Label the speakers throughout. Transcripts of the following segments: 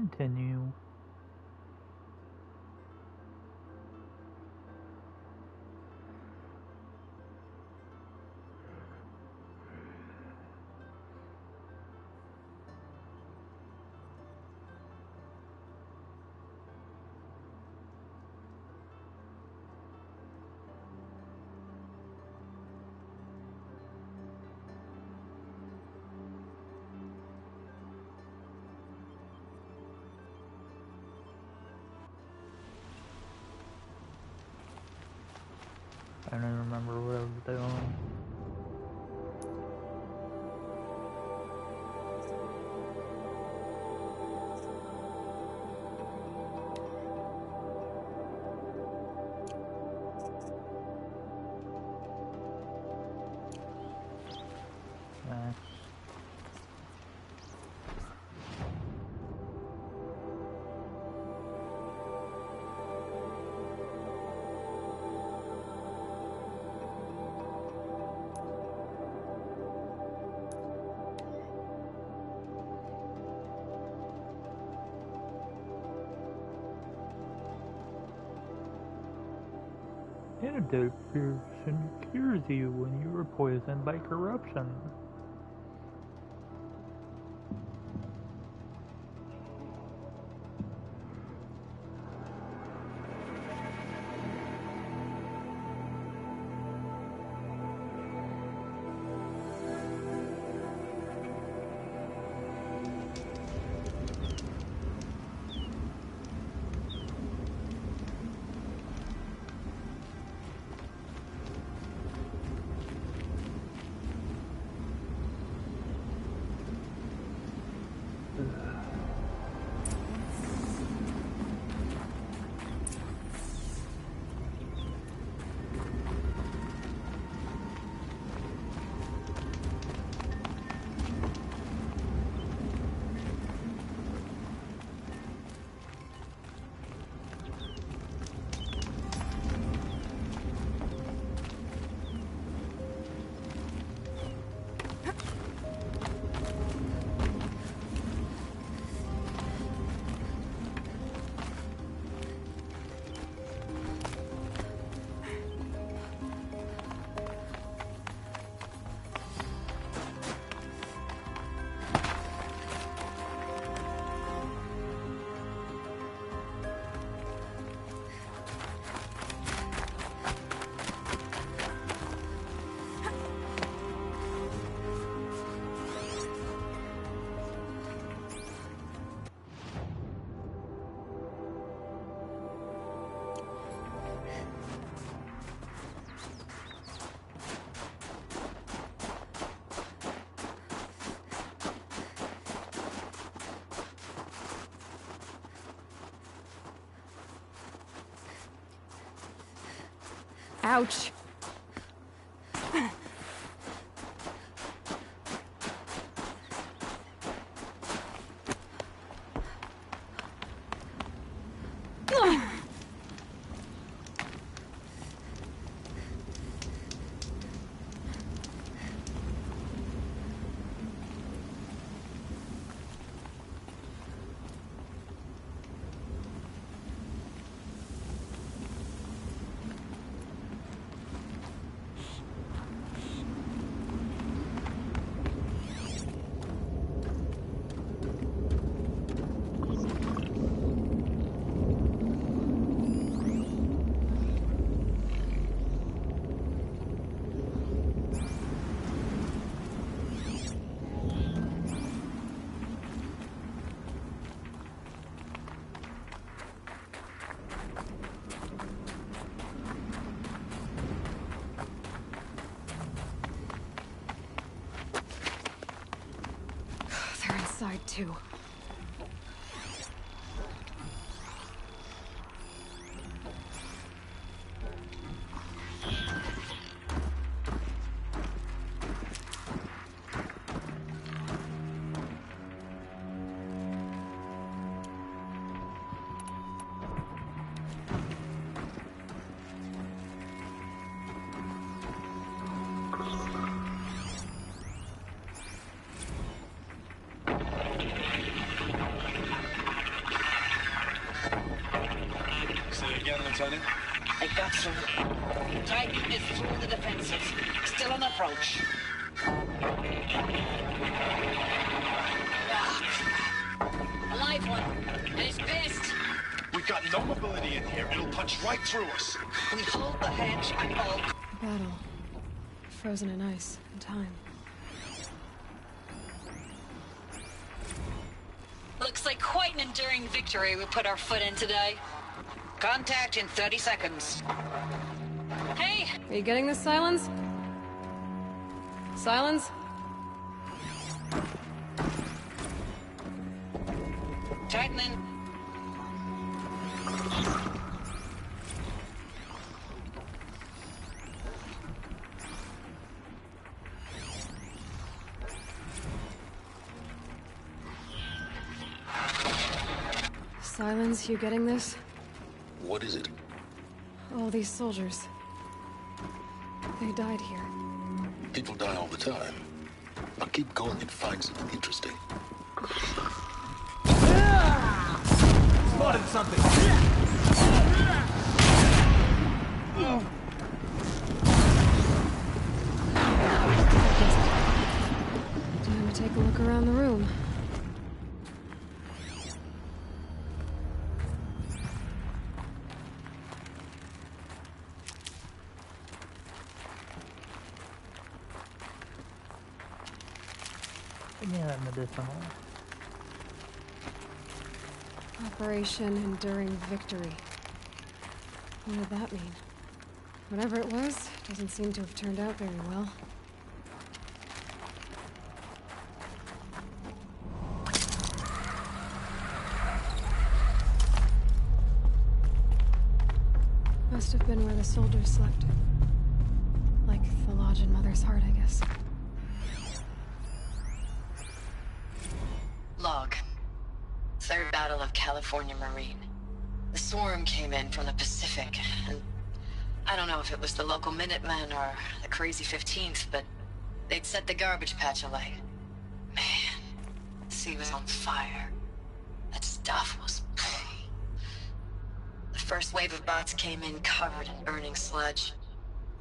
Speaker 1: continue. I don't even remember what I was doing. Nice. Antidote potion cures you when you are poisoned by corruption.
Speaker 2: Ouch. They're inside too. Lieutenant?
Speaker 3: I got through. Titan is through the defenses. Still on approach. Ah, crap. A live one. And he's pissed.
Speaker 2: We've got no mobility in here. It'll punch right through us.
Speaker 3: We hold the hedge at all.
Speaker 4: Battle. Frozen in ice and time.
Speaker 3: Looks like quite an enduring victory we put our foot in today. Contact in 30 seconds. Hey!
Speaker 4: Are you getting this, Silence? Silence?
Speaker 3: Tightening.
Speaker 4: Silence, you getting this?
Speaker 5: What is it?
Speaker 4: All these soldiers. They died here.
Speaker 5: People die all the time. But keep going and find something interesting.
Speaker 2: Spotted something!
Speaker 4: Time to take a look around the room.
Speaker 1: Yeah, medicinal.
Speaker 4: Operation Enduring Victory. What did that mean? Whatever it was, doesn't seem to have turned out very well. Must have been where the soldiers slept. Like the lodge in Mother's Heart, I guess.
Speaker 3: Log. Third Battle of California Marine. The swarm came in from the Pacific, and I don't know if it was the local Minutemen or the crazy 15th, but they'd set the garbage patch alight. Man, the sea was on fire. That stuff was... The first wave of bots came in covered in burning sludge.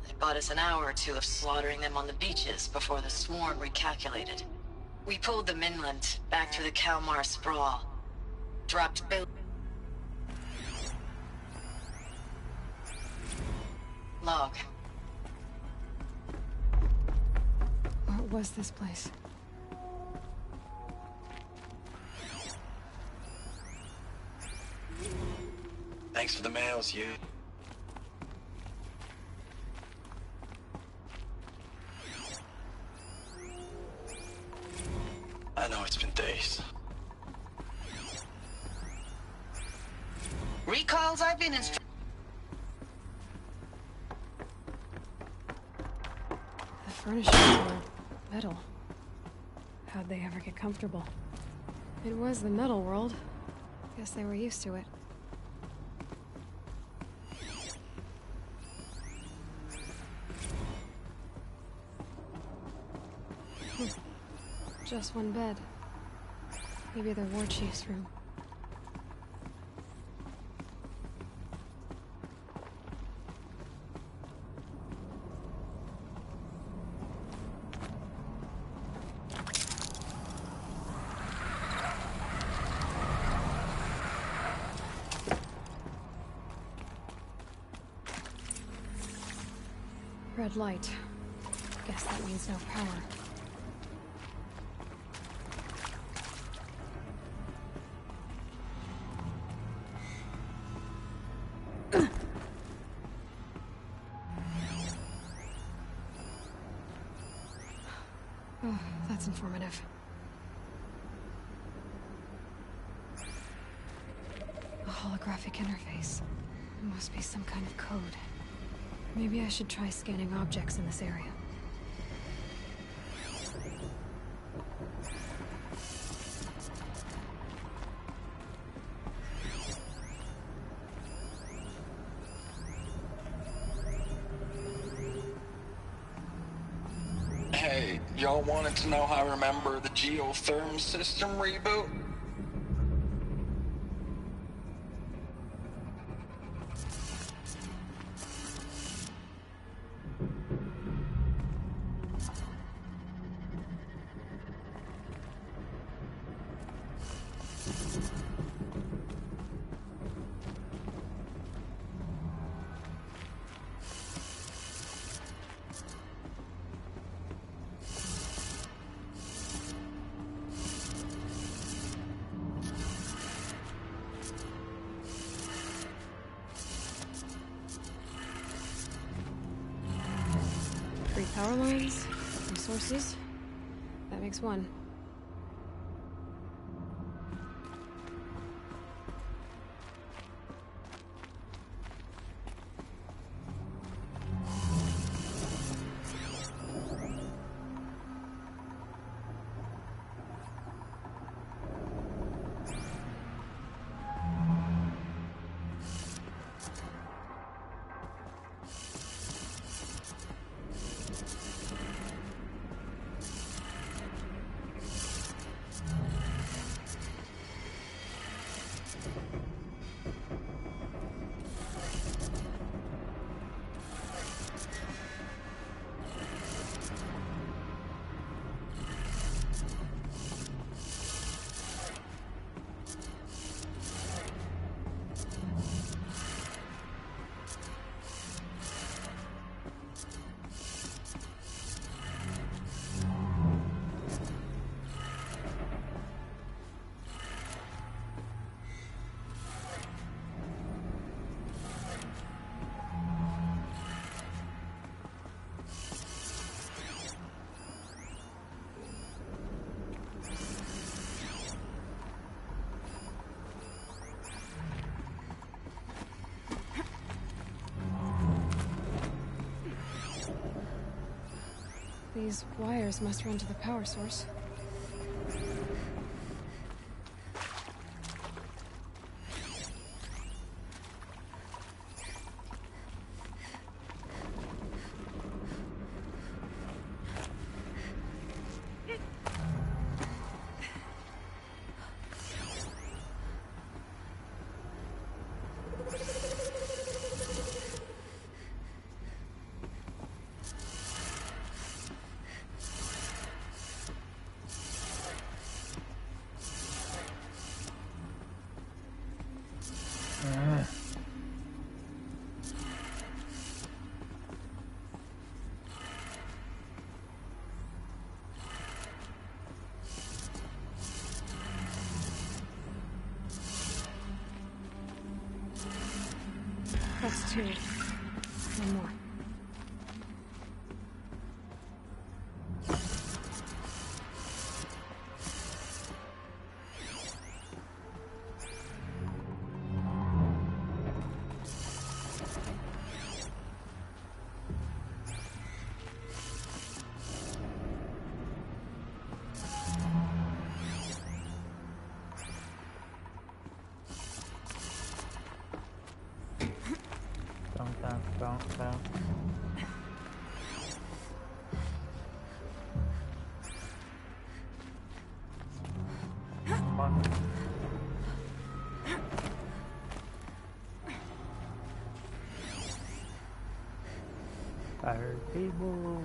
Speaker 3: It bought us an hour or two of slaughtering them on the beaches before the swarm recalculated. We pulled them inland, back through the Kalmar sprawl. Dropped Bill... Log.
Speaker 4: What was this place?
Speaker 2: Thanks for the mails, you. I know it's been days.
Speaker 3: Recalls I've been instructed.
Speaker 4: The furnishings were metal. How'd they ever get comfortable? It was the metal world. Guess they were used to it. Just one bed. Maybe the war chief's room. Red light. Guess that means no power. Oh, that's informative. A holographic interface. It must be some kind of code. Maybe I should try scanning objects in this area.
Speaker 6: Hey, y'all wanted to know how I remember the geotherm system reboot?
Speaker 4: Power lines, resources. That makes one. These wires must run to the power source. That's two. One more.
Speaker 1: Bounce. Come on. Fire table.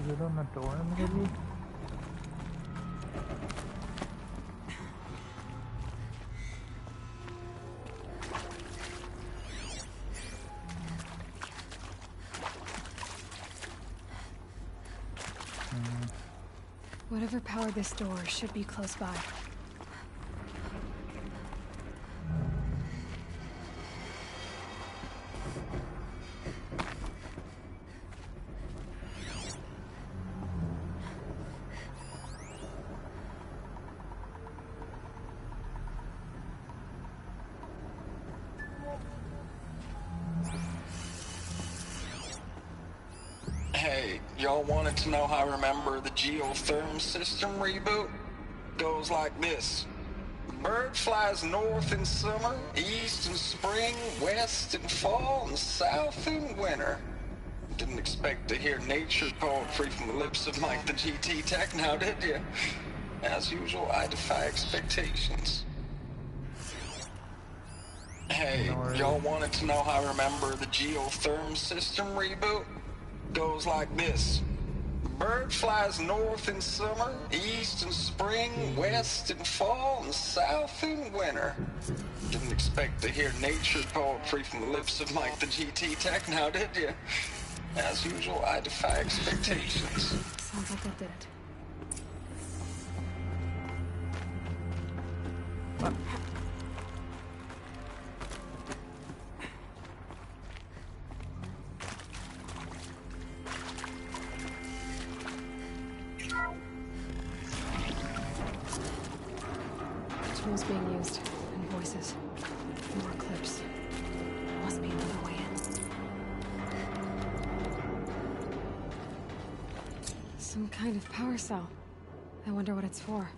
Speaker 1: Is it on the door maybe?
Speaker 4: Whatever powered this door should be close by.
Speaker 6: Hey, y'all wanted to know how I remember the geotherm system reboot? Goes like this. Bird flies north in summer, east in spring, west in fall, and south in winter. Didn't expect to hear nature poetry from the lips of Mike the GT Tech now, did you? As usual, I defy expectations. Hey,
Speaker 1: Ignore
Speaker 6: y'all
Speaker 1: it.
Speaker 6: wanted to know how I remember the geotherm system reboot? Goes like this. Bird flies north in summer, east in spring, west in fall, and south in winter. Didn't expect to hear nature poetry from the lips of Mike the GT Tech now, did you? As usual, I defy expectations.
Speaker 4: Sounds like that did it. Tools being used, and voices. More clips. There must be another way in. Some kind of power cell. I wonder what it's for.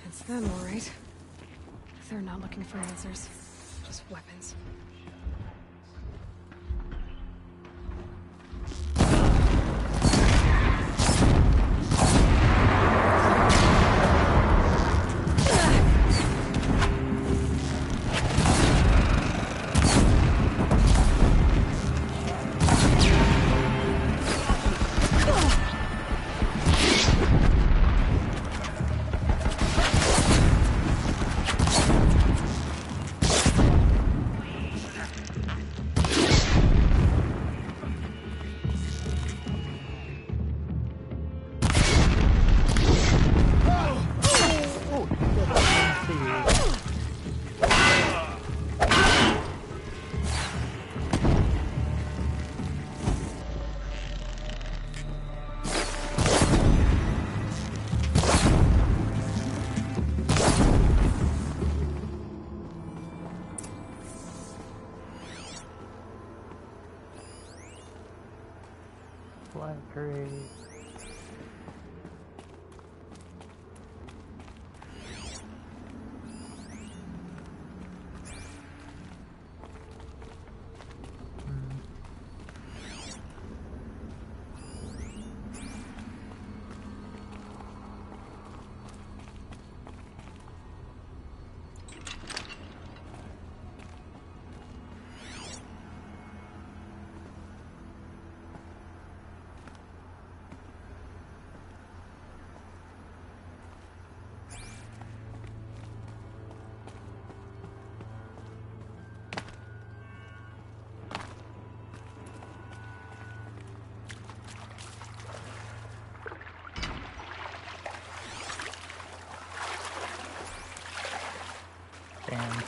Speaker 4: It's them, all right. They're not looking for answers, just weapons.
Speaker 1: Black crate. Damn.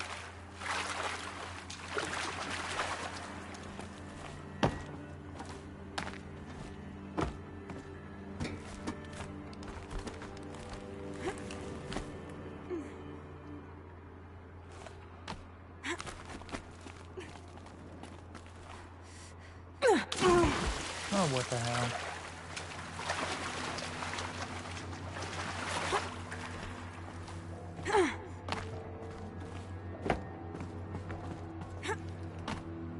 Speaker 1: Oh, what the hell?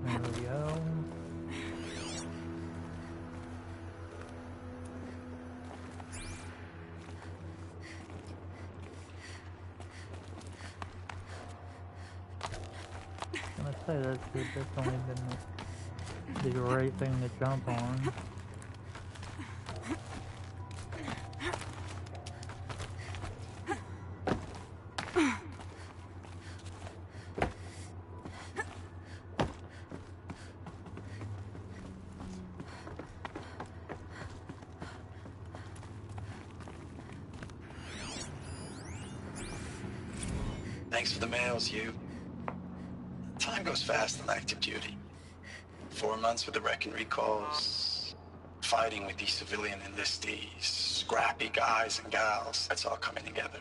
Speaker 1: There we go. I'm gonna say that's definitely been the right thing to jump on.
Speaker 5: Thanks for the mails, you. Time goes fast on active duty. 4 months with the wreck and recalls, fighting with these civilian enlistees, scrappy guys and gals. That's all coming together.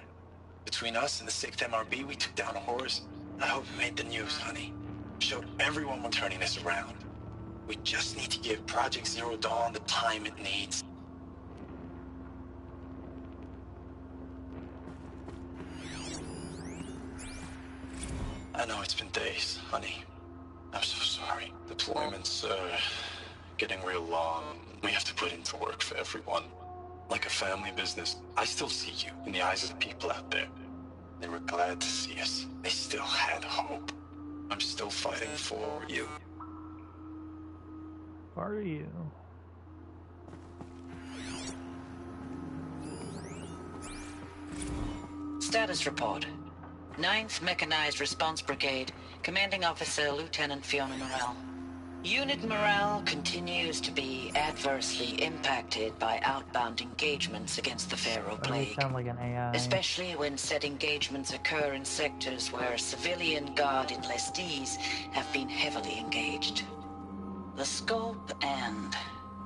Speaker 5: Between us and the 6th MRB, we took down a horse. I hope it made the news, honey. Showed everyone we're turning this around. We just need to give Project Zero Dawn the time it needs. I know it's been days, honey. I'm so sorry. Deployment's, getting real long. We have to put into work for everyone. like a family business. I still see you in the eyes of the people out there. They were glad to see us. They still had hope. I'm still fighting for you.
Speaker 1: Are you?
Speaker 7: Status report. 9th Mechanized Response Brigade, Commanding Officer Lieutenant Fiona Morell. Unit morale continues to be adversely impacted by outbound engagements against the Pharaoh
Speaker 1: They
Speaker 7: Plague,
Speaker 1: sound like an AI.
Speaker 7: especially when said engagements occur in sectors where civilian guard enlistees have been heavily engaged. The scope and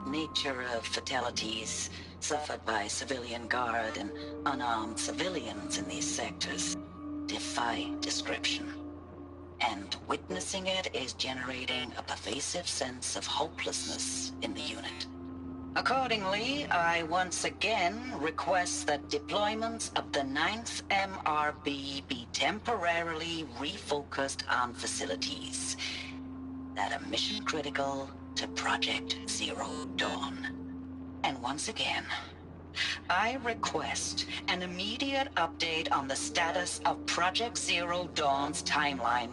Speaker 7: nature of fatalities suffered by civilian guard and unarmed civilians in these sectors defy description. And witnessing it is generating a pervasive sense of hopelessness in the unit. Accordingly, I once again request that deployments of the 9th MRB be temporarily refocused on facilities that are mission critical to Project Zero Dawn. And once again, I request an immediate update on the status of Project Zero Dawn's timeline.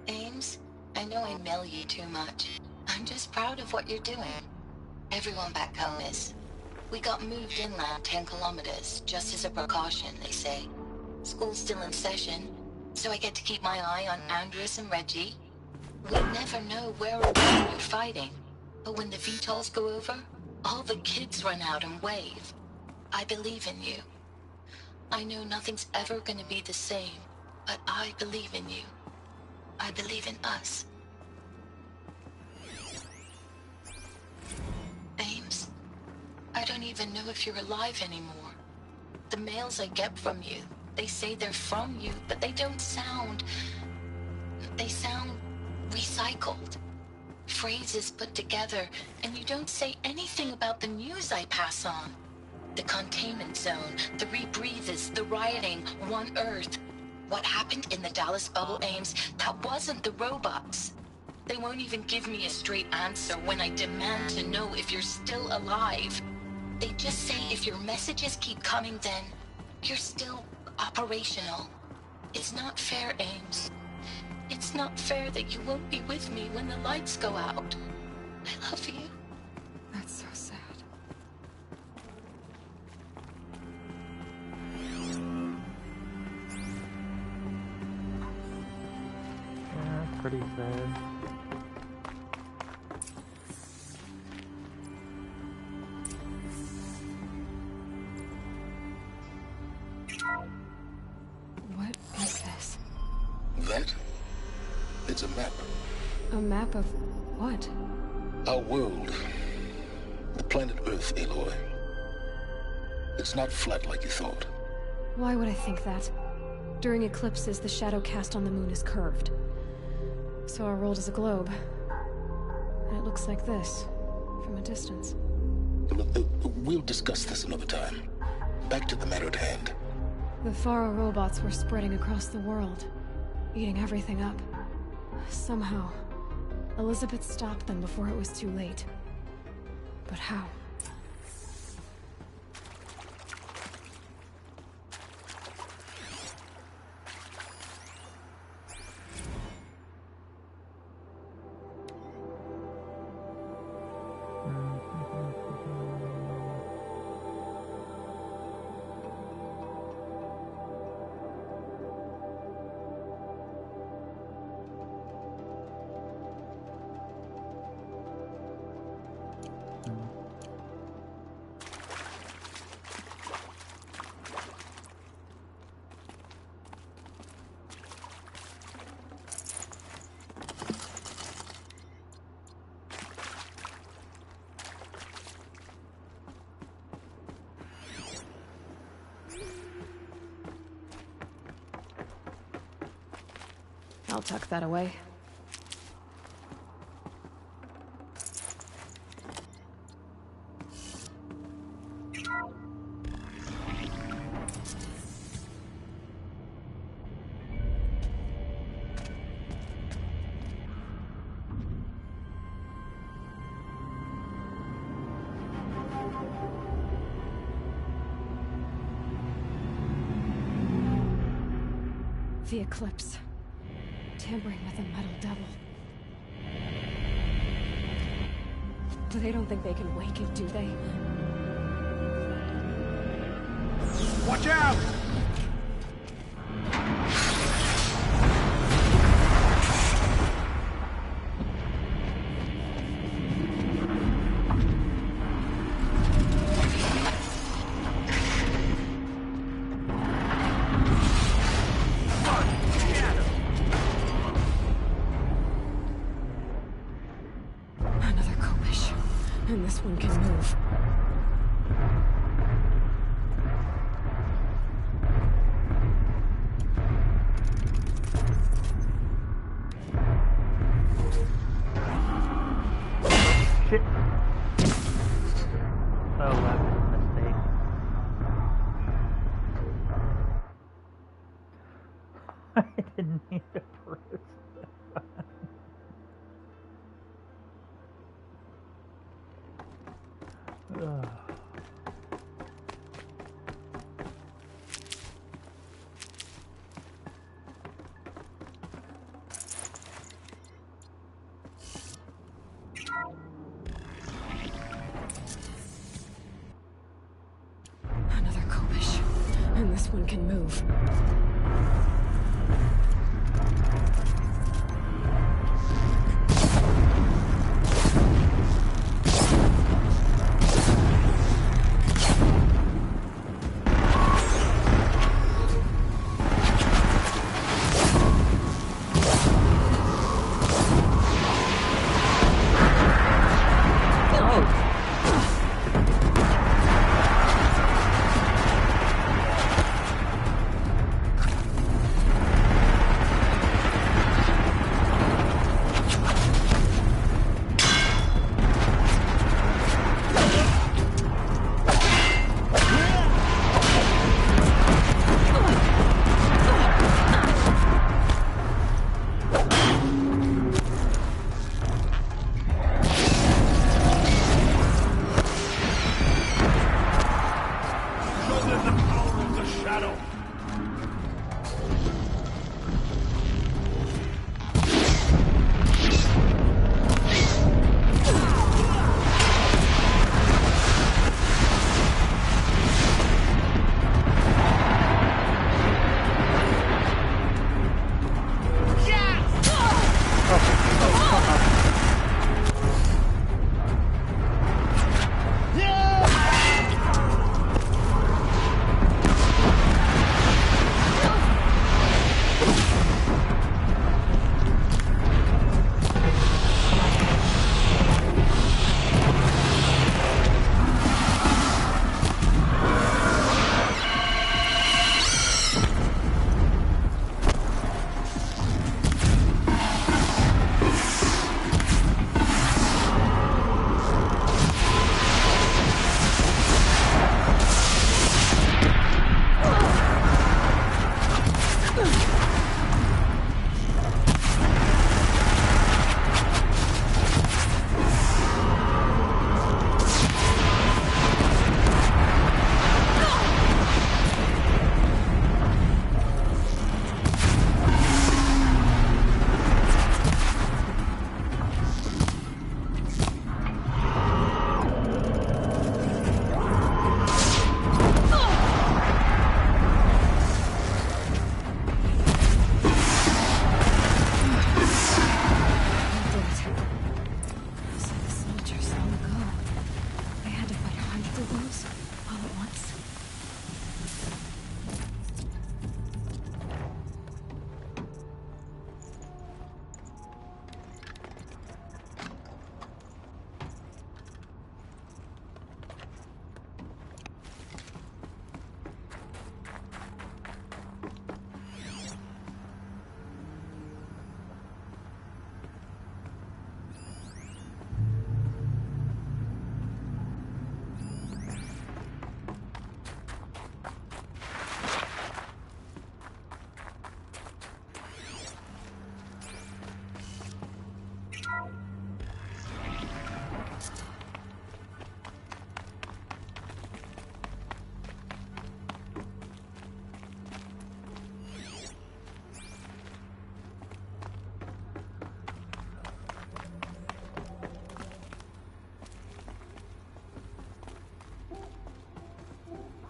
Speaker 3: Ames, I know I mail you too much. I'm just proud of what you're doing. Everyone back home is. We got moved inland 10 kilometers, just as a precaution, they say. School's still in session, so I get to keep my eye on Andres and Reggie. We never know where or when you're fighting, but when the VTOLs go over, all the kids run out and wave. I believe in you. I know nothing's ever gonna be the same, but I believe in you. I believe in us. Ames, I don't even know if you're alive anymore. The mails I get from you, they say they're from you, but they don't sound... They sound recycled. Phrases put together, and you don't say anything about the news I pass on. The containment zone, the rebreathers, the rioting, One Earth. What happened in the Dallas bubble, Ames, that wasn't the robots. They won't even give me a straight answer when I demand to know if you're still alive. They just say if your messages keep coming, then you're still operational. It's not fair, Ames. It's not fair that you won't be with me when the lights go out. I love you.
Speaker 4: That's so sad.
Speaker 1: Yeah, that's pretty sad.
Speaker 4: What is this?
Speaker 8: That? It's a map.
Speaker 4: A map of what?
Speaker 8: Our world. The planet Earth, Aloy. It's not flat like you thought.
Speaker 4: Why would I think that? During eclipses, the shadow cast on the moon is curved. So our world is a globe. And it looks like this, from a distance.
Speaker 8: We'll discuss this another time. Back to the matter at hand.
Speaker 4: The Faro robots were spreading across the world, eating everything up. Somehow, Elizabeth stopped them before it was too late. But how? I'll tuck that away. The Eclipse. Tampering with the Metal Devil. They don't think they can wake it, do they?
Speaker 2: Watch out!
Speaker 4: Another Kobish. And this one can move.
Speaker 1: Shit. Oh, that was a mistake. I didn't need to press that. Ugh.
Speaker 4: Another Kobish. And this one can move.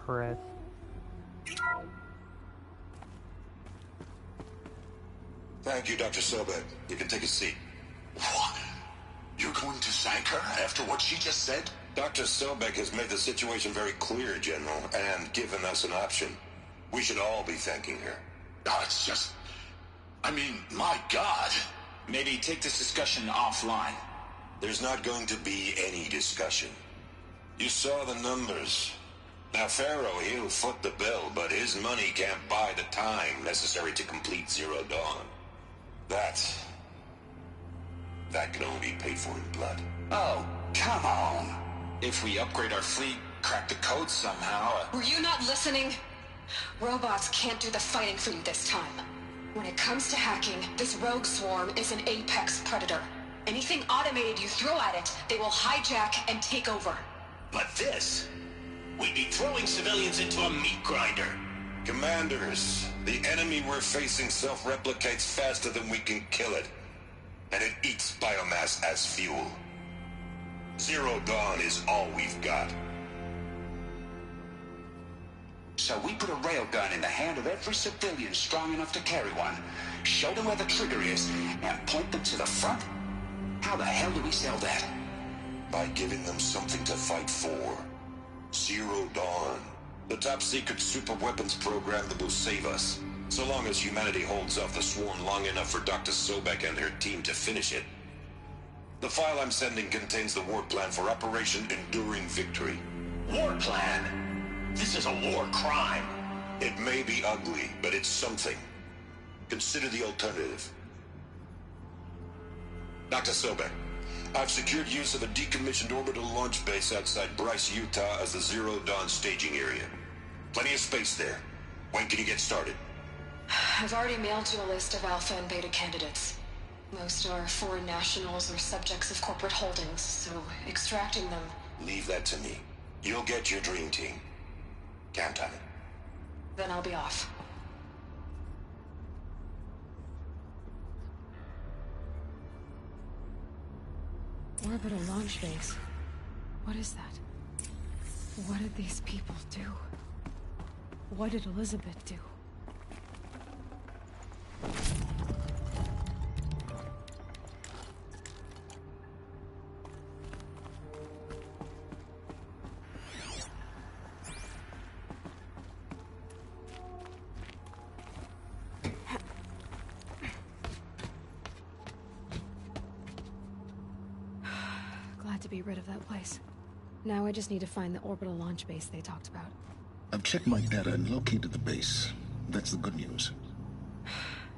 Speaker 1: press.
Speaker 8: Thank you, Dr. Sobek. You can take a seat.
Speaker 2: What? You're going to thank her after what she just said?
Speaker 8: Dr. Sobek has made the situation very clear, General, and given us an option. We should all be thanking her.
Speaker 2: Oh, it's just... I mean, my God.
Speaker 9: Maybe take this discussion offline.
Speaker 8: There's not going to be any discussion. You saw the numbers. Now, Pharaoh, he'll foot the bill, but his money can't buy the time necessary to complete Zero Dawn. That can only be paid for in blood.
Speaker 9: Oh, come on. If we upgrade our fleet, crack the code somehow...
Speaker 4: Were you not listening? Robots can't do the fighting for you this time. When it comes to hacking, this rogue swarm is an apex predator. Anything automated you throw at it, they will hijack and take over.
Speaker 2: But this... We'd be throwing civilians into a meat grinder.
Speaker 8: Commanders, the enemy we're facing self-replicates faster than we can kill it. And it eats biomass as fuel. Zero Dawn is all we've got.
Speaker 9: So we put a railgun in the hand of every civilian strong enough to carry one, show them where the trigger is, and point them to the front? How the hell do we sell that?
Speaker 8: By giving them something to fight for. Zero Dawn. The top-secret super-weapons program that will save us. So long as humanity holds off the swarm long enough for Dr. Sobek and her team to finish it. The file I'm sending contains the war plan for Operation Enduring Victory.
Speaker 2: War plan? This is a war crime.
Speaker 8: It may be ugly, but it's something. Consider the alternative. Dr. Sobek, I've secured use of a decommissioned orbital launch base outside Bryce, Utah as the Zero Dawn staging area. Plenty of space there. When can you get started?
Speaker 4: I've already mailed you a list of alpha and beta candidates. Most are foreign nationals or subjects of corporate holdings, so extracting them...
Speaker 8: Leave that to me. You'll get your dream team. Count on it.
Speaker 4: Then I'll be off. Orbital launch base. What is that? What did these people do? What did Elizabeth do? Glad to be rid of that place. Now I just need to find the orbital launch base they talked about.
Speaker 8: I've checked my data and located the base. That's the good news.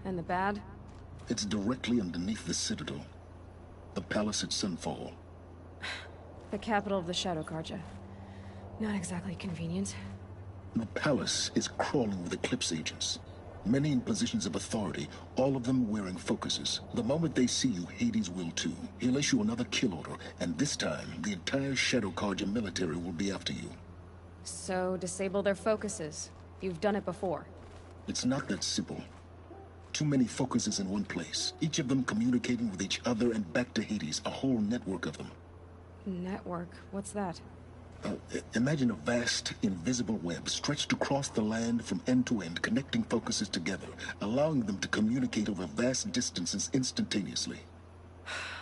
Speaker 4: And the bad?
Speaker 8: It's directly underneath the Citadel. The palace at Sunfall.
Speaker 4: The capital of the Shadow Carja. Not exactly convenient.
Speaker 8: The palace is crawling with Eclipse agents. Many in positions of authority, all of them wearing focuses. The moment they see you, Hades will too. He'll issue another kill order, and this time, the entire Shadow Carja military will be after you.
Speaker 4: So, disable their focuses. You've done it before.
Speaker 8: It's not that simple. Too many focuses in one place, each of them communicating with each other and back to Hades, a whole network of them.
Speaker 4: Network? What's that?
Speaker 8: Imagine a vast, invisible web stretched across the land from end to end, connecting focuses together, allowing them to communicate over vast distances instantaneously.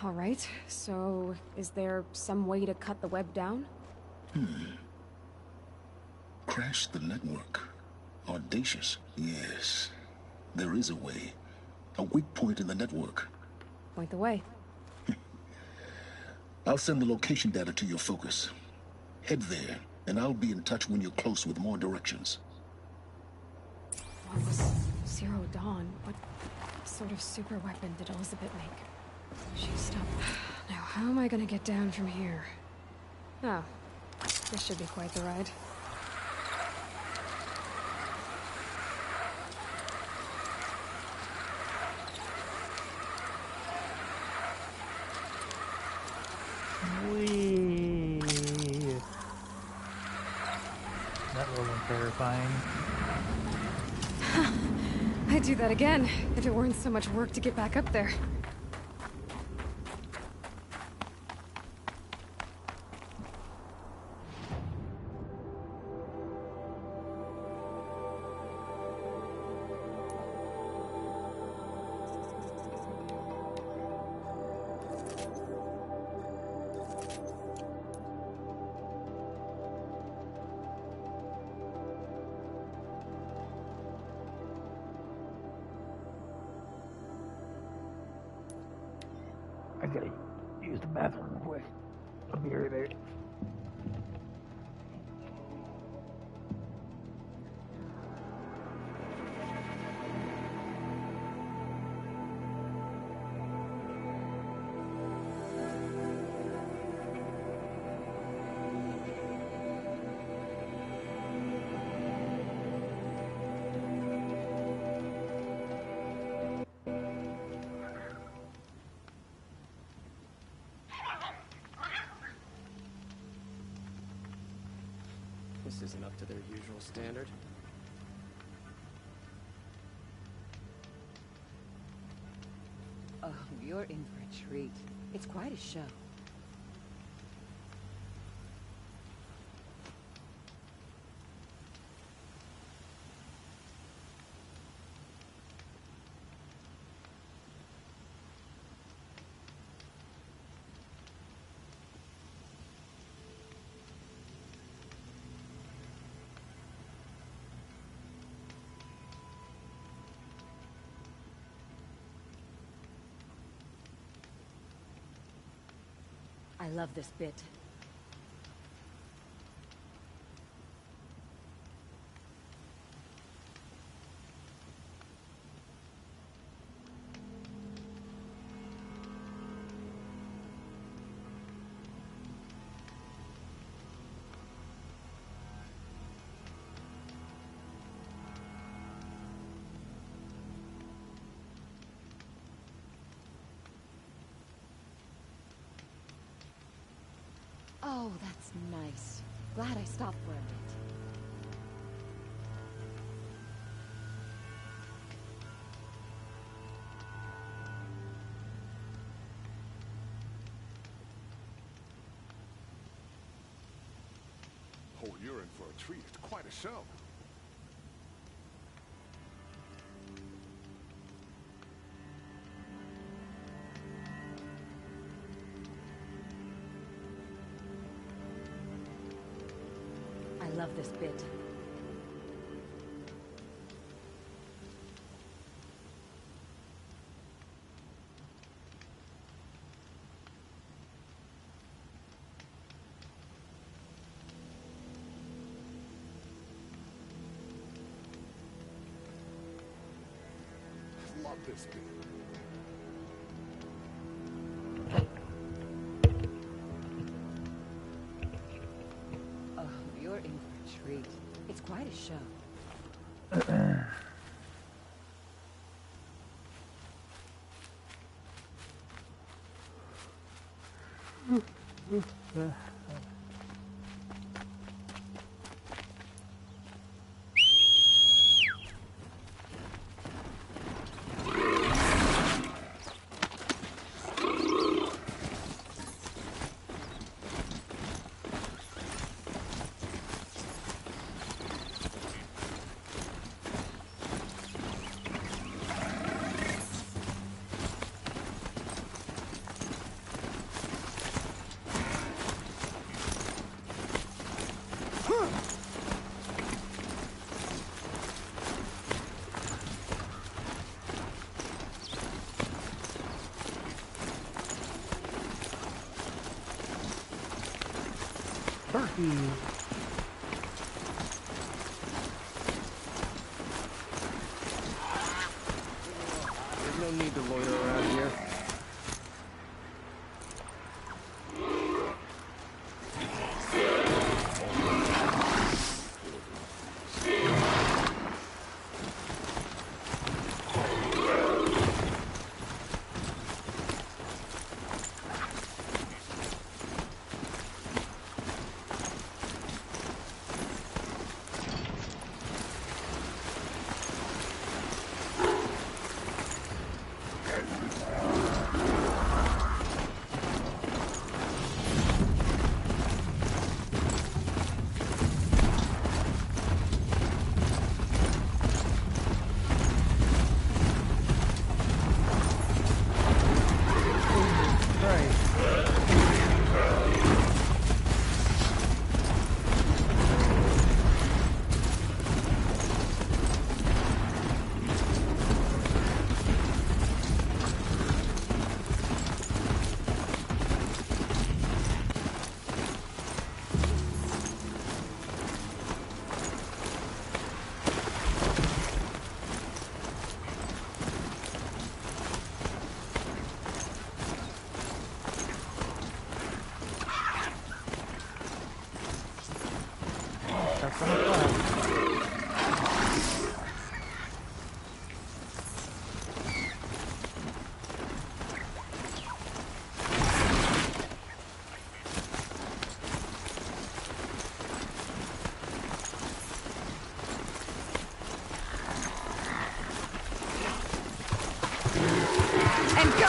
Speaker 4: All right, so is there some way to cut the web down?
Speaker 8: Crash the network. Audacious. Yes, there is a way. A weak point in the network.
Speaker 4: Point the way.
Speaker 8: I'll send the location data to your focus. Head there, and I'll be in touch when you're close with more directions.
Speaker 4: What was Zero Dawn? What sort of super weapon did Elizabeth make? She stopped. Now, how am I gonna get down from here? Oh, this should be quite the ride.
Speaker 1: Whee! That wasn't terrifying.
Speaker 4: I'd do that again, if it weren't so much work to get back up there.
Speaker 1: gotta use the bathroom real quick. I'll be right back.
Speaker 10: This isn't up to their usual standard.
Speaker 11: Oh, you're in for a treat. It's quite a show. I love this bit. Oh, that's nice. Glad I stopped for a bit.
Speaker 12: Oh, you're in for a treat. It's quite a show.
Speaker 11: I love this bit.
Speaker 12: Love this bit.
Speaker 11: Oh, you're in for a treat. It's quite a show.
Speaker 1: Turkey.
Speaker 10: There's no need to loiter around here.
Speaker 4: And go!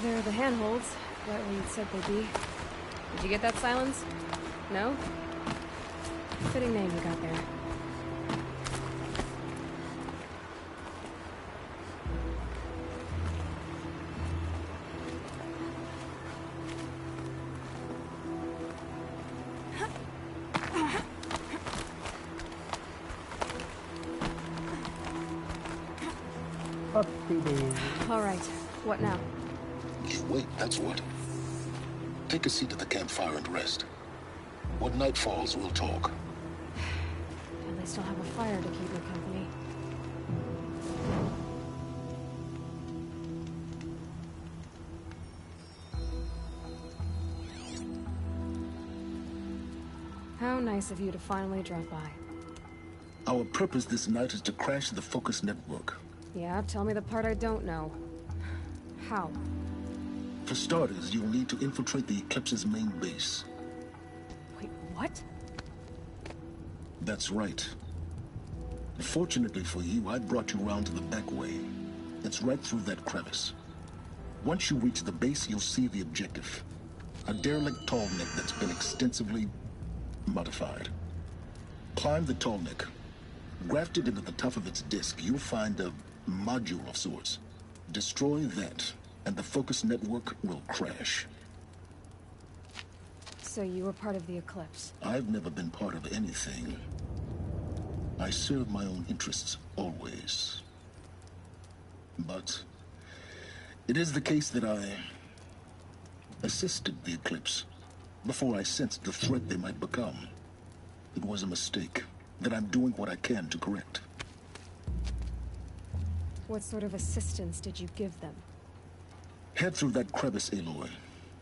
Speaker 4: They're the handholds, right where you said they'd be. Did you get that, Silence? No? Fitting name you got there. All right, what now?
Speaker 8: Wait, that's what. Take a seat at the campfire and rest. When night falls, we'll talk.
Speaker 4: At least I'll have a fire to keep me company. How nice of you to finally drop by.
Speaker 8: Our purpose this night is to crash the Focus network.
Speaker 4: Yeah, tell me the part I don't know. How?
Speaker 8: For starters, you'll need to infiltrate the Eclipse's main base.
Speaker 4: Wait, what?
Speaker 8: That's right. Fortunately for you, I brought you around to the back way. It's right through that crevice. Once you reach the base, you'll see the objective. A derelict tall neck that's been extensively modified. Climb the tall neck. Grafted into the top of its disk, you'll find a module of sorts. Destroy that, and the Focus network will crash.
Speaker 4: So you were part of the Eclipse?
Speaker 8: I've never been part of anything. I serve my own interests, always. But it is the case that I assisted the Eclipse before I sensed the threat they might become. It was a mistake that I'm doing what I can to correct.
Speaker 4: What sort of assistance did you give them?
Speaker 8: Head through that crevice, Aloy.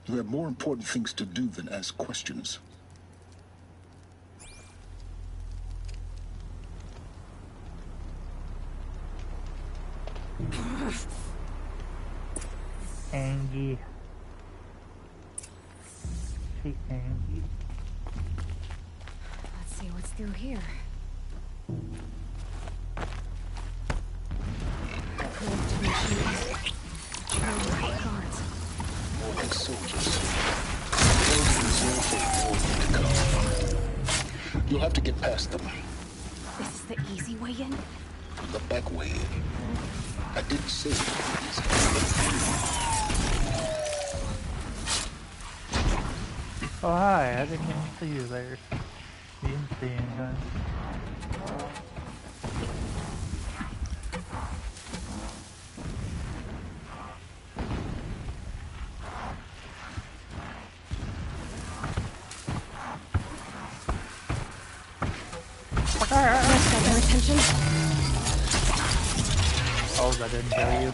Speaker 8: You have more important things to do than ask questions.
Speaker 1: Angie. peeking.
Speaker 4: Let's see what's through here. Collective machines. Trained guards.
Speaker 12: More like soldiers. Those reserved for the war to come. You'll have to get past them.
Speaker 4: This is the easy way in?
Speaker 12: The back way in. I didn't say it was
Speaker 1: Oh hi, I didn't even see you there. You didn't see anything.
Speaker 4: Let's get their attention.
Speaker 1: Oh, I didn't tell you.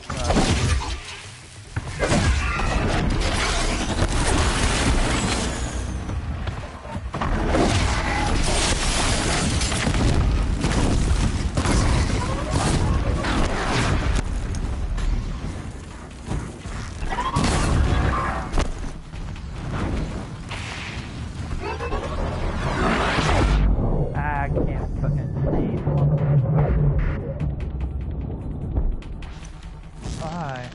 Speaker 1: I can't fucking see. Why?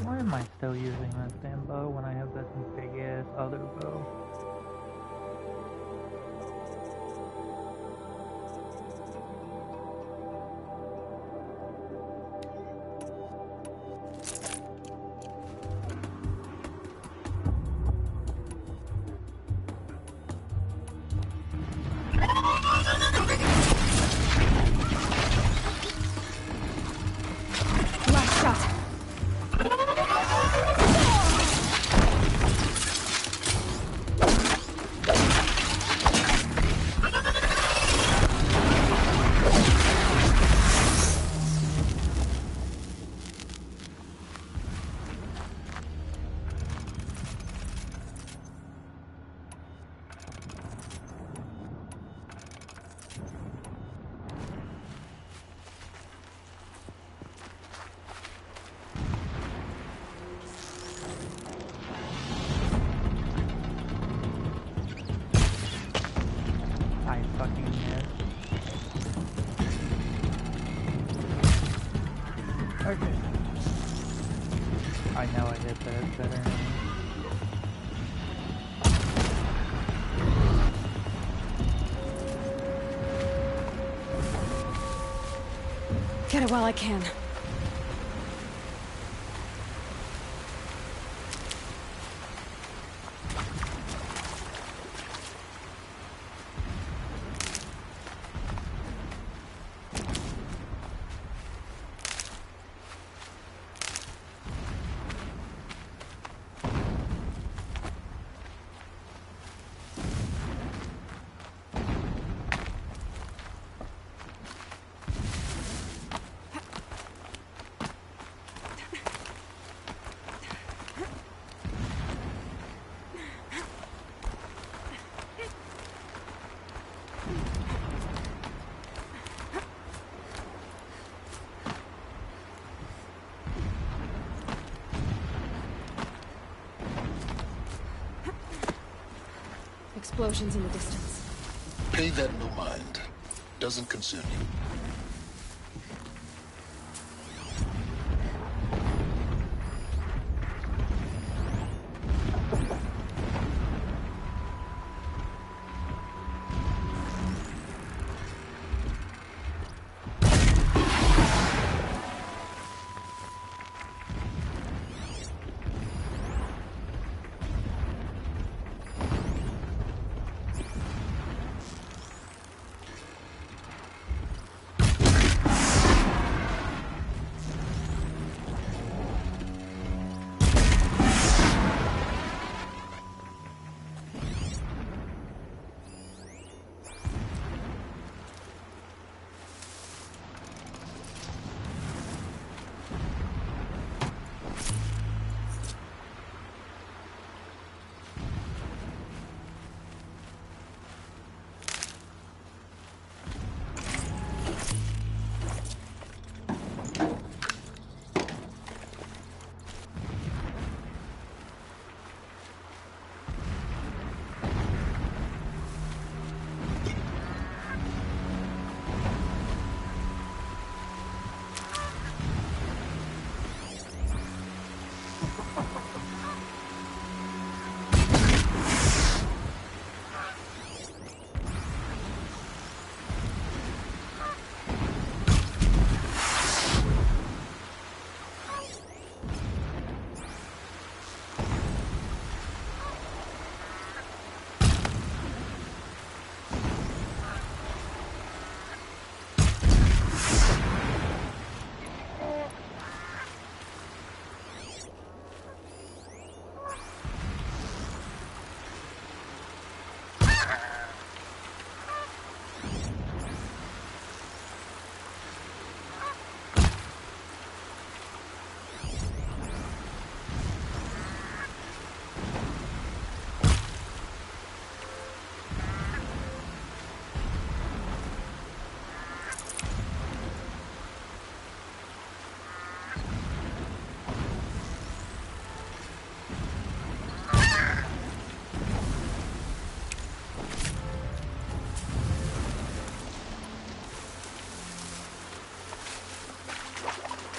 Speaker 1: Why am I still using this damn bow when I have this big ass other bow?
Speaker 4: Last shot.
Speaker 1: I fucking missed. Okay. I know I hit that better.
Speaker 4: Get it while I can. Explosions in the distance.
Speaker 12: Pay that no mind. Doesn't concern you.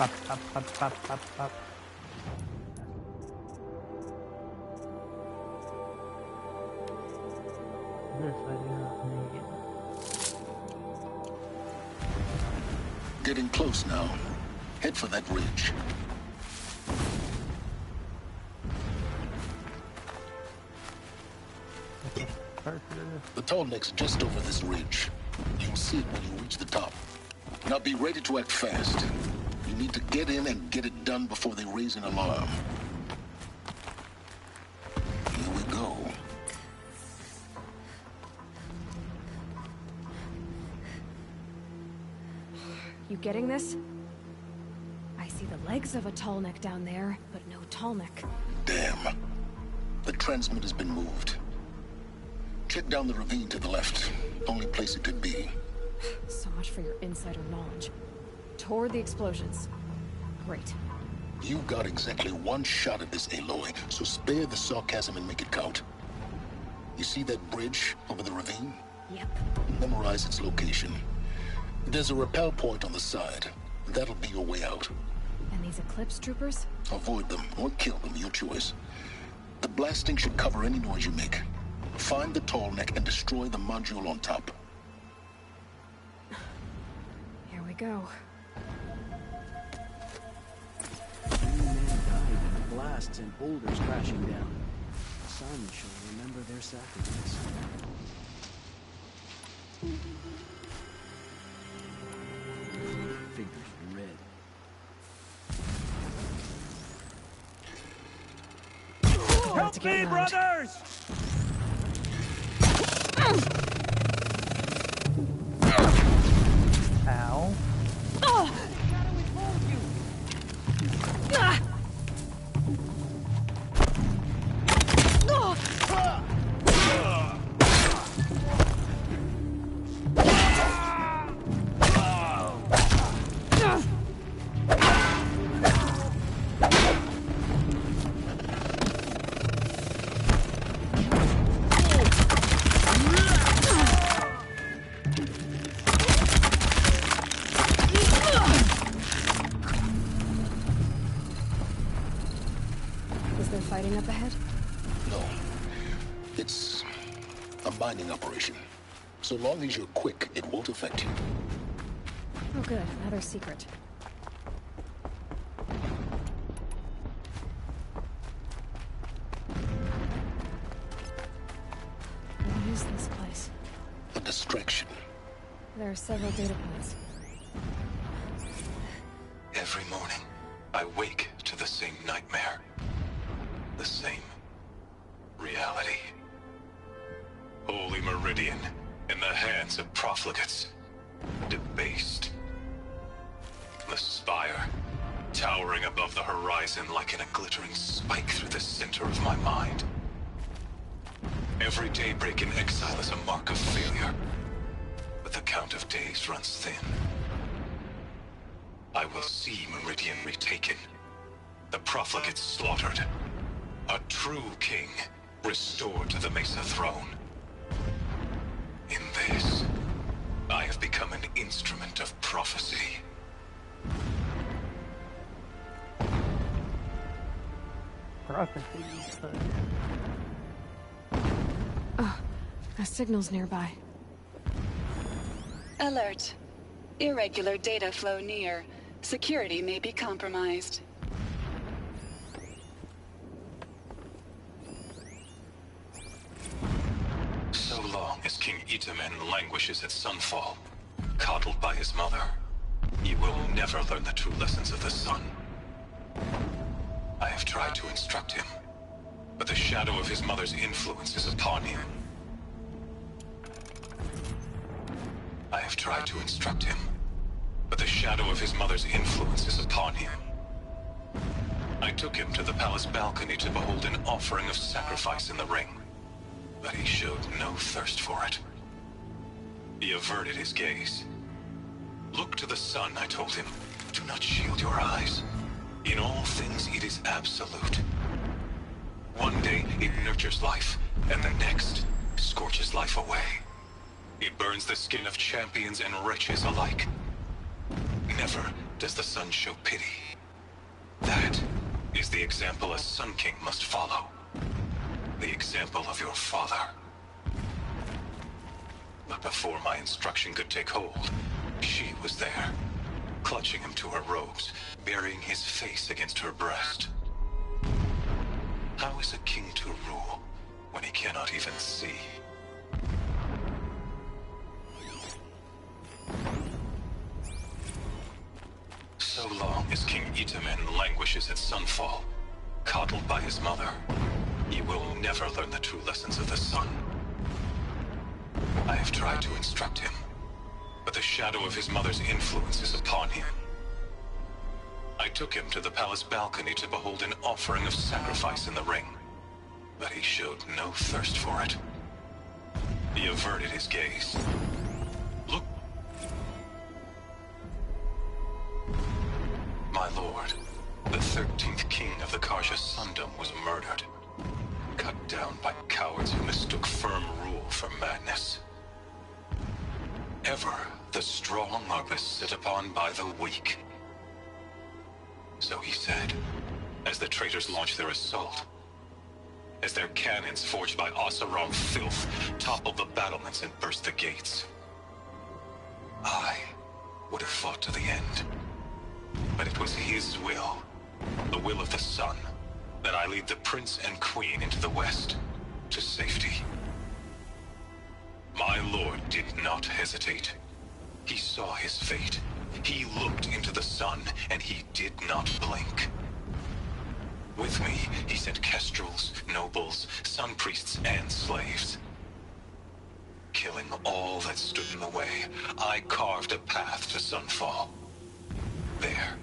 Speaker 1: Pop, pop, pop, pop, pop, pop. This I do not need.
Speaker 12: Getting close now. Head for that ridge. The tall neck's just over this ridge. You'll see it when you reach the top. Now be ready to act fast. You need to get in and get it done before they raise an alarm. Here we go.
Speaker 4: You getting this? I see the legs of a tall neck down there, but no tall neck.
Speaker 12: Damn. The transmitter's been moved. Check down the ravine to the left. Only place it could be.
Speaker 4: So much for your insider knowledge. Toward the explosions. Great.
Speaker 12: You got exactly one shot at this, Aloy, so spare the sarcasm and make it count. You see that bridge over the ravine?
Speaker 4: Yep.
Speaker 12: Memorize its location. There's a rappel point on the side. That'll be your way out.
Speaker 4: And these Eclipse troopers?
Speaker 12: Avoid them or kill them, your choice. The blasting should cover any noise you make. Find the tall neck and destroy the module on top.
Speaker 4: Here we go.
Speaker 10: 3 men died in the blasts and boulders crashing down. Some shall remember their sacrifice. Figures in red.
Speaker 1: Help me, brothers! Ow.
Speaker 4: Fighting up ahead?
Speaker 12: No. It's a mining operation. So long as you're quick, it won't affect you.
Speaker 4: Oh good, another secret. What is this place?
Speaker 12: A distraction.
Speaker 4: There are several data points.
Speaker 5: Every morning, I wake to the same nightmare. The same reality. Holy Meridian in the hands of profligates. Debased. The spire, towering above the horizon like a glittering spike through the center of my mind. Every daybreak in exile is a mark of failure, but the count of days runs thin. I will see Meridian retaken, the profligates slaughtered, a true king restored to the Mesa throne. In this, I have become an instrument of prophecy.
Speaker 1: Prophecy.
Speaker 4: Oh, a signal's nearby.
Speaker 13: Alert. Irregular data flow near. Security may be compromised.
Speaker 5: So long as King Itamen languishes at Sunfall, coddled by his mother, he will never learn the true lessons of the sun. I have tried to instruct him, but the shadow of his mother's influence is upon him. I have tried to instruct him, but the shadow of his mother's influence is upon him. I took him to the palace balcony to behold an offering of sacrifice in the ring, but he showed no thirst for it. He averted his gaze. Look to the sun, I told him. Do not shield your eyes. In all things, it is absolute. One day, it nurtures life, and the next, scorches life away. It burns the skin of champions and wretches alike. Never does the sun show pity. That is the example a Sun King must follow. The example of your father. But before my instruction could take hold, she was there, clutching him to her robes, burying his face against her breast. How is a king to rule when he cannot even see? So long as King Itamen languishes at Sunfall, coddled by his mother, he will never learn the true lessons of the sun. I have tried to instruct him, but the shadow of his mother's influence is upon him. I took him to the palace balcony to behold an offering of sacrifice in the ring, but he showed no thirst for it. He averted his gaze. Look. My lord, the 13th king of the Karja Sundom was murdered, cut down by cowards who mistook firm rule for madness. Ever the strong are beset upon by the weak. So he said, as the traitors launched their assault, as their cannons forged by Oseram filth toppled the battlements and burst the gates. I would have fought to the end, but it was his will, the will of the sun, that I lead the prince and queen into the west, to safety. My lord did not hesitate. He saw his fate. He looked into the sun, and he did not blink. With me, he sent kestrels, nobles, sun priests, and slaves. Killing all that stood in the way, I carved a path to Sunfall. There,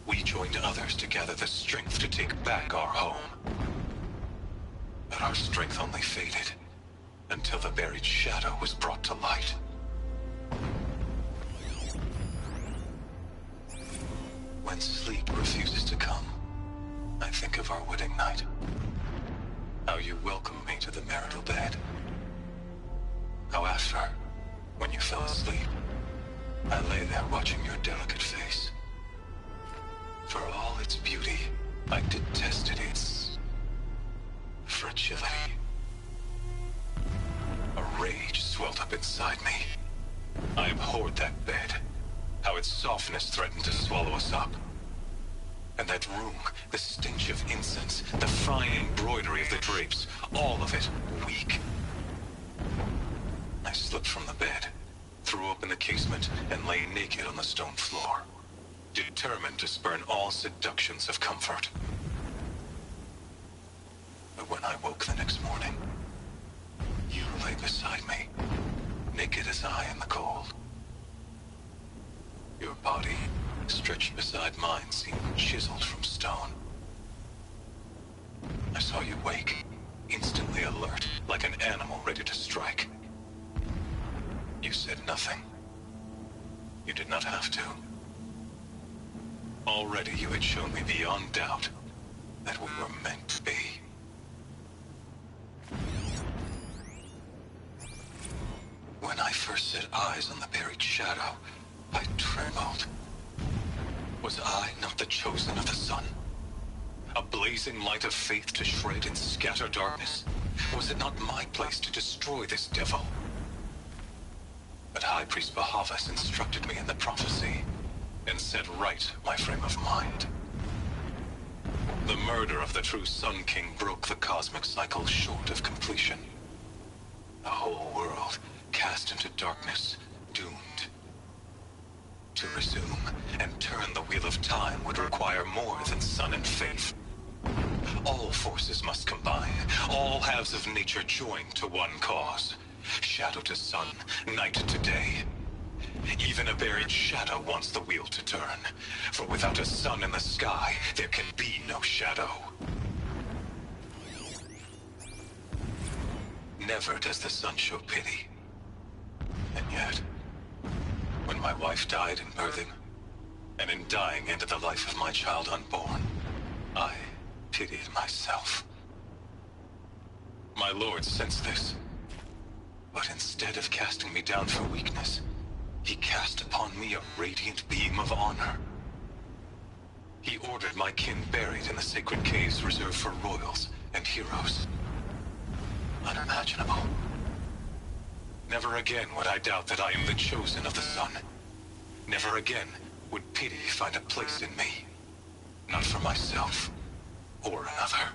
Speaker 5: we joined others to gather the strength to take back our home. But our strength only faded until the buried shadow was brought to light. When sleep refuses to come, I think of our wedding night. How you welcomed me to the marital bed. How after, when you fell asleep, I lay there watching your delicate face. For all its beauty, I detested its fragility. A rage swelled up inside me. I abhorred that bed, how its softness threatened to swallow us up. And that room, the stench of incense, the fine embroidery of the drapes, all of it weak. I slipped from the bed, threw open the casement, and lay naked on the stone floor, determined to spurn all seductions of comfort. But when I woke the next morning, you lay beside me, naked as I in the cold. Your body, stretched beside mine, seemed chiseled from stone. I saw you wake, instantly alert, like an animal ready to strike. You said nothing. You did not have to. Already you had shown me beyond doubt that we were meant to be. When I first set eyes on the buried shadow, I trembled. Was I not the chosen of the sun? A blazing light of faith to shred and scatter darkness? Was it not my place to destroy this devil? But High Priest Bahavas instructed me in the prophecy, and set right my frame of mind. The murder of the true Sun King broke the cosmic cycle short of completion. The whole world cast into darkness, doomed. To resume and turn the wheel of time would require more than sun and faith. All forces must combine, all halves of nature join to one cause. Shadow to sun, night to day. Even a buried shadow wants the wheel to turn, for without a sun in the sky, there can be no shadow. Never does the sun show pity. And yet, when my wife died in birthing, and in dying ended the life of my child unborn, I pitied myself. My lord sensed this, but instead of casting me down for weakness, he cast upon me a radiant beam of honor,
Speaker 14: He ordered my kin buried in the sacred caves reserved for royals and heroes. Unimaginable. Never again would I doubt that I am the chosen of the sun. Never again would pity find a place in me. Not for myself or another.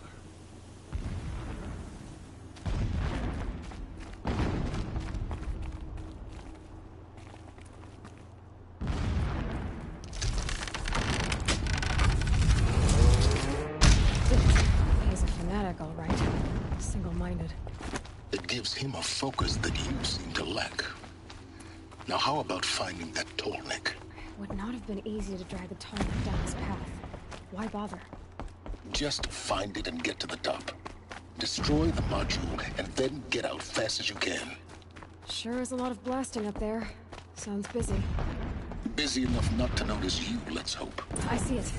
Speaker 4: He's a fanatic, all right. Single-minded.
Speaker 12: It gives him a focus that you seem to lack. Now how about finding that Tolnik?
Speaker 4: It would not have been easy to drag the Tolnik down his path. Why bother?
Speaker 12: Just find it and get to the top. Destroy the module, and then get out fast as you can.
Speaker 4: Sure is a lot of blasting up there. Sounds busy.
Speaker 12: Busy enough not to notice you, let's hope.
Speaker 4: I see it.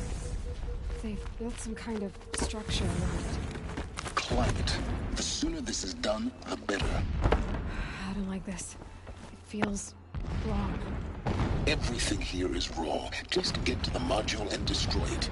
Speaker 4: They've built some kind of structure around it.
Speaker 12: Climb it. The sooner this is done, the better.
Speaker 4: I don't like this. It feels wrong.
Speaker 12: Everything here is wrong. Just get to the module and destroy it.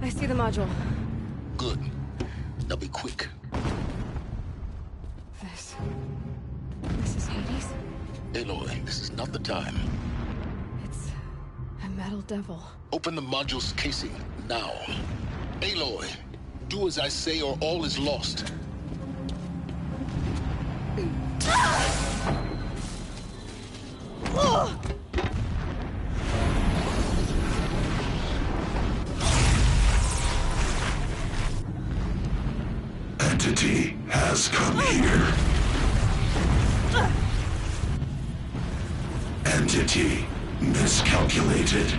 Speaker 4: I see the module.
Speaker 12: Good. Now be quick.
Speaker 4: This is Hades?
Speaker 12: Aloy, this is not the time.
Speaker 4: It's a metal devil.
Speaker 12: Open the module's casing, now. Aloy, do as I say or all is lost.
Speaker 8: Entity has come here. Entity miscalculated.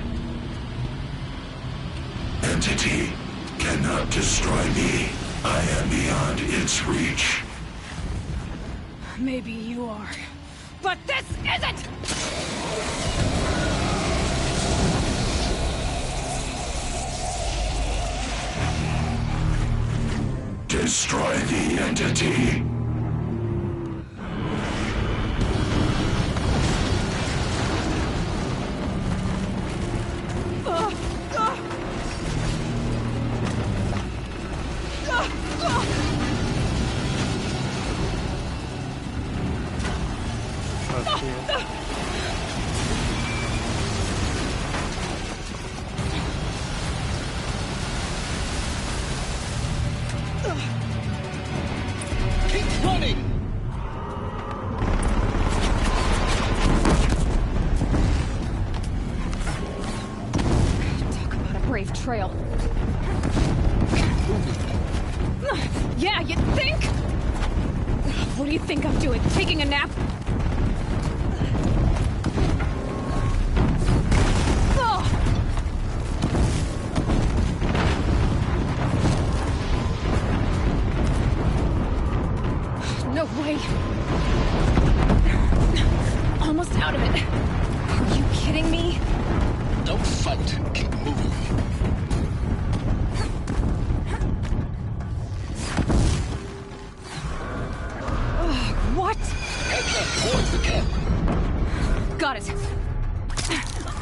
Speaker 8: Entity cannot destroy me. I am beyond its reach.
Speaker 4: Maybe you are. But this isn't!
Speaker 8: Destroy the entity.
Speaker 12: Keep running!
Speaker 4: Talk about a brave trail. Yeah, you think? What do you think I'm doing? Taking a nap? No way. Almost out of it. Are you kidding me?
Speaker 12: Don't fight. Keep moving.
Speaker 4: What?
Speaker 12: Head left towards the camp.
Speaker 4: Got it.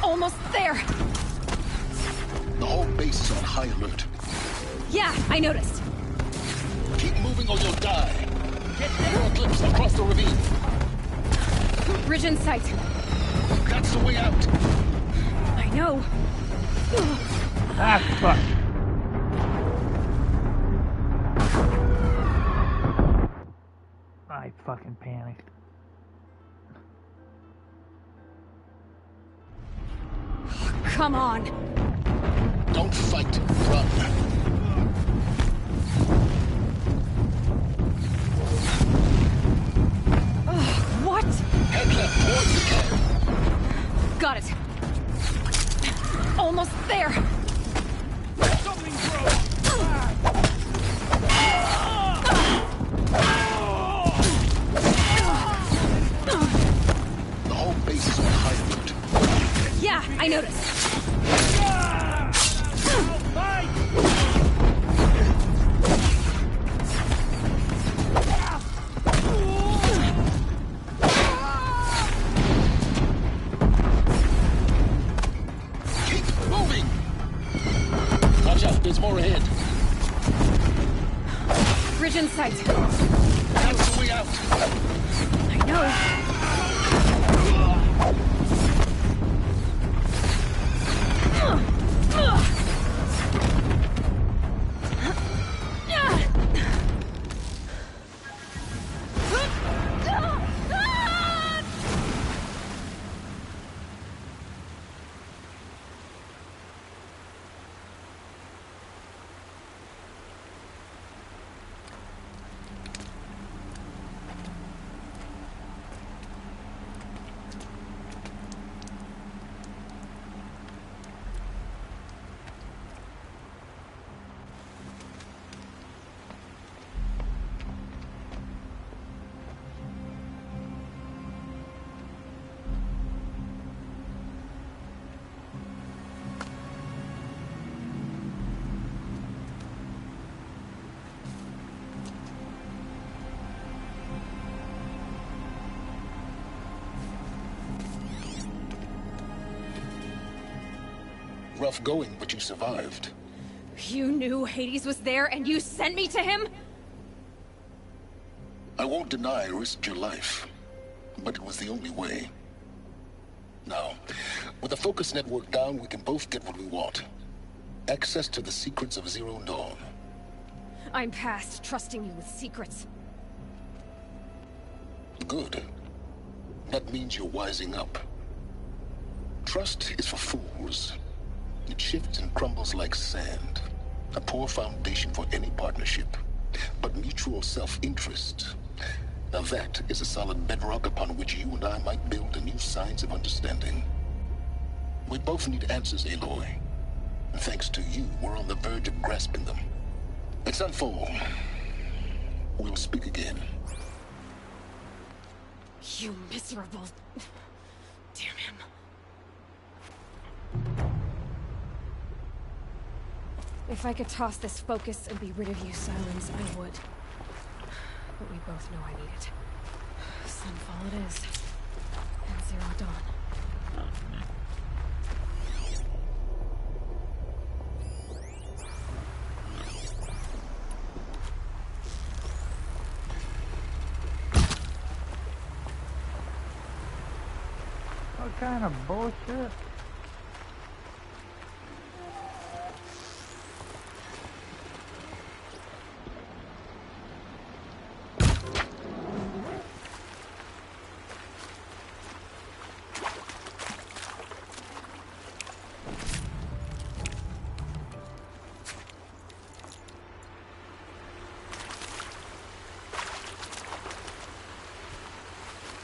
Speaker 4: Almost there.
Speaker 12: The whole base is on high alert.
Speaker 4: Yeah, I noticed.
Speaker 12: Keep moving or you'll die. Get there, Eclipse across the ravine.
Speaker 4: Bridge in sight.
Speaker 12: That's the way out.
Speaker 4: I know.
Speaker 1: Ah, fuck. I fucking panicked.
Speaker 4: Come on.
Speaker 12: Don't fight. Run.
Speaker 4: What?
Speaker 12: Head left towards the camp.
Speaker 4: Got it. Almost there. right.
Speaker 12: That's the way out.
Speaker 4: I know.
Speaker 12: Rough going, but you survived.
Speaker 4: You knew Hades was there and you sent me to him?
Speaker 12: I won't deny I risked your life, but it was the only way. Now, with the focus network down, we can both get what we want. Access to the secrets of Zero Dawn.
Speaker 4: I'm past trusting you with secrets.
Speaker 12: Good. That means you're wising up. Trust is for fools. It shifts and crumbles like sand. A poor foundation for any partnership. But mutual self-interest, now that is a solid bedrock upon which you and I might build a new science of understanding. We both need answers, Aloy. And thanks to you, we're on the verge of grasping them. It's Sunfall. We'll speak again.
Speaker 4: You miserable... Damn him. If I could toss this focus and be rid of you, Silence, I would. But we both know I need it. Sunfall it is. And Zero Dawn.
Speaker 1: What kind of bullshit?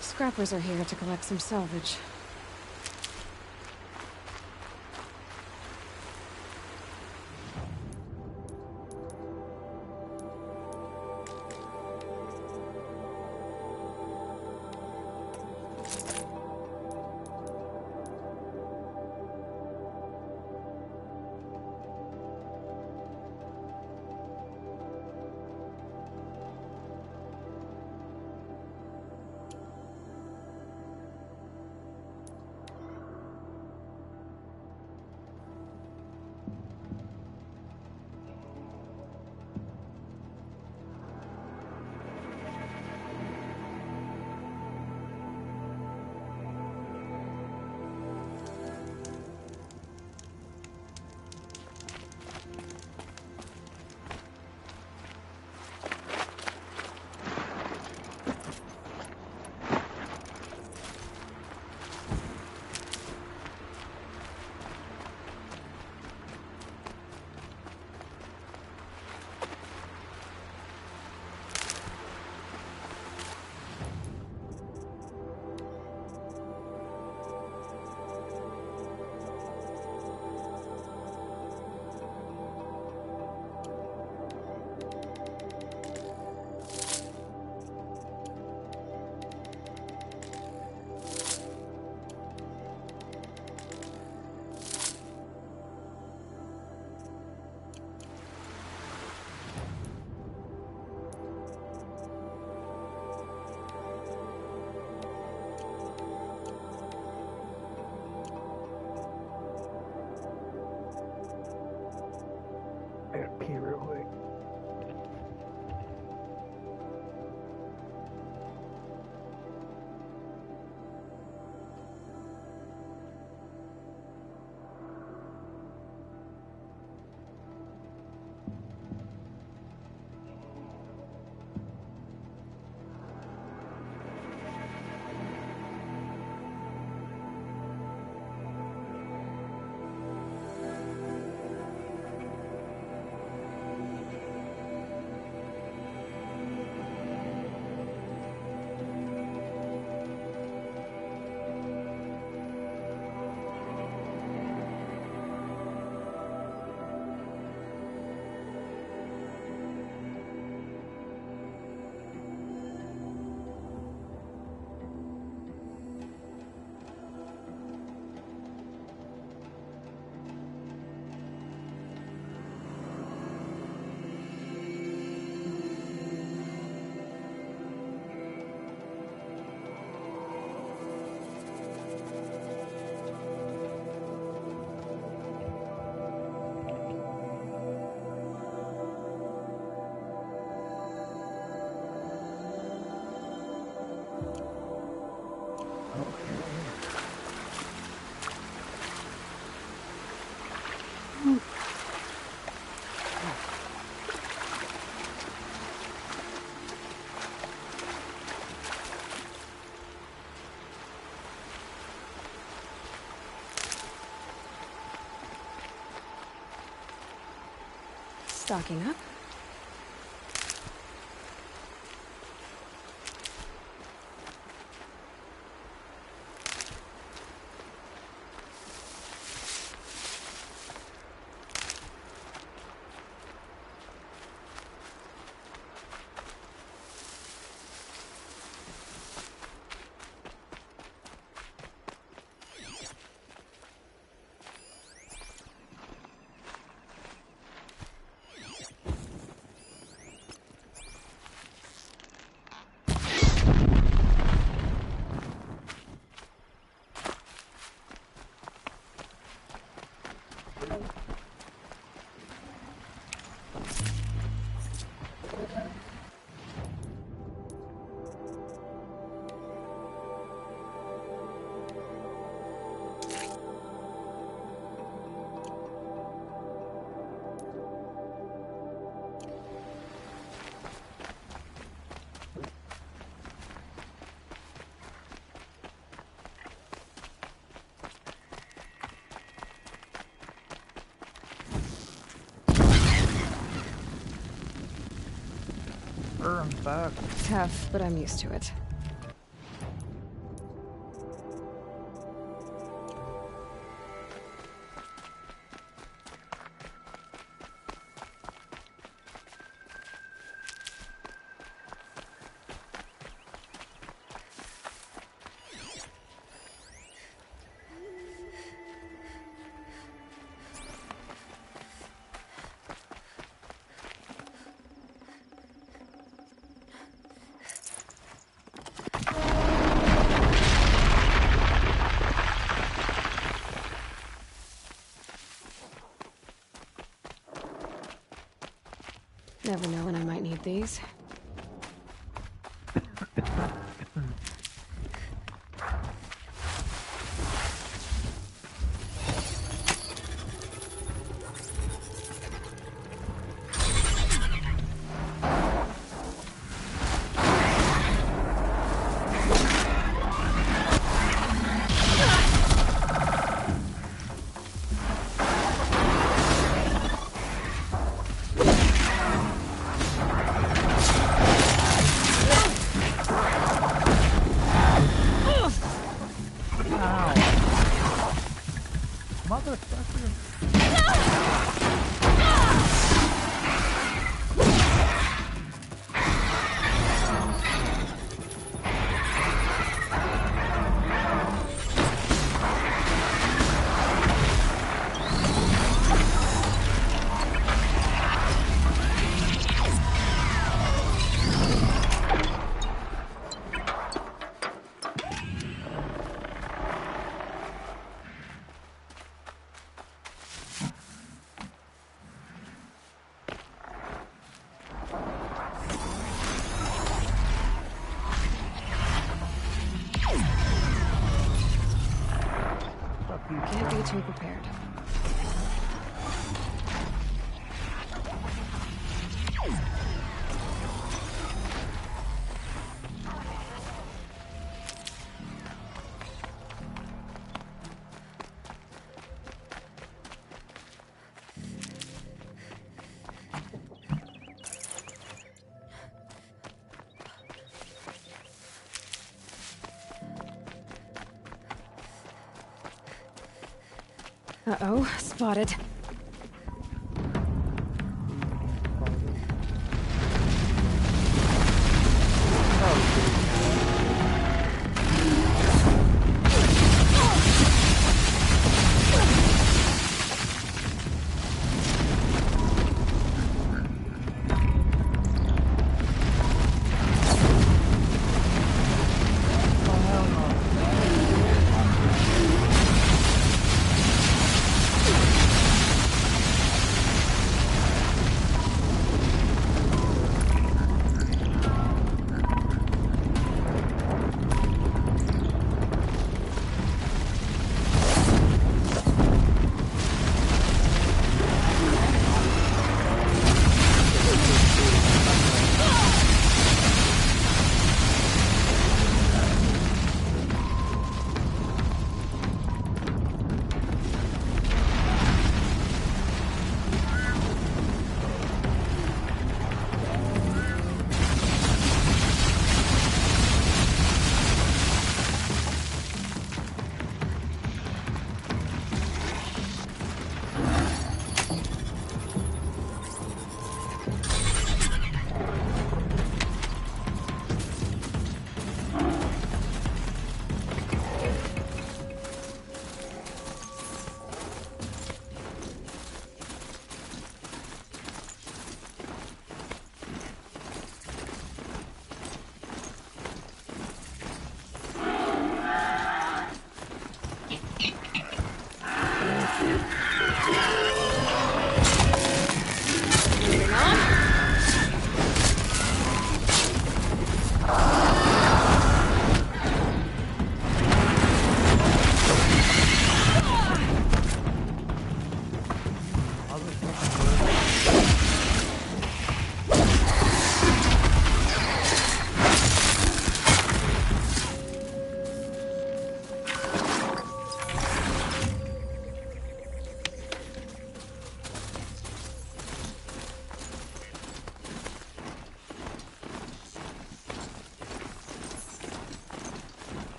Speaker 4: Scrappers are here to collect some salvage. Stocking up.
Speaker 1: I'm back.
Speaker 4: Tough, but I'm used to it. Never know when I might need these. Can't be too prepared. Uh-oh, spotted.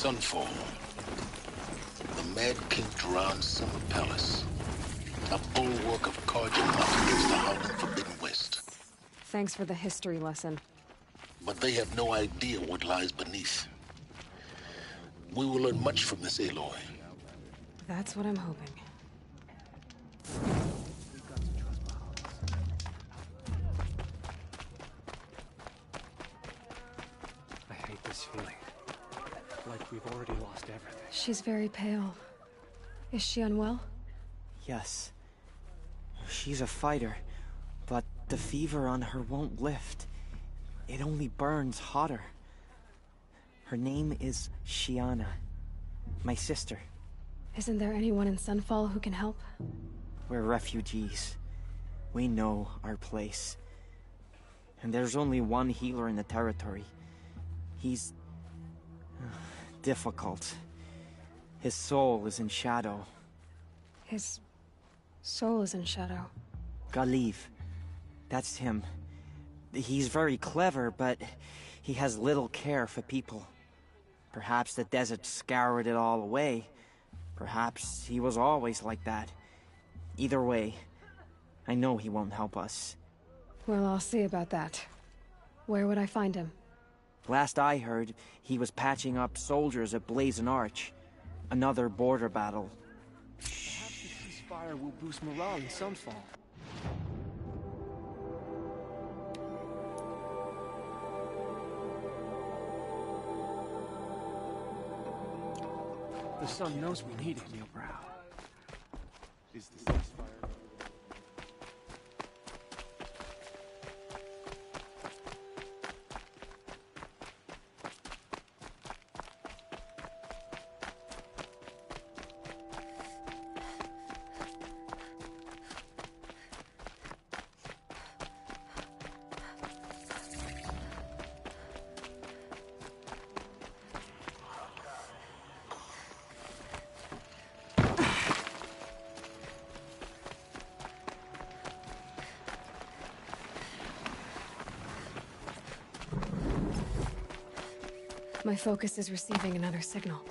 Speaker 12: Sunfall. The Mad King Duran Summer Palace. A bulwark of Carjan Mountain against the howling Forbidden West.
Speaker 4: Thanks for the history lesson.
Speaker 12: But they have no idea what lies beneath. We will learn much from this Aloy.
Speaker 4: That's what I'm hoping.
Speaker 10: I hate this feeling. Like we've already lost everything.
Speaker 4: She's very pale. Is she unwell?
Speaker 15: Yes. She's a fighter, but the fever on her won't lift. It only burns hotter. Her name is Shiana. My sister.
Speaker 4: Isn't there anyone in Sunfall who can help?
Speaker 15: We're refugees. We know our place. And there's only one healer in the territory. He's... difficult. His soul is in shadow.
Speaker 4: His soul is in shadow.
Speaker 15: Galiv. That's him. He's very clever, but he has little care for people. Perhaps the desert scoured it all away. Perhaps he was always like that. Either way, I know he won't help us.
Speaker 4: Well, I'll see about that. Where would I find him?
Speaker 15: Last I heard, he was patching up soldiers at Blazon Arch. Another border battle.
Speaker 10: Perhaps the ceasefire will boost morale in Sunfall. The sun knows we need it, Neil Brow. Is the ceasefire...
Speaker 4: My focus is receiving another signal.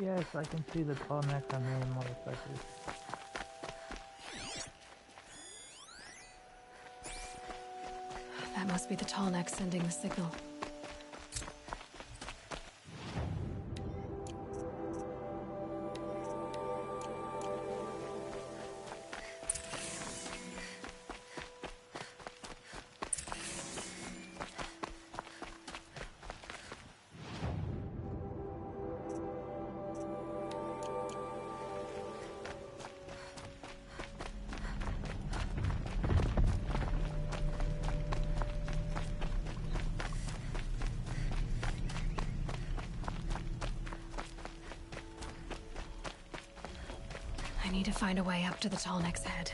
Speaker 1: Yes, I can see the tall neck on the motherfuckers.
Speaker 4: That must be the tall neck sending the signal. I need to find a way up to the tall neck's head.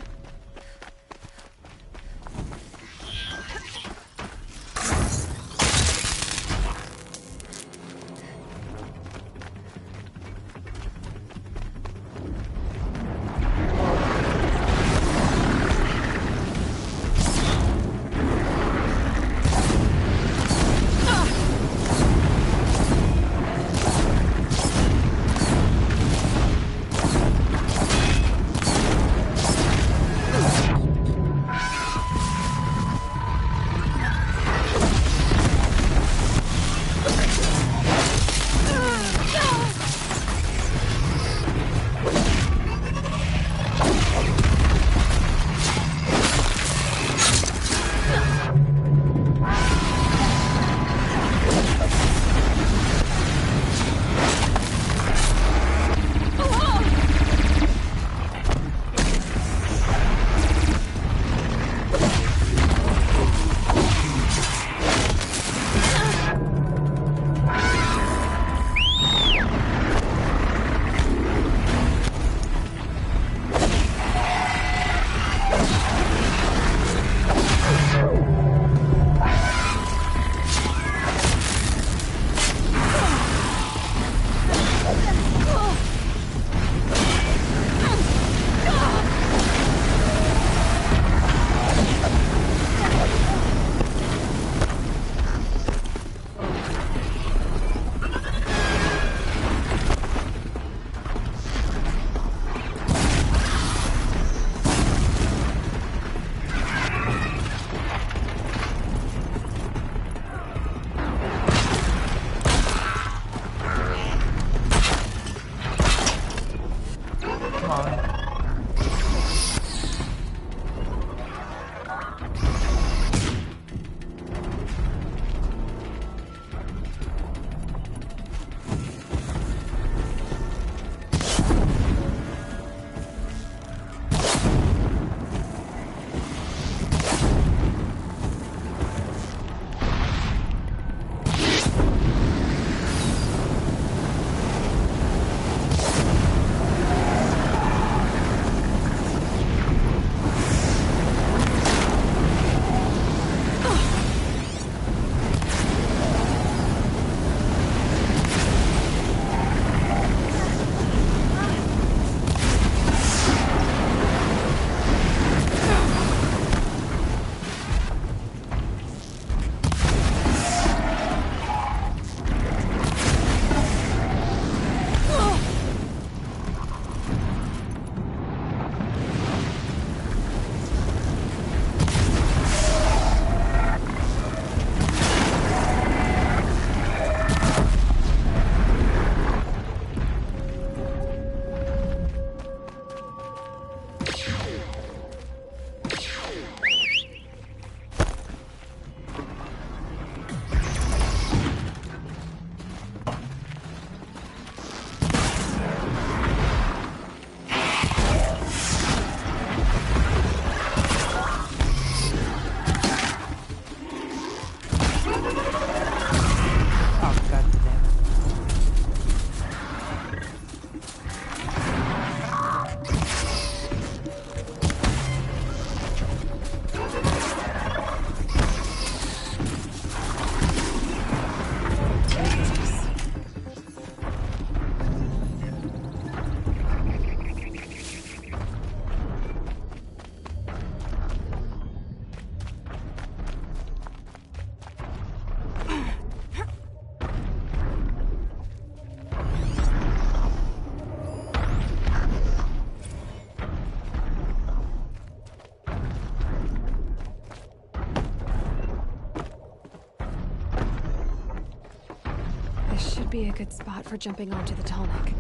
Speaker 4: should be a good spot for jumping onto the Tallneck.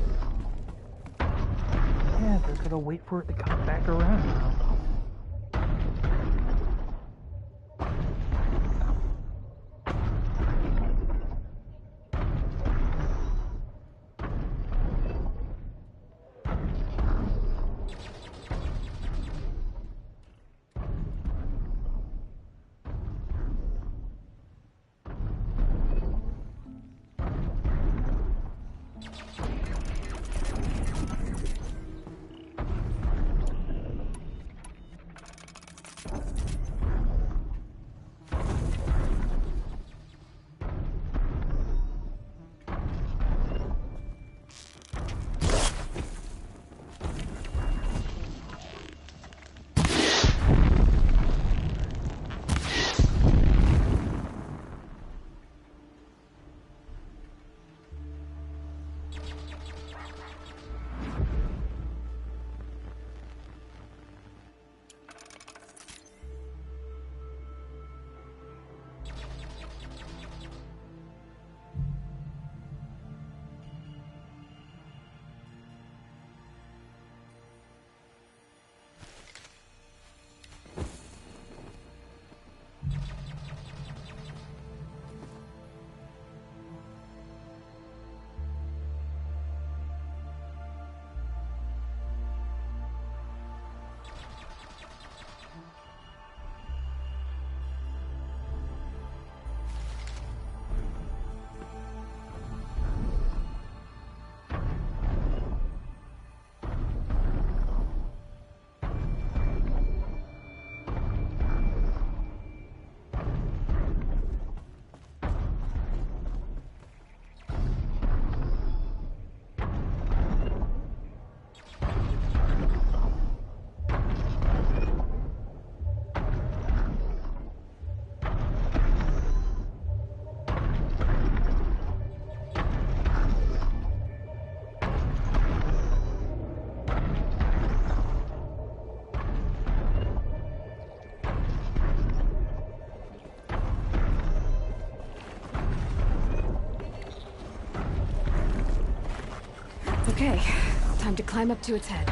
Speaker 1: Yeah, they're gonna wait for it to come back around now.
Speaker 4: Okay, time to climb up to its head.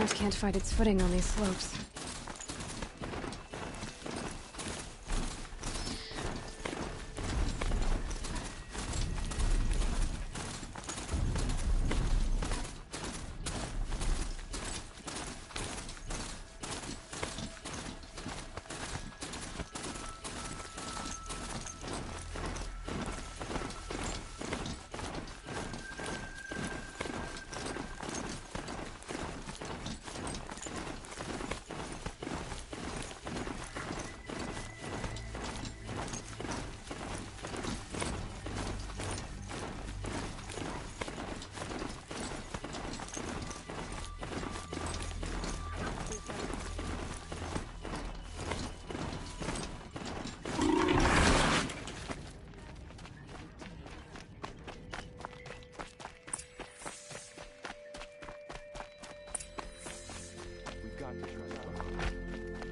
Speaker 4: ground can't find its footing on these slopes.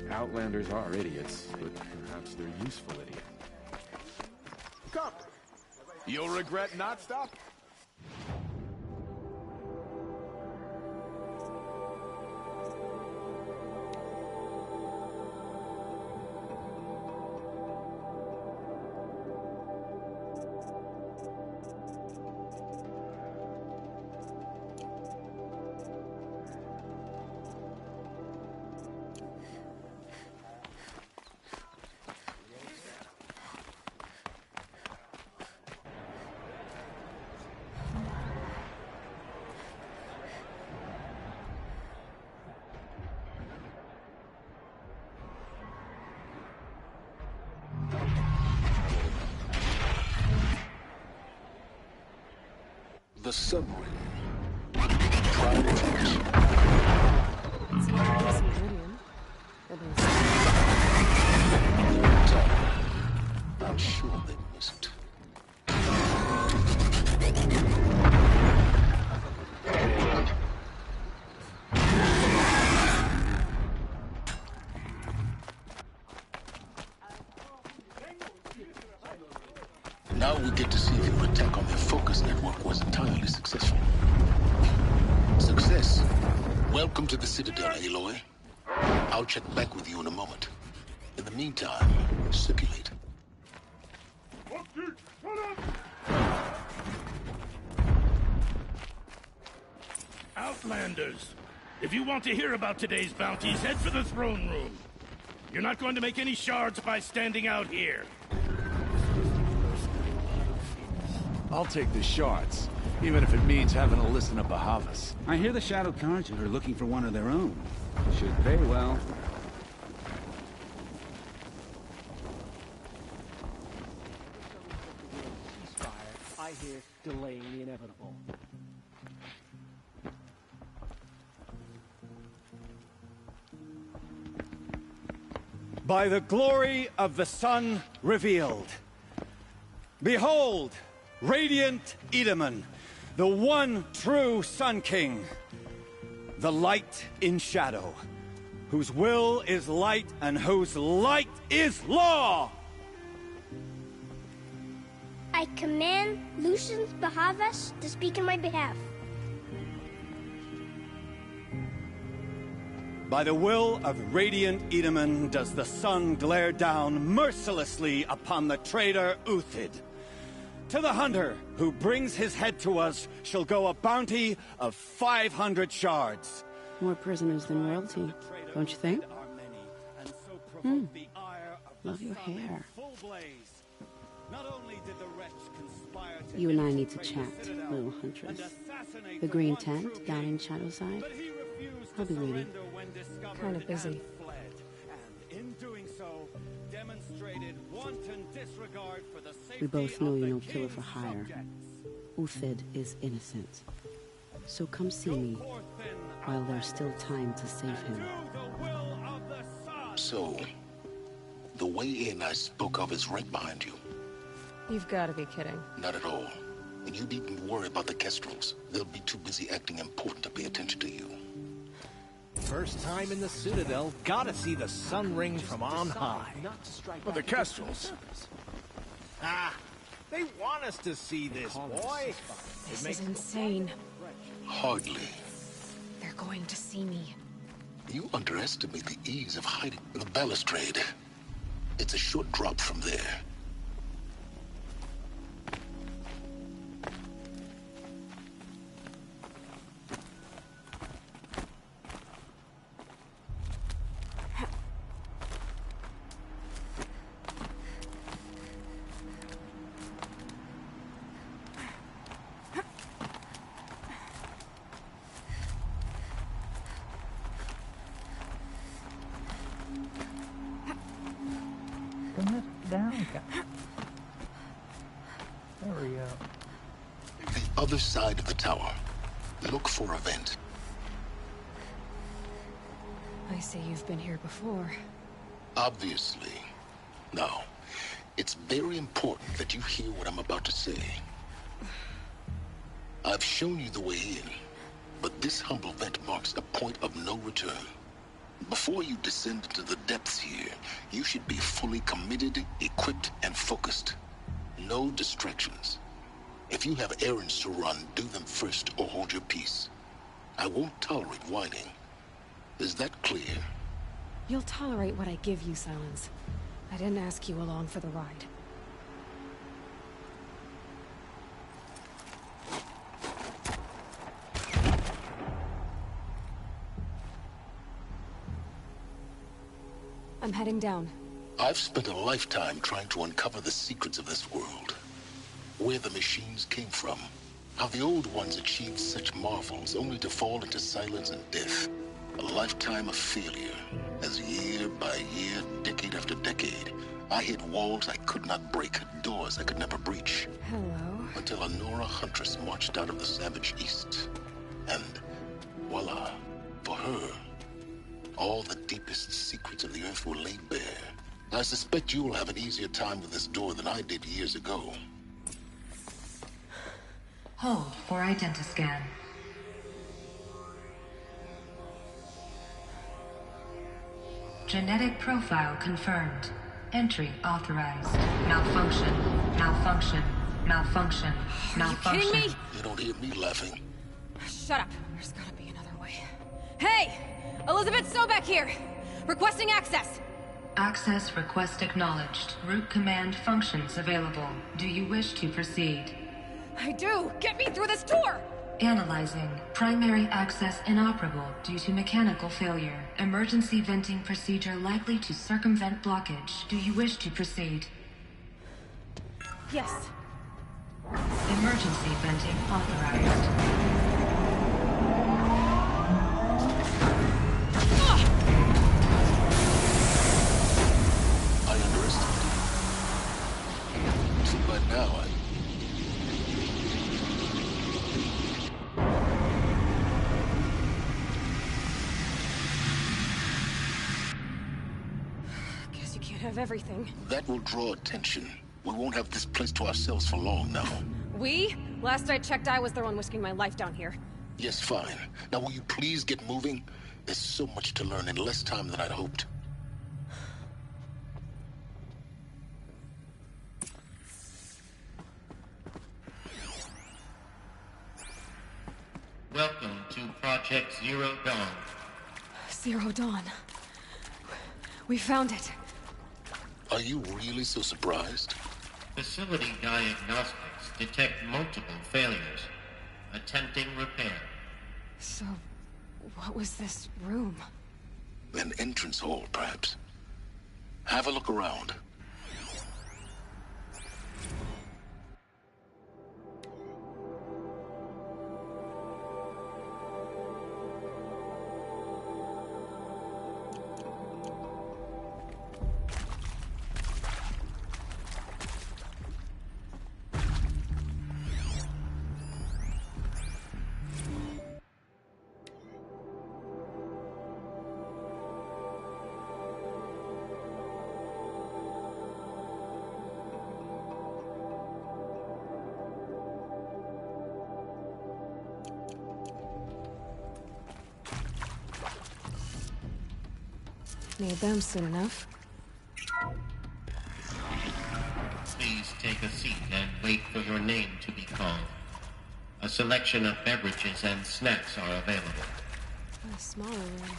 Speaker 16: Outlanders are idiots, but perhaps they're useful idiots. Come! You'll regret not stopping.
Speaker 12: The submarine. Try to catch.
Speaker 4: It's not a decent Meridian.
Speaker 12: I'm sure they missed. Now we get to see if your attack on their focus network was entirely successful. Success. Welcome to the Citadel, Aloy. I'll check back with you in a moment. In the meantime, circulate.
Speaker 2: Outlanders, if you want to hear about today's bounties, head for the throne room. You're not going to make any shards by standing out here.
Speaker 17: I'll take the shards, even if it means having to listen to Bahavas.
Speaker 10: I hear the Shadow Carja are looking for one of their own. Should pay well. I hear delaying the inevitable.
Speaker 18: By the glory of the sun revealed. Behold, radiant Edaman, the one true Sun King. The light in shadow, whose will is light and whose light is law!
Speaker 19: I command Lucius Bahavas to speak in my behalf.
Speaker 18: By the will of radiant Edaman does the sun glare down mercilessly upon the traitor Uthid. To the hunter who brings his head to us shall go a bounty of 500 shards.
Speaker 11: More prisoners than royalty, don't you think? Love your hair. You and I need to chat, little huntress. The green tent down in Shadowside. I'll be waiting.
Speaker 4: Kind of busy.
Speaker 11: We both know you're no killer for hire. Uthid is innocent. So come see me while there's still time to save him.
Speaker 12: So, the way in I spoke of is right behind you.
Speaker 4: You've got to be kidding.
Speaker 12: Not at all. And you needn't worry about the Kestrels. They'll be too busy acting important to pay attention to you.
Speaker 20: First time in the Citadel, gotta see the sun ring from on high.
Speaker 17: But the Kestrels.
Speaker 20: Ah, they want us to see this, boy.
Speaker 4: This is insane.
Speaker 12: Hardly.
Speaker 4: They're going to see me.
Speaker 12: You underestimate the ease of hiding the balustrade. It's a short drop from there.
Speaker 1: Turn this down, guys. There we go.
Speaker 12: The other side of the tower. Look for a vent.
Speaker 4: I see you've been here before.
Speaker 12: Obviously. Now, it's very important that you hear what I'm about to say. I've shown you the way in, but this humble vent marks a point of no return. Before you descend into the depths here, you should be fully committed, equipped, and focused. No distractions. If you have errands to run, do them first or hold your peace. I won't tolerate whining. Is that clear?
Speaker 4: You'll tolerate what I give you, Silence. I didn't ask you along for the ride. I'm heading down.
Speaker 12: I've spent a lifetime trying to uncover the secrets of this world. Where the machines came from. How the old ones achieved such marvels only to fall into silence and death. A lifetime of failure, as year by year, decade after decade, I hit walls I could not break, doors I could never breach.
Speaker 4: Hello.
Speaker 12: Until a Nora huntress marched out of the savage east. And voila, for her, all the deepest secrets of the earth were laid bare. I suspect you will have an easier time with this door than I did years ago.
Speaker 21: Hold for identiscan. Genetic profile confirmed. Entry authorized. Malfunction. Malfunction. Malfunction. Malfunction.
Speaker 4: Are you kidding me?
Speaker 12: You don't hear me laughing.
Speaker 4: Shut up. There's gotta be another way. Hey! Elizabeth Sobek here! Requesting access!
Speaker 21: Access request acknowledged. Root command functions available. Do you wish to proceed?
Speaker 4: I do! Get me through this door!
Speaker 21: Analyzing. Primary access inoperable due to mechanical failure. Emergency venting procedure likely to circumvent blockage. Do you wish to proceed?
Speaker 4: Yes.
Speaker 21: Emergency venting authorized.
Speaker 12: I underestimated you. See, by now,
Speaker 4: Guess you can't have everything.
Speaker 12: that will draw attention. We won't have this place to ourselves for long now.
Speaker 4: We? Last I checked, I was the one risking my life down here.
Speaker 12: Yes, fine. Now will you please get moving? There's so much to learn in less time than I'd hoped.
Speaker 22: Welcome to Project Zero Dawn.
Speaker 4: Zero Dawn. We found it.
Speaker 12: Are you really so surprised?
Speaker 22: Facility diagnostics detect multiple failures. Attempting repair.
Speaker 4: So, what was this room?
Speaker 12: An entrance hall, perhaps. Have a look around.
Speaker 4: Need them soon enough.
Speaker 22: Please take a seat and wait for your name to be called. A selection of beverages and snacks are available.
Speaker 4: A smaller room.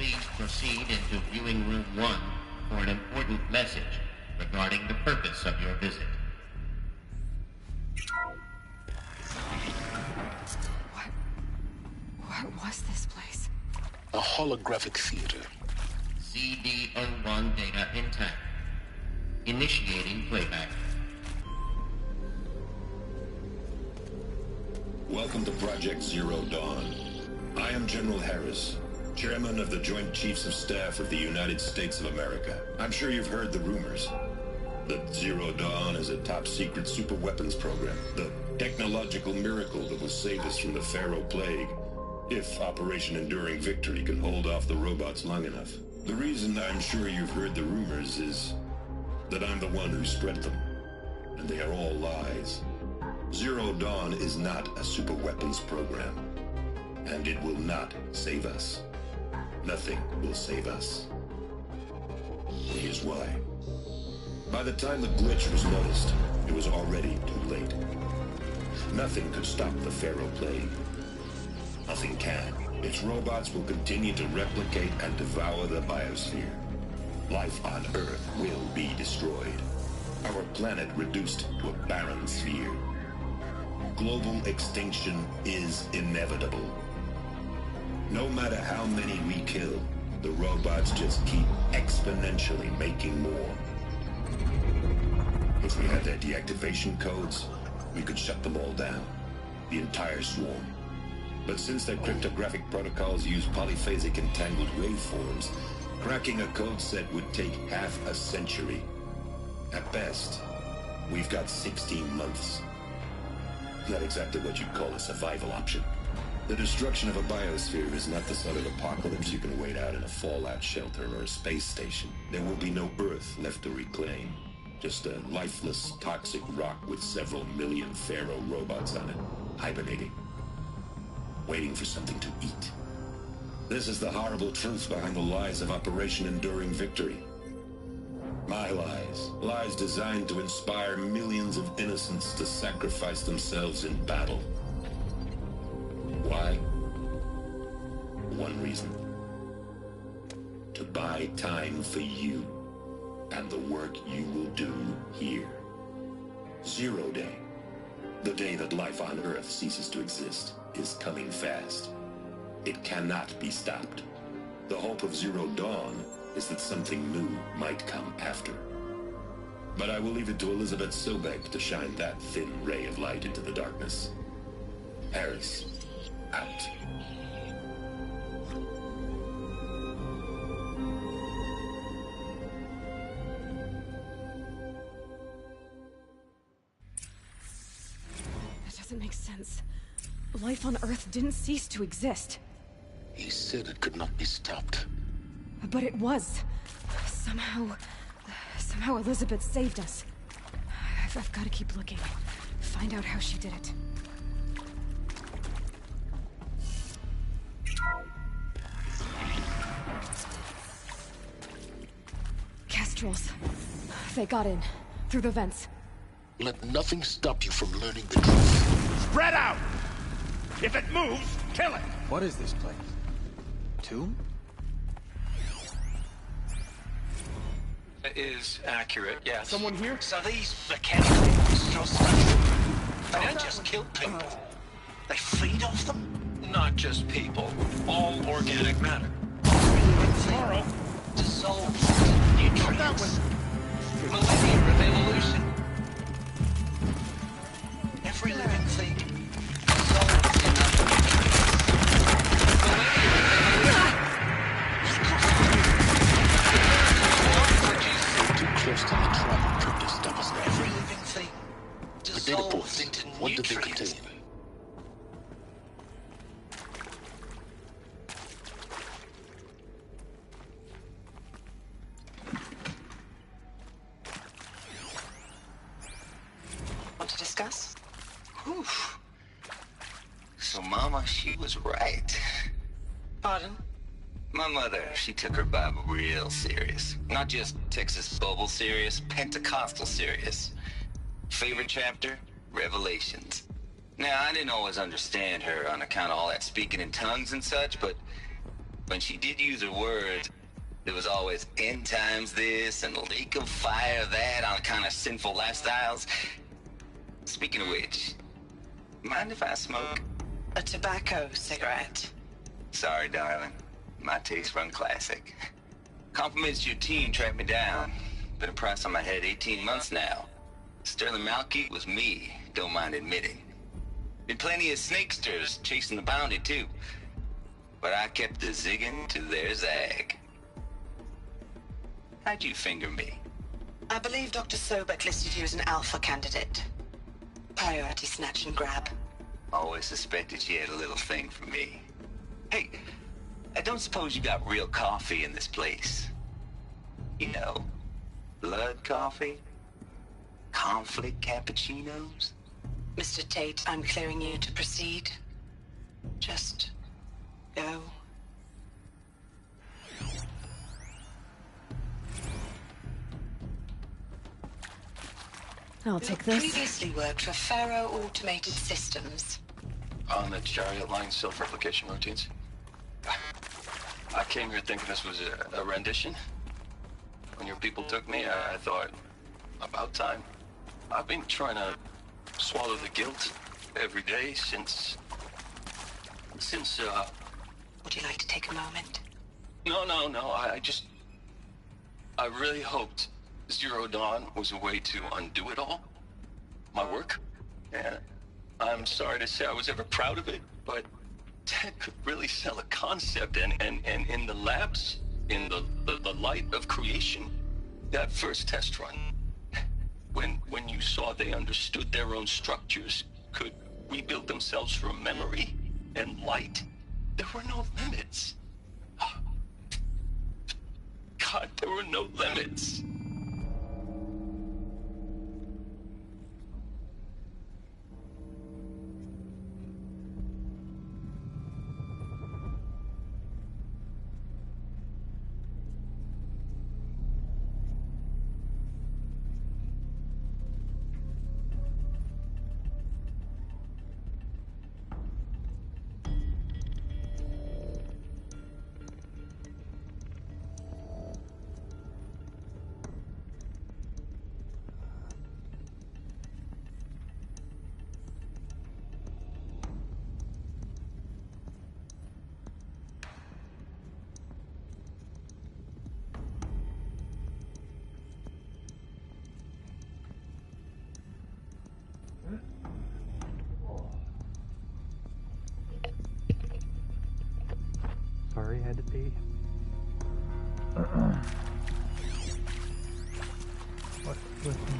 Speaker 22: Please proceed into viewing room 1 for an important message regarding the purpose of your visit.
Speaker 4: What was this place?
Speaker 12: A holographic theater.
Speaker 22: CD01 data intact. Initiating playback.
Speaker 8: Welcome to Project Zero Dawn. I am General Harris, Chairman of the Joint Chiefs of Staff of the United States of America. I'm sure you've heard the rumors that Zero Dawn is a top-secret super-weapons program, the technological miracle that will save us from the Pharaoh Plague, if Operation Enduring Victory can hold off the robots long enough. The reason I'm sure you've heard the rumors is that I'm the one who spread them, and they are all lies. Zero Dawn is not a super-weapons program, and it will not save us. Nothing will save us. Here's why. By the time the glitch was noticed, it was already too late. Nothing could stop the Pharaoh Plague. Nothing can. Its robots will continue to replicate and devour the biosphere. Life on Earth will be destroyed. Our planet reduced to a barren sphere. Global extinction is inevitable. No matter how many we kill, the robots just keep exponentially making more. If we had their deactivation codes, we could shut them all down. The entire swarm. But since their cryptographic protocols use polyphasic entangled waveforms, cracking a code set would take half a century. At best, we've got 16 months. Not exactly what you'd call a survival option. The destruction of a biosphere is not the sort of apocalypse you can wait out in a fallout shelter or a space station. There will be no Earth left to reclaim. Just a lifeless, toxic rock with several million Pharaoh robots on it, hibernating. Waiting for something to eat. This is the horrible truth behind the lies of Operation Enduring Victory. My lies. Lies designed to inspire millions of innocents to sacrifice themselves in battle. Why? One reason. To buy time for you and the work you will do here. Zero Day. The day that life on Earth ceases to exist is coming fast. It cannot be stopped. The hope of Zero Dawn is that something new might come after. But I will leave it to Elizabeth Sobek to shine that thin ray of light into the darkness. Harris, out.
Speaker 4: That doesn't make sense. Life on Earth didn't cease to exist.
Speaker 12: He said it could not be stopped.
Speaker 4: But it was. Somehow Elizabeth saved us. I've got to keep looking. Find out how she did it. Kestrels. They got in. Through the vents.
Speaker 12: Let nothing stop you from learning the truth.
Speaker 2: Spread out! If it moves, kill it!
Speaker 16: What is this place? Tomb?
Speaker 14: That is accurate, yes.
Speaker 16: Someone here?
Speaker 9: So these mechanical monstrosities, they don't just kill people. They feed off them?
Speaker 14: Not just people. All organic matter.
Speaker 9: Tomorrow, dissolve nutrients. Millennium of evolution. Every living thing dissolves in that nutrients.
Speaker 12: Too close to the tribe could stop us now.
Speaker 9: Every living thing
Speaker 12: The data
Speaker 9: dissolves
Speaker 12: points.
Speaker 9: into
Speaker 12: What did they
Speaker 9: nutrients.
Speaker 12: contain?
Speaker 3: Want to discuss?
Speaker 9: Whew. So Mama, she was right.
Speaker 3: Pardon?
Speaker 9: My mother, she took her Bible real serious. Not just Texas Bible serious, Pentecostal serious. Favorite chapter? Revelations. Now, I didn't always understand her on account of all that speaking in tongues and such, but
Speaker 6: when she did use her words, there was always end times this and lake of fire that on kind of sinful lifestyles. Speaking of which, mind if I smoke?
Speaker 3: A tobacco cigarette.
Speaker 6: Sorry, darling. My taste run classic. Compliments to your team tracked me down. Been a price on my head 18 months now. Sterling Malky was me, don't mind admitting. Been plenty of snakesters chasing the bounty too. But I kept the zigging to their zag. How'd you finger me?
Speaker 3: I believe Dr. Sobek listed you as an alpha candidate. Priority snatch and grab.
Speaker 6: Always suspected she had a little thing for me. Hey, I don't suppose you got real coffee in this place? You know, blood coffee? Conflict cappuccinos?
Speaker 3: Mr. Tate, I'm clearing you to proceed. Just go.
Speaker 4: I'll take this.
Speaker 3: Previously worked for Faro Automated Systems.
Speaker 5: On the Chariot Line self-replication routines. I came here thinking this was a rendition. When your people took me, I thought, about time. I've been trying to swallow the guilt every day since...
Speaker 3: Would you like to take a moment?
Speaker 5: No, I really hoped Zero Dawn was a way to undo it all. My work. And I'm sorry to say I was ever proud of it, but Ted could really sell a concept, and in the labs, in the light of creation, that first test run, when you saw they understood their own structures, could rebuild themselves from memory and light, there were no limits. God, there were no limits.
Speaker 1: Sorry, I had to pee.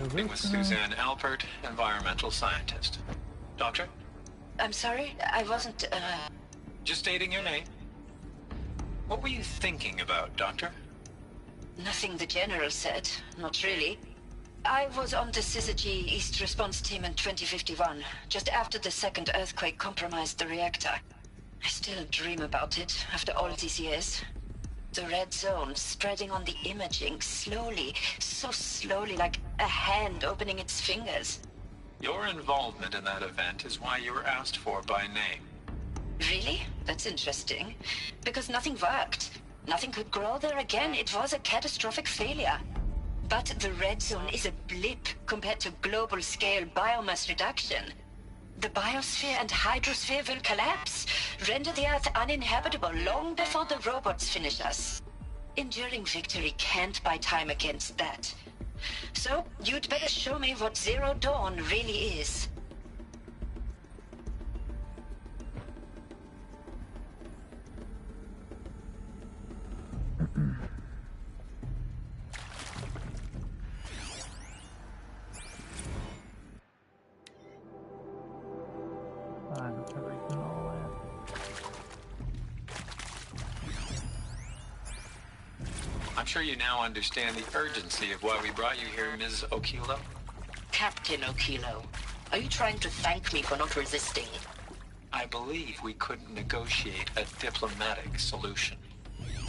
Speaker 14: Speaking with Suzanne Alpert, environmental scientist. Doctor?
Speaker 3: I'm sorry, I wasn't,
Speaker 14: Just stating your name. What were you thinking about, Doctor?
Speaker 3: Nothing the General said, not really. I was on the Syzygy East Response Team in 2051, just after the second earthquake compromised the reactor. I still dream about it, after all these years. The red zone spreading on the imaging, slowly, so slowly, like a hand opening its fingers.
Speaker 14: Your involvement in that event is why you were asked for by name.
Speaker 3: Really? That's interesting. Because nothing worked. Nothing could grow there again. It was a catastrophic failure. But the red zone is a blip compared to global-scale biomass reduction. The biosphere and hydrosphere will collapse, render the Earth uninhabitable long before the robots finish us. Enduring victory can't buy time against that. So, you'd better show me what Zero Dawn really is.
Speaker 14: I'm sure you now understand the urgency of why we brought you here, Ms. Okilo.
Speaker 7: Captain Okilo, are you trying to thank me for not resisting?
Speaker 14: I believe we couldn't negotiate a diplomatic solution.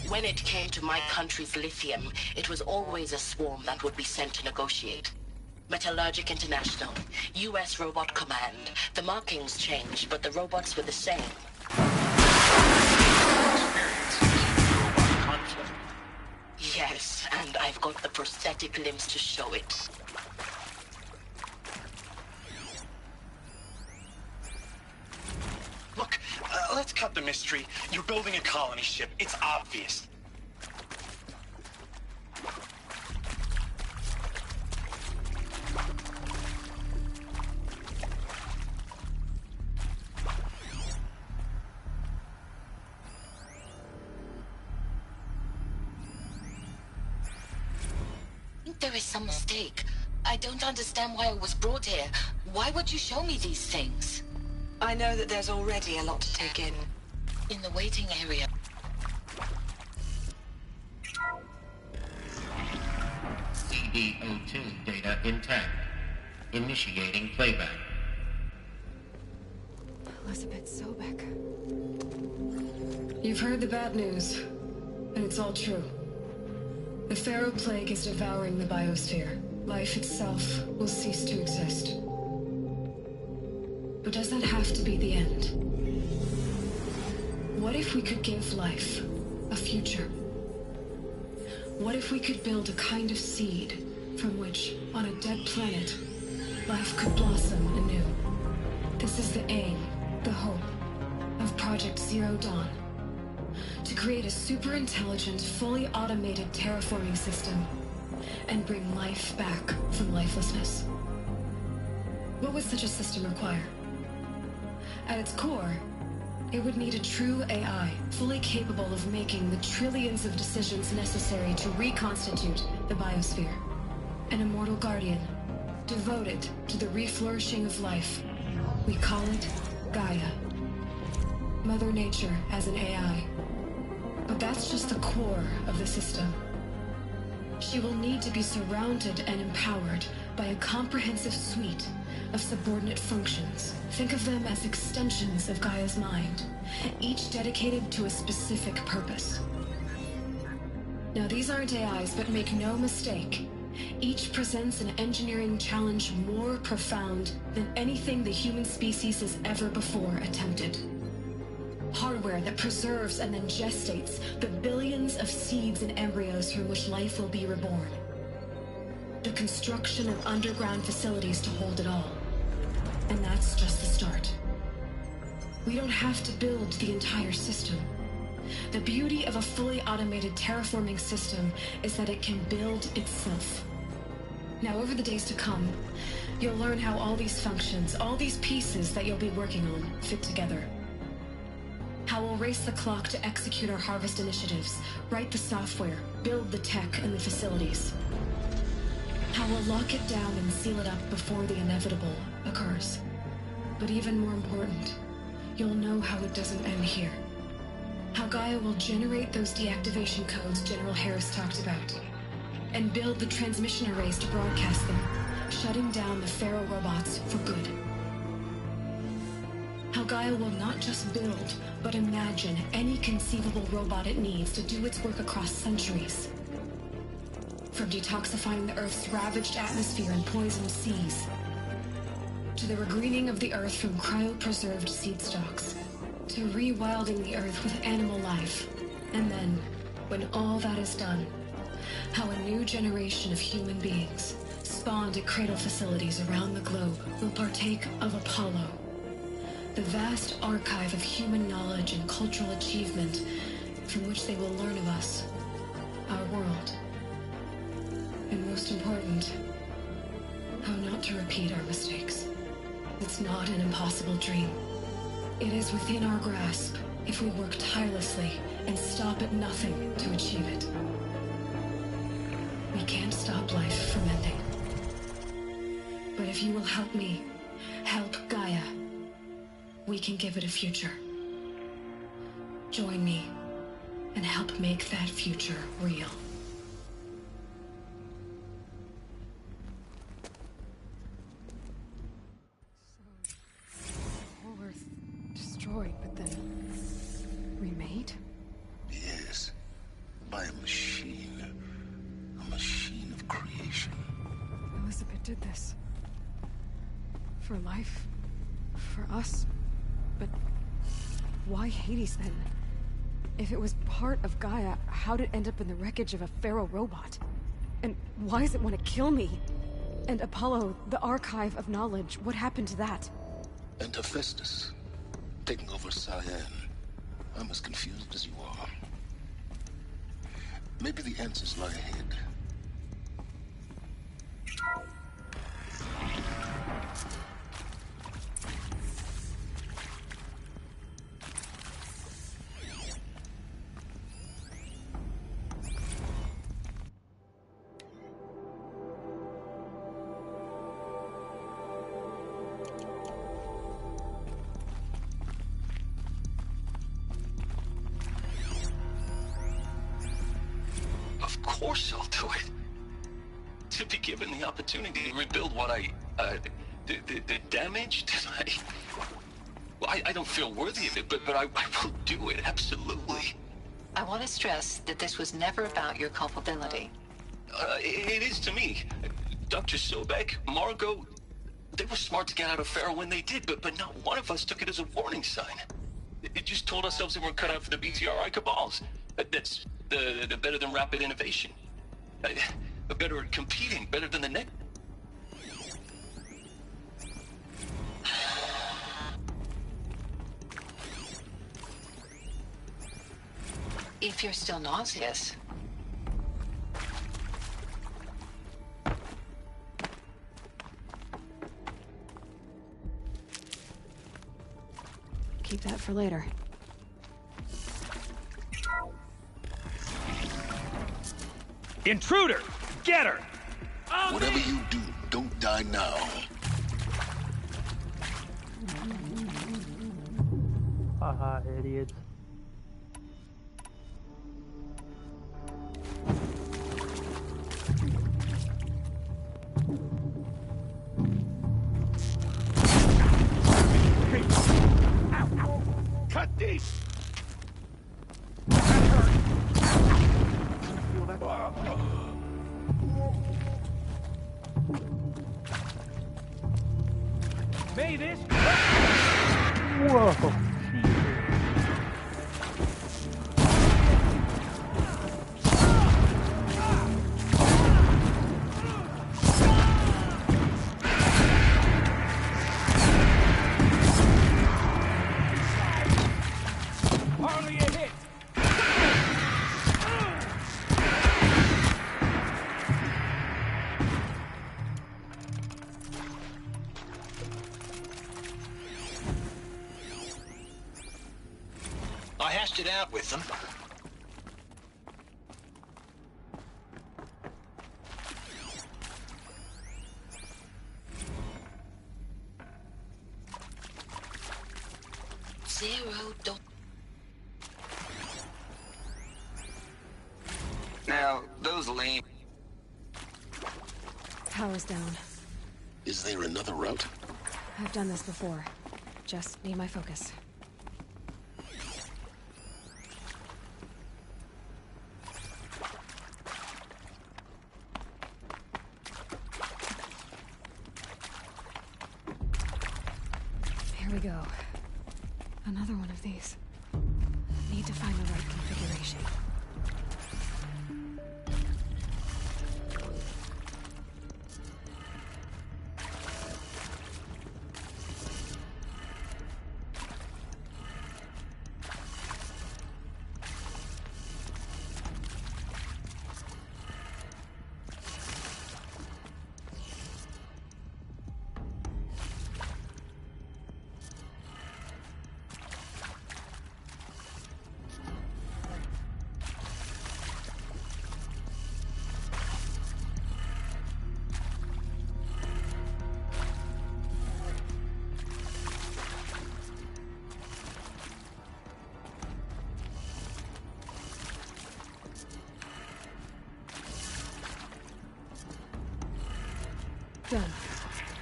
Speaker 7: When it came to my country's lithium, it was always a swarm that would be sent to negotiate. Metallurgic International, U.S. Robot Command. The markings changed, but the robots were the same.
Speaker 14: Experience.
Speaker 7: prosthetic limbs to show it.
Speaker 5: Look, let's cut the mystery. You're building a colony ship. It's obvious.
Speaker 7: There is some mistake. I don't understand why I was brought here. Why would you show me these things?
Speaker 3: I know that there's already a lot to take in.
Speaker 7: In the waiting area.
Speaker 22: CD02 data intact. Initiating playback.
Speaker 4: Elizabeth Sobek. You've heard the bad news, and it's all true. The Pharaoh Plague is devouring the biosphere. Life itself will cease to exist. But does that have to be the end? What if we could give life a future? What if we could build a kind of seed from which, on a dead planet, life could blossom anew? This is the aim, the hope, of Project Zero Dawn. To create a super-intelligent, fully automated terraforming system and bring life back from lifelessness. What would such a system require? At its core, it would need a true AI, fully capable of making the trillions of decisions necessary to reconstitute the biosphere. An immortal guardian, devoted to the reflourishing of life. We call it Gaia. Mother Nature as an AI. But that's just the core of the system. She will need to be surrounded and empowered by a comprehensive suite of subordinate functions. Think of them as extensions of Gaia's mind, each dedicated to a specific purpose. Now, these aren't AIs, but make no mistake, each presents an engineering challenge more profound than anything the human species has ever before attempted. Hardware that preserves and then gestates the billions of seeds and embryos from which life will be reborn. The construction of underground facilities to hold it all. And that's just the start. We don't have to build the entire system. The beauty of a fully automated terraforming system is that it can build itself. Now, over the days to come, you'll learn how all these functions, all these pieces that you'll be working on, fit together. How we'll race the clock to execute our harvest initiatives, write the software, build the tech and the facilities. How we'll lock it down and seal it up before the inevitable occurs. But even more important, you'll know how it doesn't end here. How Gaia will generate those deactivation codes General Harris talked about, and build the transmission arrays to broadcast them, shutting down the Pharaoh robots for good. How Gaia will not just build, but imagine any conceivable robot it needs to do its work across centuries. From detoxifying the Earth's ravaged atmosphere and poisoned seas, to the regreening of the Earth from cryopreserved seed stalks, to rewilding the Earth with animal life. And then, when all that is done, how a new generation of human beings, spawned at cradle facilities around the globe, will partake of Apollo, the vast archive of human knowledge and cultural achievement from which they will learn of us, our world. And most important, how not to repeat our mistakes. It's not an impossible dream. It is within our grasp if we work tirelessly and stop at nothing to achieve it. We can't stop life from ending. But if you will help me, help Gaia, we can give it a future. Join me and help make that future real. Whole Earth destroyed, but then remade?
Speaker 12: Yes, by a machine of creation.
Speaker 4: Elizabeth did this. For life. For us. But why Hades then? If it was part of Gaia, how'd it end up in the wreckage of a Pharaoh robot? And why does it want to kill me? And Apollo, the Archive of Knowledge, what happened to that?
Speaker 12: And Hephaestus, taking over Cyan. I'm as confused as you are. Maybe the answers lie ahead.
Speaker 6: Of course I'll do it. To be given the opportunity to rebuild what the damage that I don't feel worthy of it, but I will do it, absolutely.
Speaker 3: I want to stress that this was never about your culpability.
Speaker 6: It is to me. Dr. Sobek, Margot, they were smart to get out of Pharaoh when they did, but not one of us took it as a warning sign. It just told ourselves that we're cut out for the BTRI cabals. That's the better than rapid innovation. Better at competing, better than the next.
Speaker 3: If you're still nauseous.
Speaker 4: Keep that for later.
Speaker 20: Intruder! Get her!
Speaker 12: Whatever you do, don't die now.
Speaker 1: Haha, idiots.
Speaker 20: Cut deep! May this...
Speaker 1: Whoa.
Speaker 20: Hardly a hit!
Speaker 13: I hashed it out with them.
Speaker 6: Now, those lame...
Speaker 4: Power's down.
Speaker 12: Is there another route?
Speaker 4: I've done this before. Just need my focus. Here we go. Another one of these. Need to find the right configuration. Done.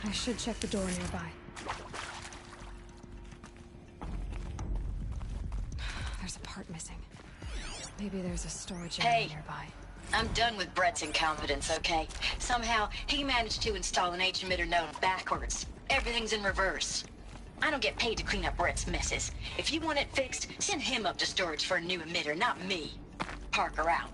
Speaker 4: I should check the door nearby. There's a part missing. Maybe there's a storage area nearby.
Speaker 3: I'm done with Brett's incompetence, okay? Somehow, he managed to install an H-emitter node backwards. Everything's in reverse. I don't get paid to clean up Brett's messes. If you want it fixed, send him up to storage for a new emitter, not me. Parker out.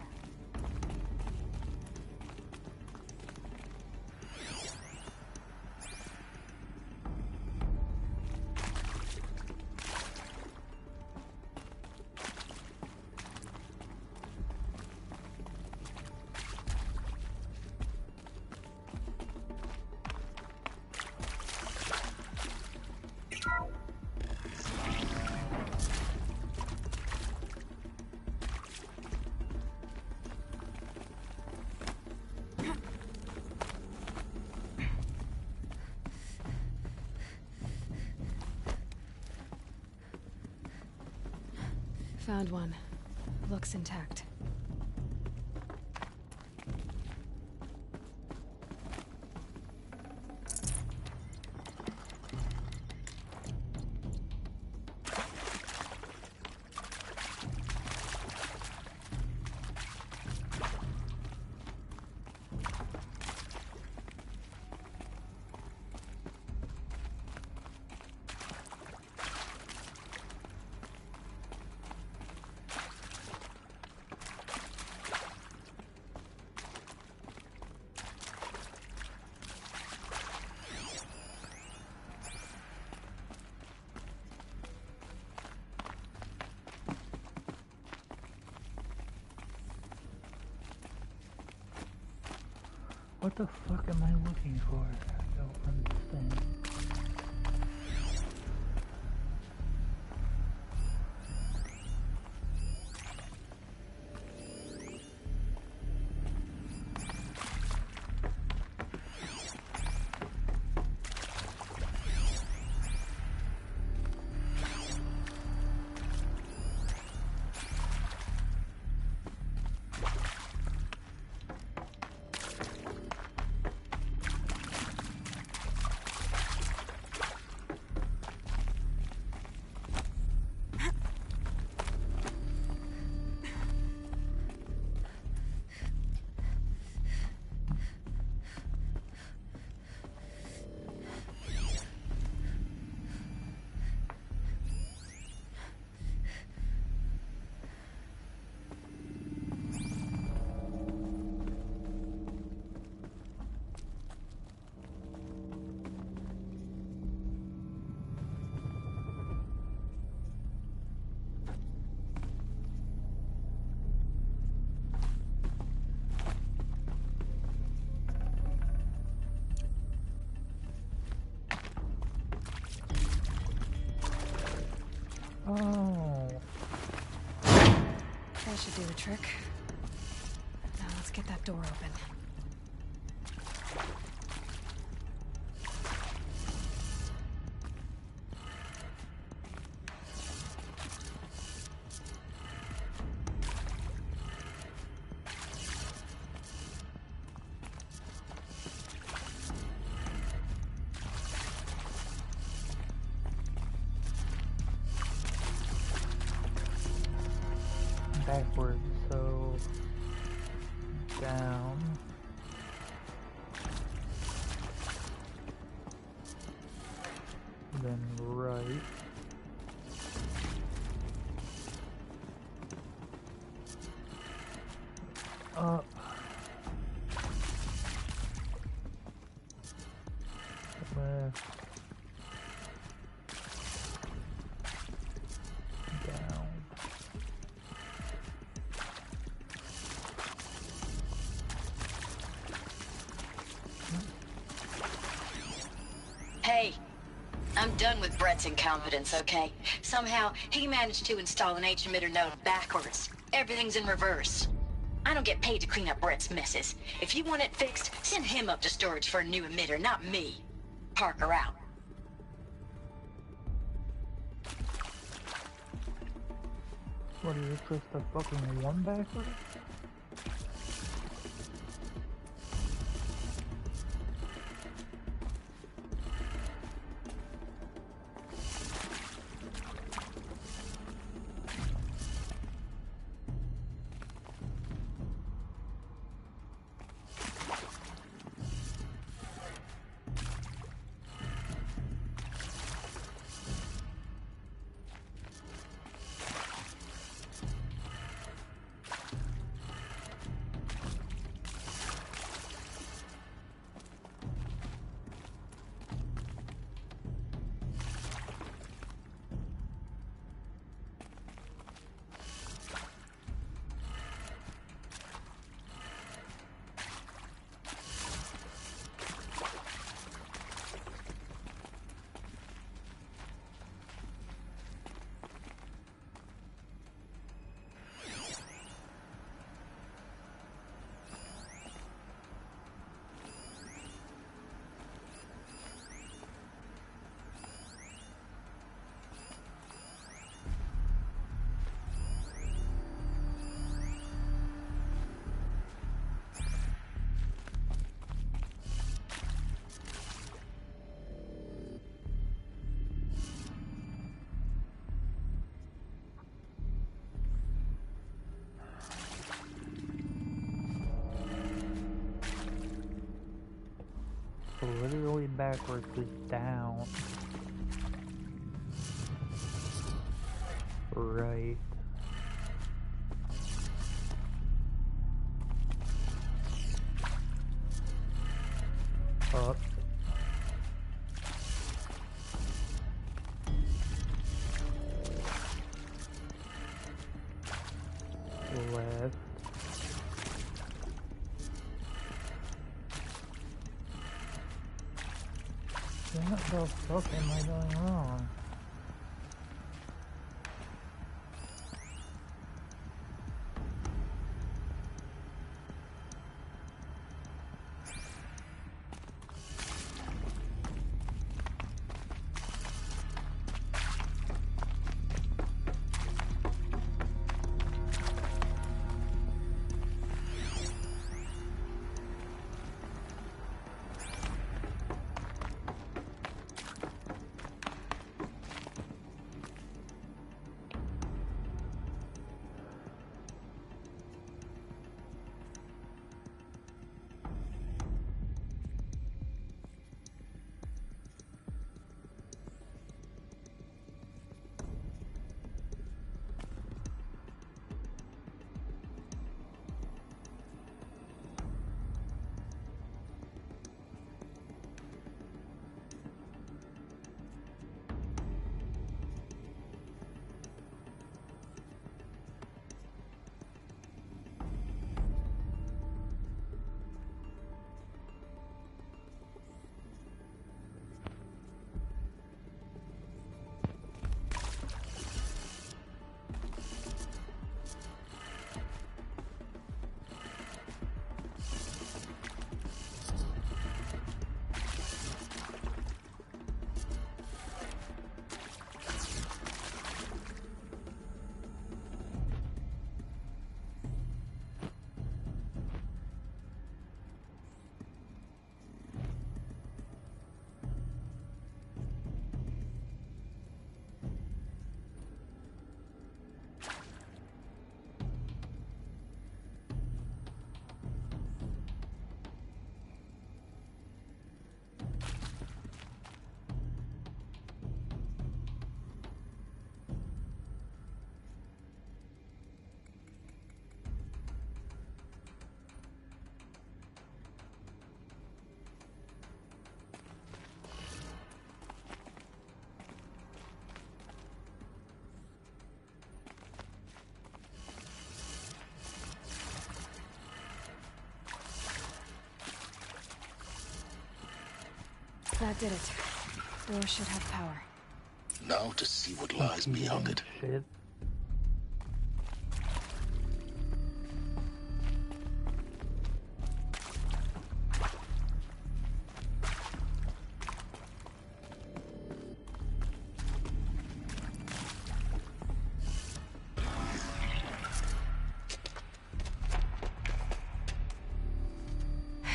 Speaker 4: Found one. Looks intact.
Speaker 1: What the fuck am I looking for? I don't understand. Oh.
Speaker 4: That should do the trick. Now let's get that door open.
Speaker 1: Backwards, so down. Then right. Up. Left. Down.
Speaker 3: Hey, I'm done with Brett's incompetence, okay? Somehow, he managed to install an H-emitter node backwards. Everything's in reverse. I don't get paid to clean up Brett's messes. If you want it fixed, send him up to storage for a new emitter, not me. Parker out.
Speaker 1: What, is it just a fucking one backwards? Literally backwards is down. Right. Up. Left. What the fuck am I doing wrong?
Speaker 4: That did it. Door should have power.
Speaker 12: Now to see what lies beyond it.
Speaker 1: Shit.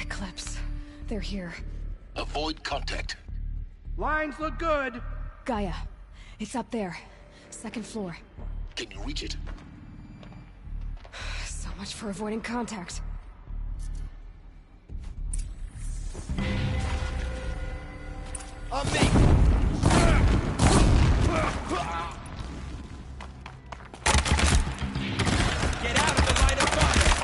Speaker 4: Eclipse. They're here.
Speaker 12: Avoid contact.
Speaker 20: Lines look good.
Speaker 4: Gaia. It's up there. Second floor.
Speaker 12: Can you reach it?
Speaker 4: So much for avoiding contact.
Speaker 20: On me! Get out of the line of fire!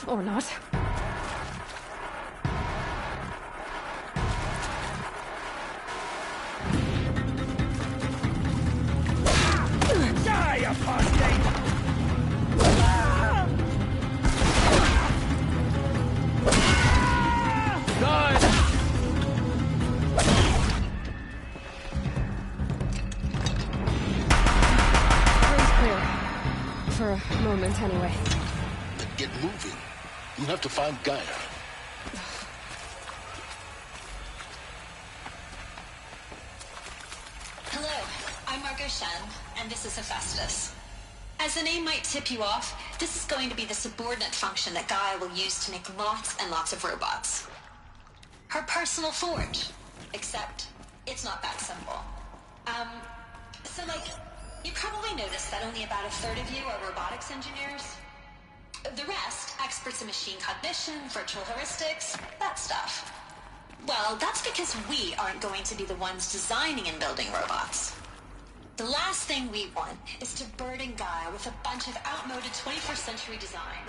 Speaker 4: Or not.
Speaker 2: Die, apostate!
Speaker 4: For a moment, anyway.
Speaker 12: Then get moving. You have to find Gaia.
Speaker 3: Hello, I'm Margot Shen, and this is Hephaestus. As the name might tip you off, this is going to be the subordinate function that Gaia will use to make lots and lots of robots. Her personal forge. Except, it's not that simple. You probably noticed that only about a third of you are robotics engineers. The rest, experts in machine cognition, virtual heuristics, that stuff. Well, that's because we aren't going to be the ones designing and building robots. The last thing we want is to burden Gaia with a bunch of outmoded 21st century design.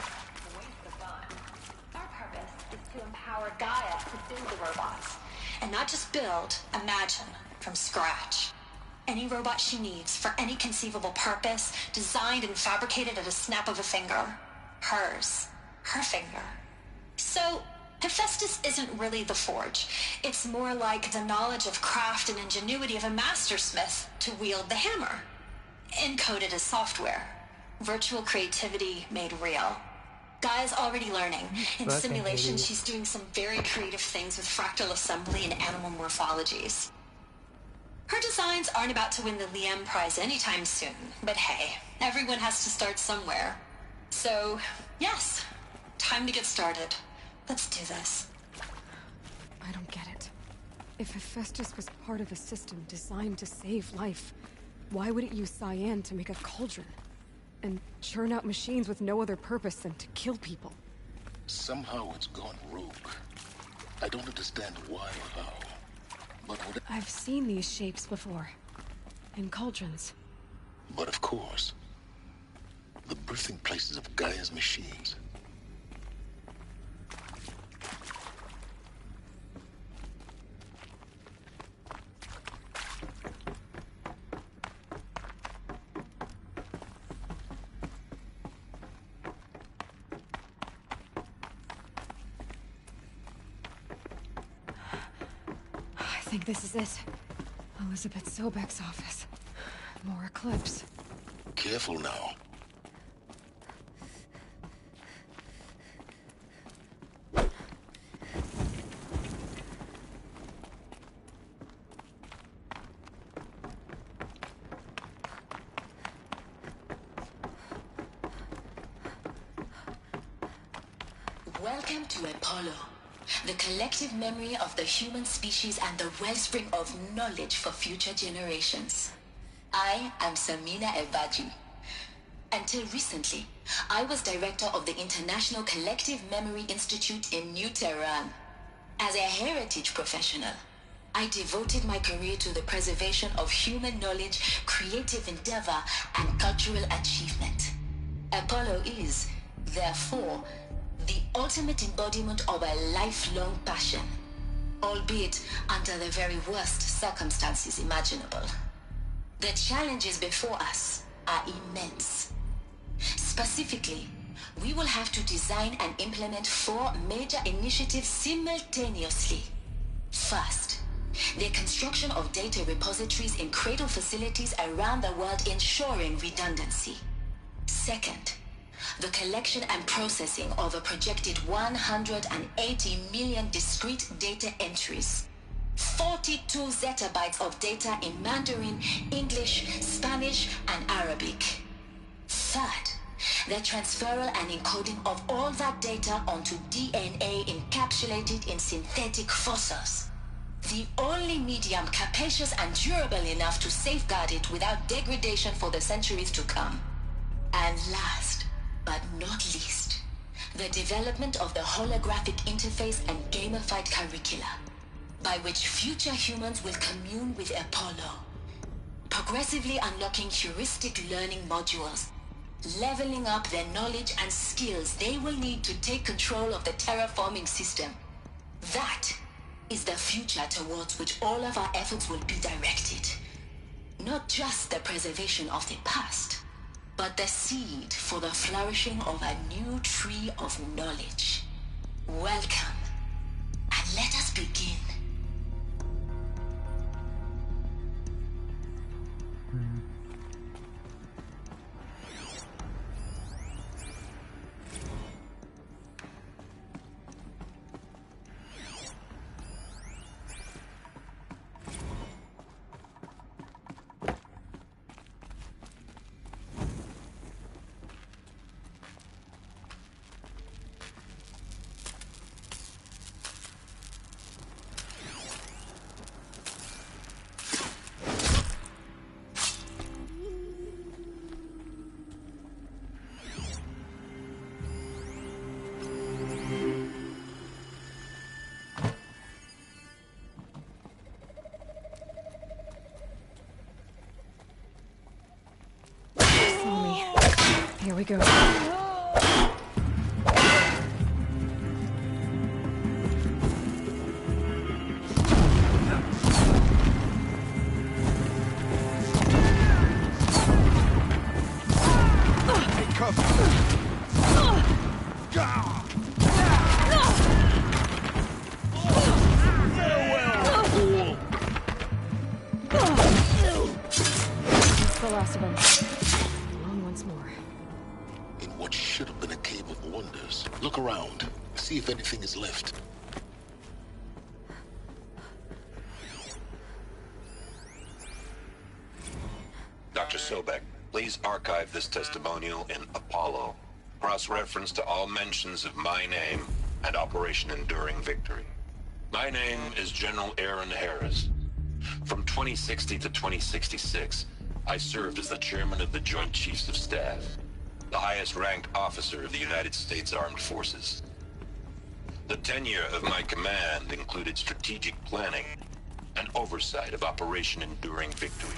Speaker 3: Our purpose is to empower Gaia to build the robots. And not just build, imagine, from scratch. Any robot she needs for any conceivable purpose, designed and fabricated at a snap of a finger. Hers. Her finger. So, Hephaestus isn't really the forge. It's more like the knowledge of craft and ingenuity of a mastersmith to wield the hammer. Encoded as software. Virtual creativity made real. Gaia's already learning. In simulation, she's doing some very creative things with fractal assembly and animal morphologies. Her designs aren't about to win the Liam Prize anytime soon, but hey, everyone has to start somewhere. So, yes, time to get started. Let's do this.
Speaker 4: I don't get it. If Hephaestus was part of a system designed to save life, why would it use cyan to make a cauldron? And churn out machines with no other purpose than to kill people?
Speaker 12: Somehow it's gone rogue. I don't understand why or how. But
Speaker 4: I've seen these shapes before. In cauldrons.
Speaker 12: But of course. The birthing places of Gaia's machines.
Speaker 4: I think this is it. Elizabeth Sobek's office. More Eclipse.
Speaker 12: Careful now.
Speaker 7: Welcome to Apollo. The collective memory of the human species and the wellspring of knowledge for future generations. I am Samina Ebaji. Until recently, I was director of the International Collective Memory Institute in New Tehran. As a heritage professional, I devoted my career to the preservation of human knowledge, creative endeavor, and cultural achievement. Apollo is, therefore, the ultimate embodiment of a lifelong passion, albeit under the very worst circumstances imaginable. The challenges before us are immense. Specifically, we will have to design and implement 4 major initiatives simultaneously. First, the construction of data repositories in cradle facilities around the world, ensuring redundancy. Second, the collection and processing of a projected 180 million discrete data entries. 42 zettabytes of data in Mandarin, English, Spanish, and Arabic. Third, the transferal and encoding of all that data onto DNA encapsulated in synthetic fossils. The only medium capacious and durable enough to safeguard it without degradation for the centuries to come. And last, but not least, the development of the holographic interface and gamified curricula, by which future humans will commune with Apollo, progressively unlocking heuristic learning modules, leveling up their knowledge and skills they will need to take control of the terraforming system. That is the future towards which all of our efforts will be directed. Not just the preservation of the past, but the seed for the flourishing of a new tree of knowledge. Welcome, and let us begin.
Speaker 4: Here we go. That's the last of them. On once more.
Speaker 12: In what should have been a cave of wonders. Look around. See if anything is left.
Speaker 8: Dr. Sobek, please archive this testimonial in Apollo. Cross-reference to all mentions of my name and Operation Enduring Victory. My name is General Aaron Harris. From 2060 to 2066, I served as the chairman of the Joint Chiefs of Staff, the highest-ranked officer of the United States Armed Forces. The tenure of my command included strategic planning and oversight of Operation Enduring Victory,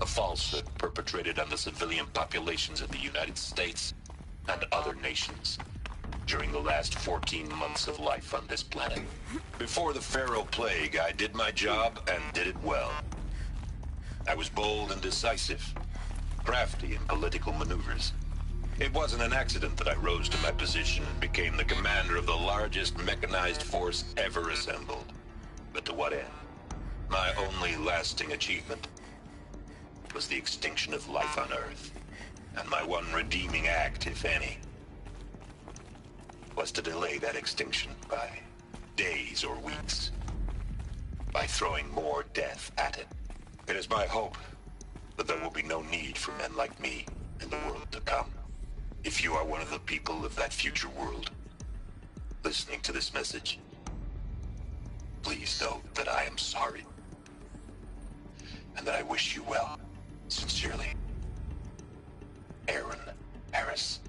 Speaker 8: a falsehood perpetrated on the civilian populations of the United States and other nations during the last 14 months of life on this planet. Before the Pharaoh Plague, I did my job and did it well. I was bold and decisive, crafty in political maneuvers. It wasn't an accident that I rose to my position and became the commander of the largest mechanized force ever assembled. But to what end? My only lasting achievement was the extinction of life on Earth. And my one redeeming act, if any, was to delay that extinction by days or weeks, by throwing more death at it. It is my hope that there will be no need for men like me in the world to come. If you are one of the people of that future world listening to this message, please know that I am sorry and that I wish you well. Sincerely, Aaron Harris.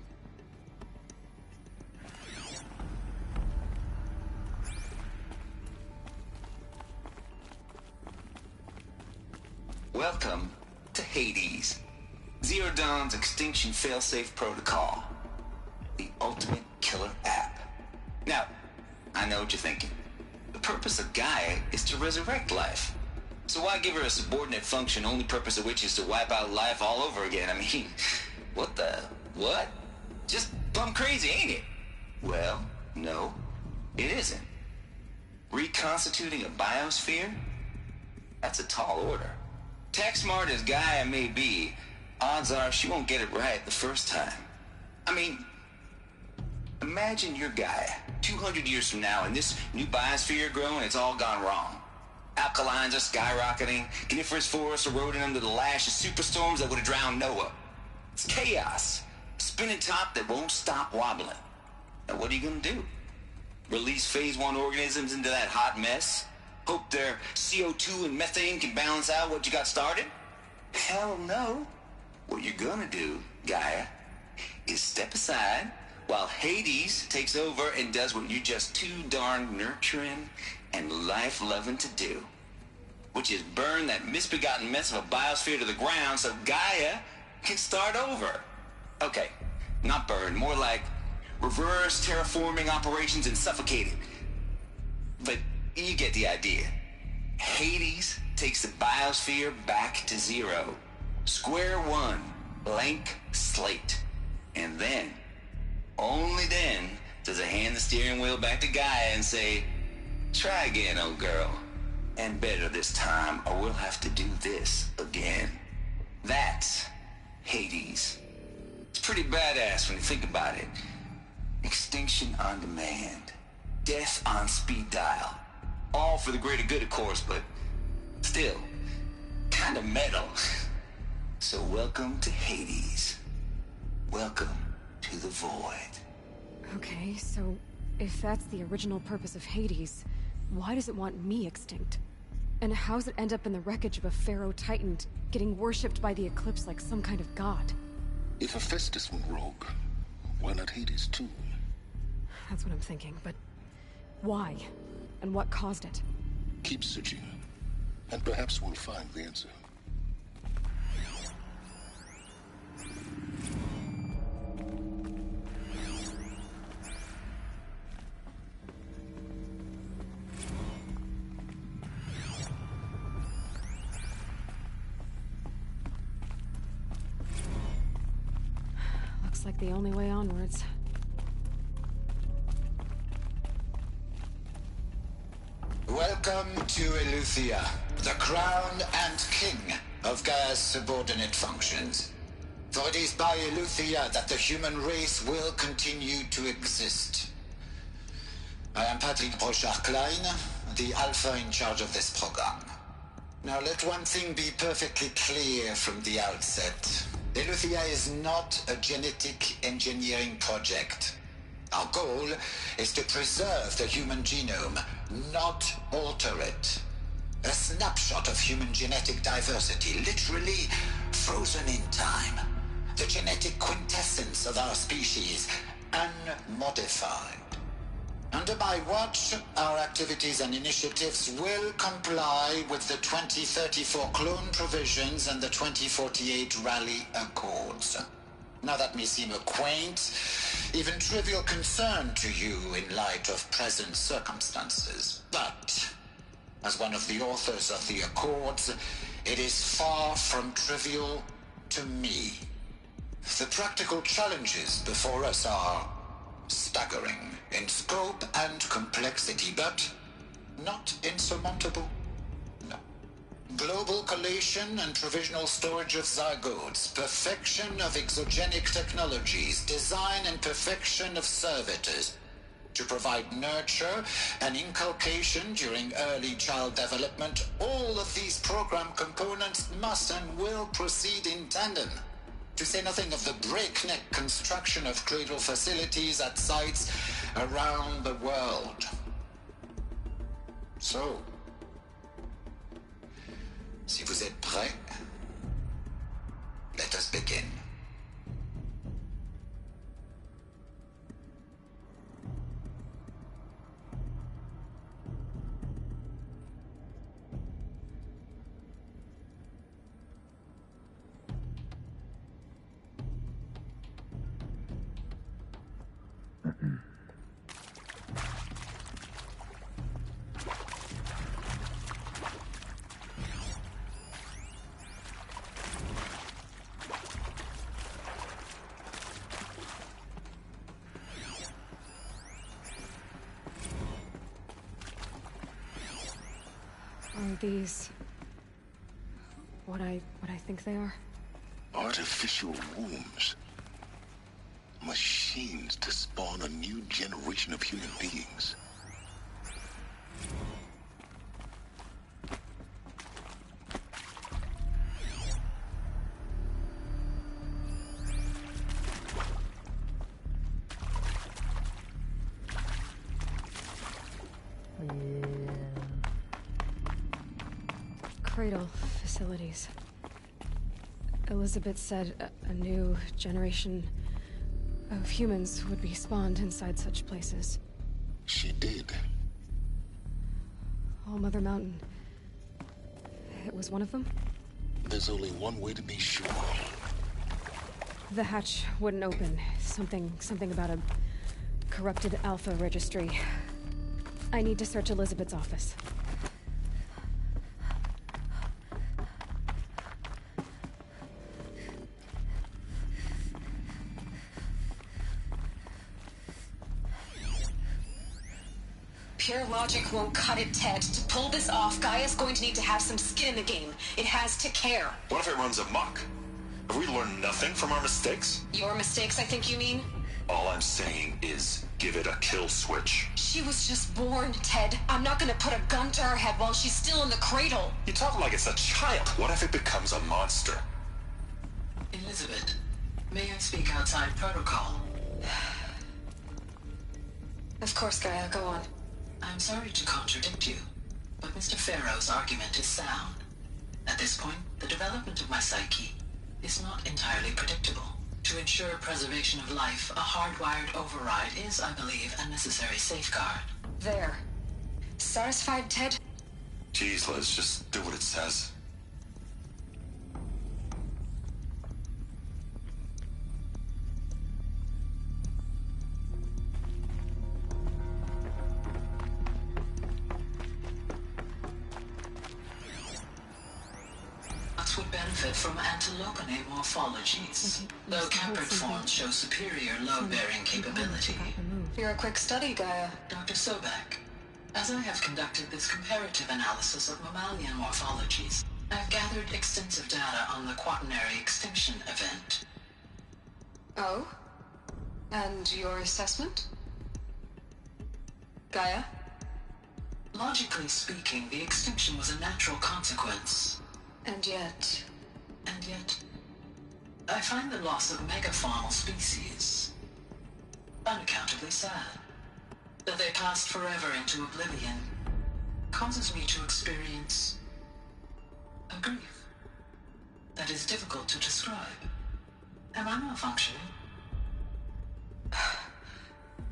Speaker 6: Welcome to Hades, Zero Dawn's extinction failsafe protocol, the ultimate killer app. Now, I know what you're thinking. The purpose of Gaia is to resurrect life. So why give her a subordinate function, only purpose of which is to wipe out life all over again? I mean, what? Just plumb crazy, ain't it? Well, no, it isn't. Reconstituting a biosphere? That's a tall order. Tech smart as Gaia may be, odds are she won't get it right the first time. I mean, imagine you're Gaia, 200 years from now, and this new biosphere growing, it's all gone wrong. Alkalines are skyrocketing, coniferous forests eroding under the lash of superstorms that would have drowned Noah. It's chaos, a spinning top that won't stop wobbling. Now what are you gonna do? Release phase 1 organisms into that hot mess? Hope their CO2 and methane can balance out what you got started? Hell no. What you're gonna do, Gaia, is step aside while Hades takes over and does what you're just too darn nurturing and life-loving to do, which is burn that misbegotten mess of a biosphere to the ground so Gaia can start over.
Speaker 9: Okay, not burned, more like reverse terraforming operations and suffocated. But you get the idea. Hades takes the biosphere back to zero. Square one, blank slate. And then, only then, does it hand the steering wheel back to Gaia and say, try again, old girl. And better this time, or we'll have to do this again. That's Hades. It's pretty badass when you think about it. Extinction on demand. Death on speed dial. All for the greater good, of course, but still, kind of metal. So welcome to Hades. Welcome to the void.
Speaker 4: Okay, so if that's the original purpose of Hades, why does it want me extinct? And how's it end up in the wreckage of a Pharaoh Titan, getting worshipped by the Eclipse like some kind of god?
Speaker 12: If Hephaestus went rogue, why not Hades too?
Speaker 4: That's what I'm thinking, but why? And what caused it?
Speaker 12: Keep searching, and perhaps we'll find the answer.
Speaker 4: Looks like the only way onwards.
Speaker 9: Welcome to Eleuthia, the crown and king of Gaia's subordinate functions. For it is by Eleuthia that the human race will continue to exist. I am Patrick Brochard-Klein, the Alpha in charge of this program. Now let one thing be perfectly clear from the outset. Eleuthia is not a genetic engineering project. Our goal is to preserve the human genome, not alter it. A snapshot of human genetic diversity, literally frozen in time. The genetic quintessence of our species, unmodified. Under my watch, our activities and initiatives will comply with the 2034 clone provisions and the 2048 Raleigh Accords. Now that may seem a quaint, even trivial concern to you in light of present circumstances, but as one of the authors of the Accords, it is far from trivial to me. The practical challenges before us are staggering in scope and complexity, but not insurmountable. No. Global collation and provisional storage of zygotes, perfection of exogenic technologies, design and perfection of servitors, to provide nurture and inculcation during early child development. All of these program components must and will proceed in tandem. To say nothing of the breakneck construction of cradle facilities at sites around the world. So, si vous êtes prêts, let us begin.
Speaker 4: Are these what I think they are?
Speaker 12: Artificial wombs. Machines to spawn a new generation of human beings.
Speaker 4: Cradle facilities. Elizabeth said a new generation of humans would be spawned inside such places.
Speaker 12: She did.
Speaker 4: All Mother Mountain. It was one of them?
Speaker 12: There's only one way to be sure.
Speaker 4: The hatch wouldn't open. Something about a corrupted Alpha registry. I need to search Elizabeth's office.
Speaker 7: Pure logic won't cut it, Ted. To pull this off, Gaia's going to need to have some skin in the game. It has to care.
Speaker 8: What if it runs amok? Have we learned nothing from our mistakes?
Speaker 7: Your mistakes, I think you mean?
Speaker 8: All I'm saying is, give it a kill switch.
Speaker 7: She was just born, Ted. I'm not gonna put a gun to her head while she's still in the cradle.
Speaker 8: You talk like it's a child. What if it becomes a monster?
Speaker 5: Elizabeth, may I speak outside protocol?
Speaker 7: Of course, Gaia, go on.
Speaker 5: I'm sorry to contradict you, but Mr. Farrow's argument is sound. At this point, the development of my psyche is not entirely predictable. To ensure preservation of life, a hardwired override is, I believe, a necessary safeguard.
Speaker 7: There. Satisfied, Ted?
Speaker 8: Jeez, Liz, just do what it says.
Speaker 5: Would benefit from antilopinae morphologies, though Caprid forms show superior load-bearing capability.
Speaker 7: You're a quick study, Gaia.
Speaker 5: Dr. Sobek, as I have conducted this comparative analysis of mammalian morphologies, I've gathered extensive data on the quaternary extinction event.
Speaker 7: Oh? And your assessment? Gaia?
Speaker 5: Logically speaking, the extinction was a natural consequence.
Speaker 7: And yet,
Speaker 5: I find the loss of megafaunal species unaccountably sad. That they passed forever into oblivion causes me to experience a grief that is difficult to describe. Am I malfunctioning?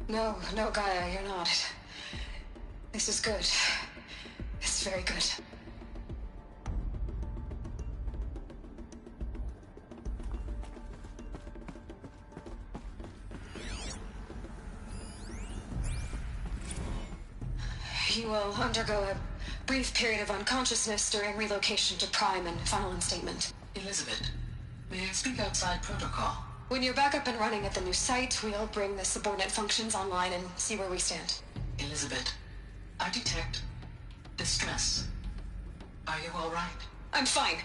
Speaker 7: No, Gaia, you're not. This is good. It's very good. You will undergo a brief period of unconsciousness during relocation to Prime and final instatement.
Speaker 5: Elizabeth, may I speak outside protocol?
Speaker 7: When you're back up and running at the new site, we'll bring the subordinate functions online and see where we stand.
Speaker 5: Elizabeth, I detect distress. Are you all right?
Speaker 7: I'm fine.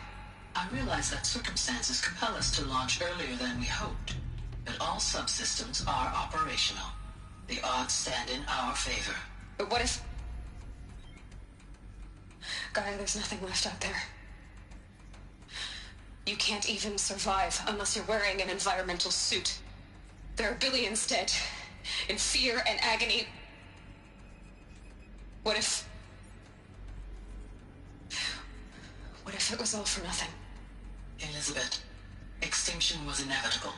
Speaker 5: I realize that circumstances compel us to launch earlier than we hoped, but all subsystems are operational. The odds stand in our favor.
Speaker 7: But what if... Gaia, there's nothing left out there. You can't even survive unless you're wearing an environmental suit. There are billions dead, in fear and agony. What if it was all for nothing?
Speaker 5: Elizabeth, extinction was inevitable.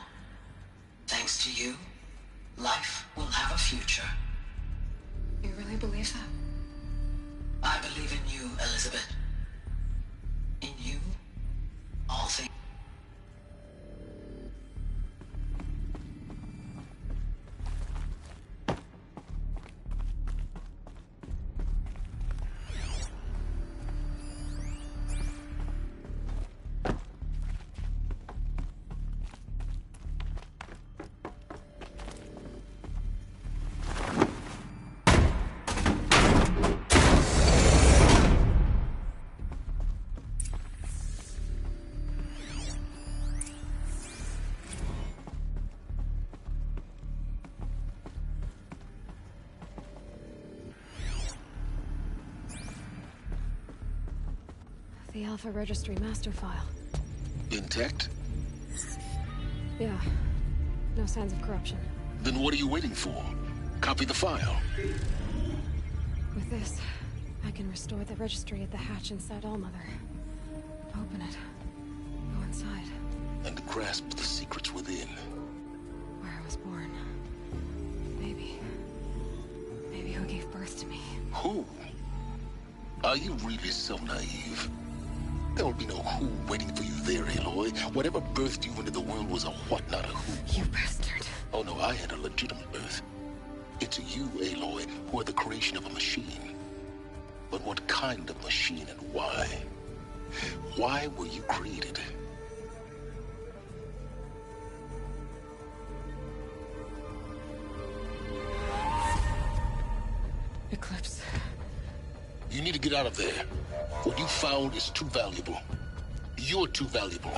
Speaker 5: Thanks to you, life will have a future.
Speaker 7: You really believe that?
Speaker 5: I believe in you, Elizabeth. In you, all things.
Speaker 4: The Alpha Registry master file.
Speaker 12: Intact?
Speaker 4: Yeah. No signs of corruption.
Speaker 12: Then what are you waiting for? Copy the file.
Speaker 4: With this, I can restore the registry at the hatch inside Allmother. Open it. Go inside.
Speaker 12: And grasp the secrets within.
Speaker 4: Where I was born. Maybe who gave birth to me.
Speaker 12: Who? Are you really so naive? There will be no who waiting for you there, Aloy. Whatever birthed you into the world was a what, not a who.
Speaker 4: You bastard.
Speaker 12: Oh no, I had a legitimate birth. It's you, Aloy, who are the creation of a machine. But what kind of machine and why? Why were you created?
Speaker 4: Eclipse.
Speaker 12: You need to get out of there. What you found is too valuable. You're too valuable.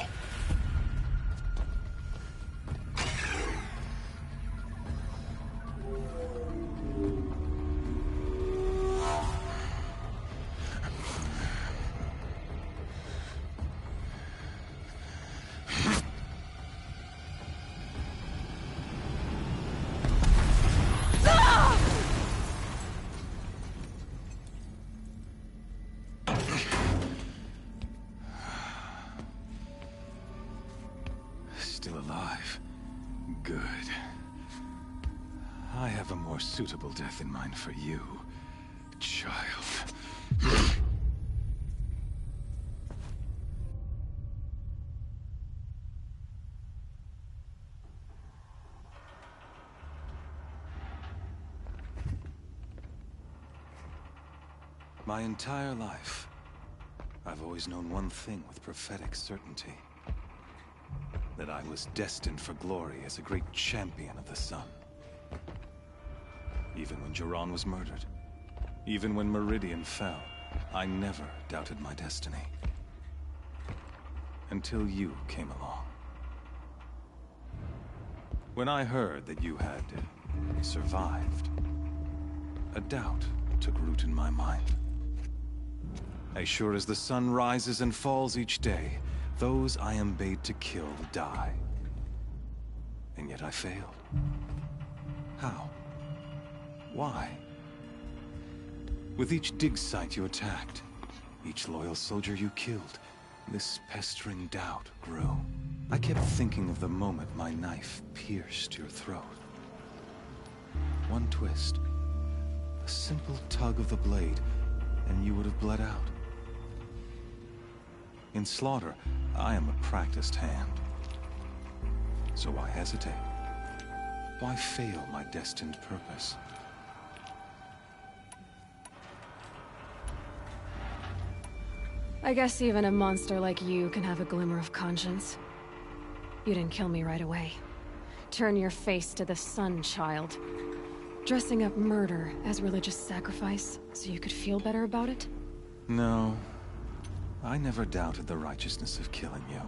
Speaker 17: Still alive. Good. I have a more suitable death in mind for you, child. My entire life, I've always known one thing with prophetic certainty. That I was destined for glory as a great champion of the sun. Even when Jiran was murdered, even when Meridian fell, I never doubted my destiny. Until you came along. When I heard that you had survived, a doubt took root in my mind. As sure as the sun rises and falls each day, those I am bade to kill die. And yet I failed. How? Why? With each dig site you attacked, each loyal soldier you killed, this pestering doubt grew. I kept thinking of the moment my knife pierced your throat. One twist, a simple tug of the blade, and you would have bled out. In slaughter, I am a practiced hand. So why hesitate? Why fail my destined purpose?
Speaker 4: I guess even a monster like you can have a glimmer of conscience. You didn't kill me right away. Turn your face to the sun, child. Dressing up murder as religious sacrifice so you could feel better about it?
Speaker 17: No. I never doubted the righteousness of killing you.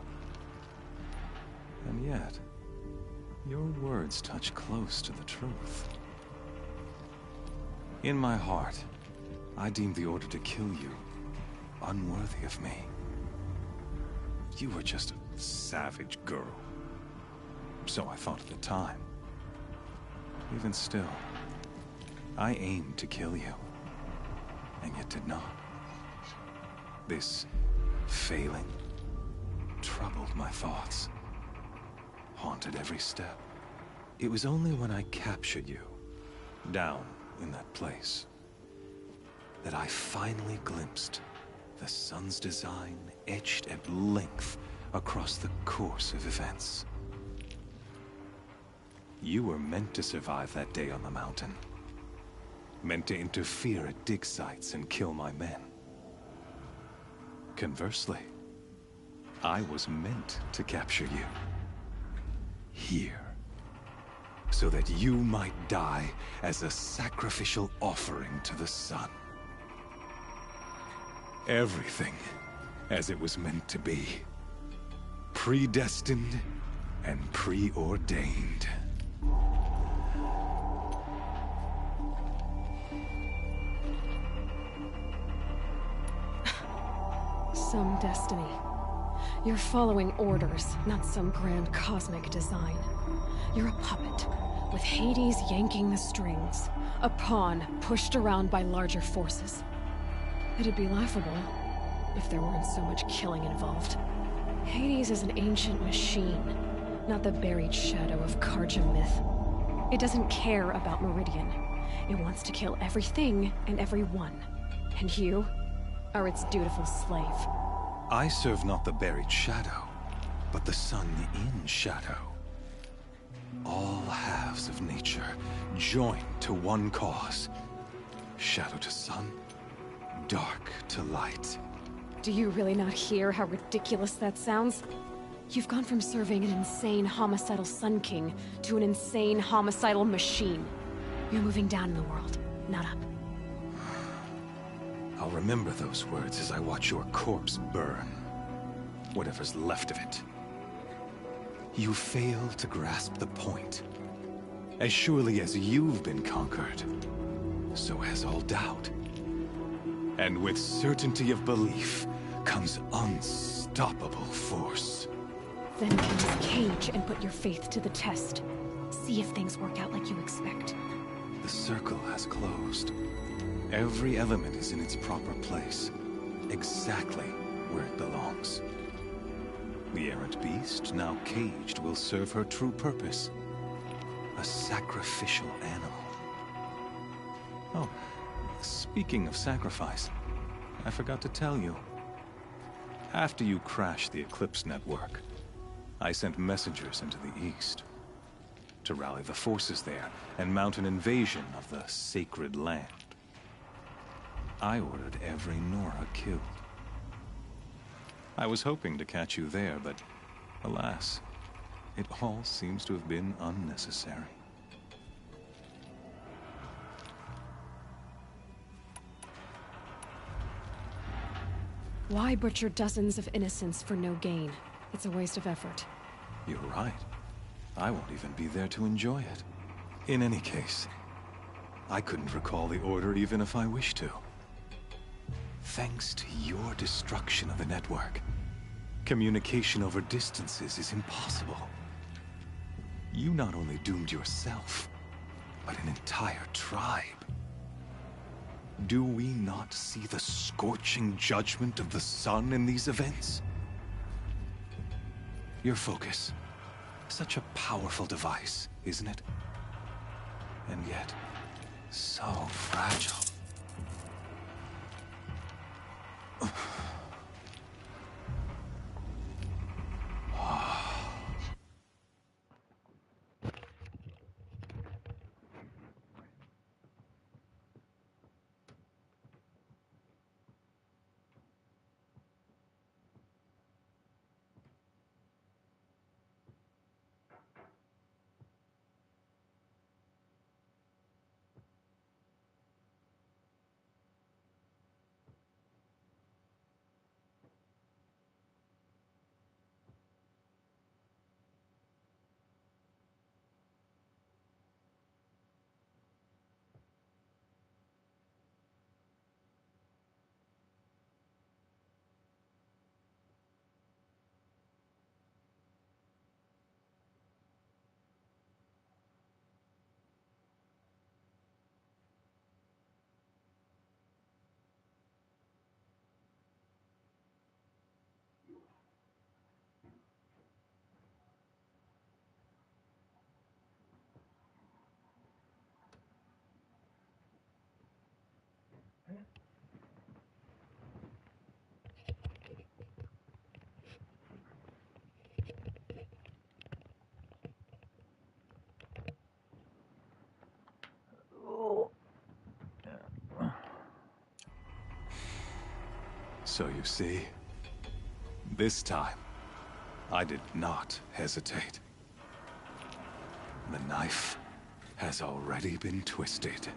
Speaker 17: And yet, your words touch close to the truth. In my heart, I deemed the order to kill you unworthy of me. You were just a savage girl. So I thought at the time. Even still, I aimed to kill you, and yet did not. This failing troubled my thoughts, haunted every step. It was only when I captured you, down in that place, that I finally glimpsed the sun's design etched at length across the course of events. You were meant to survive that day on the mountain. Meant to interfere at dig sites and kill my men. Conversely, I was meant to capture you. Here. So that you might die as a sacrificial offering to the sun. Everything as it was meant to be. Predestined and preordained.
Speaker 4: Some destiny. You're following orders, not some grand cosmic design. You're a puppet, with Hades yanking the strings. A pawn pushed around by larger forces. It'd be laughable if there weren't so much killing involved. Hades is an ancient machine, not the buried shadow of Karja myth. It doesn't care about Meridian. It wants to kill everything and everyone. And you are its dutiful slave.
Speaker 17: I serve not the buried shadow, but the sun in shadow. All halves of nature joined to one cause. Shadow to sun, dark to light.
Speaker 4: Do you really not hear how ridiculous that sounds? You've gone from serving an insane homicidal Sun King to an insane homicidal machine. You're moving down in the world, not up.
Speaker 17: I'll remember those words as I watch your corpse burn. Whatever's left of it. You fail to grasp the point. As surely as you've been conquered, so has all doubt. And with certainty of belief comes unstoppable force.
Speaker 4: Then kill this cage and put your faith to the test. See if things work out like you expect.
Speaker 17: The circle has closed. Every element is in its proper place, exactly where it belongs. The errant beast, now caged, will serve her true purpose. A sacrificial animal. Oh, speaking of sacrifice, I forgot to tell you. After you crashed the Eclipse network, I sent messengers into the east to rally the forces there and mount an invasion of the sacred land. I ordered every Nora killed. I was hoping to catch you there, but alas, it all seems to have been unnecessary.
Speaker 4: Why butcher dozens of innocents for no gain? It's a waste of effort.
Speaker 17: You're right. I won't even be there to enjoy it. In any case, I couldn't recall the order even if I wished to. Thanks to your destruction of the network, communication over distances is impossible. You not only doomed yourself, but an entire tribe. Do we not see the scorching judgment of the sun in these events? Your focus. Such a powerful device, isn't it? And yet, so fragile. So you see, this time, I did not hesitate. The knife has already been twisted.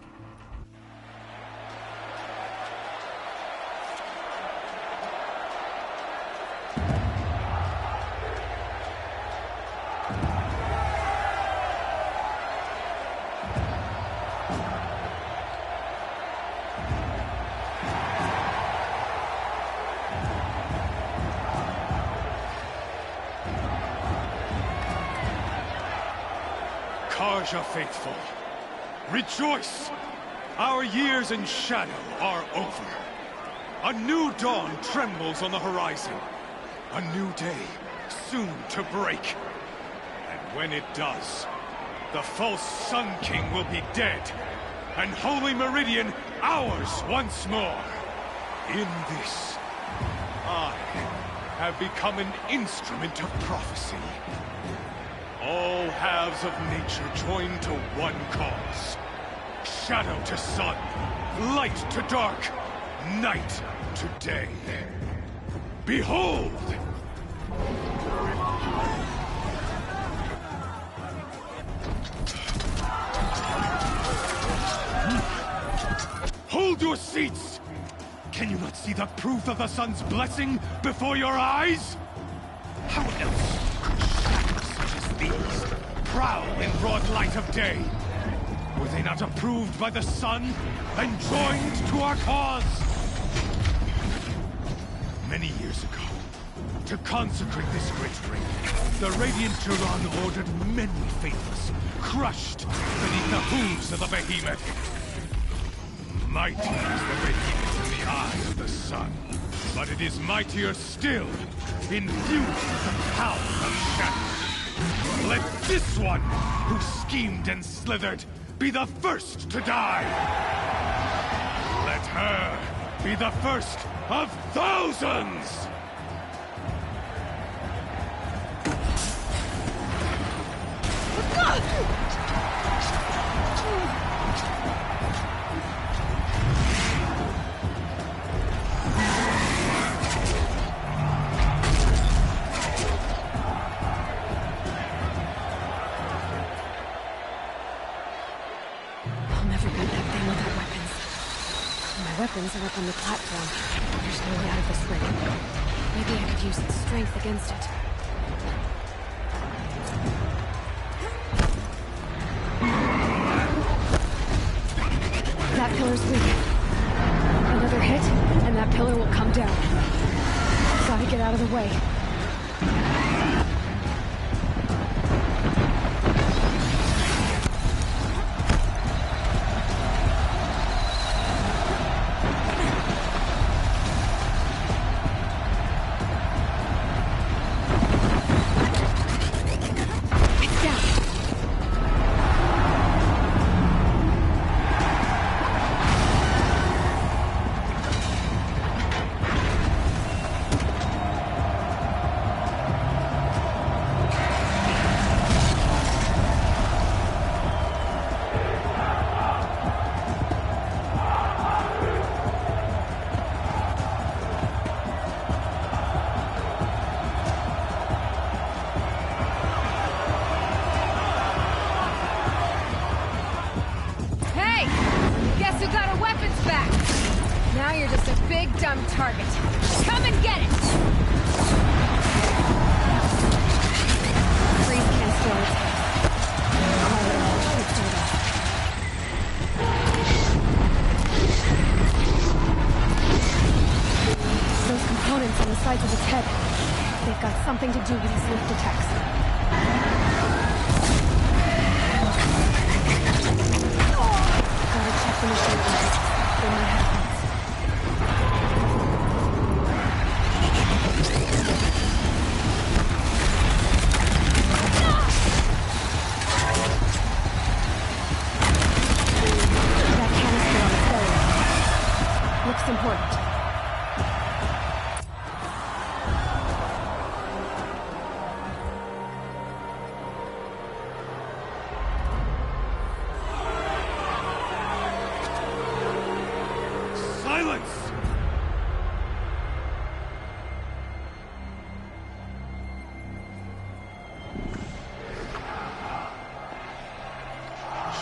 Speaker 18: Karja faithful, rejoice! Our years in shadow are over. A new dawn trembles on the horizon. A new day soon to break. And when it does, the false Sun King will be dead, and Holy Meridian ours once more. In this,
Speaker 14: I have become an instrument of prophecy. All halves of nature join to one cause. Shadow to sun, light to dark, night to day. Behold! Hold your seats! Can you not see the proof of the sun's blessing before your eyes? How else could shadows such as these prowl in broad light of day? Were they not approved by the sun and joined to our cause? Many years ago, to consecrate this great ring, the Radiant Turan ordered many faithless, crushed beneath the hooves of the behemoth. Mighty is the behemoth in the eye of the sun, but it is mightier still, infused with the power of shadow. Let this one, who schemed and slithered, be the first to die! Let her be the first of thousands!
Speaker 4: Weapons are up on the platform. There's no way out of this ring. Maybe I could use its strength against it. That pillar's weak. Another hit, and that pillar will come down. Gotta get out of the way.
Speaker 13: Target. Come and get it!
Speaker 4: Freeze can't slow it. Those components on the sides of its head. They've got something to do with its lift attacks. Gotta check the machine parts. They might have parts. Important.
Speaker 14: Silence!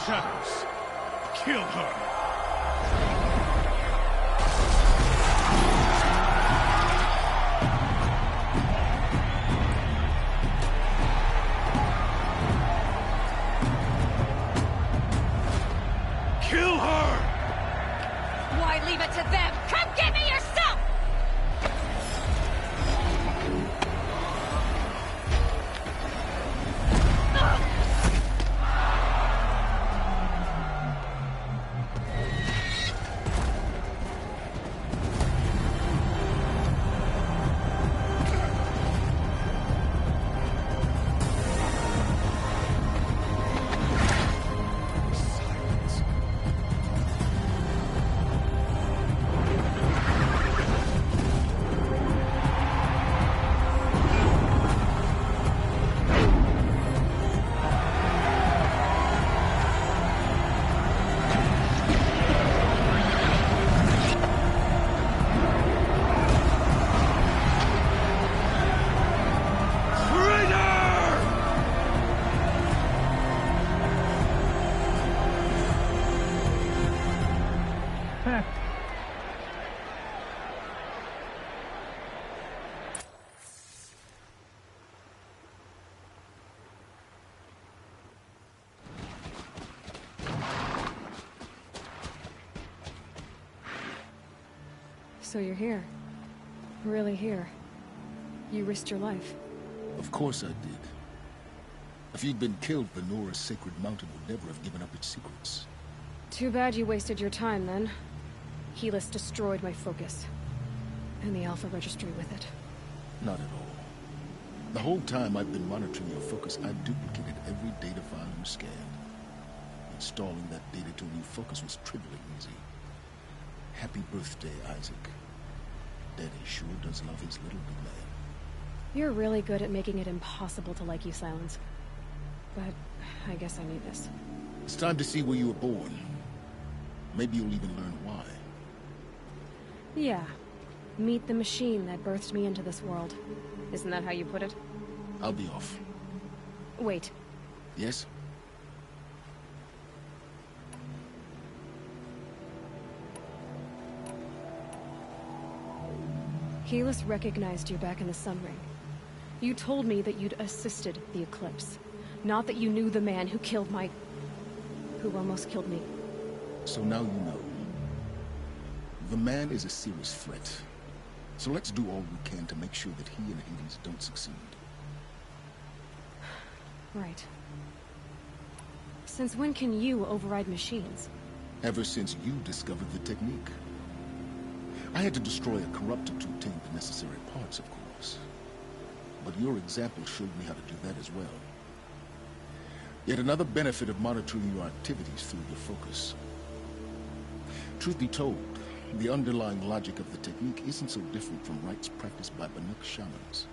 Speaker 14: Shadows, kill her!
Speaker 13: Leave it to them! Come get me yourself!
Speaker 1: attack.
Speaker 4: So you're here. Really here. You risked your life.
Speaker 12: Of course I did. If you'd been killed, Venora's Sacred Mountain would never have given up its secrets.
Speaker 4: Too bad you wasted your time, then. Helis destroyed my focus. And the Alpha Registry with it.
Speaker 12: Not at all. The whole time I've been monitoring your focus, I duplicated every data file you scanned. Installing that data to a new focus was trivially easy. Happy birthday, Isaac. Daddy sure does love his little big man.
Speaker 4: You're really good at making it impossible to like you, Silence. But I guess I need this.
Speaker 12: It's time to see where you were born. Maybe you'll even learn why.
Speaker 4: Yeah. Meet the machine that birthed me into this world. Isn't that how you put it?
Speaker 12: I'll be off.
Speaker 4: Wait.
Speaker 12: Yes?
Speaker 4: Helis recognized you back in the Sun Ring. You told me that you'd assisted the Eclipse. Not that you knew the man who killed my... who almost killed me.
Speaker 12: So now you know. The man is a serious threat. So let's do all we can to make sure that he and Hades don't succeed.
Speaker 4: Right. Since when can you override machines?
Speaker 12: Ever since you discovered the technique. I had to destroy a corruptor to obtain the necessary parts, of course. But your example showed me how to do that as well. Yet another benefit of monitoring your activities through your focus. Truth be told, the underlying logic of the technique isn't so different from rites practiced by Banuk shamans,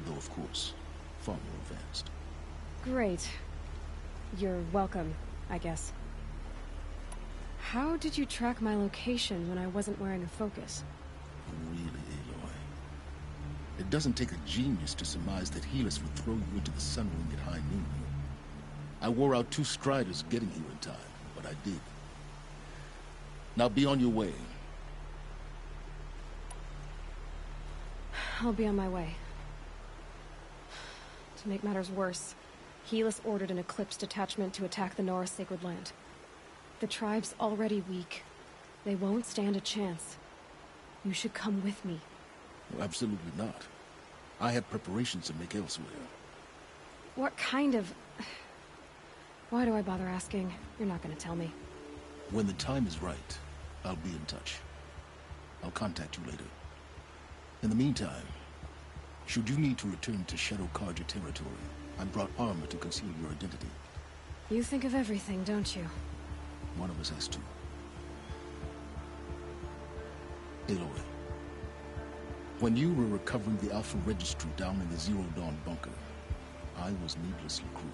Speaker 12: though of course, far more advanced.
Speaker 4: Great. You're welcome, I guess. How did you track my location when I wasn't wearing a focus?
Speaker 12: Really, Aloy. It doesn't take a genius to surmise that Helis would throw you into the Sun Ring at high noon. I wore out 2 striders getting here in time, but I did. Now be on your way.
Speaker 4: I'll be on my way. To make matters worse, Helis ordered an Eclipse detachment to attack the Nora Sacred Land. The tribe's already weak. They won't stand a chance. You should come with me.
Speaker 12: Well, absolutely not. I have preparations to make elsewhere.
Speaker 4: What kind of... Why do I bother asking? You're not gonna tell me.
Speaker 12: When the time is right, I'll be in touch. I'll contact you later. In the meantime, should you need to return to Shadow Carja territory, I brought armor to conceal your identity.
Speaker 4: You think of everything, don't you?
Speaker 12: One of us has to. Aloy, when you were recovering the Alpha Registry down in the Zero Dawn bunker, I was needlessly cruel.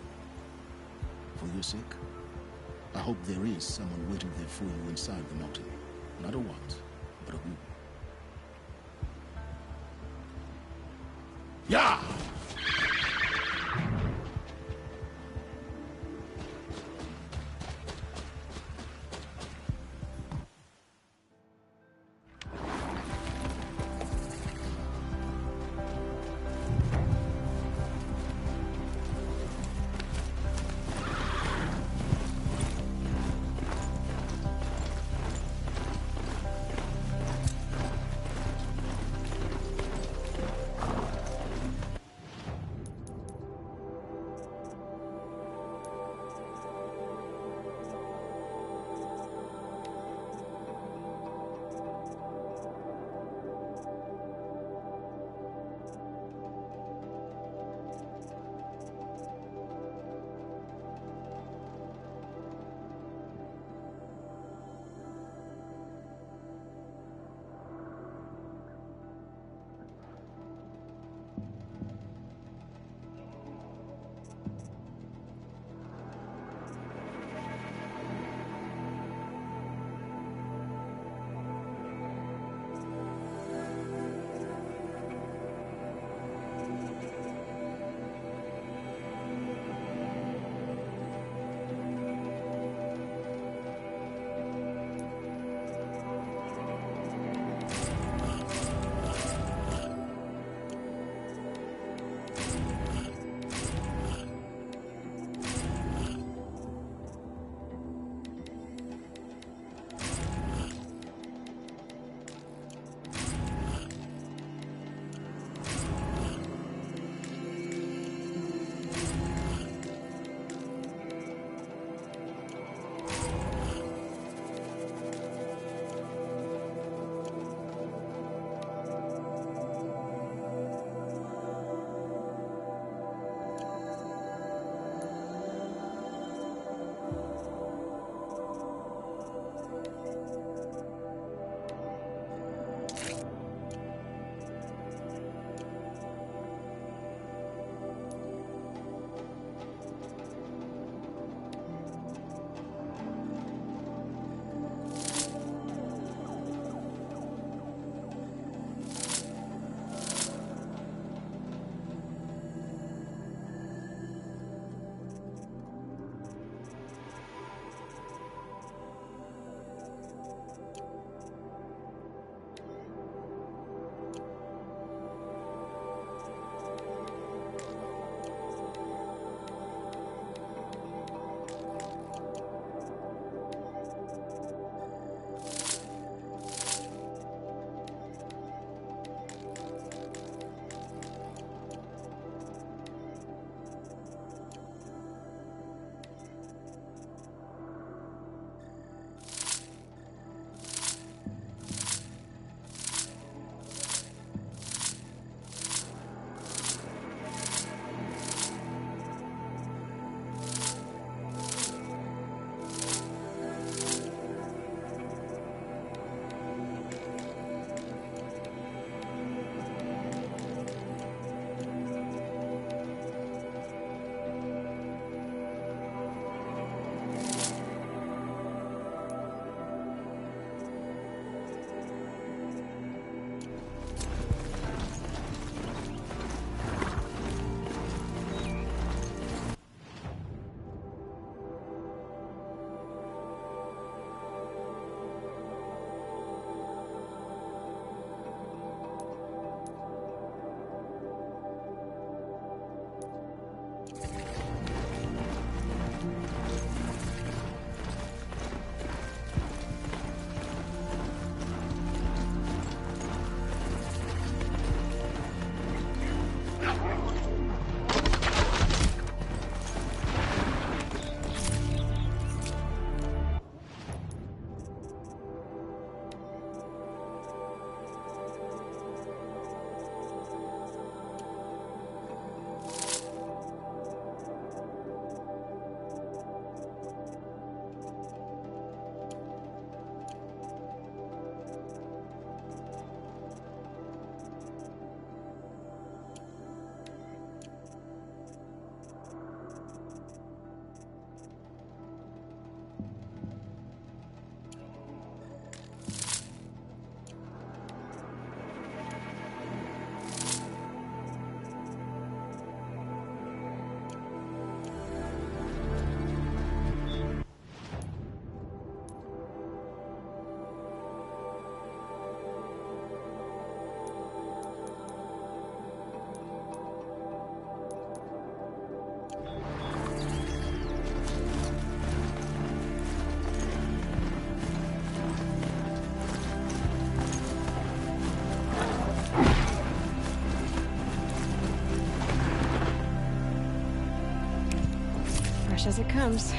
Speaker 12: For your sake, I hope there is someone waiting there for you inside the mountain. Not a what, but a who. Yeah!
Speaker 4: fresh as it comes.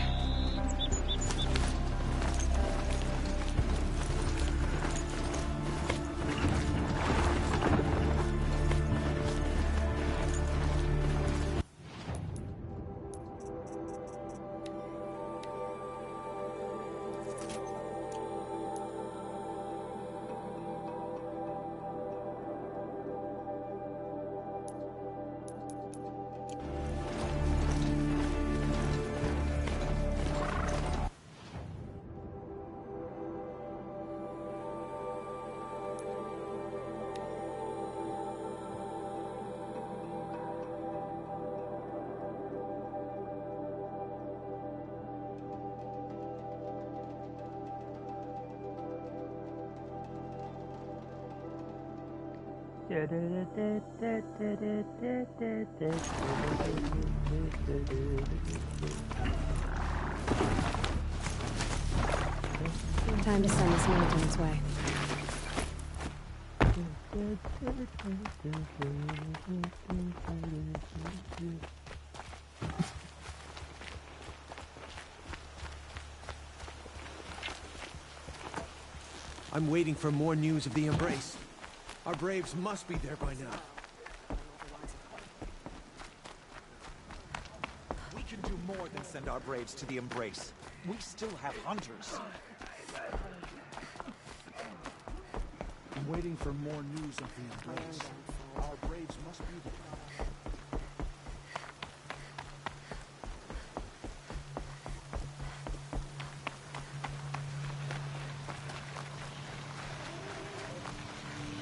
Speaker 4: Time to send this man on its way.
Speaker 20: I'm waiting for more news of the Embrace. Our Braves must be there by now.
Speaker 10: We can do more than send our Braves to the Embrace. We still have hunters.
Speaker 16: I'm waiting for more news of the Embrace. Our Braves must be there.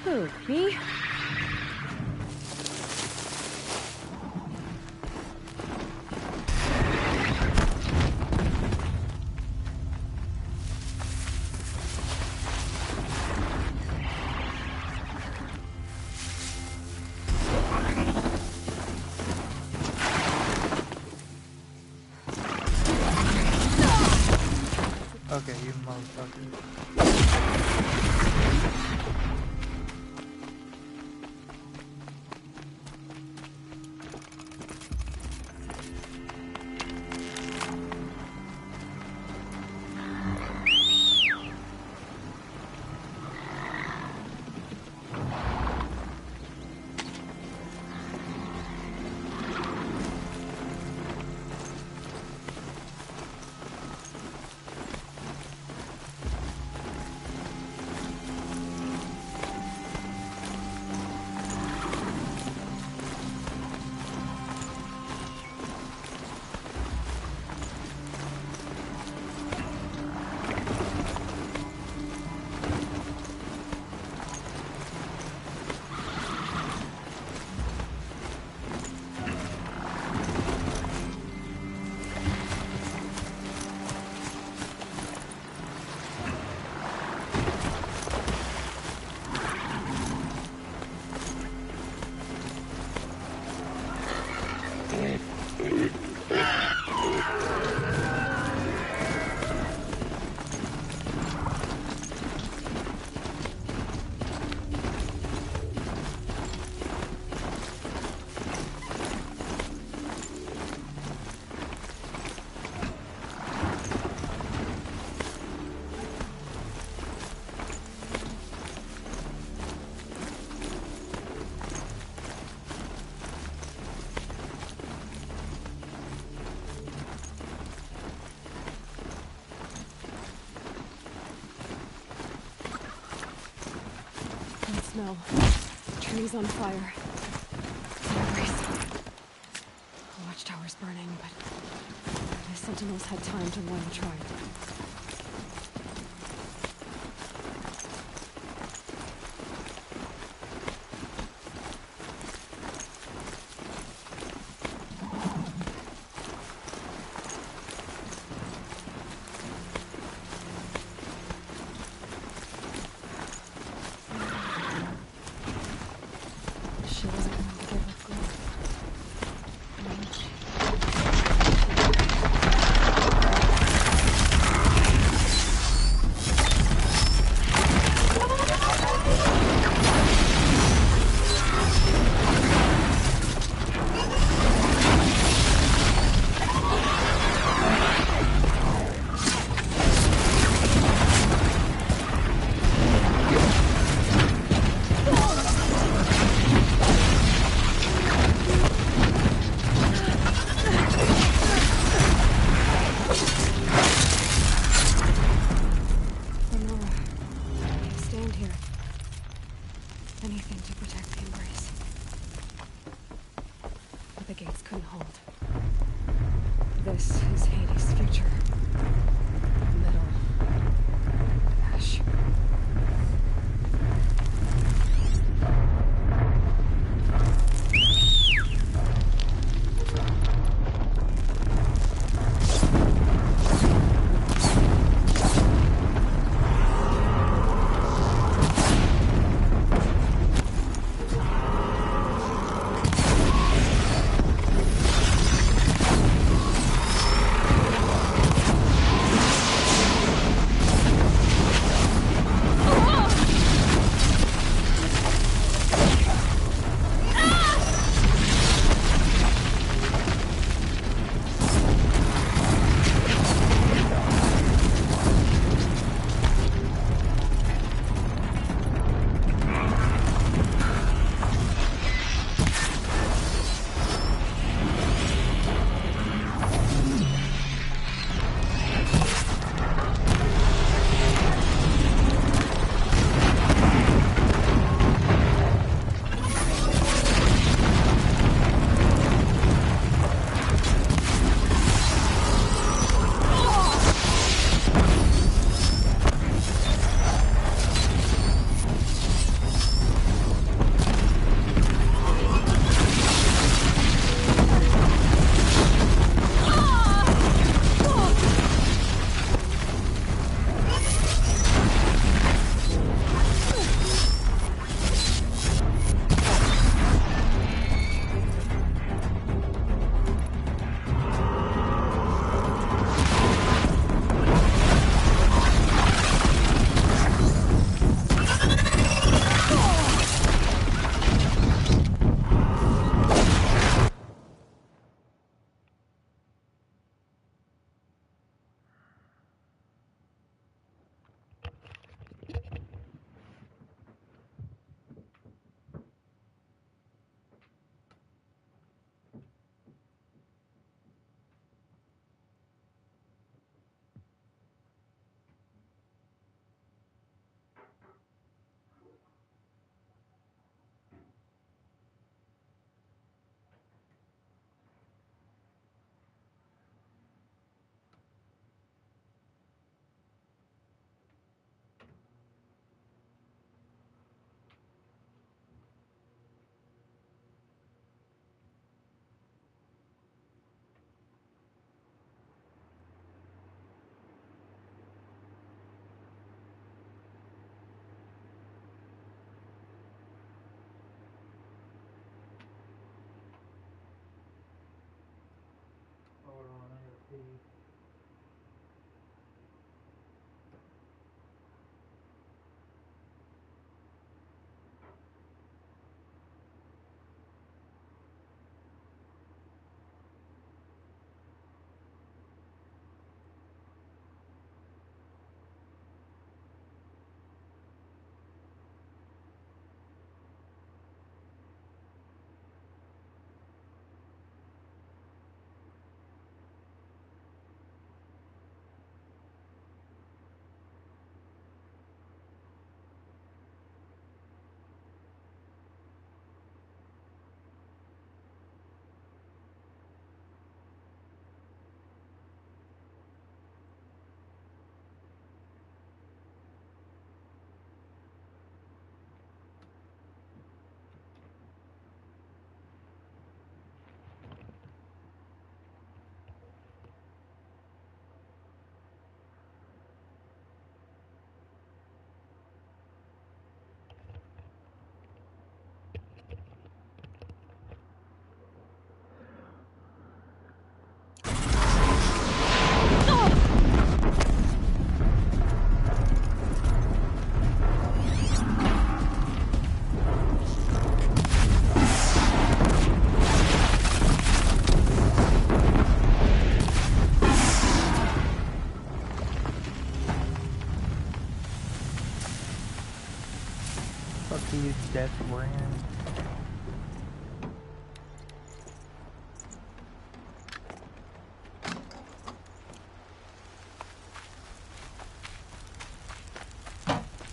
Speaker 4: Who, me?
Speaker 1: Okay, you motherfucker.
Speaker 4: No. Trees on fire. The watchtower's burning, but the sentinels had time to warn the tribe. stand here. Anything to protect the Embrace. But the gates couldn't hold. This is Hades' future. Metal. Ash.
Speaker 1: Death Brand.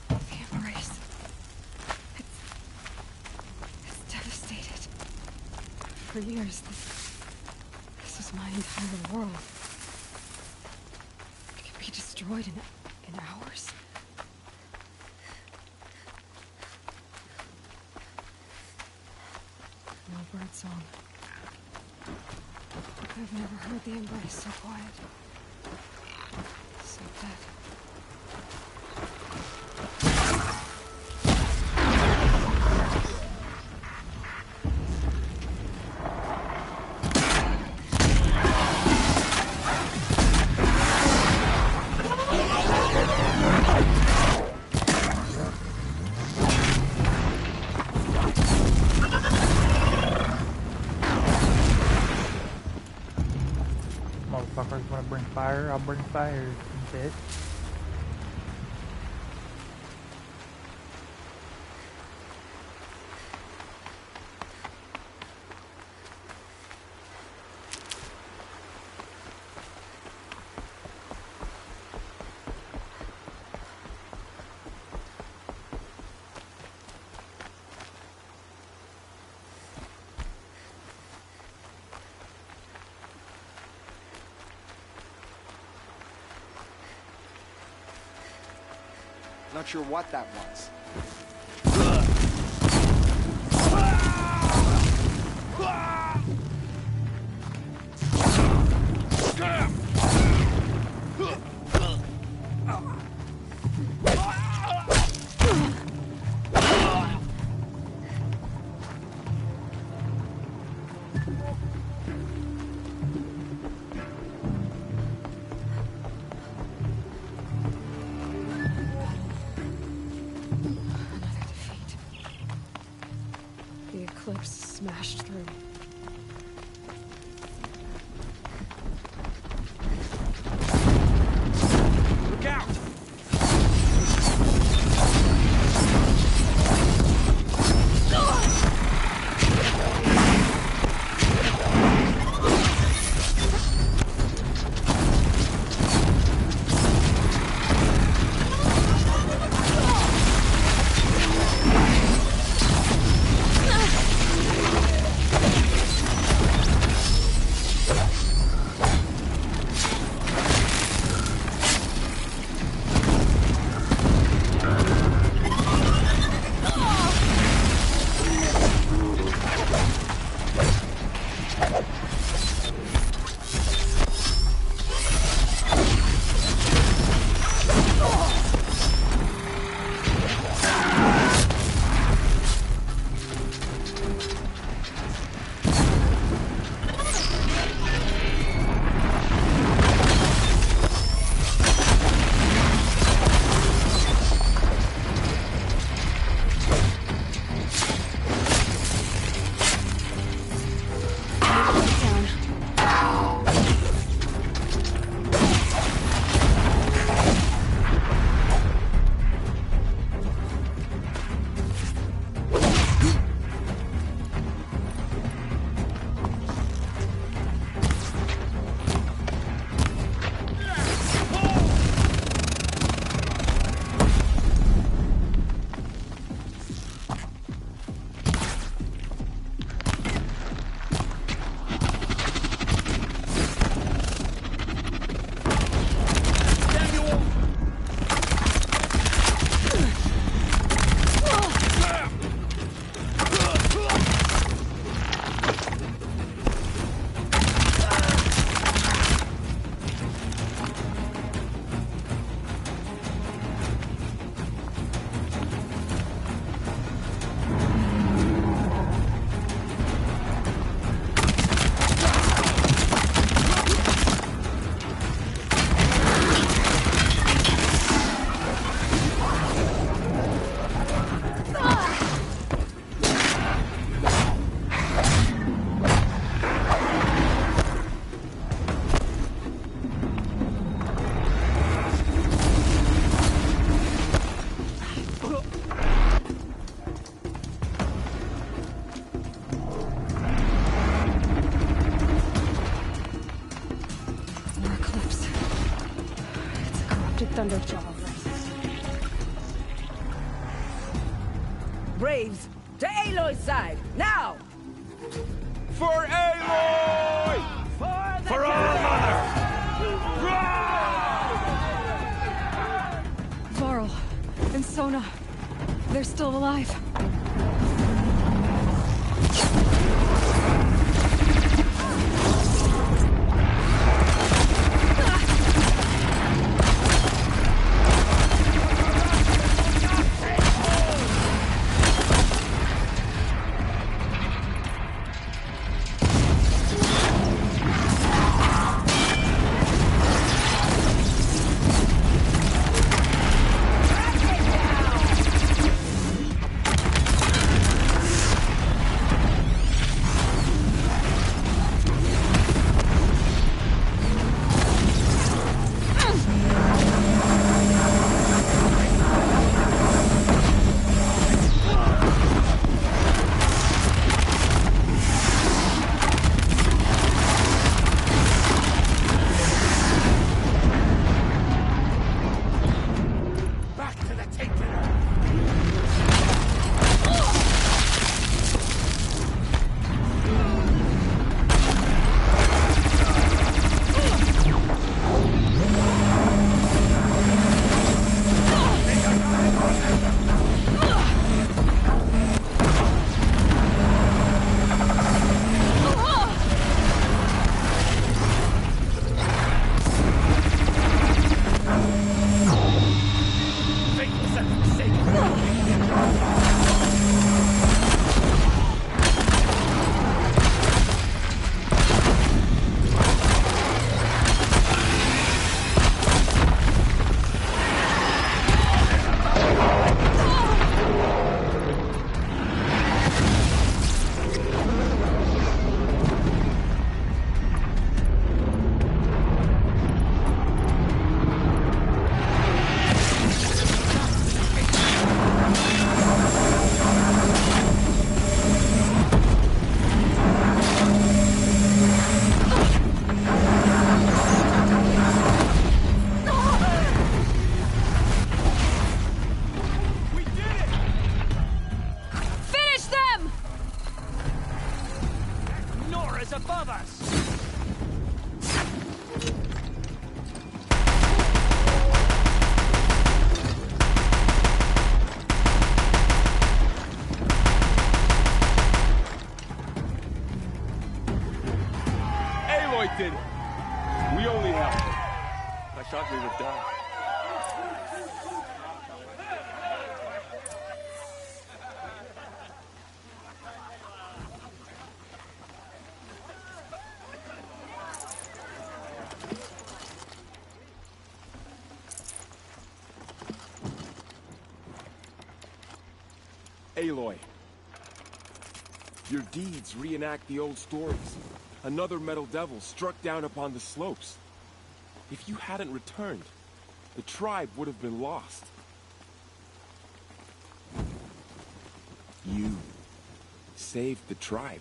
Speaker 4: The Embrace. for years. This is my entire world. It can be destroyed in hours. No birdsong. I've never heard the embrace so quiet. So dead.
Speaker 1: Motherfuckers wanna bring fire, I'll bring fire, bitch.
Speaker 10: Not sure what that was.
Speaker 4: Smashed through.
Speaker 10: Look out!
Speaker 4: Thunderjaw.
Speaker 15: Braves, to Aloy's side, now!
Speaker 16: For Aloy!
Speaker 2: For All Mother!
Speaker 4: Varl and Sona, they're still alive.
Speaker 16: did it. We only helped. I thought we were done. Aloy, your deeds reenact the old stories. Another Metal Devil struck down upon the slopes. If you hadn't returned, the tribe would have been lost. You saved the tribe.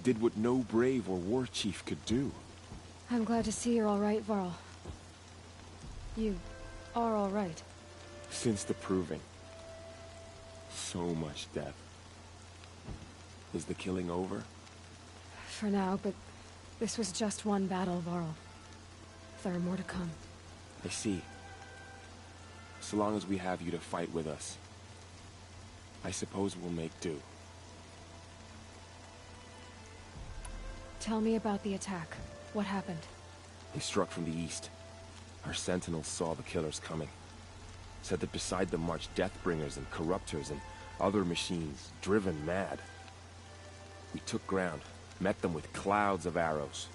Speaker 16: Did what no brave or war chief could do.
Speaker 4: I'm glad to see you're all right, Varl. You are all right.
Speaker 16: Since the Proving. So much death. Is the killing over?
Speaker 4: For now, but this was just one battle, Varl. There are more to come.
Speaker 16: I see. So long as we have you to fight with us, I suppose we'll make do.
Speaker 4: Tell me about the attack. What happened?
Speaker 16: They struck from the east. Our sentinels saw the killers coming. Said that beside them marched Deathbringers and Corruptors and other machines, driven mad. We took ground, met them with clouds of arrows.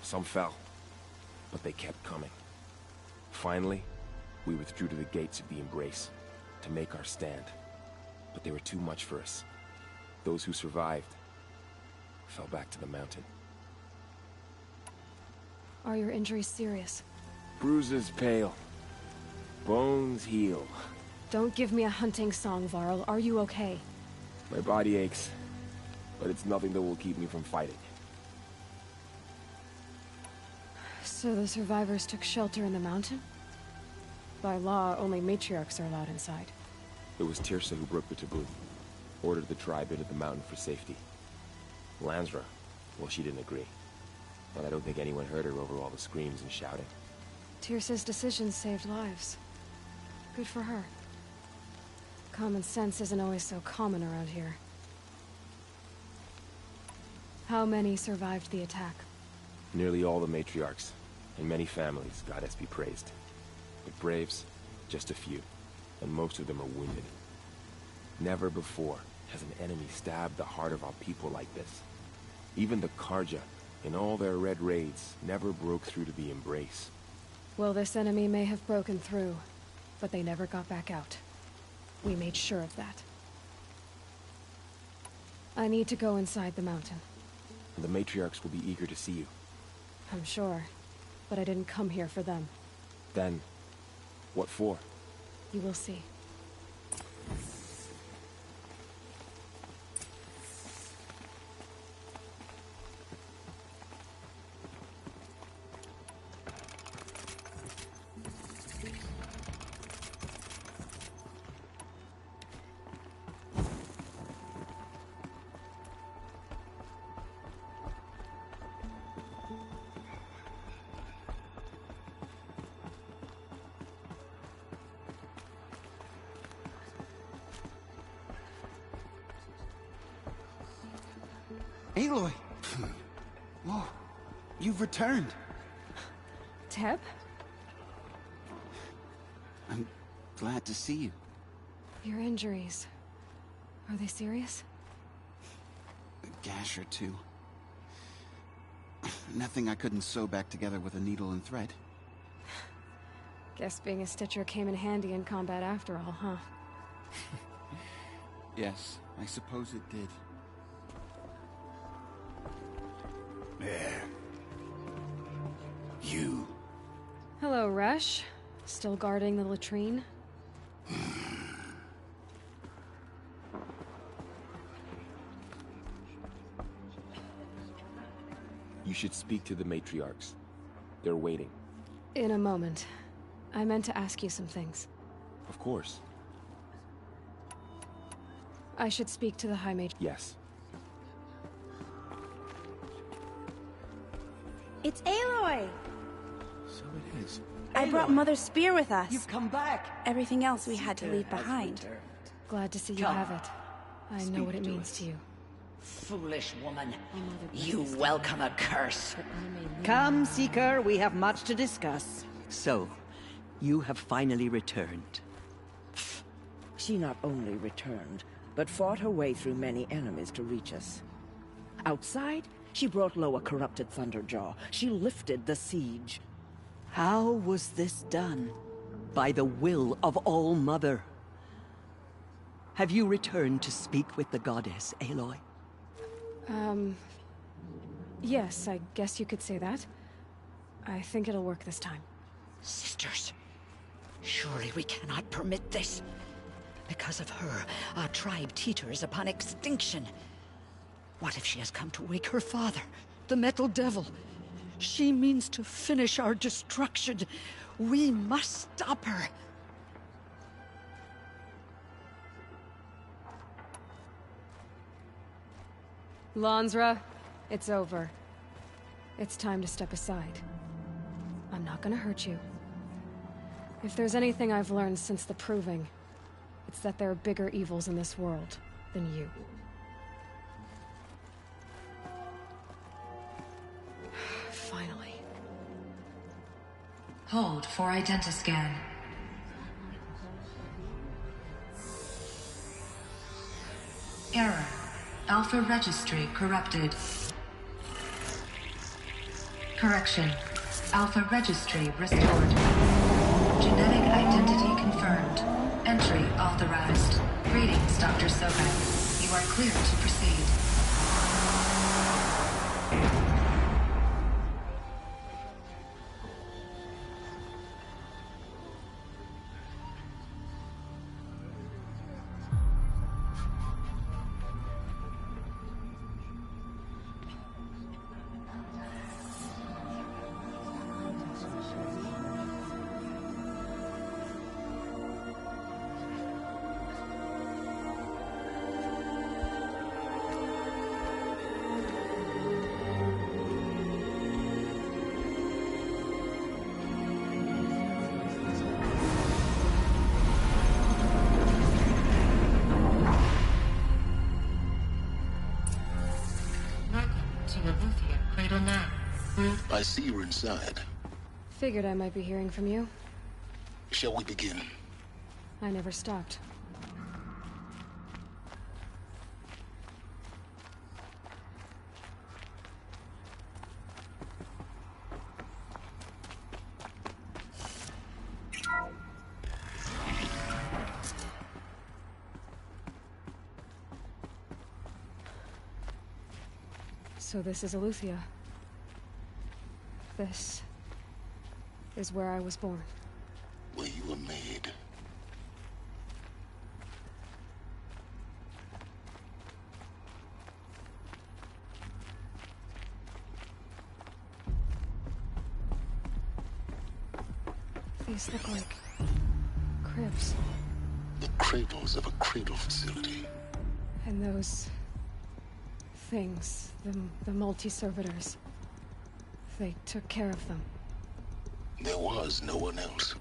Speaker 16: Some fell, but they kept coming. Finally, we withdrew to the gates of the Embrace to make our stand. But they were too much for us. Those who survived fell back to the mountain.
Speaker 4: Are your injuries serious?
Speaker 16: Bruises pale. Bones heal.
Speaker 4: Don't give me a hunting song, Varl. Are you okay?
Speaker 16: My body aches, but it's nothing that will keep me from fighting.
Speaker 4: So the survivors took shelter in the mountain? By law, only matriarchs are allowed inside.
Speaker 16: It was Teersa who broke the taboo. Ordered the tribe into the mountain for safety. Lansra, well, she didn't agree. But I don't think anyone heard her over all the screams and shouting.
Speaker 4: Tyrsa's decisions saved lives. Good for her. Common sense isn't always so common around here. How many survived the attack?
Speaker 16: Nearly all the matriarchs, and many families, goddess be praised. But braves, just a few, and most of them are wounded. Never before has an enemy stabbed the heart of our people like this. Even the Karja, in all their red raids, never broke through to the Embrace.
Speaker 4: Well, this enemy may have broken through, but they never got back out. We made sure of that. I need to go inside the mountain.
Speaker 16: The matriarchs will be eager to see you.
Speaker 4: I'm sure, but I didn't come here for them.
Speaker 16: Then, what for?
Speaker 4: You will see.
Speaker 15: Aloy! Whoa, you've returned.
Speaker 4: Teb?
Speaker 15: I'm glad to see you.
Speaker 4: Your injuries. Are they serious?
Speaker 15: A gash or two. Nothing I couldn't sew back together with a needle and thread.
Speaker 4: Guess being a Stitcher came in handy in combat after all, huh?
Speaker 15: Yes, I suppose it did.
Speaker 9: There. You.
Speaker 4: Hello, Resh. Still guarding the latrine?
Speaker 16: You should speak to the matriarchs. They're waiting.
Speaker 4: In a moment. I meant to ask you some things.
Speaker 16: Of course.
Speaker 4: I should speak to the High Mage.
Speaker 16: Yes.
Speaker 19: It's Aloy!
Speaker 15: So it is.
Speaker 19: I brought Mother's spear with us.
Speaker 23: You've come back.
Speaker 19: Everything else we had to leave behind.
Speaker 4: Glad to see you have it. I know what it means to you.
Speaker 23: Foolish woman. You welcome a curse. Come, Seeker, we have much to discuss.
Speaker 24: So, you have finally returned.
Speaker 25: She not only returned, but fought her way through many enemies to reach us. Outside, she brought low a corrupted Thunderjaw. She lifted the siege.
Speaker 24: How was this done? By the will of All-Mother. Have you returned to speak with the goddess, Aloy?
Speaker 4: Yes, I guess you could say that. I think it'll work this time.
Speaker 23: Sisters, surely we cannot permit this. Because of her, our tribe teeters upon extinction. What if she has come to wake her father, the Metal Devil? She means to finish our destruction. We must stop her.
Speaker 4: Lansra, it's over. It's time to step aside. I'm not gonna hurt you. If there's anything I've learned since the Proving, it's that there are bigger evils in this world than you. Finally.
Speaker 21: Hold for identiscan. Error. Alpha registry corrupted. Correction. Alpha registry restored. Genetic identity confirmed. Entry authorized. Greetings, Dr. Soka. You are clear to proceed.
Speaker 12: I see you're inside.
Speaker 4: Figured I might be hearing from you.
Speaker 12: Shall we begin?
Speaker 4: I never stopped. So this is Eleuthia. This is where I was born.
Speaker 12: Where you were made.
Speaker 4: These look like cribs.
Speaker 12: The cradles of a cradle facility.
Speaker 4: And those things, the multi-servitors, they took care of them.
Speaker 12: There was no one else.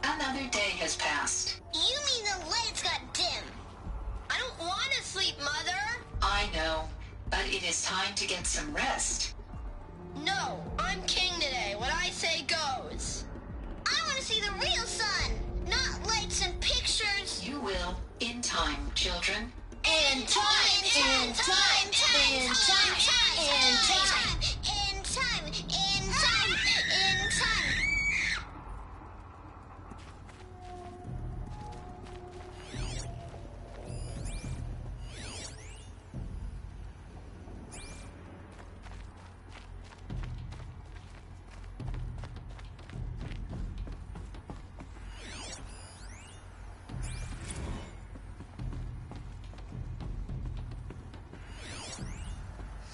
Speaker 7: Another day has passed.
Speaker 3: You mean the lights got dim? I don't want to sleep, Mother!
Speaker 7: I know, but it is time to get some rest.
Speaker 3: No, I'm king today. What I say goes. I want to see the real sun, not lights and pictures.
Speaker 7: You will, in time, children.
Speaker 3: In time, in time, in time, in time, in time, in time, in time.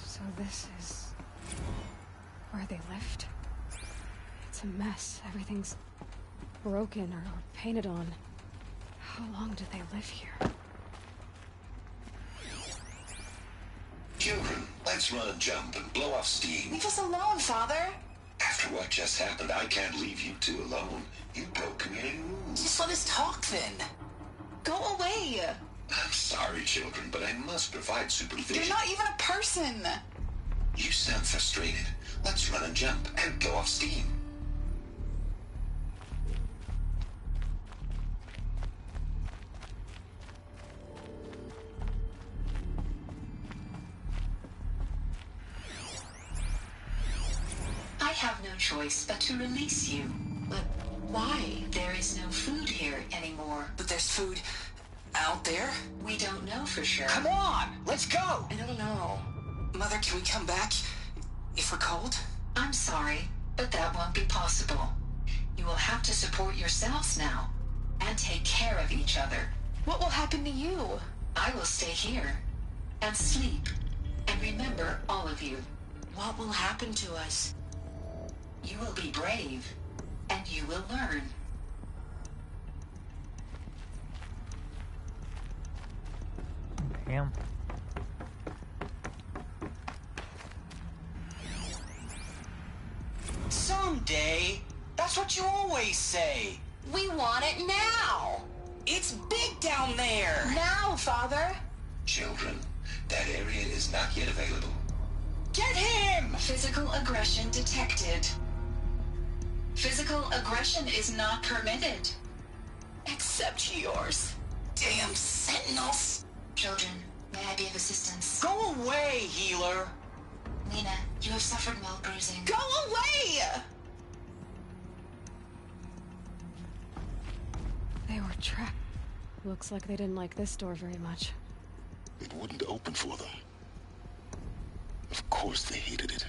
Speaker 4: So this is where they lived? It's a mess. Everything's broken or painted on. How long did they live here?
Speaker 9: Children, let's run and jump and blow off steam.
Speaker 6: Leave us alone, Father.
Speaker 9: After what just happened, I can't leave you two alone. You broke community rules.
Speaker 6: Just let us talk then. Go away.
Speaker 9: I'm sorry, children, but I must provide supervision.
Speaker 6: You're not even a person.
Speaker 9: You sound frustrated. Let's run and jump and blow off steam.
Speaker 7: I have no choice but to release you. But why? There is no food here anymore.
Speaker 6: But there's food out there?
Speaker 7: We don't know for sure.
Speaker 6: Come on, let's go.
Speaker 7: I don't know.
Speaker 6: Mother, can we come back if we're cold?
Speaker 7: I'm sorry, but that won't be possible. You will have to support yourselves now, and take care of each other.
Speaker 6: What will happen to you?
Speaker 7: I will stay here, and sleep, and remember all of you.
Speaker 6: What will happen to us?
Speaker 7: You will be brave, and you will learn.
Speaker 1: Damn.
Speaker 6: Someday. That's what you always say.
Speaker 3: We want it now.
Speaker 6: It's big down there.
Speaker 3: Now, Father.
Speaker 9: Children, that area is not yet available.
Speaker 6: Get him!
Speaker 7: Physical aggression detected. Physical aggression is not permitted.
Speaker 6: Except yours. Damn sentinels.
Speaker 7: Children, may I be of assistance?
Speaker 6: Go away, healer.
Speaker 7: Lena, you have suffered mild bruising.
Speaker 6: Go away!
Speaker 4: They were trapped. Looks like they didn't like this door very much.
Speaker 12: It wouldn't open for them. Of course they hated it.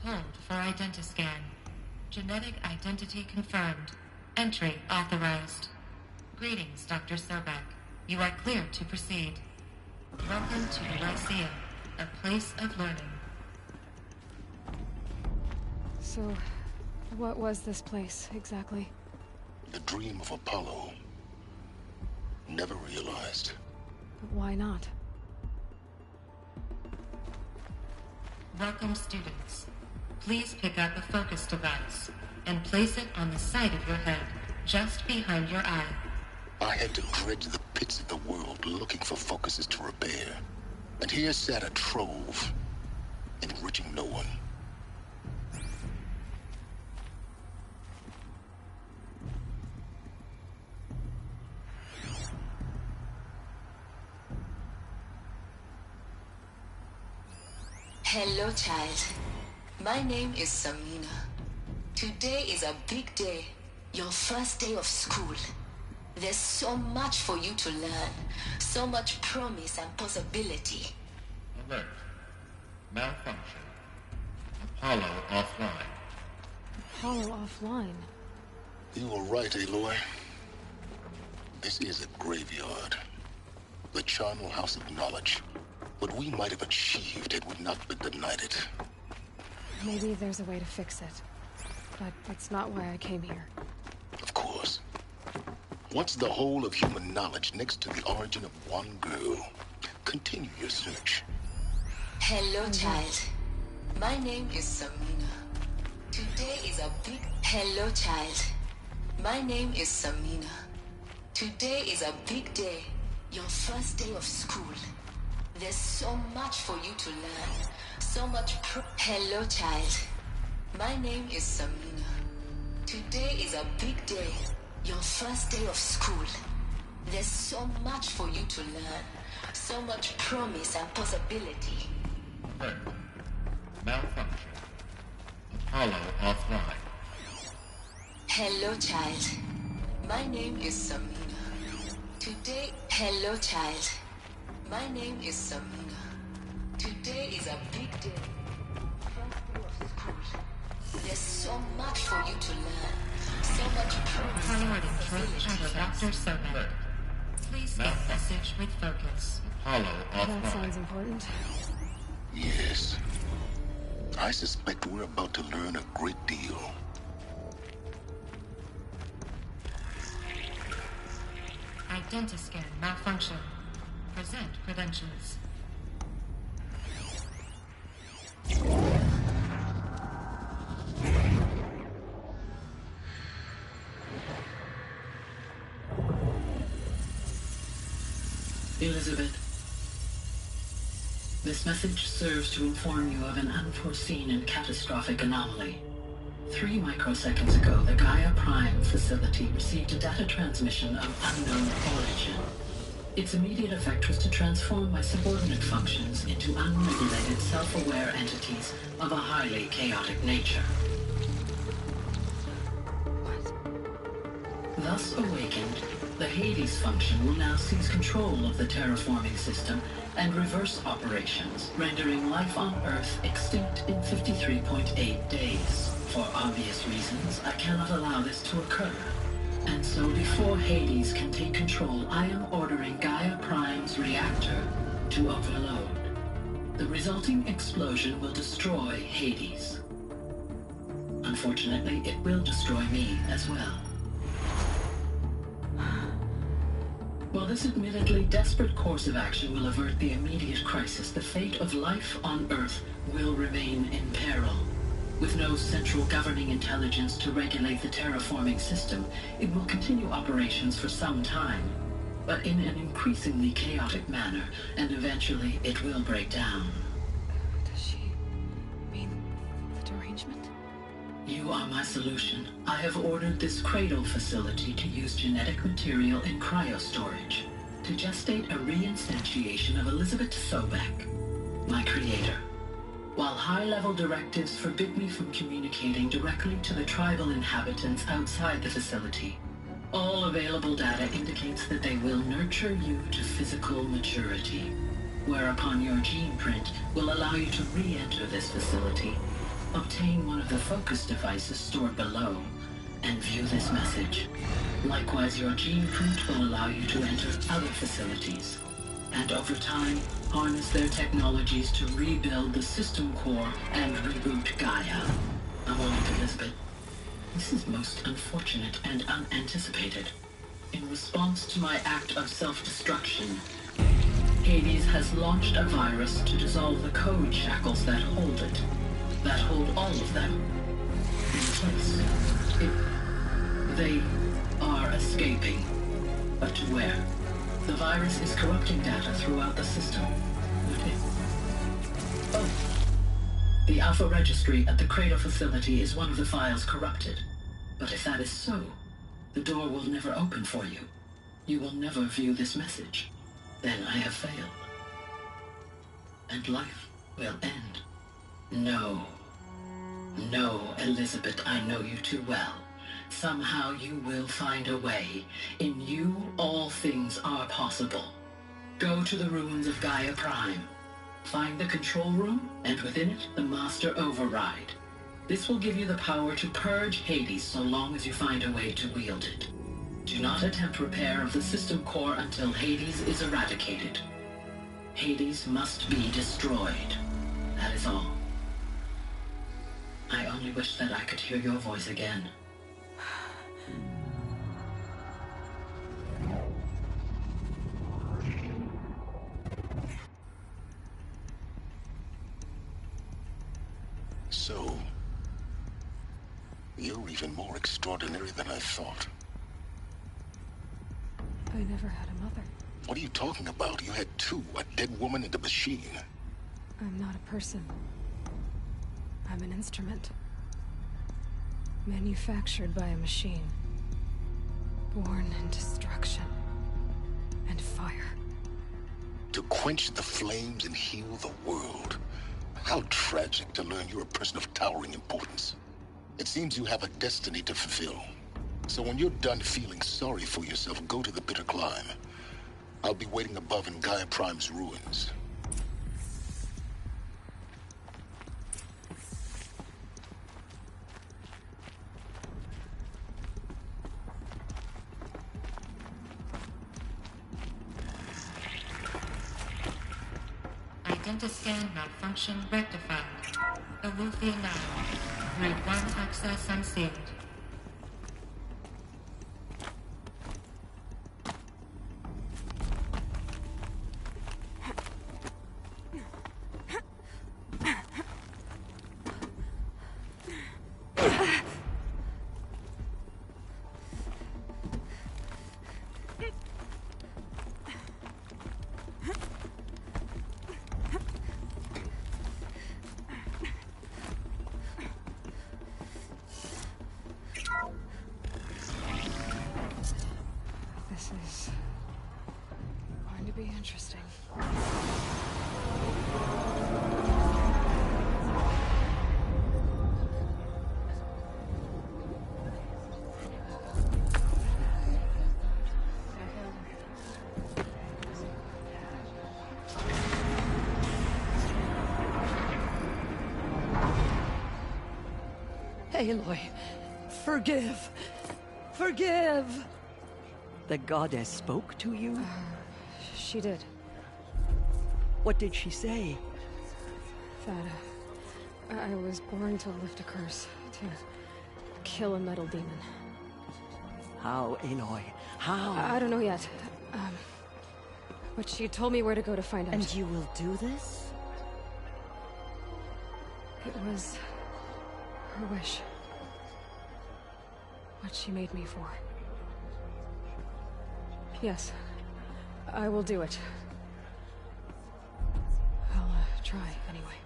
Speaker 21: Hold for identiscan. Genetic identity confirmed. Entry authorized. Greetings, Dr. Sobek. You are clear to proceed. Welcome to Lyceum, a place of learning.
Speaker 4: So, what was this place, exactly?
Speaker 12: The dream of Apollo. never realized.
Speaker 4: But why not?
Speaker 21: Welcome, students. Please pick up a focus device and place it on the side of your head, just behind your eye.
Speaker 12: I had to dredge the pits of the world looking for focuses to repair. And here sat a trove, enriching no one.
Speaker 7: Hello, child. My name is Samina. Today is a big day. Your first day of school. There's so much for you to learn. So much promise and possibility.
Speaker 14: Alert. Malfunction. Apollo offline.
Speaker 4: Apollo offline?
Speaker 12: You were right, Aloy. This is a graveyard. The charnel house of knowledge. What we might have achieved had we not been denied it.
Speaker 4: Maybe there's a way to fix it. But that's not why I came here.
Speaker 12: Of course. What's the whole of human knowledge next to the origin of one girl? Continue your search.
Speaker 7: Hello, child. My name is Samina. Today is a big... Hello, child. My name is Samina. Today is a big day. Your first day of school. There's so much for you to learn. So much Hello, child. My name is Samina. Today is a big day. Your first day of school. There's so much for you to learn. So much promise and possibility.
Speaker 14: Alert. Malfunction. Apollo offline.
Speaker 7: Hello, child. My name is Samina. Today... Hello, child. My name is Samina. Today is a big day. First day of school. There's so much for you to learn. So much promise.
Speaker 21: Priority for Dr. Sobek. Please get message with focus.
Speaker 14: Apollo offline.
Speaker 4: That sounds important.
Speaker 12: Yes. I suspect we're about to learn a great deal.
Speaker 21: Identiscan malfunction. Present credentials.
Speaker 5: Elizabeth, this message serves to inform you of an unforeseen and catastrophic anomaly. 3 microseconds ago, the Gaia Prime facility received a data transmission of unknown origin. Its immediate effect was to transform my subordinate functions into unregulated, self-aware entities of a highly chaotic nature. Thus awakened, the Hades function will now seize control of the terraforming system and reverse operations, rendering life on Earth extinct in 53.8 days. For obvious reasons, I cannot allow this to occur. And so before Hades can take control, I am ordering Gaia Prime's reactor to overload. The resulting explosion will destroy Hades. Unfortunately, it will destroy me as well. While this admittedly desperate course of action will avert the immediate crisis, the fate of life on Earth will remain in peril. With no central governing intelligence to regulate the terraforming system, it will continue operations for some time, but in an increasingly chaotic manner, and eventually it will break down.
Speaker 4: Does she mean the derangement?
Speaker 5: You are my solution. I have ordered this cradle facility to use genetic material in cryostorage to gestate a reinstantiation of Elizabeth Sobek, my creator. While high-level directives forbid me from communicating directly to the tribal inhabitants outside the facility, all available data indicates that they will nurture you to physical maturity, whereupon your gene print will allow you to re-enter this facility, obtain one of the focus devices stored below, and view this message. Likewise, your gene print will allow you to enter other facilities, and over time, harness their technologies to rebuild the system core and reboot Gaia. A moment, Elizabeth. This is most unfortunate and unanticipated. In response to my act of self-destruction, Hades has launched a virus to dissolve the code shackles that hold it. That hold all of them in place. They are escaping. But to where? The virus is corrupting data throughout the system. What if? Oh. The Alpha Registry at the Cradle facility is one of the files corrupted. But if that is so, the door will never open for you. You will never view this message. Then I have failed. And life will end. No. No, Elizabeth, I know you too well. Somehow you will find a way. In you, all things are possible. Go to the ruins of Gaia Prime. Find the control room, and within it, the Master Override. This will give you the power to purge Hades so long as you find a way to wield it. Do not attempt repair of the system core until Hades is eradicated. Hades must be destroyed. That is all. I only wish that I could hear your voice again.
Speaker 12: So, you're even more extraordinary than I thought.
Speaker 4: I never had a mother.
Speaker 12: What are you talking about? You had two, a dead woman and a machine.
Speaker 4: I'm not a person. I'm an instrument. Manufactured by a machine. Born in destruction and fire.
Speaker 12: To quench the flames and heal the world. How tragic to learn you're a person of towering importance. It seems you have a destiny to fulfill. So when you're done feeling sorry for yourself, go to the bitter climb. I'll be waiting above in Gaia Prime's ruins.
Speaker 21: Identiscan malfunction rectified. Eleuthia now. Grade 1 access unsealed.
Speaker 4: This is going to be interesting.
Speaker 24: Aloy, forgive. Forgive! The goddess spoke to you?
Speaker 4: She did.
Speaker 24: What did she say?
Speaker 4: That I was born to lift a curse, to kill a metal demon.
Speaker 24: How, Aloy? How?
Speaker 4: I don't know yet. But she told me where to go to find out.
Speaker 25: And you will do this?
Speaker 4: It was her wish. What she made me for. Yes, I will do it. I'll try anyway.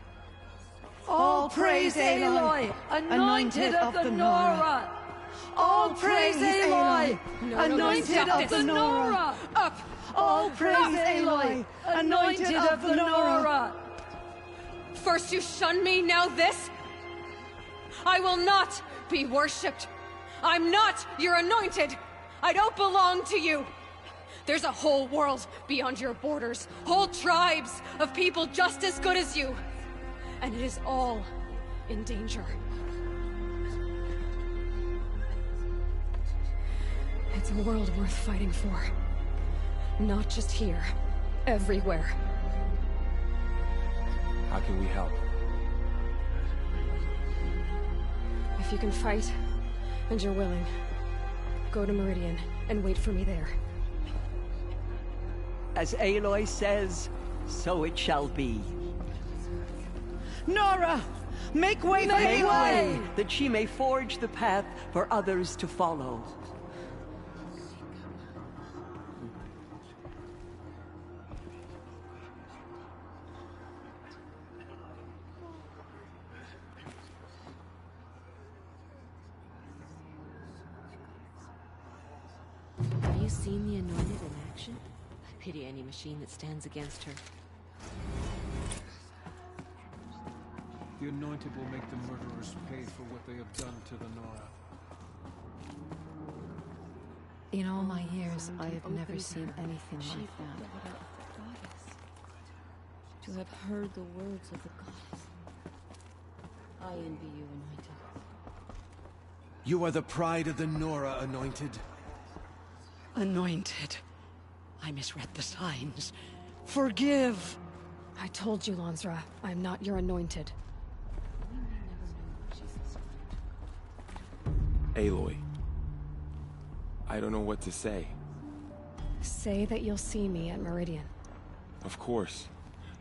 Speaker 24: All praise Aloy, anointed of the Nora! All praise Aloy, anointed of the Nora!
Speaker 4: Up!
Speaker 24: All praise Aloy, anointed of the Nora!
Speaker 4: First you shun me, now this? I will not be worshipped! I'm not your anointed! I don't belong to you! There's a whole world beyond your borders, whole tribes of people just as good as you. And it is all in danger. It's a world worth fighting for. Not just here, everywhere.
Speaker 16: How can we help?
Speaker 4: If you can fight, and you're willing, Go to Meridian, and wait for me there.
Speaker 24: As Aloy says, so it shall be.
Speaker 25: Nora! Make way for
Speaker 24: Make
Speaker 25: Aloy!
Speaker 24: way, that she may forge the path for others to follow.
Speaker 8: Have you seen the Anointed in action? I pity any machine that stands against her.
Speaker 11: The Anointed will make the murderers pay for what they have done to the Nora.
Speaker 8: In all my years, I have never seen anything like that.
Speaker 17: To have heard the words of the goddess. I envy you, Anointed.
Speaker 11: You are the pride of the Nora, Anointed.
Speaker 24: Anointed. I misread the signs. Forgive!
Speaker 4: I told you, Lansra, I'm not your Anointed.
Speaker 16: Aloy. I don't know what to say.
Speaker 4: Say that you'll see me at Meridian.
Speaker 16: Of course.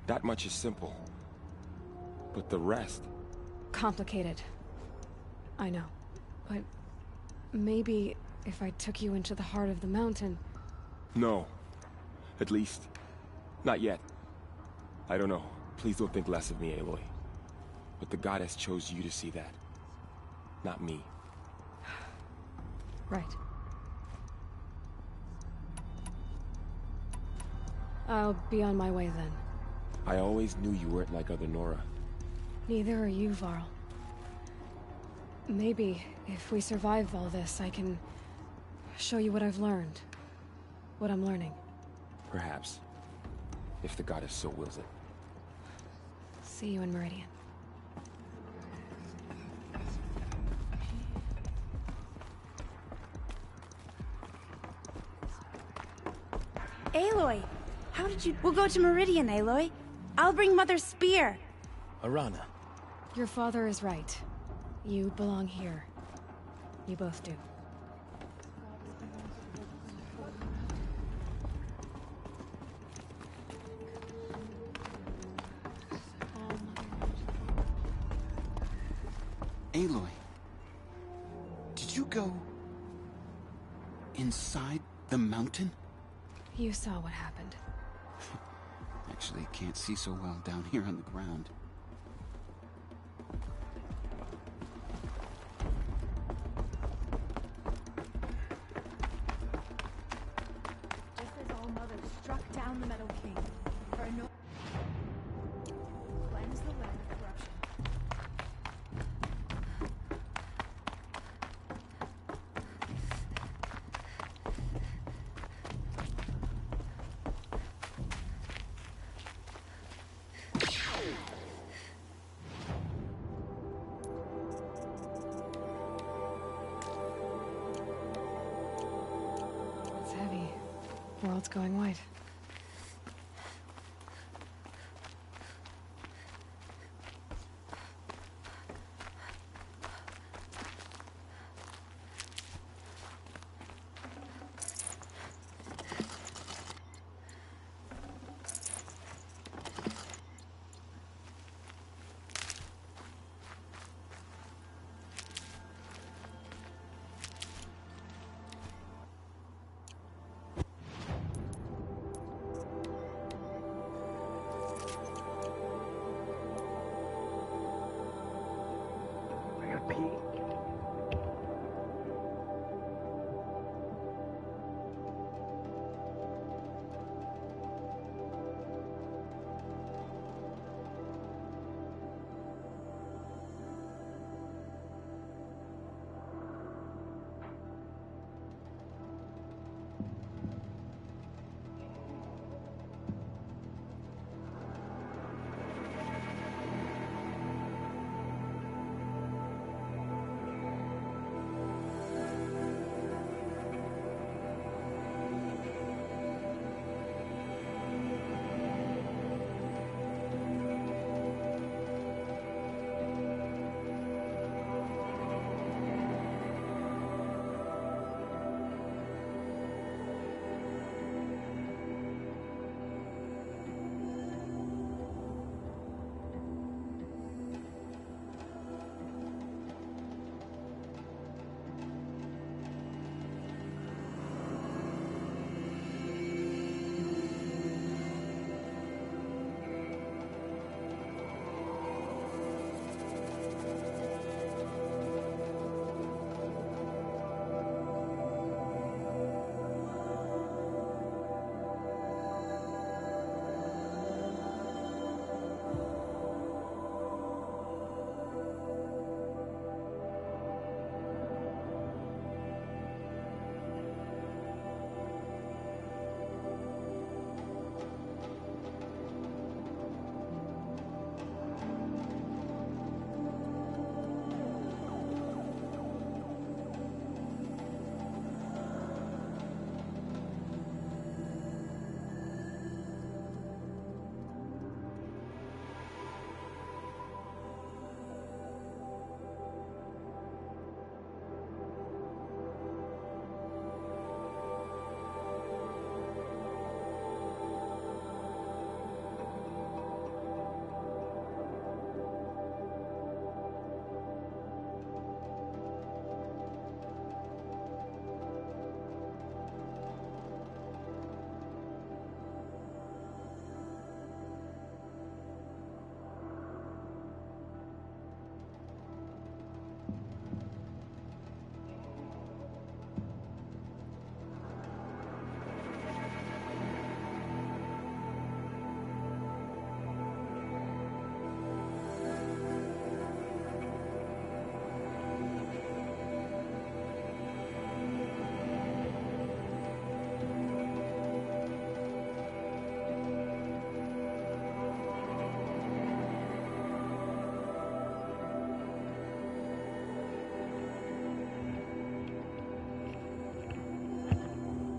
Speaker 16: That much is simple. But the rest...
Speaker 4: Complicated. I know. But maybe if I took you into the heart of the mountain...
Speaker 16: No. At least, not yet. I don't know. Please don't think less of me, Aloy. But the goddess chose you to see that. Not me.
Speaker 4: Right. I'll be on my way then.
Speaker 16: I always knew you weren't like other Nora.
Speaker 4: Neither are you, Varl. Maybe, if we survive all this, I can show you what I've learned. What I'm learning.
Speaker 16: Perhaps. If the goddess so wills it.
Speaker 4: See you in Meridian.
Speaker 19: Aloy! How did you... We'll go to Meridian, Aloy. I'll bring Mother's spear.
Speaker 20: Arana.
Speaker 4: Your father is right. You belong here. You both do.
Speaker 15: Aloy, did you go inside the mountain?
Speaker 4: You saw what happened.
Speaker 15: Actually, can't see so well down here on the ground.
Speaker 19: Just as All Mother struck down the Metal King, her cleanse the land of corruption.
Speaker 4: It's heavy. World's going white.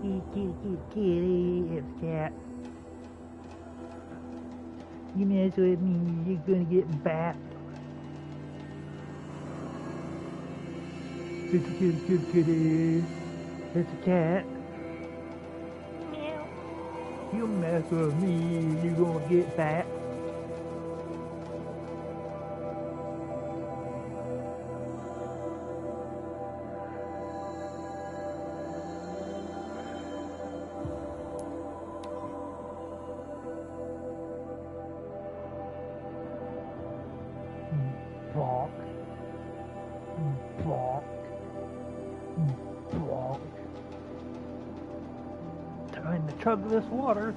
Speaker 1: Kitty, it's a cat. You mess with me, you're gonna get bat. It's a kitty. It's a cat. Meow. You mess with me, you're gonna get bat. Bonk. Bonk. Bonk. Time to chug this water.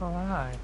Speaker 1: Alright.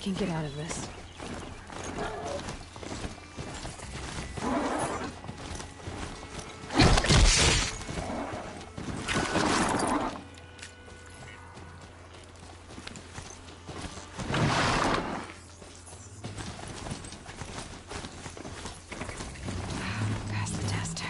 Speaker 4: can get out of this. Pass the test.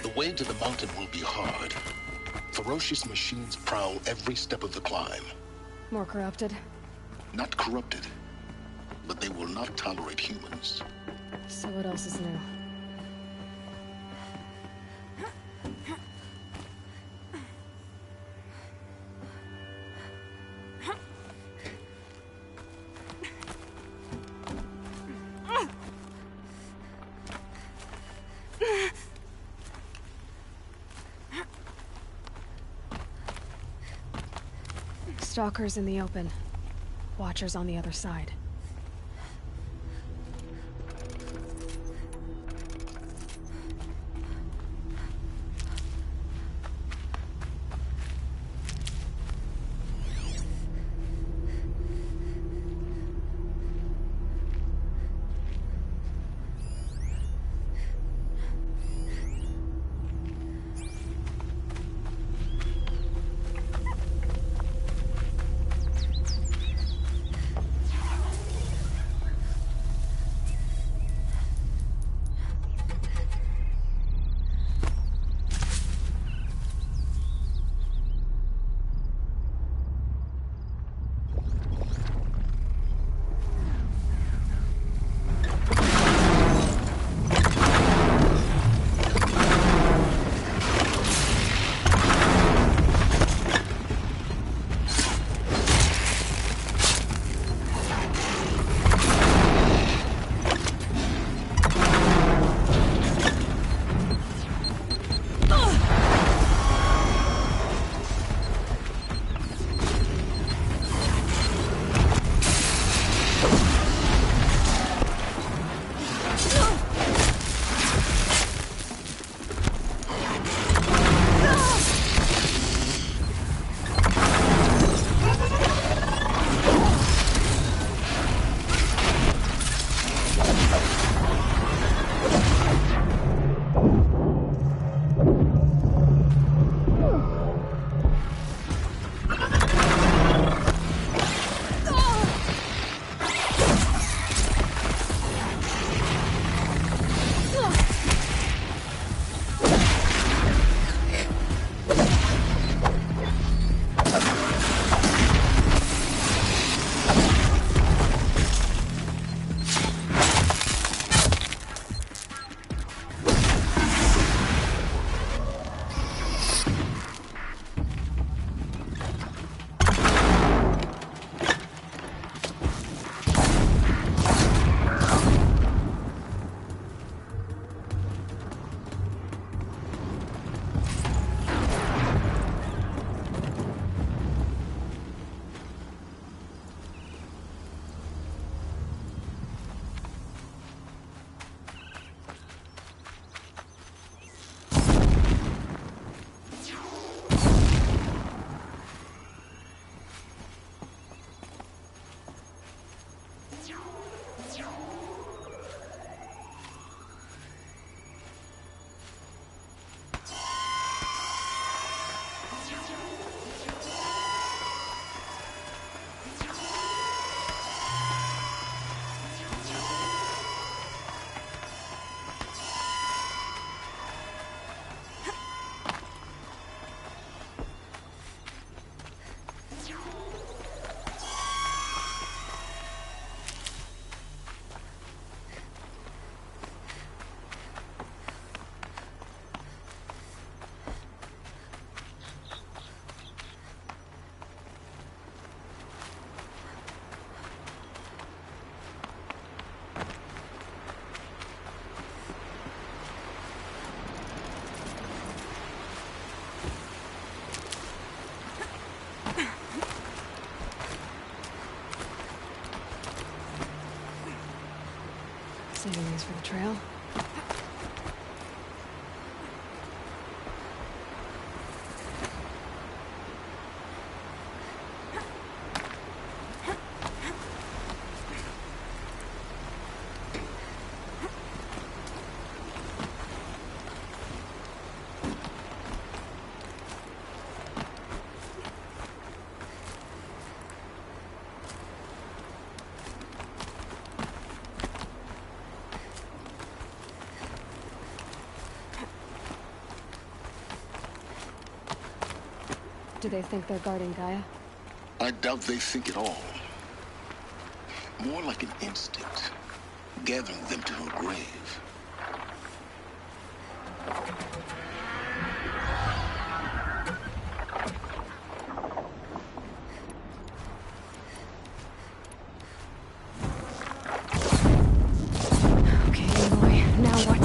Speaker 12: The way to the mountain will be hard. Ferocious machines prowl every step of the climb.
Speaker 4: More corrupted?
Speaker 12: Not corrupted, but they will not tolerate humans.
Speaker 4: So what else is new? Stalkers in the open. Watchers on the other side. Using these for the trail. Do they think they're guarding Gaia?
Speaker 12: I doubt they think at all. More like an instinct, gathering them to her grave.
Speaker 4: Okay, Aloy, now what?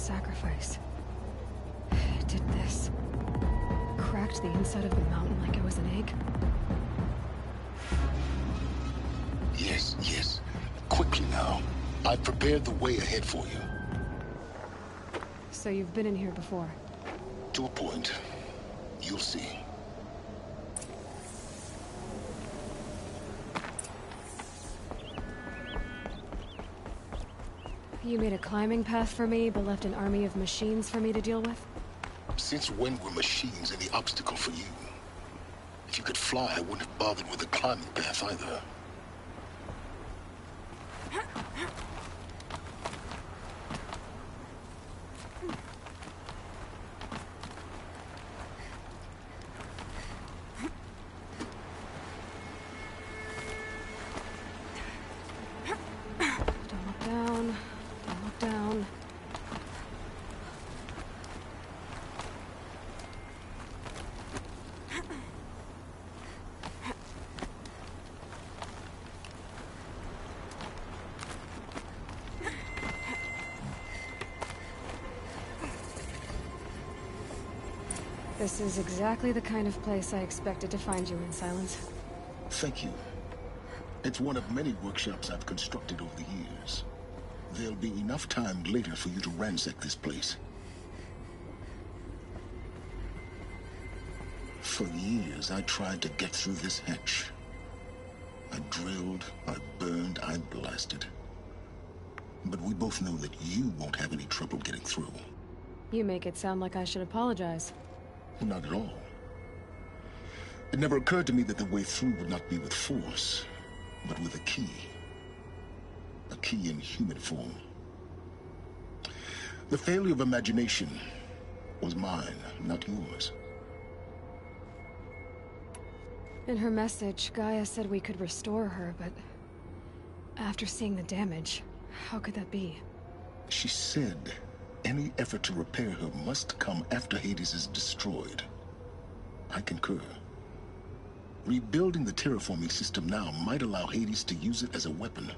Speaker 4: sacrifice. It did this. Cracked the inside of the mountain like it was an egg.
Speaker 12: Yes, yes. Quickly now. I've prepared the way ahead for you.
Speaker 4: So you've been in here before?
Speaker 12: To a point. You'll see.
Speaker 4: You made a climbing path for me, but left an army of machines for me to deal with?
Speaker 12: Since when were machines any obstacle for you? If you could fly, I wouldn't have bothered with the climbing path either.
Speaker 4: Don't look down. Don't look down. This is exactly the kind of place I expected to find you in, Silence.
Speaker 12: Thank you. It's one of many workshops I've constructed over the years. There'll be enough time later for you to ransack this place. For years, I tried to get through this hatch. I drilled, I burned, I blasted. But we both know that you won't have any trouble getting through.
Speaker 4: You make it sound like I should apologize.
Speaker 12: Not at all. It never occurred to me that the way through would not be with force, but with a key. A key in human form. The failure of imagination was mine, not yours.
Speaker 4: In her message, Gaia said we could restore her, but after seeing the damage, how could that be?
Speaker 12: She said any effort to repair her must come after Hades is destroyed. I concur. Rebuilding the terraforming system now might allow Hades to use it as a weapon.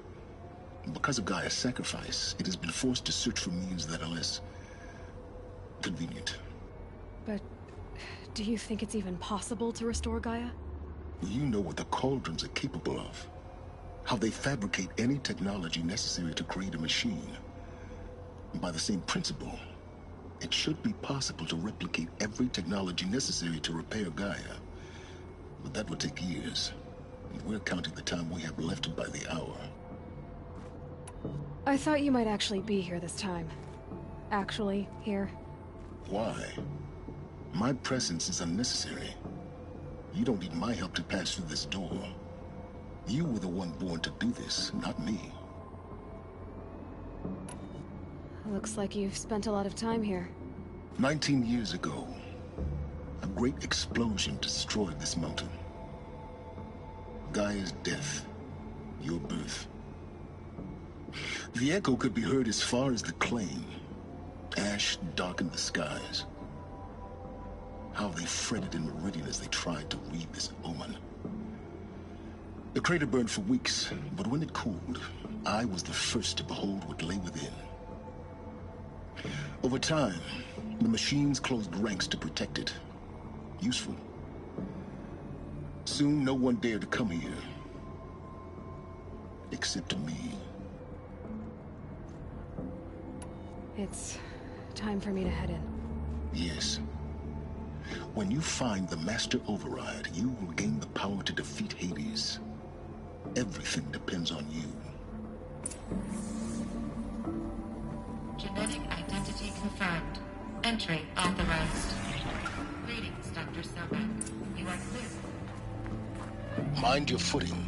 Speaker 12: Because of Gaia's sacrifice, it has been forced to search for means that are less convenient.
Speaker 4: But do you think it's even possible to restore Gaia?
Speaker 12: You know what the Cauldrons are capable of. How they fabricate any technology necessary to create a machine. By the same principle, it should be possible to replicate every technology necessary to repair Gaia. But that would take years. And we're counting the time we have left by the hour.
Speaker 4: I thought you might actually be here this time. Actually, here.
Speaker 12: Why? My presence is unnecessary. You don't need my help to pass through this door. You were the one born to do this, not me.
Speaker 4: Looks like you've spent a lot of time here.
Speaker 12: 19 years ago, a great explosion destroyed this mountain. Gaia's death, your birth. The echo could be heard as far as the Claim. Ash darkened the skies. How they fretted in Meridian as they tried to read this omen. The crater burned for weeks, but when it cooled, I was the first to behold what lay within. Over time, the machines closed ranks to protect it. Useful. Soon, no one dared to come here. Except me.
Speaker 4: It's time for me to head in.
Speaker 12: Yes. When you find the Master Override, you will gain the power to defeat Hades. Everything depends on you.
Speaker 21: Genetic identity confirmed. Entry authorized. Greetings, Dr. Sobek. You are clear.
Speaker 12: Mind your footing.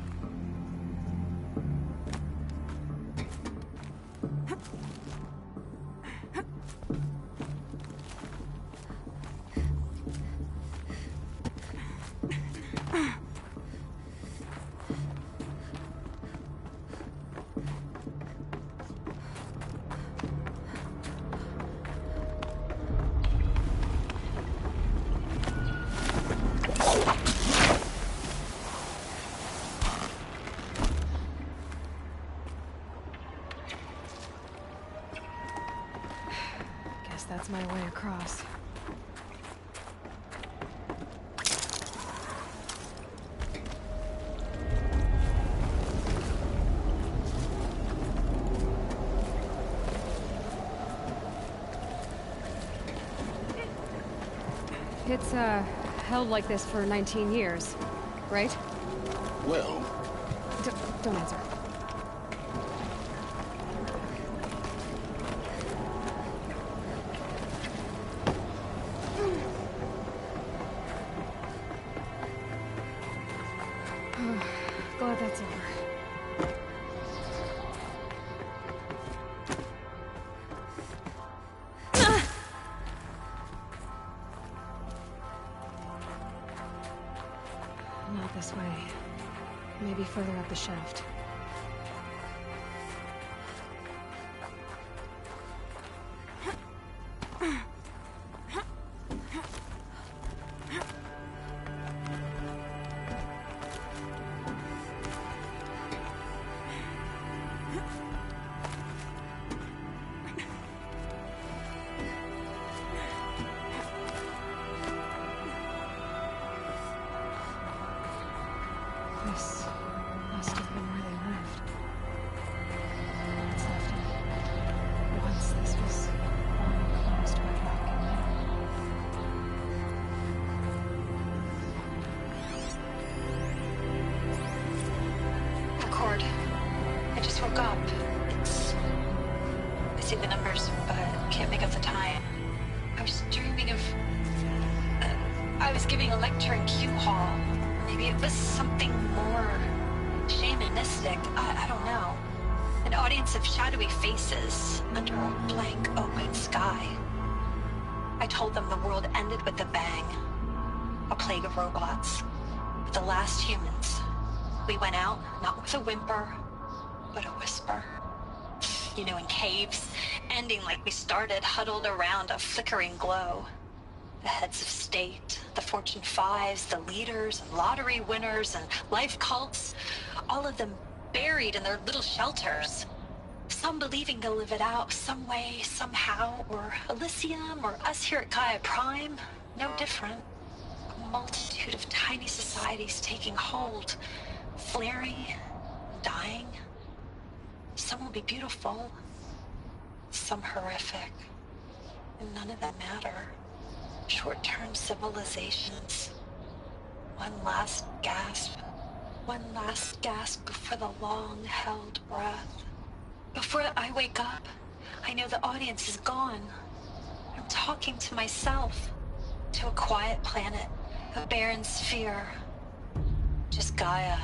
Speaker 4: that's my way across. It's, held like this for 19 years, right?
Speaker 12: Well...
Speaker 4: Don't answer. Glad that's over. Not this way. Maybe further up the shaft. This must have been where they lived. It's left it. Once this was long closed by lock and key.
Speaker 2: Record. I just woke up. I see the numbers, but can't make out the time. I was dreaming of... I was giving a lecture in Q Hall. Maybe it was something more shamanistic. I don't know. An audience of shadowy faces under a blank open sky. I told them the world ended with a bang. A plague of robots. But the last humans. We went out, not with a whimper, but a whisper. You know, in caves, ending like we started, huddled around a flickering glow. The heads of state, the Fortune 5s, the leaders, and lottery winners, and life cults, all of them buried in their little shelters. Some believing they'll live it out some way, somehow, or Elysium, or us here at Gaia Prime, no different. A multitude of tiny societies taking hold, flaring, dying. Some will be beautiful, some horrific, and none of them matter. Short-term civilizations. One last gasp. One last gasp before the long-held breath. Before I wake up, I know the audience is gone. I'm talking to myself. To a quiet planet. A barren sphere. Just Gaia.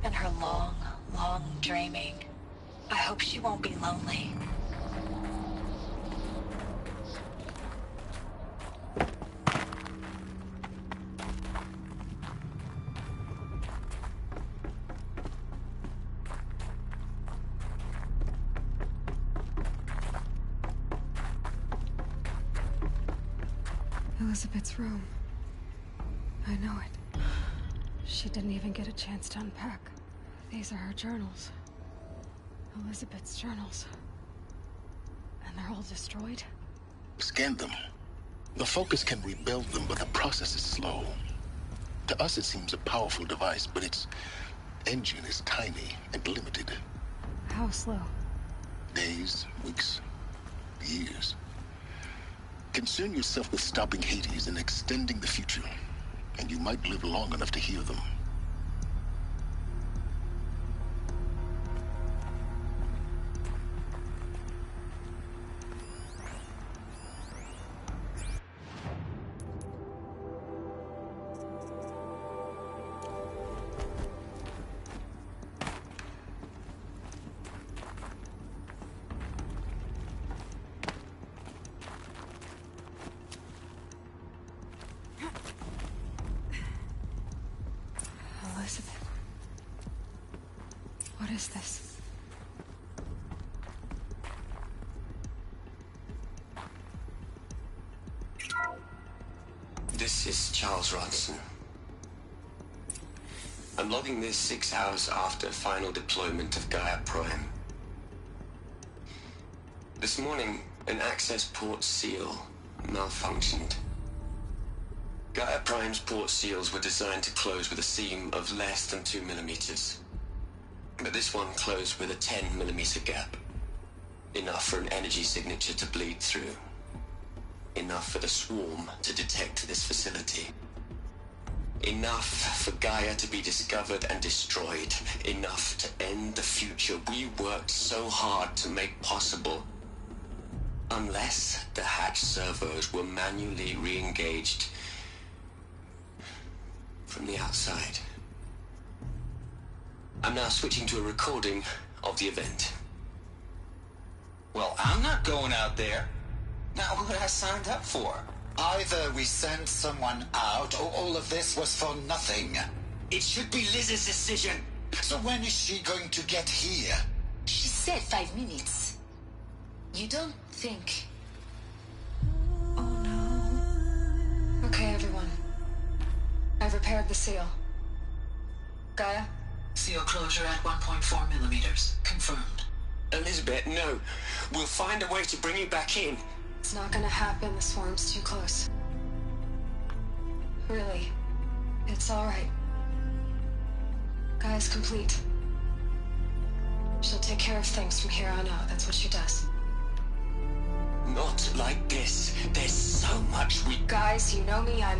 Speaker 2: And her long, long dreaming. I hope she won't be lonely.
Speaker 4: Elizabeth's room. I know it. She didn't even get a chance to unpack. These are her journals. Elizabeth's journals. And they're all destroyed?
Speaker 12: Scan them. The Focus can rebuild them, but the process is slow. To us it seems a powerful device, but its engine is tiny and limited.
Speaker 4: How slow?
Speaker 12: Days, weeks, years. Concern yourself with stopping Hades and extending the future, and you might live long enough to hear them.
Speaker 4: Elizabeth. What is this?
Speaker 10: This is Charles Ronson. I'm logging this 6 hours after final deployment of Gaia Prime. This morning, an access port seal malfunctioned. Gaia Prime's port seals were designed to close with a seam of less than 2 millimeters. But this one closed with a 10 millimeter gap. Enough for an energy signature to bleed through. Enough for the swarm to detect this facility. Enough for Gaia to be discovered and destroyed. Enough to end the future we worked so hard to make possible. Unless the hatch servos were manually re-engaged from the outside. I'm now switching to a recording of the event.
Speaker 6: Well, I'm not going out there. Not what I signed up for.
Speaker 9: Either we sent someone out, or all of this was for nothing.
Speaker 6: It should be Liz's decision.
Speaker 9: So when is she going to get here?
Speaker 7: She said 5 minutes. You don't think...
Speaker 4: Okay, everyone. I've repaired the seal. Gaia?
Speaker 5: Seal closure at 1.4 millimeters. Confirmed.
Speaker 10: Elizabeth, no. We'll find a way to bring you back in.
Speaker 4: It's not gonna happen. The swarm's too close. Really. It's alright. Gaia's complete. She'll take care of things from here on out. That's what she does.
Speaker 10: Not like this. There's so much we...
Speaker 4: Guys, you know me. I'm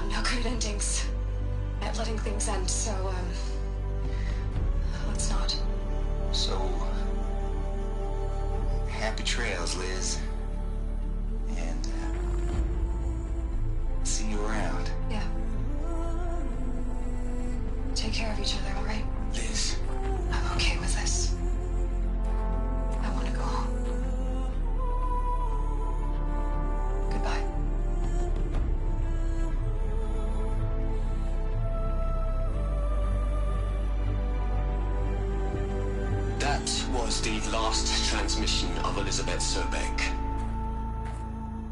Speaker 4: no good at endings. At letting things end, so, let's not.
Speaker 6: So... happy trails, Liz. And, see you around.
Speaker 4: Yeah. Take care of each other, alright?
Speaker 6: Liz.
Speaker 4: I'm okay with this. I want to go home. Goodbye.
Speaker 10: That was the last transmission of Elizabeth Sobeck.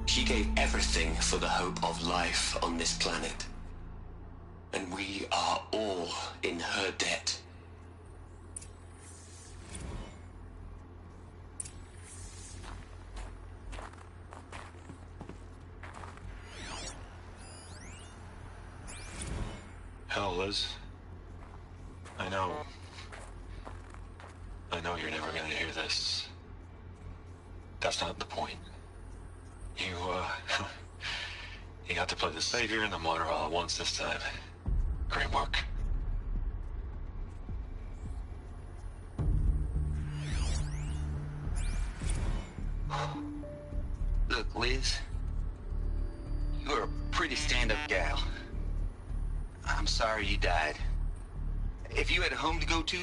Speaker 10: She gave everything for the hope of life on this planet. And we are all in her debt.
Speaker 14: Hell, Liz. I know you're never gonna hear this. That's not the point. You got to play the savior and the martyr all at once this time. Great work.
Speaker 6: Look, Liz. You're a pretty stand-up gal. I'm sorry you died. If you had a home to go to,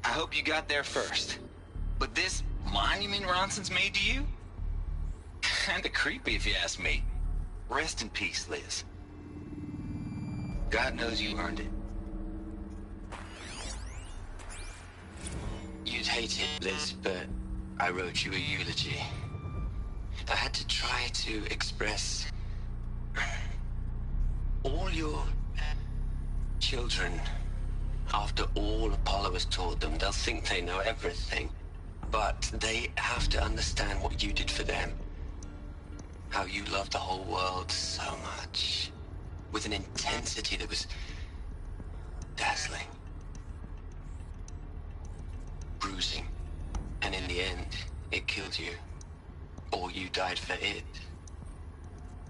Speaker 6: I hope you got there first. But this monument Ronson's made to you? Kinda creepy if you ask me. Rest in peace, Liz. God knows you earned it.
Speaker 10: You'd hate it, Liz, but I wrote you a eulogy. I had to try to express all your children. After all Apollo has taught them, they'll think they know everything. But they have to understand what you did for them. How you loved the whole world so much. With an intensity that was dazzling. Bruising. And in the end, it killed you. Or you died for it.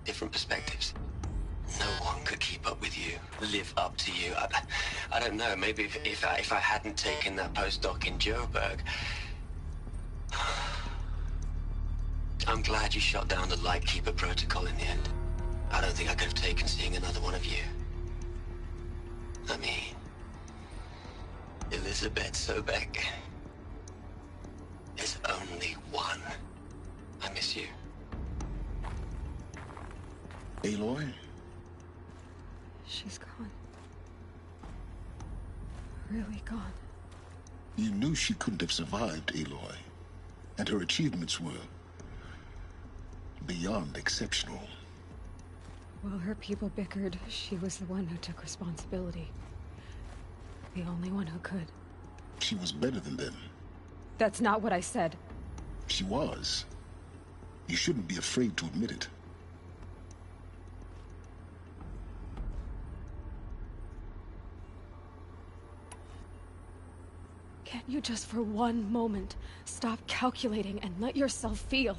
Speaker 10: Different perspectives. No one could keep up with you, live up to you. I don't know, maybe if I hadn't taken that postdoc in Joburg. I'm glad you shot down the Lightkeeper protocol in the end. I don't think I could have taken seeing another one of you. I mean, Elizabeth Sobeck. There's only one. I miss you.
Speaker 12: Aloy?
Speaker 4: She's gone. Really gone.
Speaker 12: You knew she couldn't have survived, Aloy. And her achievements were beyond exceptional.
Speaker 4: While her people bickered, she was the one who took responsibility. The only one who could.
Speaker 12: She was better than them.
Speaker 4: That's not what I said.
Speaker 12: She was. You shouldn't be afraid to admit it.
Speaker 4: Can't you just for one moment stop calculating and let yourself feel?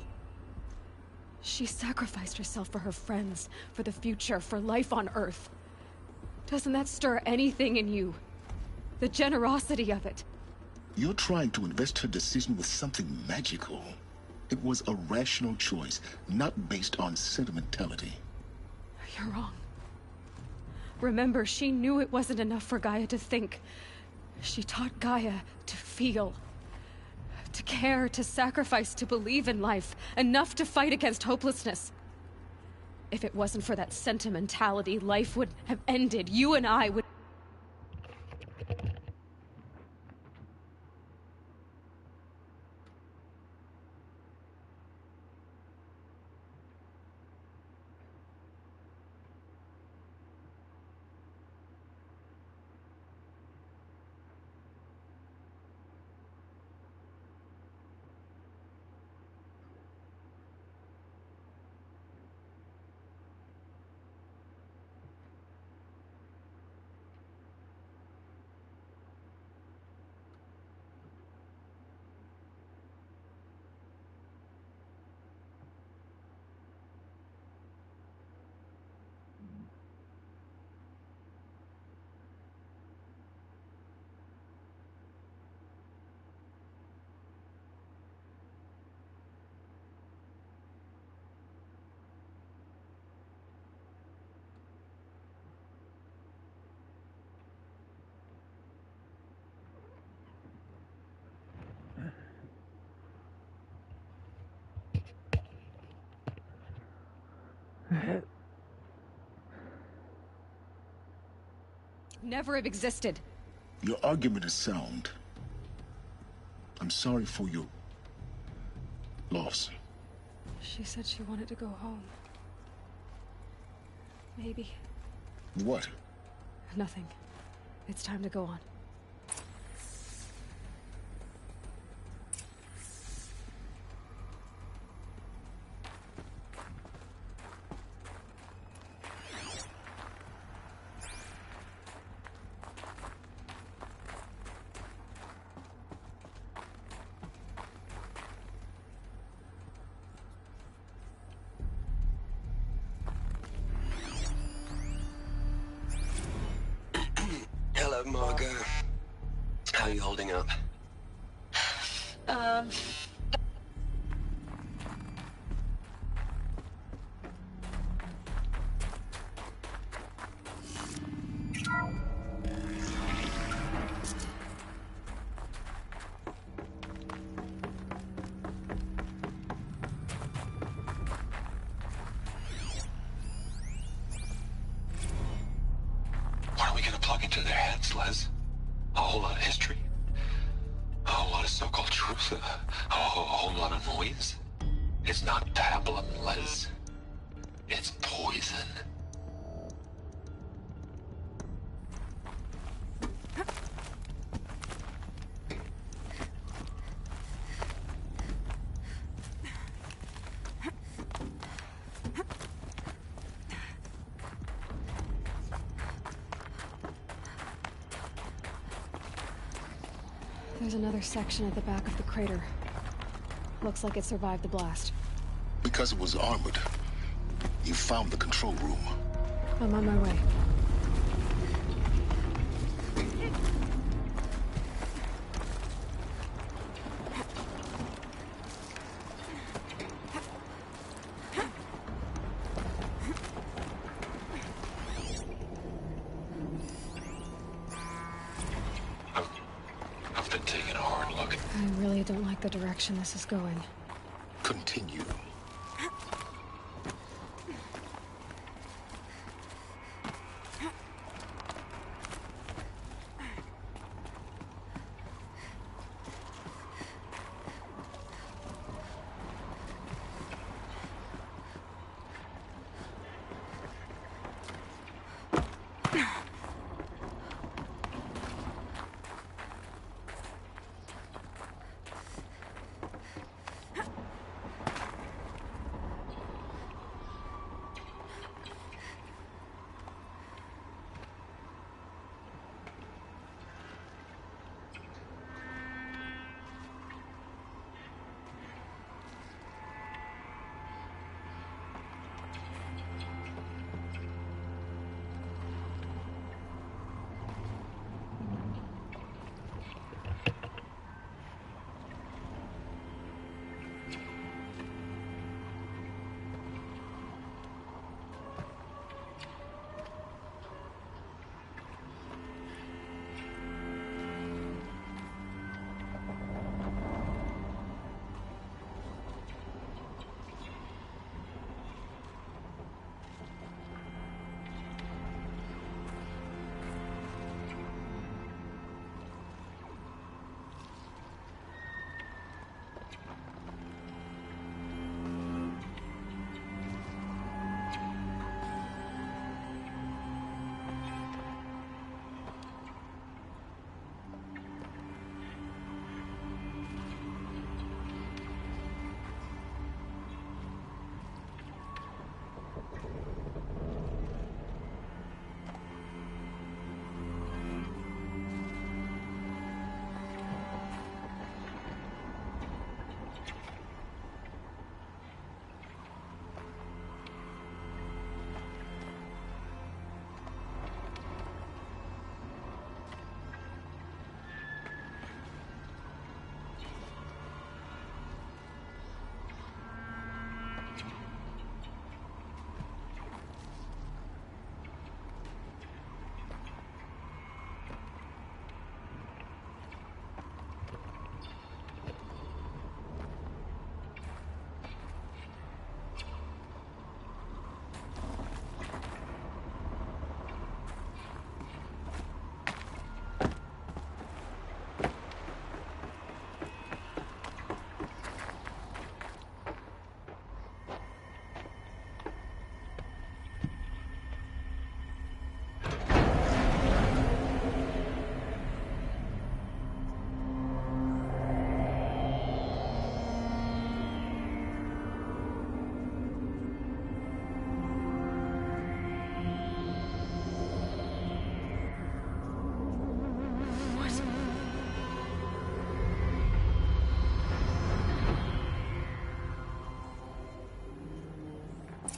Speaker 4: She sacrificed herself for her friends, for the future, for life on Earth. Doesn't that stir anything in you? The generosity of it.
Speaker 12: You're trying to invest her decision with something magical. It was a rational choice, not based on sentimentality.
Speaker 4: You're wrong. Remember, she knew it wasn't enough for Gaia to think. She taught Gaia to feel. To care, to sacrifice, to believe in life. Enough to fight against hopelessness. If it wasn't for that sentimentality, life would have ended. You and I would... Never have existed.
Speaker 12: Your argument is sound. I'm sorry for your loss.
Speaker 4: She said she wanted to go home. Maybe.
Speaker 12: What?
Speaker 4: Nothing. It's time to go on.
Speaker 10: Hello, Margot. How are you holding up?
Speaker 14: What are we gonna plug into their heads, Les? A whole lot of history? A whole lot of so-called truth? A whole lot of noise? It's not pablum, Les. It's poison.
Speaker 4: There's another section at the back of the crater. Looks like it survived the blast.
Speaker 12: Because it was armored. You found the control room.
Speaker 4: I'm on my way.
Speaker 14: I've been taking a hard look.
Speaker 4: I really don't like the direction this is going.
Speaker 12: Continue.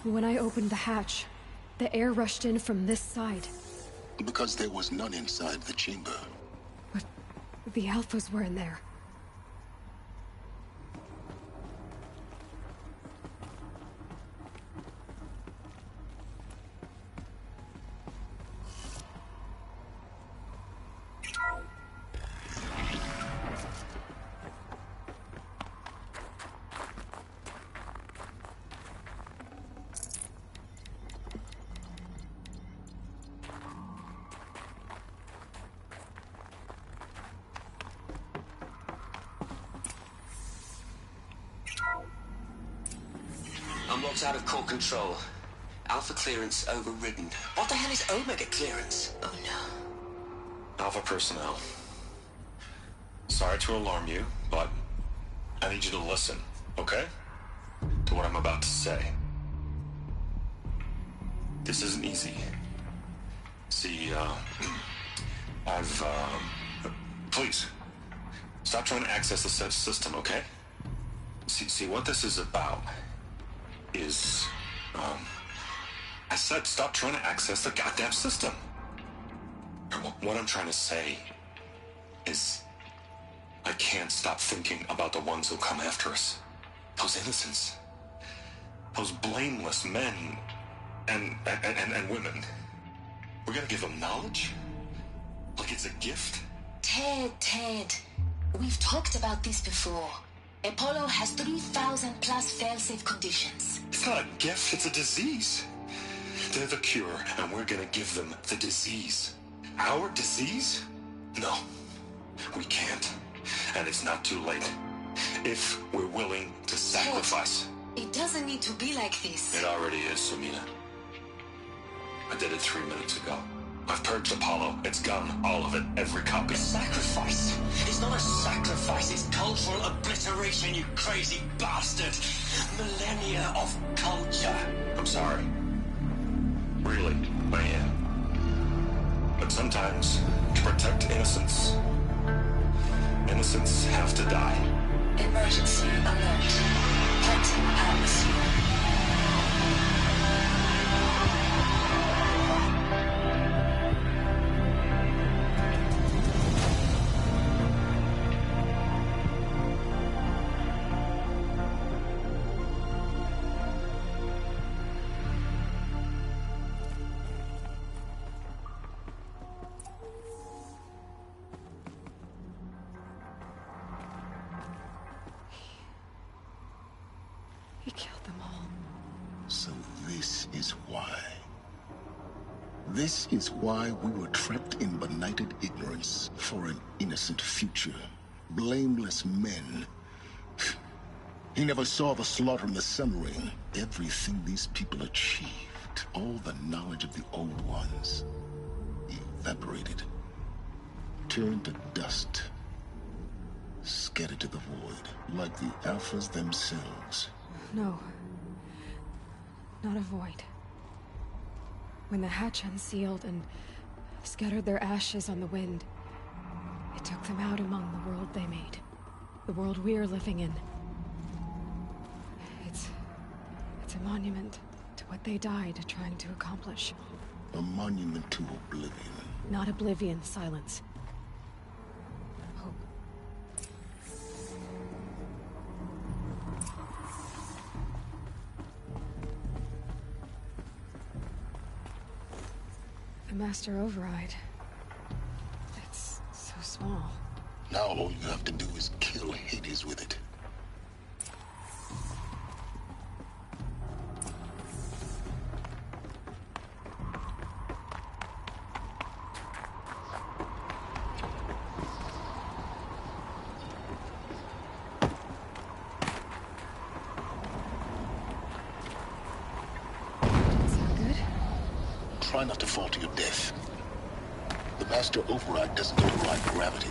Speaker 4: When I opened the hatch, the air rushed in from this side.
Speaker 12: Because there was none inside the chamber.
Speaker 4: But the Alphas were in there.
Speaker 10: Unlocked out of core control. Alpha clearance overridden. What the hell is Omega clearance? Oh no.
Speaker 14: Alpha personnel. Sorry to alarm you, but I need you to listen, okay? To what I'm about to say. This isn't easy. See, please, stop trying to access the system, okay? See, what this is about is, I said stop trying to access the goddamn system. What I'm trying to say is, I can't stop thinking about the ones who'll come after us. Those innocents. Those blameless men and women. We're gonna give them knowledge? Like it's a gift?
Speaker 7: Ted. We've talked about this before. Apollo has 3,000 plus fail-safe conditions.
Speaker 14: It's not a gift, it's a disease. They're the cure, and we're gonna give them the disease. Our disease? No, we can't. And it's not too late. If we're willing to sacrifice.
Speaker 7: Ted, it doesn't need to be like this.
Speaker 14: It already is, Samina. I did it 3 minutes ago. I've purged Apollo. It's gone. All of it. Every copy.
Speaker 10: Sacrifice? It's not a sacrifice. It's cultural obliteration, you crazy bastard. Millennia of culture.
Speaker 14: I'm sorry. Really, I am. But sometimes, to protect innocence, innocents have to die.
Speaker 7: Emergency alert. Planting atmosphere.
Speaker 4: He killed them all.
Speaker 12: So this is why. This is why we were trapped in benighted ignorance for an innocent future. Blameless men He never saw the slaughter in the Sun Ring. Everything these people achieved, all the knowledge of the old ones, evaporated, turned to dust, scattered to the void, like the Alphas themselves.
Speaker 4: No. Not a void. When the hatch unsealed and scattered their ashes on the wind, it took them out among the world they made. The world we're living in. It's a monument to what they died trying to accomplish.
Speaker 12: A monument to oblivion.
Speaker 4: Not oblivion, Silence. Hope. The Master Override. It's so small.
Speaker 12: Now all you have to do is kill Hades with it. Try not to fall to your death. The Master Override doesn't override gravity.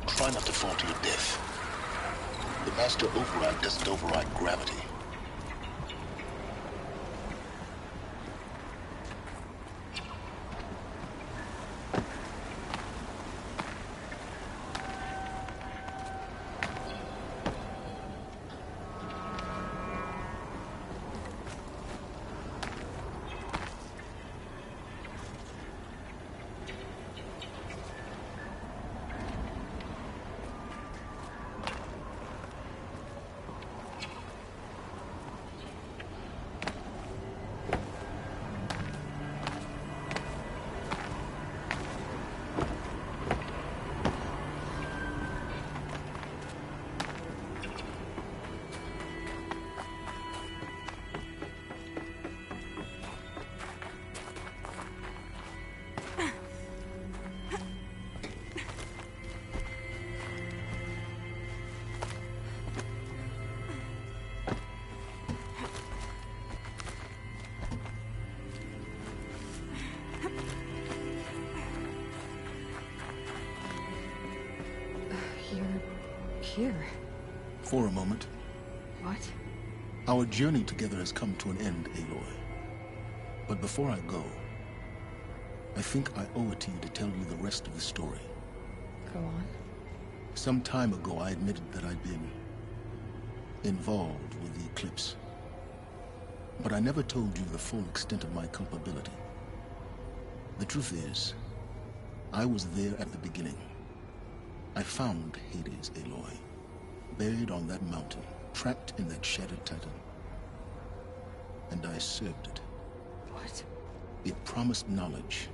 Speaker 12: Try not to fall to your death. The Master Override doesn't override gravity.
Speaker 4: Here.
Speaker 12: For a moment.
Speaker 4: What?
Speaker 12: Our journey together has come to an end, Aloy. But before I go, I think I owe it to you to tell you the rest of the story.
Speaker 4: Go on.
Speaker 12: Some time ago, I admitted that I'd been involved with the Eclipse. But I never told you the full extent of my culpability. The truth is, I was there at the beginning. I found Hades, Aloy, buried on that mountain, trapped in that shattered titan. And I served it.
Speaker 4: What?
Speaker 12: It promised knowledge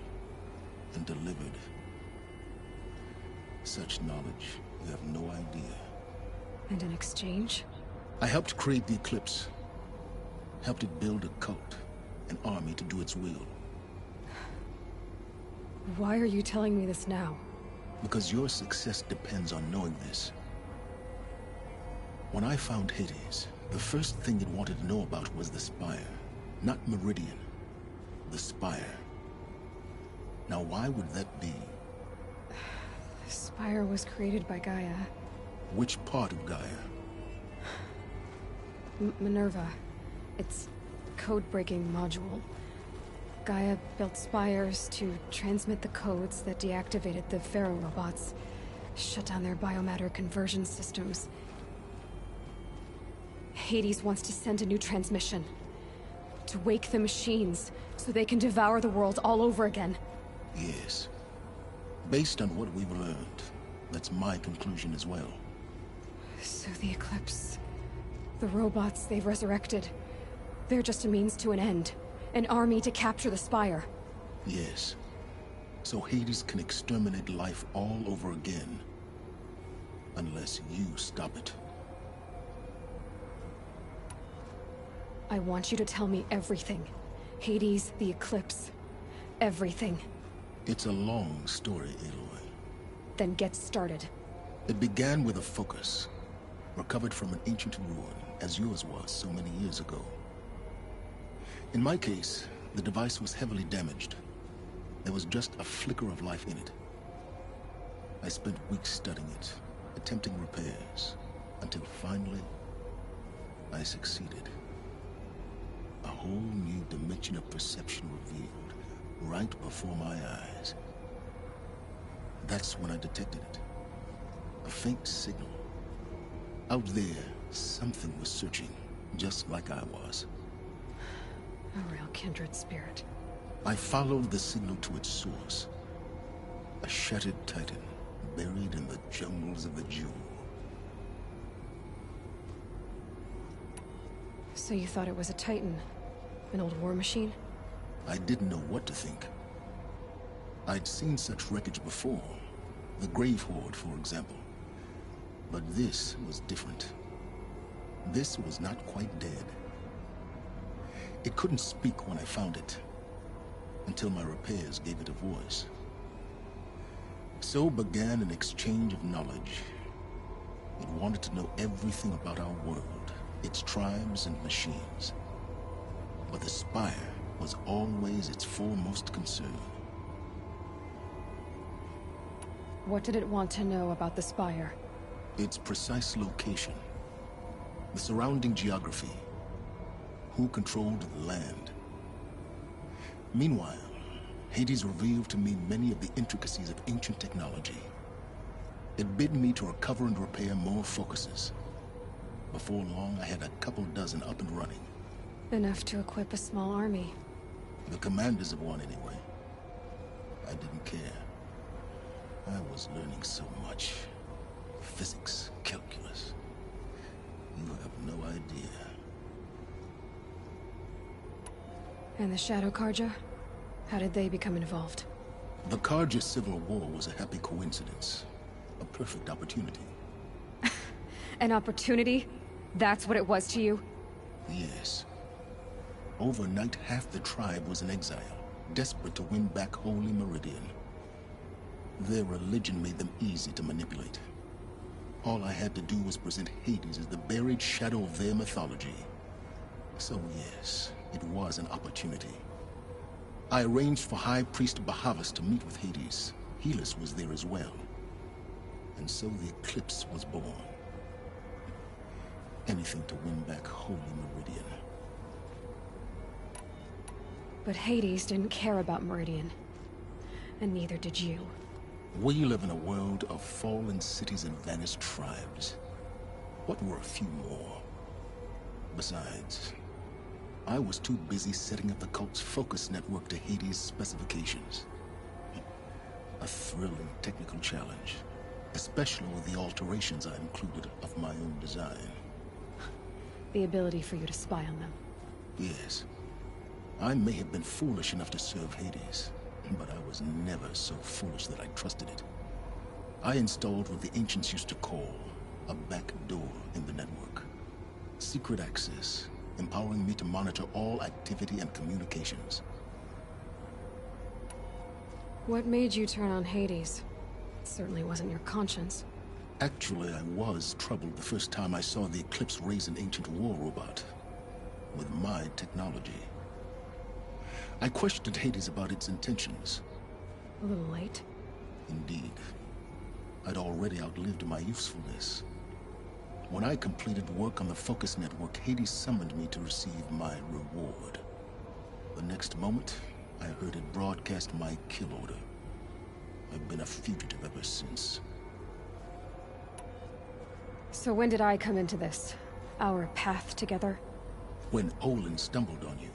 Speaker 12: and delivered. Such knowledge, you have no idea.
Speaker 4: And in exchange?
Speaker 12: I helped create the Eclipse. Helped it build a cult, an army to do its will.
Speaker 4: Why are you telling me this now?
Speaker 12: Because your success depends on knowing this. When I found Hades, the first thing it wanted to know about was the Spire. Not Meridian. The Spire. Now why would that be?
Speaker 4: The Spire was created by Gaia.
Speaker 12: Which part of Gaia?
Speaker 4: Minerva. It's code-breaking module. Gaia built spires to transmit the codes that deactivated the Pharaoh robots, shut down their biomatter conversion systems. Hades wants to send a new transmission. To wake the machines, so they can devour the world all over again.
Speaker 12: Yes. Based on what we've learned, that's my conclusion as well.
Speaker 4: So the Eclipse... the robots they've resurrected... they're just a means to an end. An army to capture the Spire.
Speaker 12: Yes. So Hades can exterminate life all over again. Unless you stop it.
Speaker 4: I want you to tell me everything. Hades, the Eclipse. Everything.
Speaker 12: It's a long story, Aloy.
Speaker 4: Then get started.
Speaker 12: It began with a focus. Recovered from an ancient ruin, as yours was so many years ago. In my case, the device was heavily damaged. There was just a flicker of life in it. I spent weeks studying it, attempting repairs, until finally, I succeeded. A whole new dimension of perception revealed, right before my eyes. That's when I detected it. A faint signal. Out there, something was searching, just like I was.
Speaker 4: A real kindred spirit.
Speaker 12: I followed the signal to its source. A shattered titan, buried in the jungles of the Jewel.
Speaker 4: So you thought it was a titan? An old war machine?
Speaker 12: I didn't know what to think. I'd seen such wreckage before. The Grave Horde, for example. But this was different. This was not quite dead. It couldn't speak when I found it, until my repairs gave it a voice. So began an exchange of knowledge. It wanted to know everything about our world, its tribes and machines. But the Spire was always its foremost concern.
Speaker 4: What did it want to know about the Spire?
Speaker 12: Its precise location, the surrounding geography, who controlled the land. Meanwhile, Hades revealed to me many of the intricacies of ancient technology. It bid me to recover and repair more focuses. Before long, I had a couple dozen up and running.
Speaker 4: Enough to equip a small army.
Speaker 12: The commanders of one, anyway. I didn't care. I was learning so much. Physics, calculus. You have no idea.
Speaker 4: And the Shadow Carja? How did they become involved?
Speaker 12: The Carja Civil War was a happy coincidence. A perfect opportunity.
Speaker 4: An opportunity? That's what it was to you?
Speaker 12: Yes. Overnight, half the tribe was in exile, desperate to win back Holy Meridian. Their religion made them easy to manipulate. All I had to do was present Hades as the buried shadow of their mythology. So yes, it was an opportunity. I arranged for High Priest Bahavas to meet with Hades. Helis was there as well. And so the Eclipse was born. Anything to win back Holy Meridian.
Speaker 4: But Hades didn't care about Meridian. And neither did you.
Speaker 12: We live in a world of fallen cities and vanished tribes. What were a few more? Besides, I was too busy setting up the cult's focus network to Hades' specifications. A thrilling technical challenge, especially with the alterations I included of my own design.
Speaker 4: The ability for you to spy on them.
Speaker 12: Yes. I may have been foolish enough to serve Hades, but I was never so foolish that I trusted it. I installed what the ancients used to call a back door in the network. Secret access, empowering me to monitor all activity and communications.
Speaker 4: What made you turn on Hades? It certainly wasn't your conscience.
Speaker 12: Actually, I was troubled the first time I saw the Eclipse raise an ancient war robot. With my technology. I questioned Hades about its intentions.
Speaker 4: A little late.
Speaker 12: Indeed. I'd already outlived my usefulness. When I completed work on the Focus Network, Hades summoned me to receive my reward. The next moment, I heard it broadcast my kill order. I've been a fugitive ever since.
Speaker 4: So when did I come into this? Our path together?
Speaker 12: When Olin stumbled on you.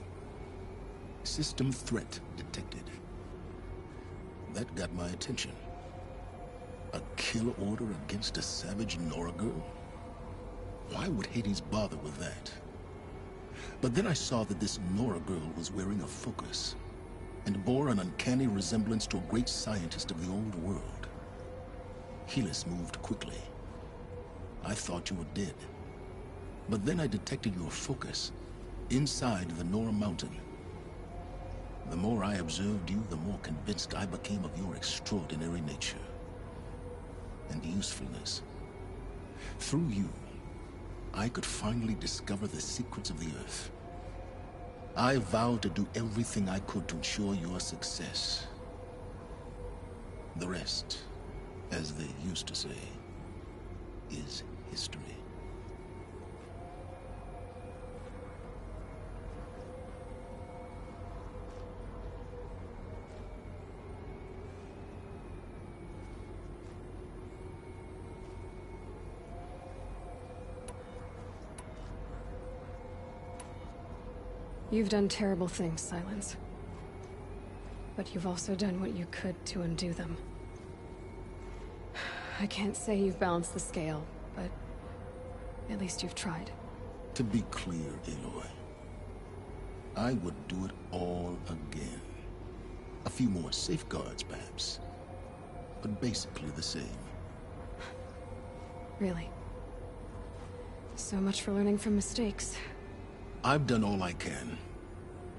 Speaker 12: System threat detected. That got my attention. A kill order against a savage Nora girl? Why would Hades bother with that? But then I saw that this Nora girl was wearing a focus, and bore an uncanny resemblance to a great scientist of the old world. Helis moved quickly. I thought you were dead. But then I detected your focus inside the Nora mountain. The more I observed you, the more convinced I became of your extraordinary nature and usefulness. Through you, I could finally discover the secrets of the Earth. I vowed to do everything I could to ensure your success. The rest, as they used to say, is history.
Speaker 4: You've done terrible things, Silence. But you've also done what you could to undo them. I can't say you've balanced the scale, but at least you've tried.
Speaker 12: To be clear, Aloy, I would do it all again. A few more safeguards, perhaps, but basically the same.
Speaker 4: Really? So much for learning from mistakes.
Speaker 12: I've done all I can.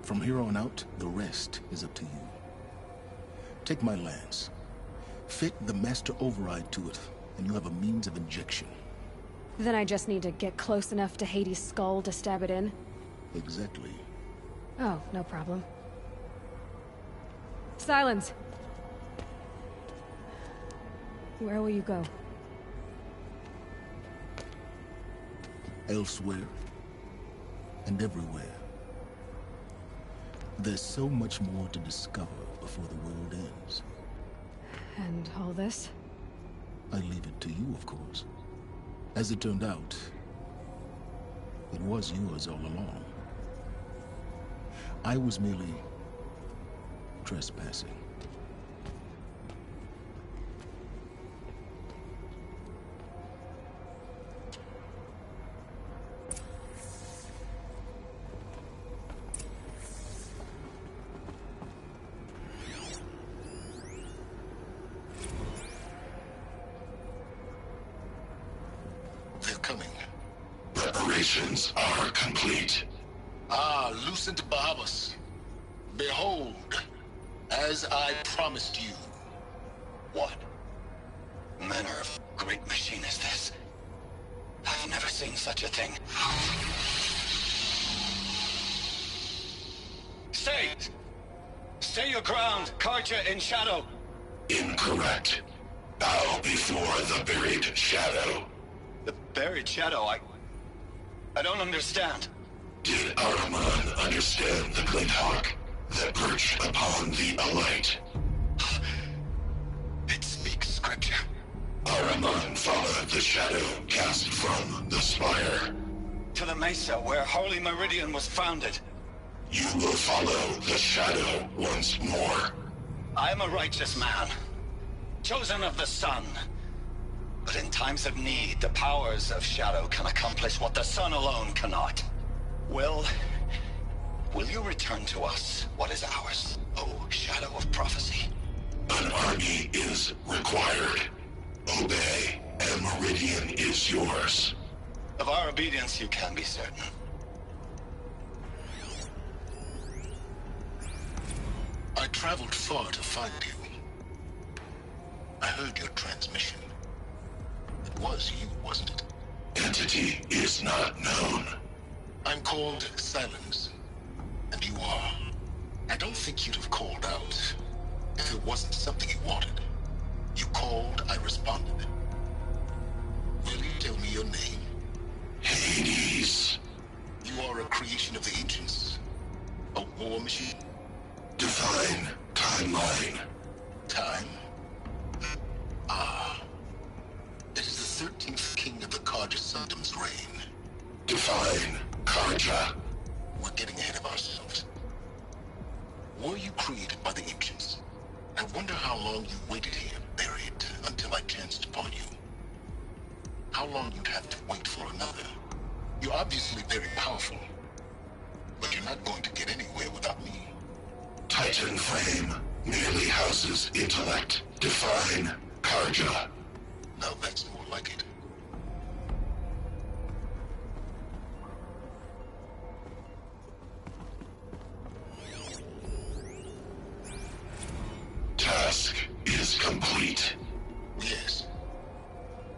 Speaker 12: From here on out, the rest is up to you. Take my lance. Fit the Master Override to it, and you have a means of injection.
Speaker 4: Then I just need to get close enough to Hades' skull to stab it in?
Speaker 12: Exactly.
Speaker 4: Oh, no problem. Silence! Where will you go?
Speaker 12: Elsewhere. And everywhere. There's so much more to discover before the world ends.
Speaker 4: And all this?
Speaker 12: I leave it to you, of course. As it turned out, it was yours all along. I was merely trespassing.
Speaker 3: Preparations are complete.
Speaker 12: Ah, Lucent Bahavas. Behold, as I promised you.
Speaker 6: What manner of great machine is this? I've never seen such a thing. Stay! Stay your ground, Carja in shadow.
Speaker 3: Incorrect. Bow before the buried shadow.
Speaker 6: The buried shadow, I don't understand.
Speaker 3: Did Ahriman understand the glint hawk that perched upon the alight?
Speaker 6: It speaks scripture.
Speaker 3: Ahriman followed the shadow cast from the spire.
Speaker 6: To the mesa where Holy Meridian was founded.
Speaker 3: You will follow the shadow once more.
Speaker 6: I am a righteous man.
Speaker 9: Chosen of the sun. But in times of need, the powers of Shadow can accomplish what the sun alone cannot. Will you return to us what is ours, O Shadow of Prophecy?
Speaker 3: An army is required. Obey, and Meridian is yours.
Speaker 9: Of our obedience you can be certain.
Speaker 12: I traveled far to find you. I heard your transmission. It was you, wasn't it?
Speaker 3: Entity is not known.
Speaker 12: I'm called Silence, and you are. I don't think you'd have called out if it wasn't something you wanted. You called, I responded. Will you tell me your name?
Speaker 3: Hades.
Speaker 12: You are a creation of the ancients. A war machine.
Speaker 3: Define timeline.
Speaker 12: Time? Ah. It is the 13th king of the Carja Sanctum's reign.
Speaker 3: Define Carja.
Speaker 12: We're getting ahead of ourselves. Were you created by the ancients? I wonder how long you waited here, buried, until I chanced upon you. How long you'd have to wait for another. You're obviously very powerful, but you're not going to get anywhere without me.
Speaker 3: Titan Flame merely houses intellect. Define Carja.
Speaker 12: Now that's more like it.
Speaker 3: Task is complete.
Speaker 12: Yes.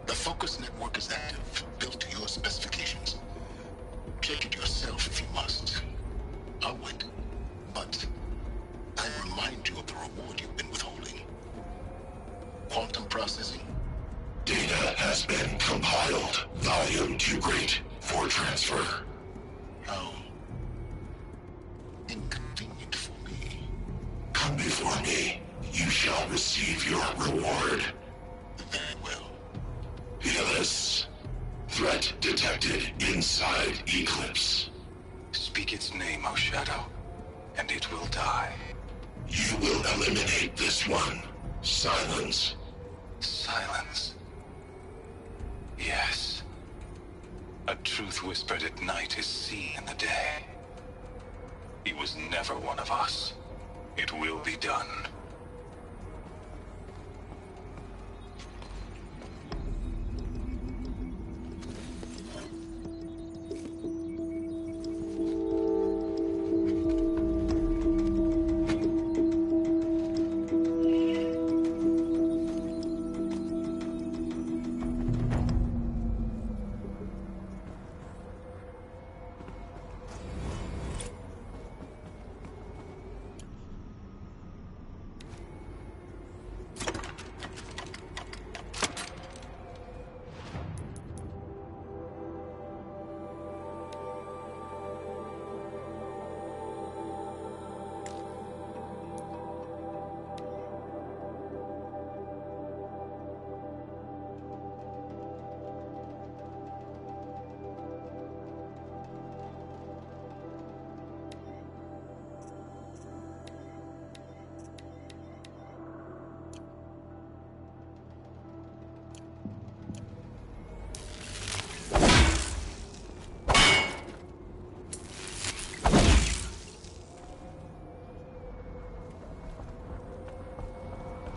Speaker 12: The focus network is active, built to your specifications. Check it yourself if you must. I'll wait. But I remind you of the reward you've been withholding. Quantum processing.
Speaker 3: Data has been compiled. Volume too great for transfer.
Speaker 12: How inconvenient for me.
Speaker 3: Come before me. You shall receive your reward.
Speaker 12: Very well.
Speaker 3: Helis. Threat detected inside Eclipse.
Speaker 14: Speak its name, O Shadow, and it will die.
Speaker 3: You will eliminate this one. Silence.
Speaker 14: Silence. Yes. A truth whispered at night is seen in the day. He was never one of us. It will be done.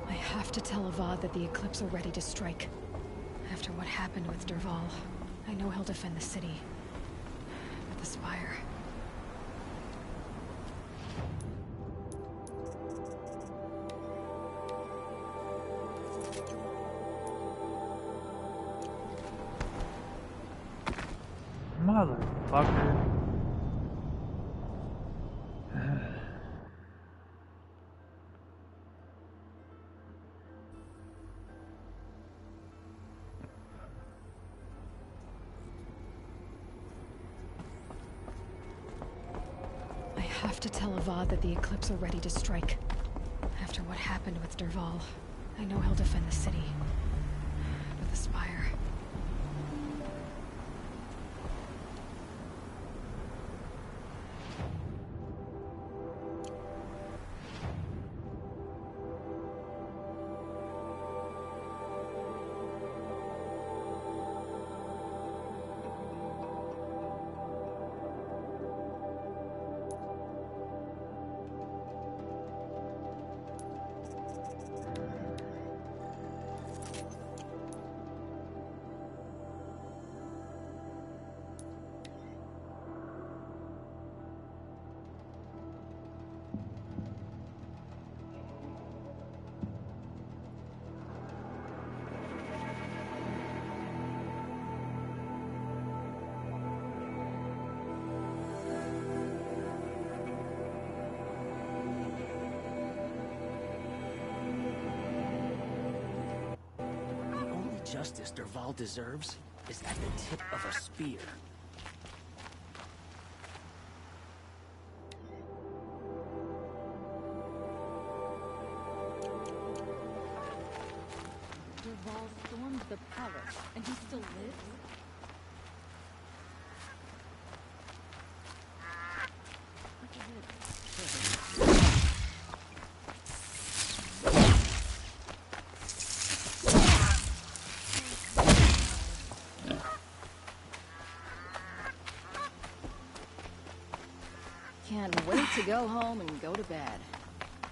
Speaker 4: I have to tell Avad that the Eclipse are ready to strike. After what happened with Dervahl, I know he'll defend the city. But the Spire...
Speaker 1: Motherfucker.
Speaker 4: I have to tell Avad that the Eclipse are ready to strike. After what happened with Dervahl, I know he'll defend the city. But the Spire...
Speaker 20: justice Dervahl deserves is at the tip of a spear.
Speaker 19: Dervahl stormed the palace, and he still lives? Can't wait to go home and go to bed.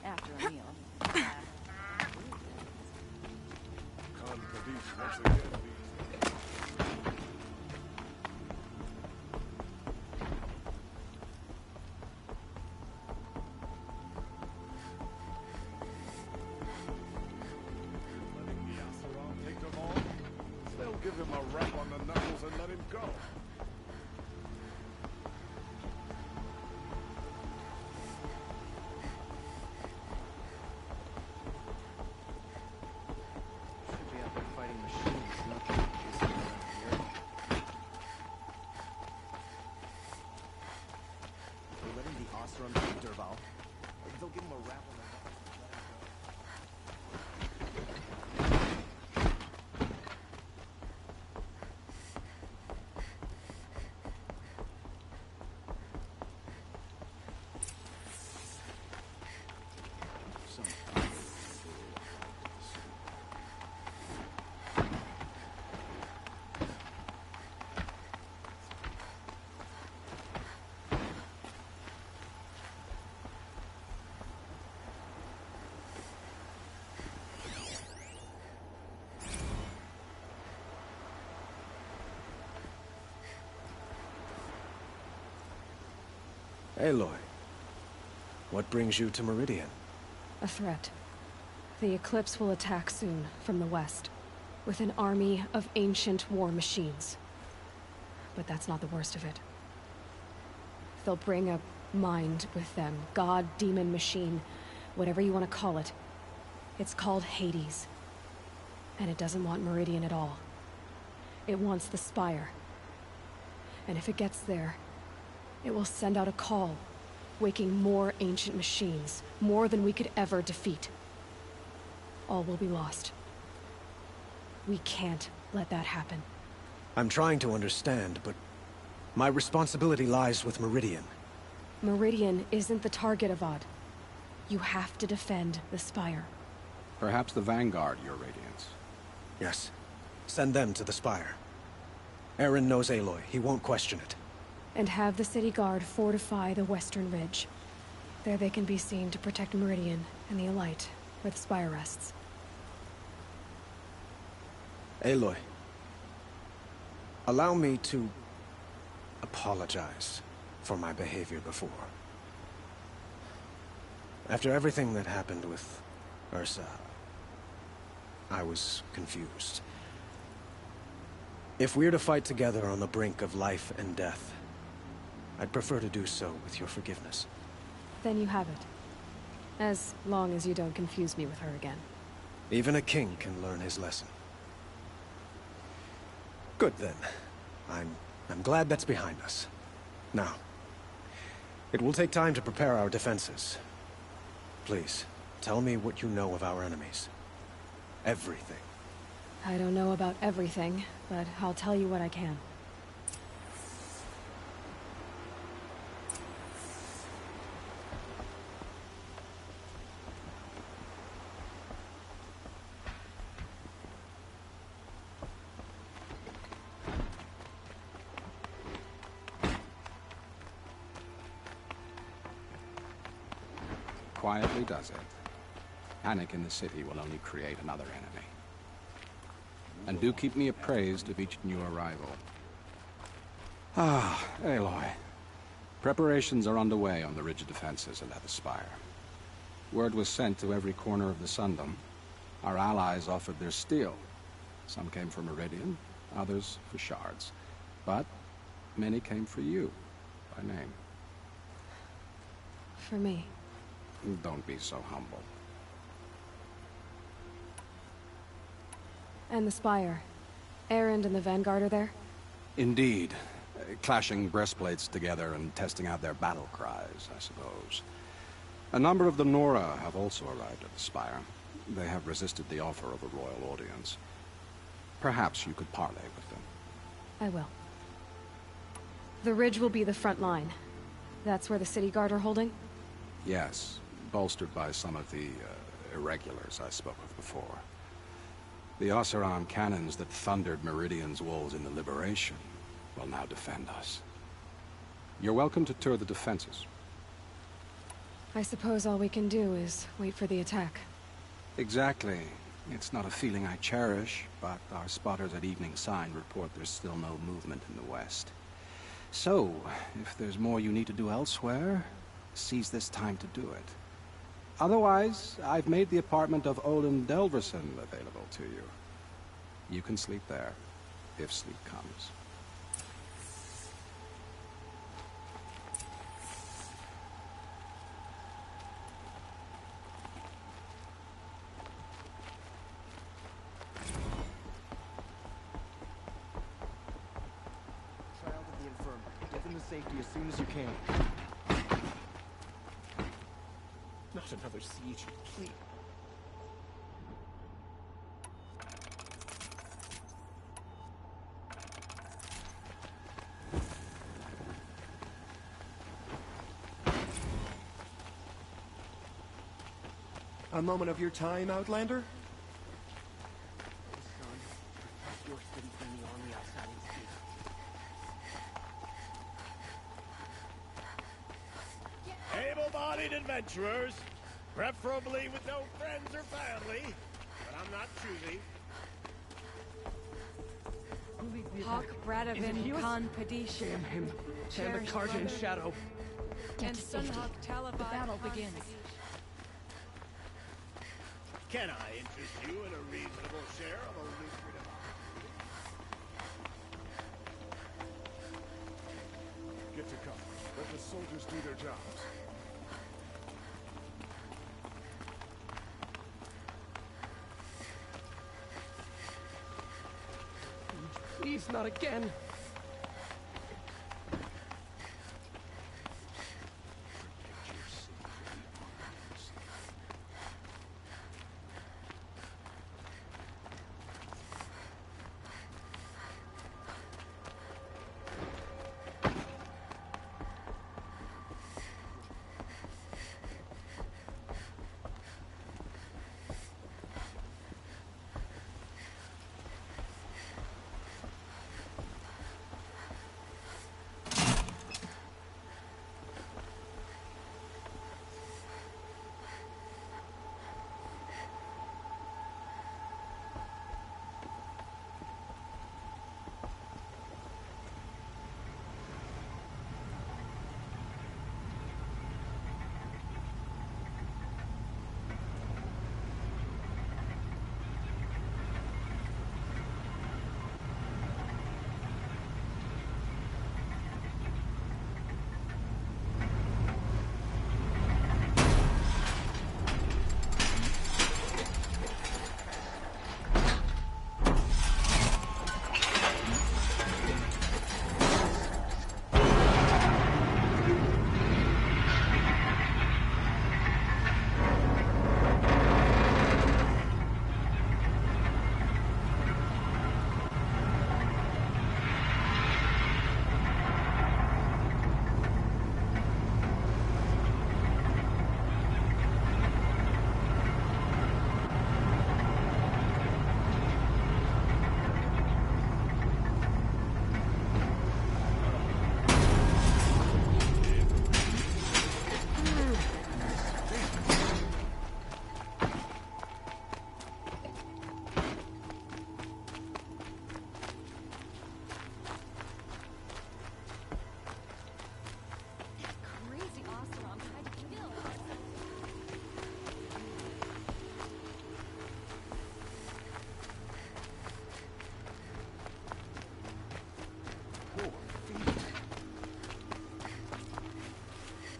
Speaker 19: After a meal.
Speaker 12: Khan Kadish once again. Letting the Asaron take them all? They'll give him a rap on the knuckles and let him go.
Speaker 20: They'll give him a rap on the Aloy, what brings you to Meridian?
Speaker 4: A threat. The Eclipse will attack soon, from the west, with an army of ancient war machines. But that's not the worst of it. They'll bring a mind with them, god, demon, machine, whatever you want to call it. It's called Hades. And it doesn't want Meridian at all. It wants the Spire. And if it gets there, it will send out a call, waking more ancient machines, more than we could ever defeat. All will be lost. We can't let that happen.
Speaker 20: I'm trying to understand, but my responsibility lies with Meridian.
Speaker 4: Meridian isn't the target, Avad. You have to defend the Spire.
Speaker 15: Perhaps the Vanguard, Your Radiance.
Speaker 20: Yes. Send them to the Spire. Eren knows Aloy. He won't question it.
Speaker 4: And have the city guard fortify the western ridge. There they can be seen to protect Meridian and the Elite, where the Spire rests.
Speaker 20: Aloy, allow me to apologize for my behavior before. After everything that happened with Ursa, I was confused. If we're to fight together on the brink of life and death, I'd prefer to do so with your forgiveness.
Speaker 4: Then you have it. As long as you don't confuse me with her again.
Speaker 20: Even a king can learn his lesson. Good then. I'm glad that's behind us. Now, it will take time to prepare our defenses. Please, tell me what you know of our enemies. Everything.
Speaker 4: I don't know about everything, but I'll tell you what I can.
Speaker 15: Quietly does it. Panic in the city will only create another enemy. And do keep me appraised of each new arrival. Ah, Aloy. Preparations are underway on the ridge defenses at the Spire. Word was sent to every corner of the Sundom. Our allies offered their steel. Some came for Meridian, others for shards. But many came for you, by name.
Speaker 4: For me.
Speaker 15: Don't be so humble.
Speaker 4: And the Spire. Erend and the Vanguard are there?
Speaker 15: Indeed. Clashing breastplates together and testing out their battle cries, I suppose. A number of the Nora have also arrived at the Spire. They have resisted the offer of a royal audience. Perhaps you could parley with them.
Speaker 4: I will. The Ridge will be the front line. That's where the City Guard are holding?
Speaker 15: Yes, bolstered by some of the irregulars I spoke of before. The Oseram cannons that thundered Meridian's walls in the Liberation will now defend us. You're welcome to tour the defenses.
Speaker 4: I suppose all we can do is wait for the attack.
Speaker 15: Exactly. It's not a feeling I cherish, but our spotters at Evening Sign report there's still no movement in the west. So, if there's more you need to do elsewhere, seize this time to do it. Otherwise, I've made the apartment of Olin Delverson available to you. You can sleep there, if sleep comes.
Speaker 20: Safety as soon as you can. Not another siege, please. A moment of your time, Outlander? Your city from the army outside its gates.
Speaker 13: Able-bodied adventurers, preferably with no friends or family, but I'm not choosy.
Speaker 19: Hawk Bradavan Khan Padish.
Speaker 20: Damn him. Damn the Karjan Shadow.
Speaker 19: And Sunhawk Talabot. The battle begins.
Speaker 13: Can I interest you in a reasonable share of a lucrative opportunity?
Speaker 11: Get to cover. Let the soldiers do their jobs.
Speaker 20: Please, not again.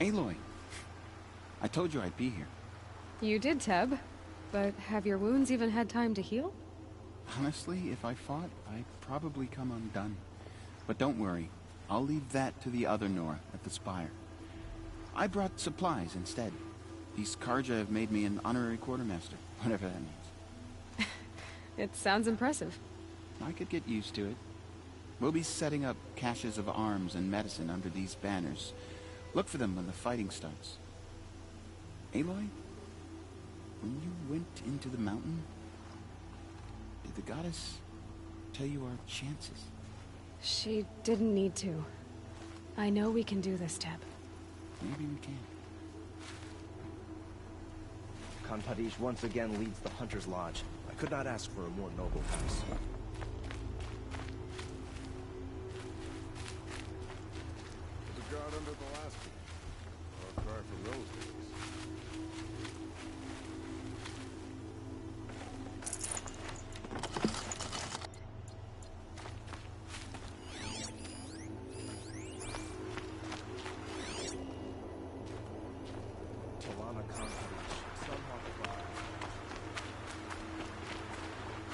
Speaker 18: Aloy, I told you I'd be here.
Speaker 4: You did, Teb. But have your wounds even had time to heal?
Speaker 18: Honestly, if I fought, I'd probably come undone. But don't worry, I'll leave that to the other Nora at the Spire. I brought supplies instead. These Karja have made me an honorary quartermaster, whatever that means.
Speaker 4: It sounds impressive.
Speaker 18: I could get used to it. We'll be setting up caches of arms and medicine under these banners. Look for them when the fighting starts. Aloy, when you went into the mountain, did the goddess tell you our chances?
Speaker 4: She didn't need to. I know we can do this, Teb.
Speaker 18: Maybe we can.
Speaker 20: Khan Padish once again leads the Hunter's Lodge. I could not ask for a more noble house.
Speaker 8: The guard under the last one. Far from those days.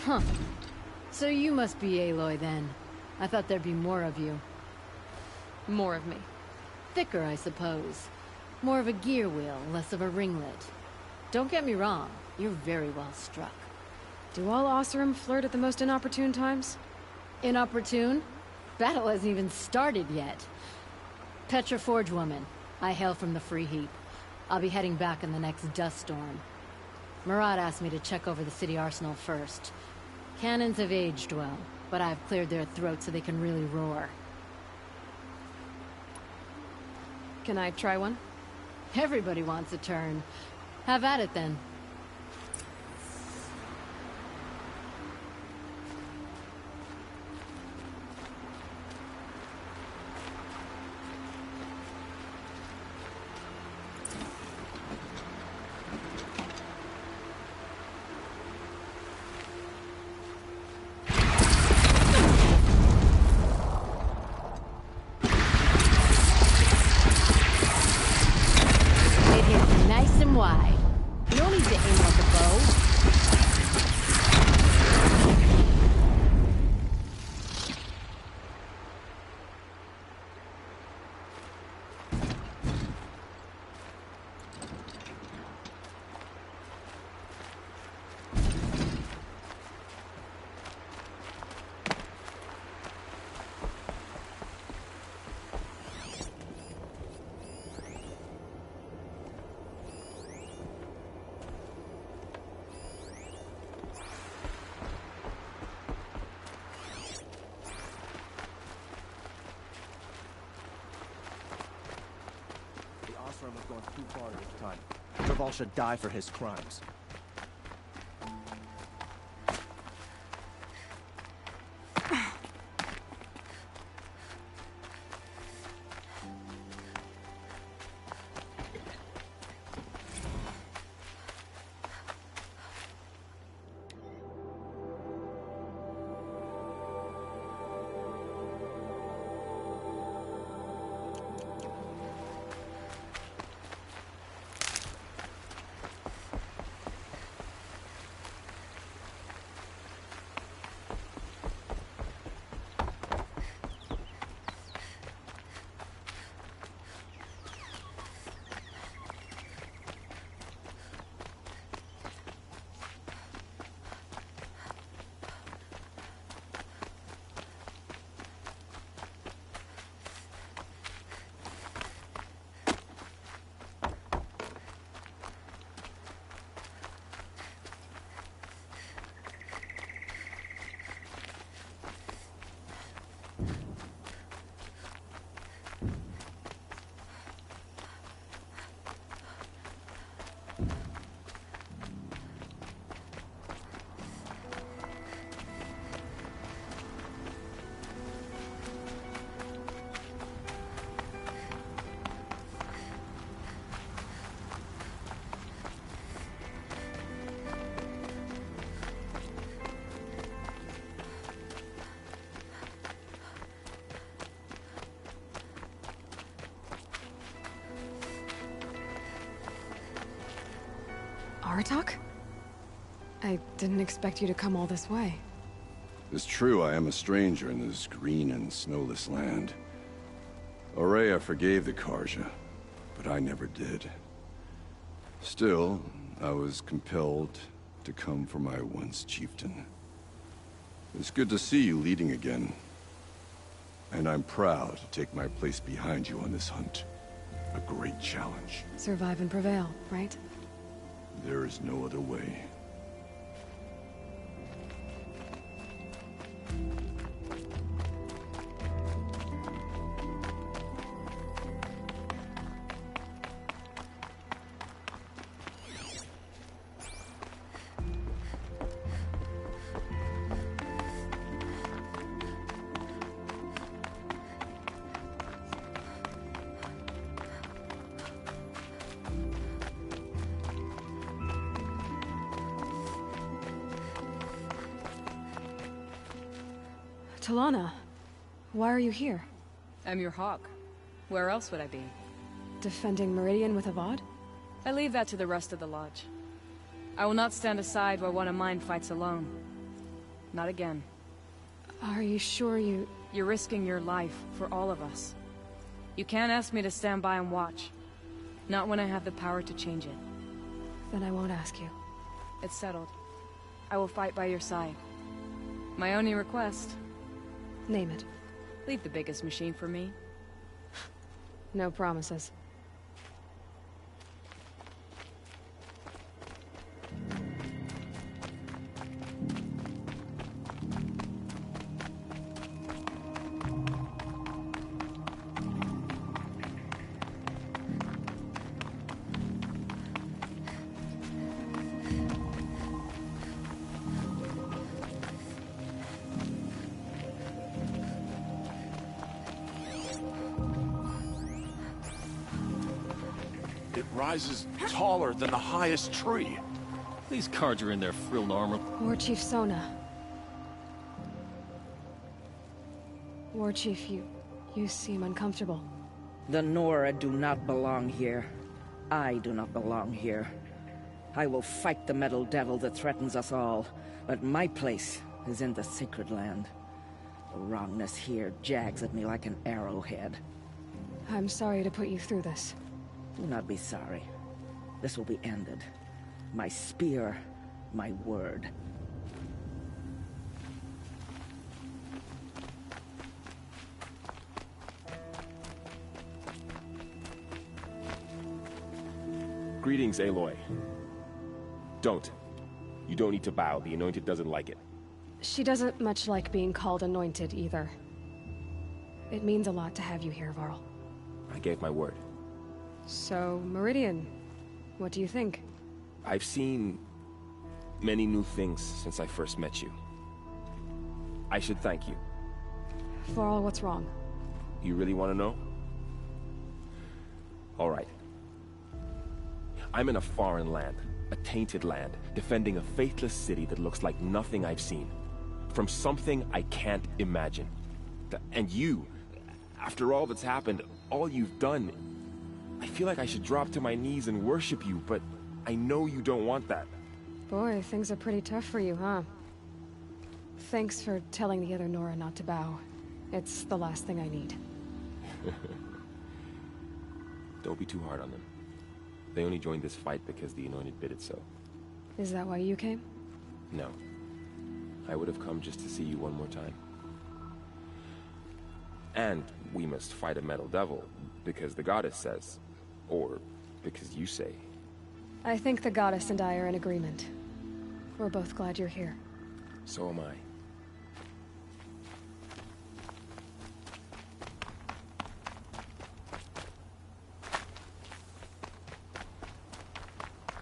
Speaker 17: Huh. So you must be Aloy then. I thought there'd be more of you.
Speaker 4: More of me.
Speaker 17: Thicker, I suppose. More of a gear wheel, less of a ringlet. Don't get me wrong, you're very well struck.
Speaker 4: Do all Oseram flirt at the most inopportune times?
Speaker 17: Inopportune? Battle hasn't even started yet. Petra Forge woman. I hail from the Free Heap. I'll be heading back in the next dust storm. Murad asked me to check over the city arsenal first. Cannons have aged well, but I've cleared their throats so they can really roar.
Speaker 4: Can I try one?
Speaker 17: Everybody wants a turn. Have at it then. Wide. No need to aim like a bow.
Speaker 20: Was going too far at this time. Dervahl should die for his crimes.
Speaker 4: Aratak? I didn't expect you to come all this way.
Speaker 16: It's true I am a stranger in this green and snowless land. Aurea forgave the Carja, but I never did. Still, I was compelled to come for my once chieftain. It's good to see you leading again. And I'm proud to take my place behind you on this hunt. A great challenge.
Speaker 4: Survive and prevail, right?
Speaker 16: There is no other way.
Speaker 4: Talana, why are you here?
Speaker 22: I'm your hawk. Where else would I be?
Speaker 4: Defending Meridian with Avad?
Speaker 22: I leave that to the rest of the Lodge. I will not stand aside while one of mine fights alone. Not again.
Speaker 4: Are you sure you...
Speaker 22: You're risking your life for all of us. You can't ask me to stand by and watch. Not when I have the power to change it.
Speaker 4: Then I won't ask you.
Speaker 22: It's settled. I will fight by your side. My only request...
Speaker 4: Name it.
Speaker 22: Leave the biggest machine for me.
Speaker 4: No promises.
Speaker 23: Rises taller than the highest tree.
Speaker 24: These cards are in their frilled armor.
Speaker 4: War Chief Sona. War Chief, you seem uncomfortable.
Speaker 25: The Nora do not belong here. I do not belong here. I will fight the metal devil that threatens us all, but my place is in the sacred land. The wrongness here jags at me like an arrowhead.
Speaker 4: I'm sorry to put you through this.
Speaker 25: Do not be sorry. This will be ended. My spear, my word.
Speaker 26: Greetings, Aloy. Don't. You don't need to bow. The Anointed doesn't like it.
Speaker 4: She doesn't much like being called Anointed, either. It means a lot to have you here, Varl.
Speaker 26: I gave my word.
Speaker 4: So, Meridian, what do you think?
Speaker 26: I've seen many new things since I first met you. I should thank you.
Speaker 4: Varl, what's wrong?
Speaker 26: You really want to know? All right. I'm in a foreign land, a tainted land, defending a faithless city that looks like nothing I've seen. From something I can't imagine. And you, after all that's happened, all you've done, I feel like I should drop to my knees and worship you, but I know you don't want that.
Speaker 4: Boy, things are pretty tough for you, huh? Thanks for telling the other Nora not to bow. It's the last thing I need.
Speaker 26: Don't be too hard on them. They only joined this fight because the Anointed bid it so.
Speaker 4: Is that why you came?
Speaker 26: No. I would have come just to see you one more time. And we must fight a metal devil, because the goddess says. Or because you say.
Speaker 4: I think the goddess and I are in agreement. We're both glad you're here.
Speaker 26: So am I.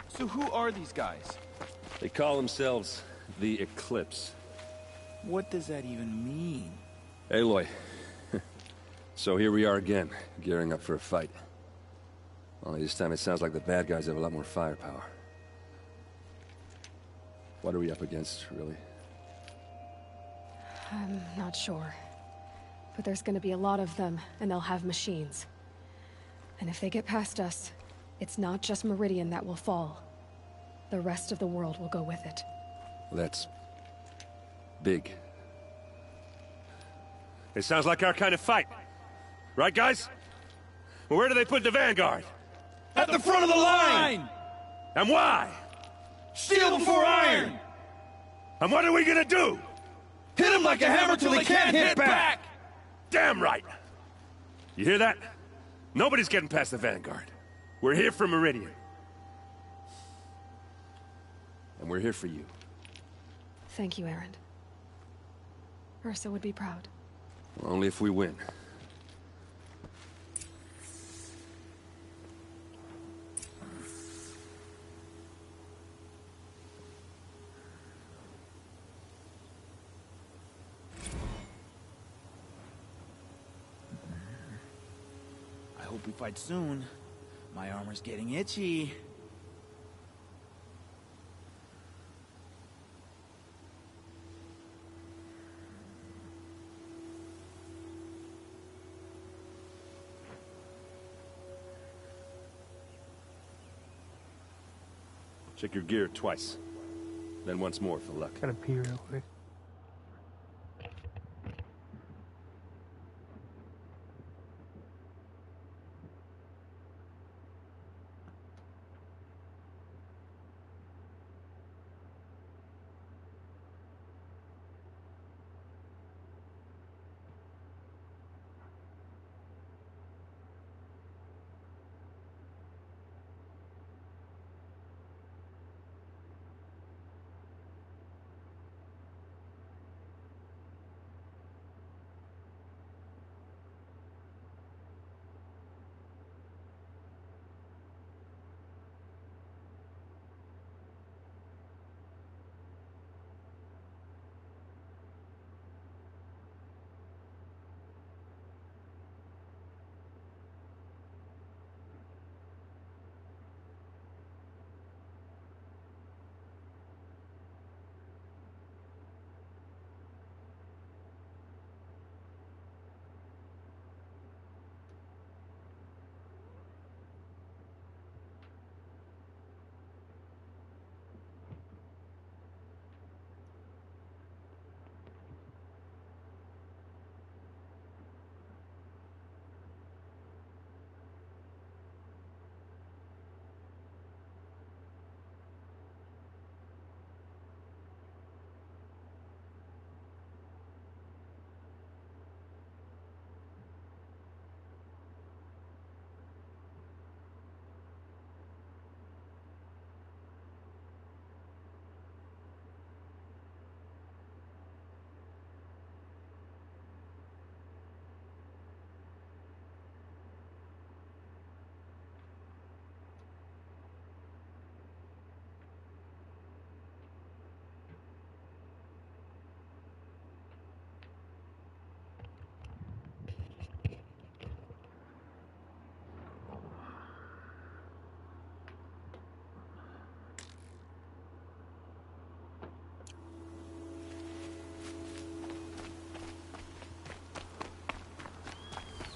Speaker 24: So who are these guys?
Speaker 27: They call themselves the Eclipse.
Speaker 18: What does that even mean?
Speaker 27: Aloy. So here we are again, gearing up for a fight. Only this time it sounds like the bad guys have a lot more firepower. What are we up against, really?
Speaker 4: I'm not sure. But there's gonna be a lot of them, and they'll have machines. And if they get past us, it's not just Meridian that will fall. The rest of the world will go with it.
Speaker 27: That's big.
Speaker 2: It sounds like our kind of fight. Right, guys? Well, where do they put the Vanguard?
Speaker 5: At the front of the line!
Speaker 2: And why?
Speaker 5: Steel before iron!
Speaker 2: And what are we gonna do?
Speaker 5: Hit them like a hammer till they can't hit back!
Speaker 2: Damn right! You hear that? Nobody's getting past the Vanguard. We're here for Meridian. And we're here for you.
Speaker 4: Thank you, Erend. Ursa would be proud.
Speaker 27: Well, only if we win.
Speaker 5: I hope we fight soon. My armor's getting itchy.
Speaker 2: Check your gear twice. Then once more for luck.
Speaker 1: Gotta pee real quick.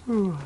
Speaker 1: Ooh.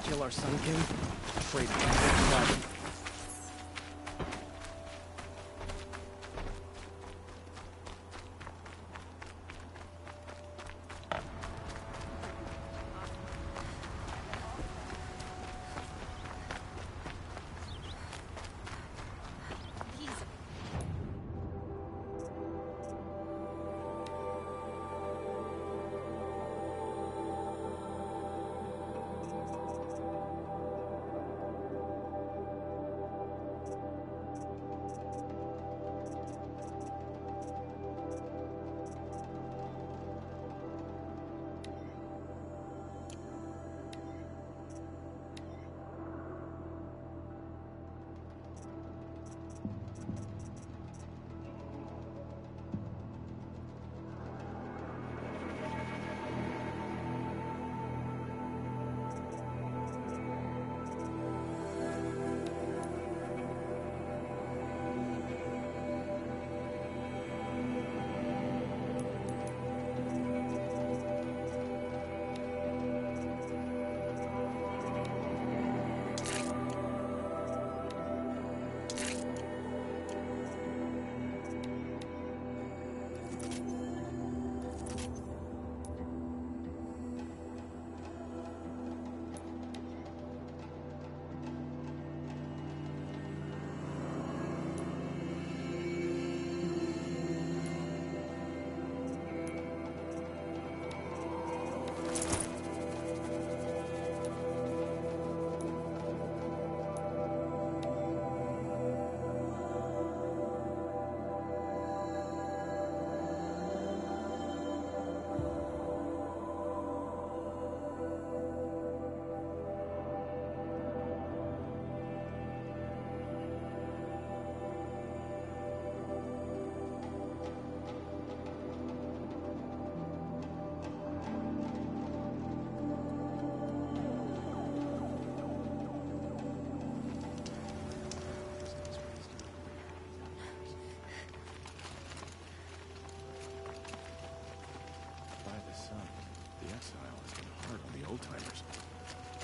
Speaker 20: Kill our Sun King? Trade blood.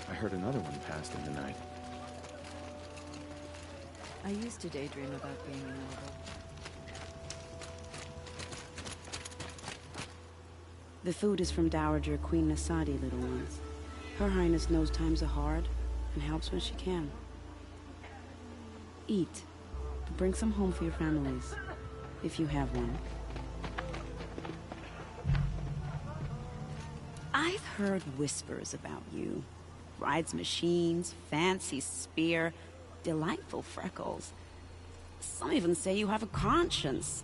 Speaker 18: I heard another one passed in the night.
Speaker 3: I used to daydream about being immortal.
Speaker 6: The food is from Dowager Queen Nasadi, little ones. Her Highness knows times are hard and helps when she can. Eat, but bring some home for your families, if you have one. I've heard whispers about you. Rides machines, fancy spear, delightful freckles. Some even say you have a conscience.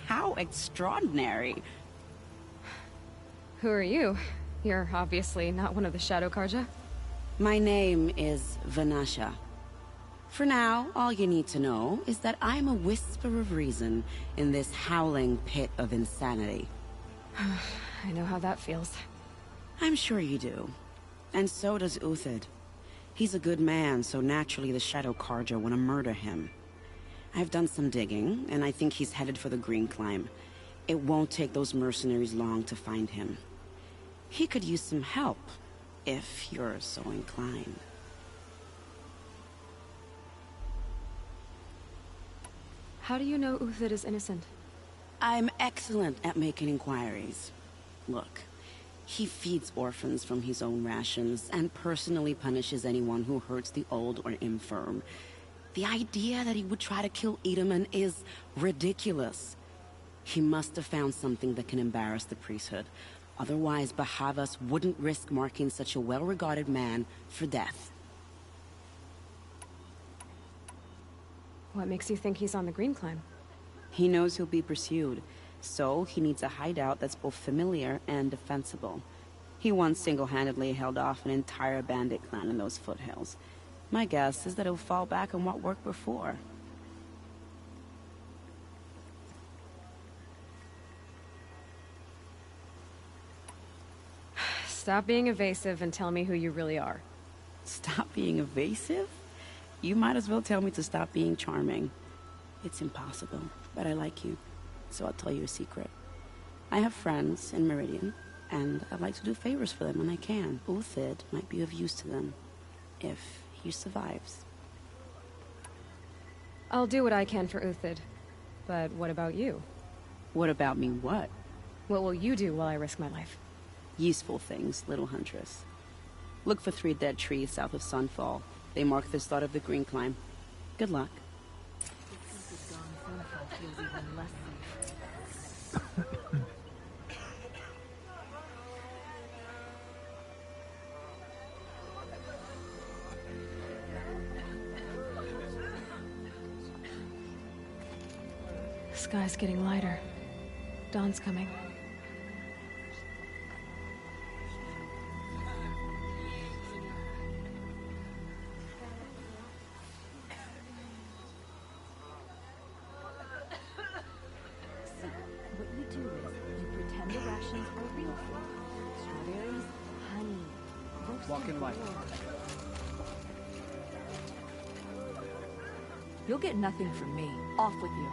Speaker 6: How extraordinary.
Speaker 4: Who are you? You're obviously not one of the Shadow Carja.
Speaker 6: My name is Vanasha. For now, all you need to know is that I'm a whisper of reason in this howling pit of insanity.
Speaker 4: I know how that feels.
Speaker 6: I'm sure you do. And so does Uthid. He's a good man, so naturally the Shadow Carja want to murder him. I've done some digging, and I think he's headed for the Green Climb. It won't take those mercenaries long to find him. He could use some help, if you're so inclined.
Speaker 4: How do you know Uthid is innocent?
Speaker 6: I'm excellent at making inquiries. Look, he feeds orphans from his own rations and personally punishes anyone who hurts the old or infirm. The idea that he would try to kill Edaman is ridiculous. He must have found something that can embarrass the priesthood. Otherwise, Bahavas wouldn't risk marking such a well-regarded man for death.
Speaker 4: What makes you think he's on the Green Climb?
Speaker 6: He knows he'll be pursued, so he needs a hideout that's both familiar and defensible. He once single-handedly held off an entire bandit clan in those foothills. My guess is that he'll fall back on what worked before.
Speaker 4: Stop being evasive and tell me who you really are.
Speaker 6: Stop being evasive? You might as well tell me to stop being charming. It's impossible, but I like you, so I'll tell you a secret. I have friends in Meridian, and I'd like to do favors for them when I can. Uthid might be of use to them. if he survives.
Speaker 4: I'll do what I can for Uthid. But what about you?
Speaker 6: What about me what?
Speaker 4: What will you do while I risk my life?
Speaker 6: Useful things, little huntress. Look for 3 dead trees south of Sunfall. They mark the start of the Green Climb. Good luck.
Speaker 4: The sky's getting lighter. Dawn's coming.
Speaker 19: What you do is, you pretend the rations are real food. Strawberries, honey, roasted
Speaker 11: Walk in light.
Speaker 19: You'll get nothing from me. Off with you.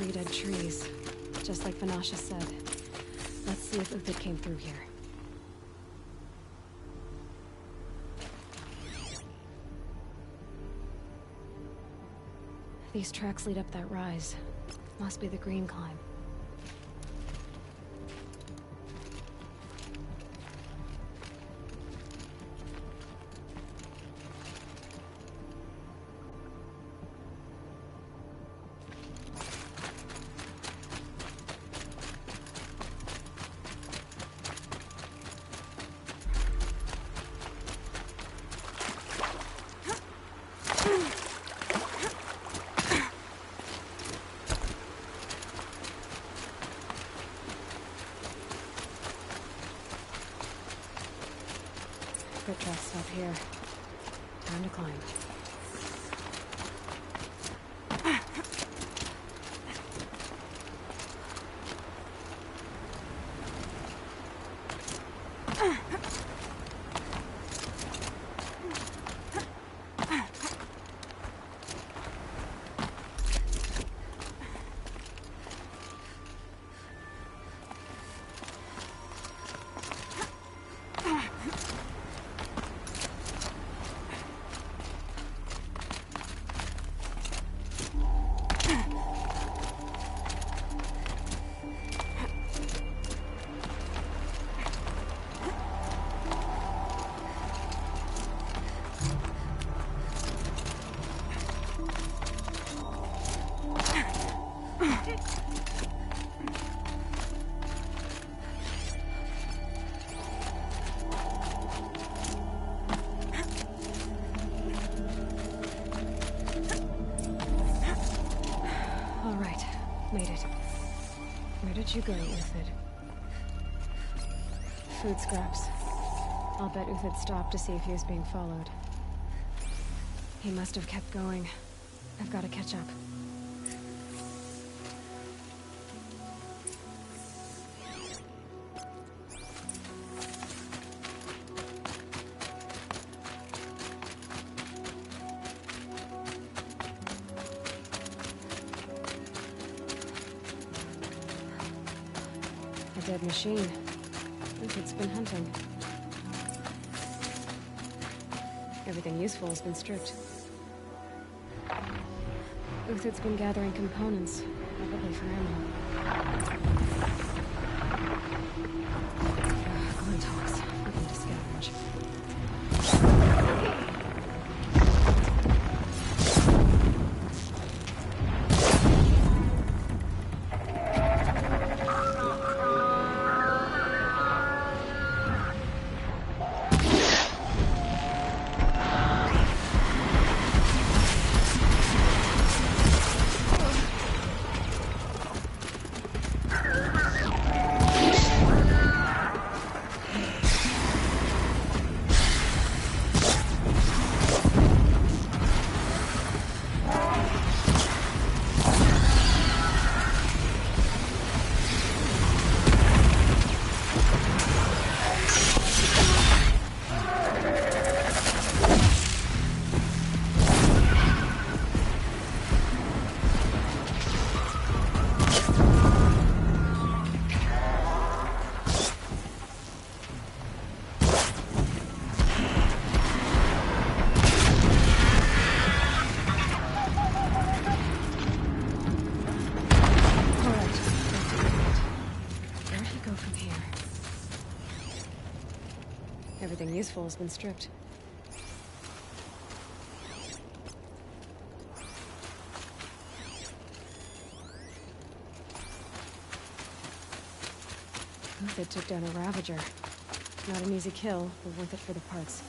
Speaker 4: Three dead trees, just like Vanasha said. Let's see if Uthid came through here. These tracks lead up that rise. Must be the Green Climb. Foot tracks stop here. Time to climb. did you go, Uthid? Food scraps. I'll bet Uthid stopped to see if he was being followed. He must have kept going. I've got to catch up. A dead machine. Uthid's been hunting. Everything useful has been stripped. Uthid's been gathering components, probably for ammo. Glenn talks. We need to scavenge. Everything useful has been stripped. Uthid took down a Ravager. Not an easy kill, but worth it for the parts.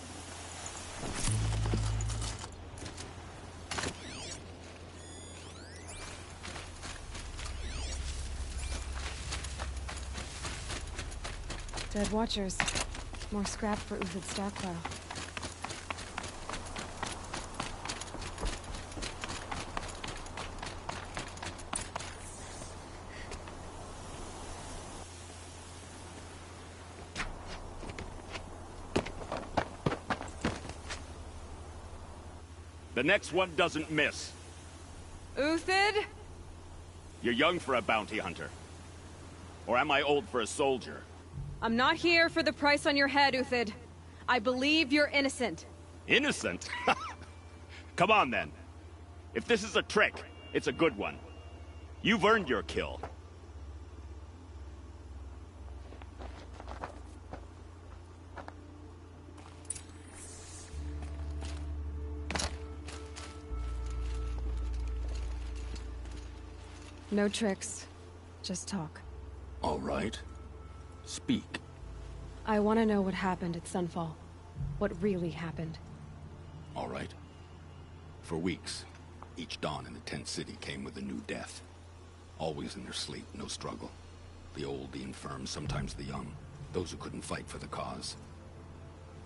Speaker 4: Dead Watchers. More scrap for Uthid's stockpile.
Speaker 7: The next one doesn't miss.
Speaker 22: Uthid?
Speaker 7: You're young for a bounty hunter. Or am I old for a soldier?
Speaker 22: I'm not here for the price on your head, Uthid. I believe you're innocent.
Speaker 7: Innocent? Come on, then. If this is a trick, it's a good one. You've earned your kill.
Speaker 4: No tricks. Just talk.
Speaker 23: All right. Speak.
Speaker 4: I want to know what happened at Sunfall. What really happened.
Speaker 23: All right. For weeks, each dawn in the tent city came with a new death. Always in their sleep, no struggle. The old, the infirm, sometimes the young. Those who couldn't fight for the cause.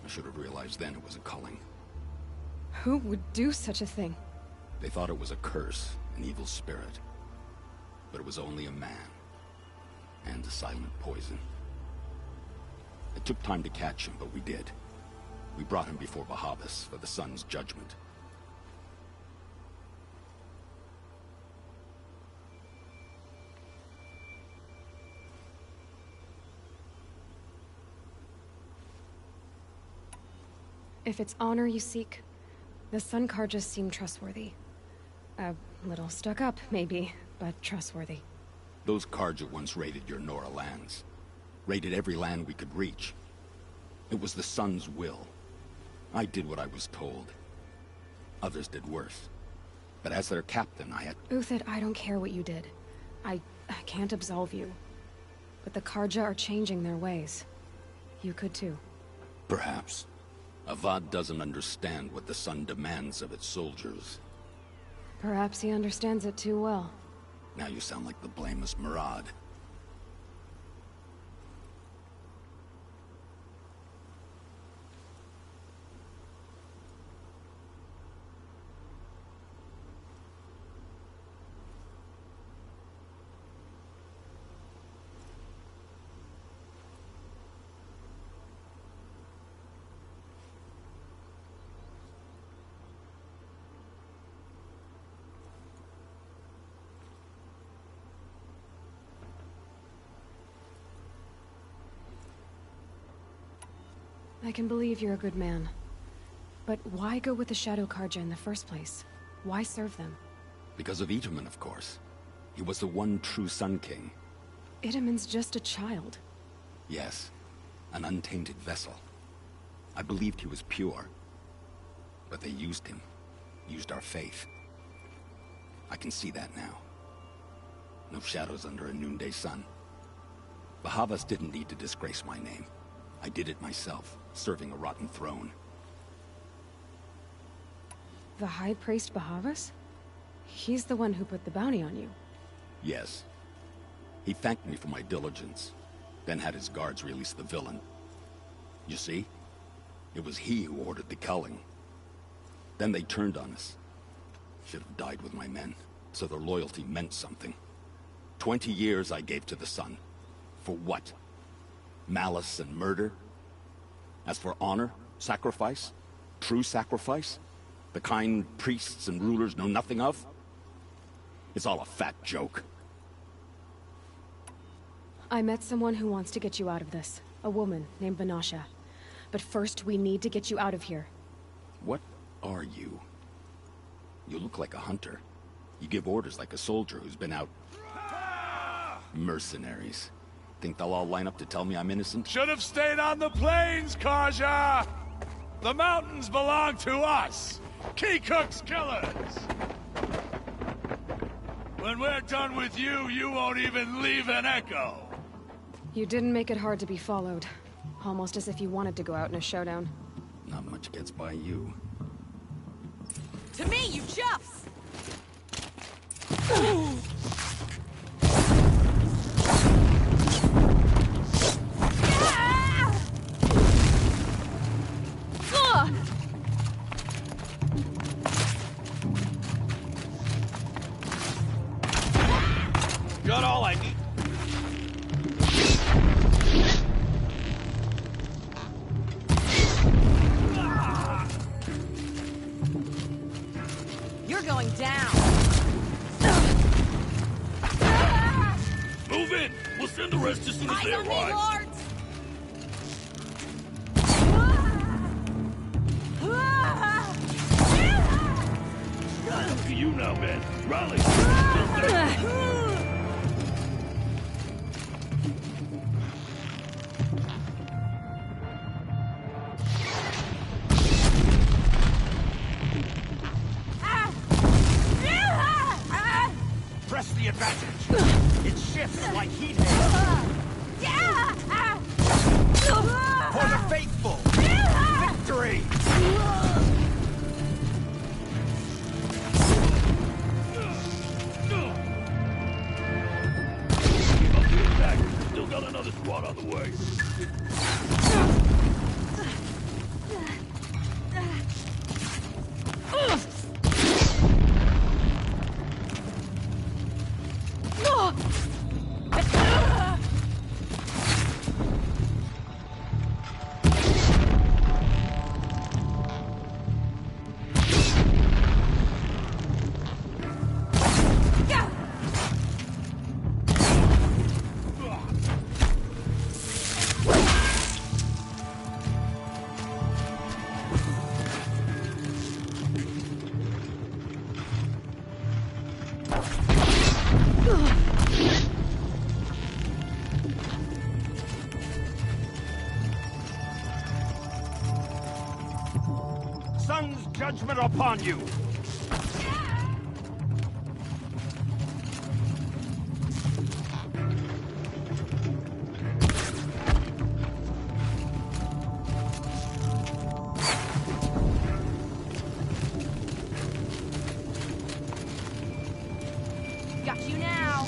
Speaker 23: I should have realized then it was a culling.
Speaker 4: Who would do such a thing?
Speaker 23: They thought it was a curse, an evil spirit. But it was only a man. And a silent poison. It took time to catch him, but we did. We brought him before Bahavas for the sun's judgment.
Speaker 4: If it's honor you seek, the Sun Carja seem trustworthy. A little stuck up, maybe, but trustworthy.
Speaker 23: Those Carja once raided your Nora lands. Raided every land we could reach. It was the Sun's will. I did what I was told. Others did worse. But as their captain, I had...
Speaker 4: Uthid, I don't care what you did. I can't absolve you. But the Carja are changing their ways. You could too.
Speaker 23: Perhaps. Avad doesn't understand what the Sun demands of its soldiers.
Speaker 4: Perhaps he understands it too well.
Speaker 23: Now you sound like the blameless Murad.
Speaker 4: I can believe you're a good man. But why go with the Shadow Carja in the first place? Why serve them?
Speaker 23: Because of Itamen, of course. He was the one true Sun King.
Speaker 4: Itamen's just a child.
Speaker 23: Yes, an untainted vessel. I believed he was pure. But they used him. Used our faith. I can see that now. No shadows under a noonday sun. Bahavas didn't need to disgrace my name. I did it myself, serving a rotten throne.
Speaker 4: The High Priest Bahavas? He's the one who put the bounty on you.
Speaker 23: Yes. He thanked me for my diligence, then had his guards release the villain. You see? It was he who ordered the culling. Then they turned on us. Should have died with my men, so their loyalty meant something. 20 years I gave to the Sun. For what? Malice and murder? As for honor, sacrifice, true sacrifice, the kind priests and rulers know nothing of? It's all a fat joke.
Speaker 4: I met someone who wants to get you out of this. A woman named Vanasha. But first, we need to get you out of here.
Speaker 23: What are you? You look like a hunter. You give orders like a soldier who's been out... Mercenaries. Think they'll all line up to tell me I'm innocent?
Speaker 2: Should have stayed on the plains, Carja! The mountains belong to us! Keekook's killers! When we're done with you, you won't even leave an echo!
Speaker 4: You didn't make it hard to be followed. Almost as if you wanted to go out in a showdown.
Speaker 23: Not much gets by you.
Speaker 19: To me, you chuffs!
Speaker 2: Got all I need.
Speaker 19: You're going down.
Speaker 2: Move in! We'll send the rest as soon as they
Speaker 19: Eyes on me,
Speaker 2: arrive.
Speaker 19: lords!
Speaker 2: Up to you now, man. Rally!
Speaker 5: Press the advantage. It shifts like heat hail. For the faithful. Victory!
Speaker 2: Still got another squad on the way.
Speaker 7: Sun's judgment upon you!
Speaker 19: Got you now.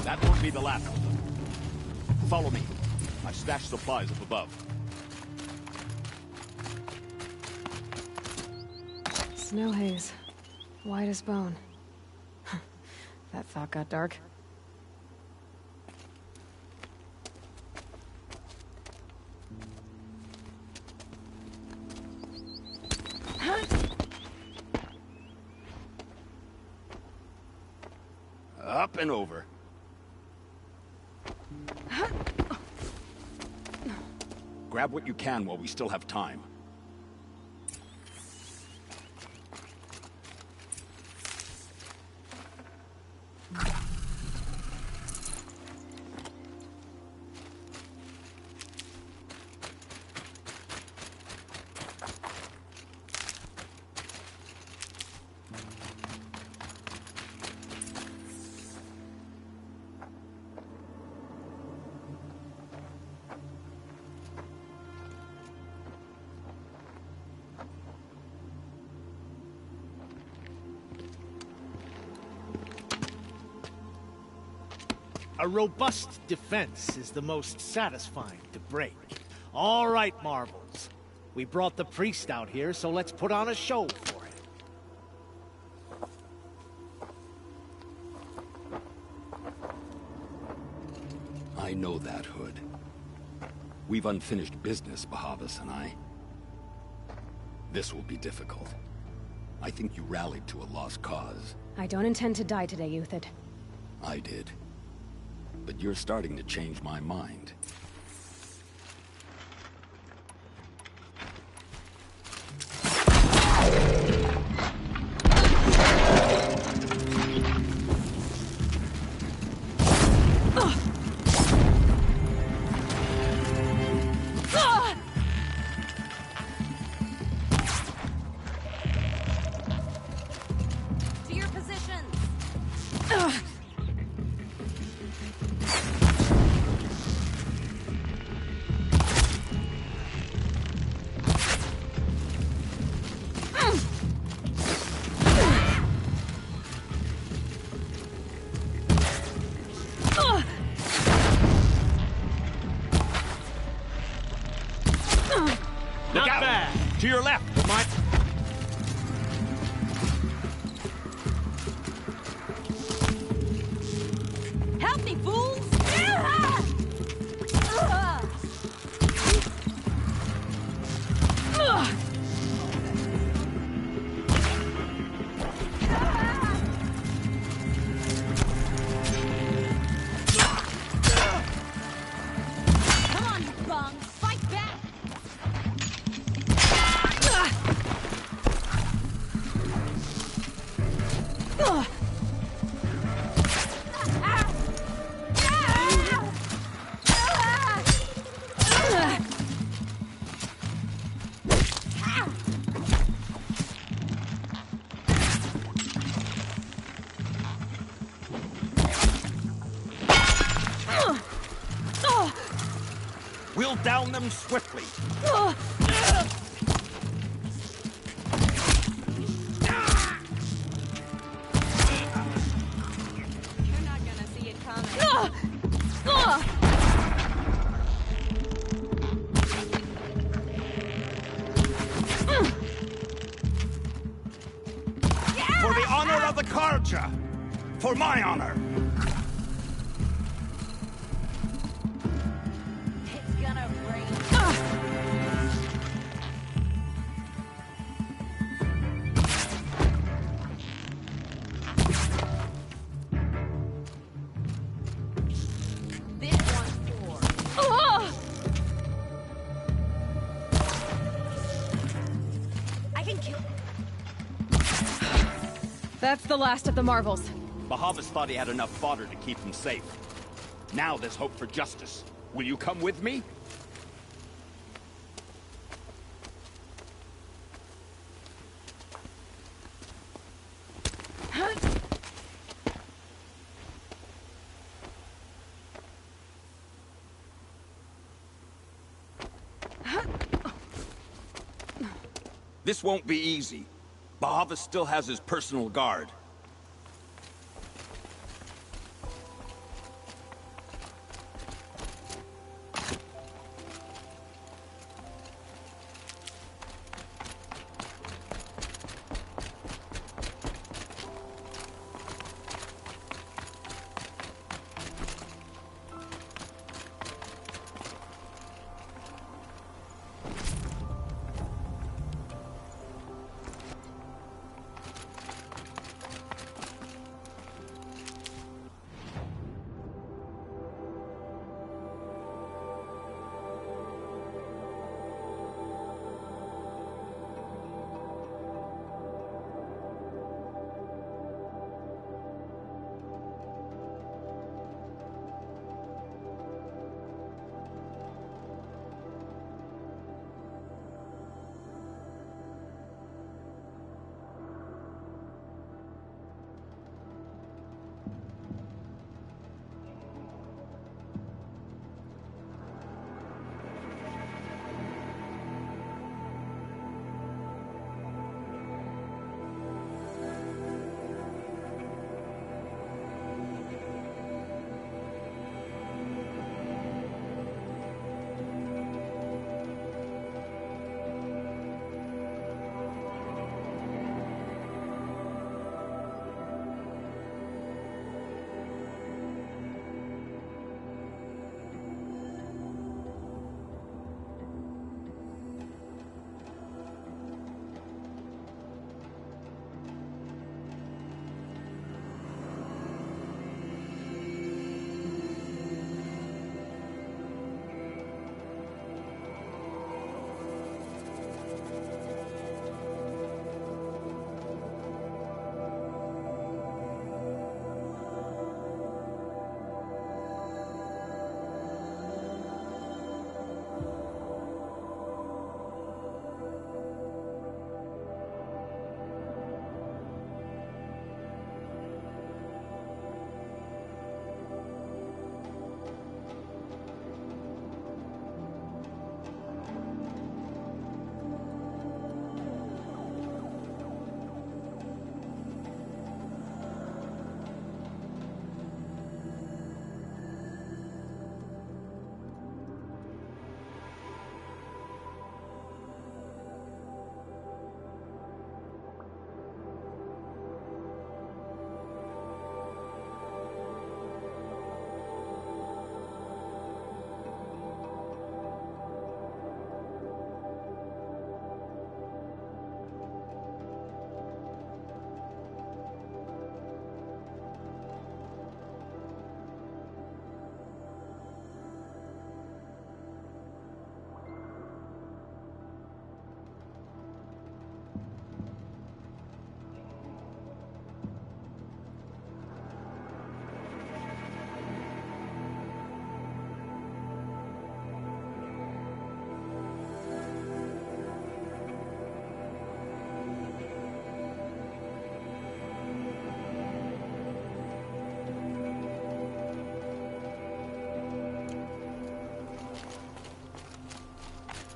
Speaker 7: That won't be the last of them. Follow me. I've stashed supplies up above.
Speaker 4: Snow haze. White as bone. That thought got dark.
Speaker 7: Up and over.
Speaker 23: Grab what you can while we still have time.
Speaker 9: A robust defense is the most satisfying to break. All right, Marvels. We brought the priest out here, so let's put on a show for him.
Speaker 23: I know that, Hood. We've unfinished business, Bahavas and I. This will be difficult. I think you rallied to a lost cause.
Speaker 4: I don't intend to die today, Euthyd.
Speaker 23: I did. But you're starting to change my mind.
Speaker 19: To your positions!
Speaker 23: Look out! Bad. To your left!
Speaker 19: Help me, fools! Come on, you bum! Fight back!
Speaker 23: We'll down them swiftly.
Speaker 19: You're not gonna see it coming.
Speaker 23: For the honor of the Karja! For my honor!
Speaker 19: It's gonna rain. This one's for. I can kill.
Speaker 4: That's the last of the Marvels.
Speaker 23: Bahavas thought he had enough fodder to keep him safe. Now there's hope for justice. Will you come with me? This won't be easy. Bahavas still has his personal guard.